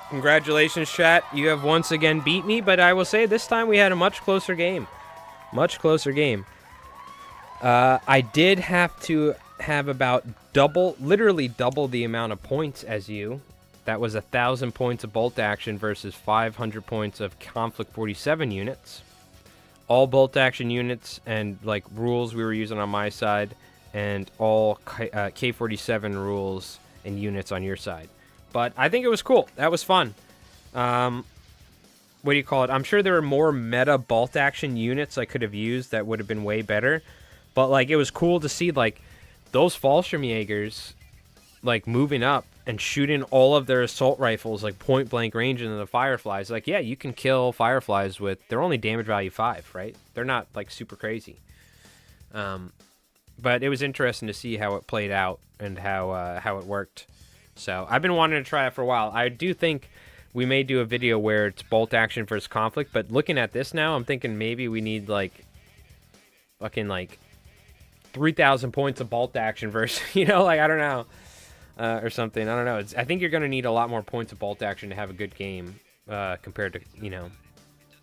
Congratulations, chat. You have once again beat me, but I will say this time we had a much closer game. Much closer game. I did have to have about literally double the amount of points as you. That was 1,000 points of bolt action versus 500 points of Konflikt 47 units. All bolt action units and like rules we were using on my side, and all K47 rules and units on your side. But I think it was cool. That was fun. What do you call it? I'm sure there were more meta bolt action units I could have used that would have been way better. But like it was cool to see like those Fallschirmjägers like moving up and shooting all of their assault rifles like point blank range into the Fireflies. Like, yeah, you can kill Fireflies with, they're only damage value 5, right? They're not like super crazy. But it was interesting to see how it played out and how it worked. So I've been wanting to try it for a while. I do think we may do a video where it's bolt action versus conflict, but looking at this now, I'm thinking maybe we need like fucking like 3,000 points of bolt action versus, you know, like, I don't know. Or something. I don't know. I think you're going to need a lot more points of bolt action to have a good game compared to, you know,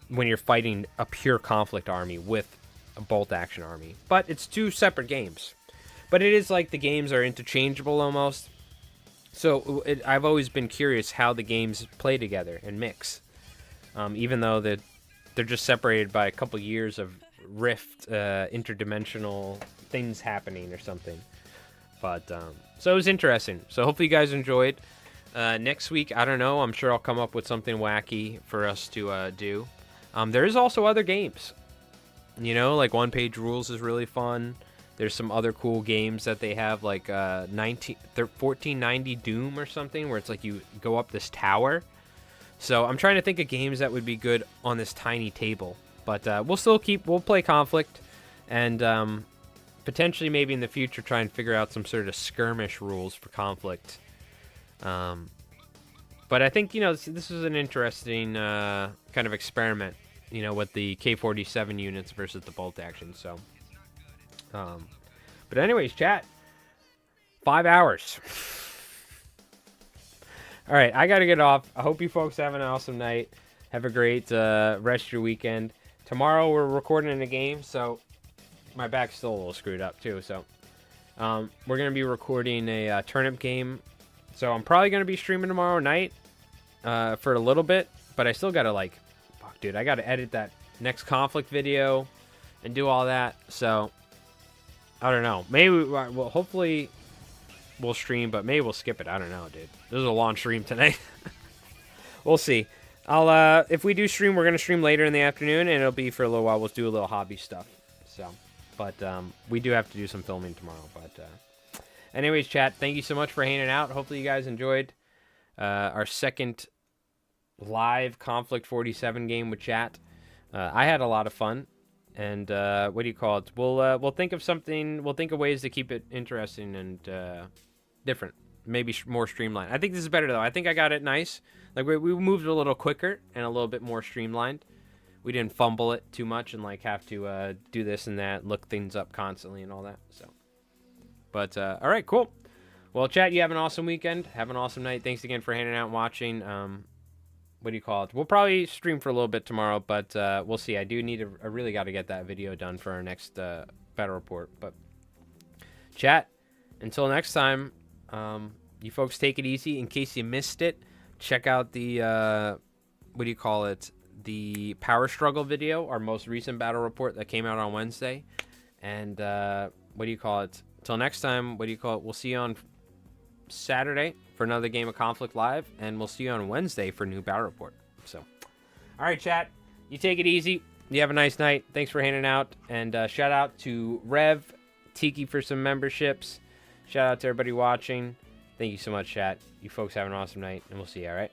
when you're fighting a pure conflict army with a bolt action army. But it's 2 separate games. But it is like the games are interchangeable almost. So I've always been curious how the games play together and mix. Even though they're just separated by a couple years of rift, interdimensional things happening or something. But so it was interesting. So hopefully you guys enjoyed. Next week, I don't know. I'm sure I'll come up with something wacky for us to do. There is also other games. You know, like One Page Rules is really fun. There's some other cool games that they have, like 1490 Doom or something, where it's like you go up this tower. So I'm trying to think of games that would be good on this tiny table. But we'll play Conflict, and potentially maybe in the future try and figure out some sort of skirmish rules for Conflict. But I think, you know, this is an interesting kind of experiment, you know, with the K-47 units versus the bolt action. So, but anyways, chat, 5 hours. All right, I got to get off. I hope you folks have an awesome night. Have a great rest of your weekend. Tomorrow we're recording a game, so my back's still a little screwed up too. So we're going to be recording a turnip game. So I'm probably going to be streaming tomorrow night for a little bit, but I still got to, like, fuck, dude, I got to edit that next Conflict video and do all that. So I don't know. Maybe, well, hopefully we'll stream, but maybe we'll skip it. I don't know, dude. This is a long stream tonight. We'll see. If we do stream, we're going to stream later in the afternoon, and it'll be for a little while. We'll do a little hobby stuff. So, but we do have to do some filming tomorrow, but anyways, chat, thank you so much for hanging out. Hopefully you guys enjoyed our second live Conflict 47 game with chat. I had a lot of fun, and what do you call it? We'll think of something. We'll think of ways to keep it interesting and different, maybe more streamlined. I think this is better though. I think I got it nice. Like we moved a little quicker and a little bit more streamlined. We didn't fumble it too much and like have to do this and that, look things up constantly and all that. So. But, all right, cool. Well, chat, you have an awesome weekend. Have an awesome night. Thanks again for hanging out and watching. What do you call it? We'll probably stream for a little bit tomorrow, but we'll see. I really got to get that video done for our next battle report. But, chat, until next time, you folks take it easy. In case you missed it, check out the, what do you call it? The Power Struggle video, our most recent battle report that came out on Wednesday. And, what do you call it? Till next time, what do you call it? We'll see you on Saturday for another game of Conflict Live, and we'll see you on Wednesday for a new battle report. So, all right, chat, you take it easy. You have a nice night. Thanks for hanging out, and shout out to Rev, Tiki for some memberships. Shout out to everybody watching. Thank you so much, chat. You folks have an awesome night, and we'll see you, all right?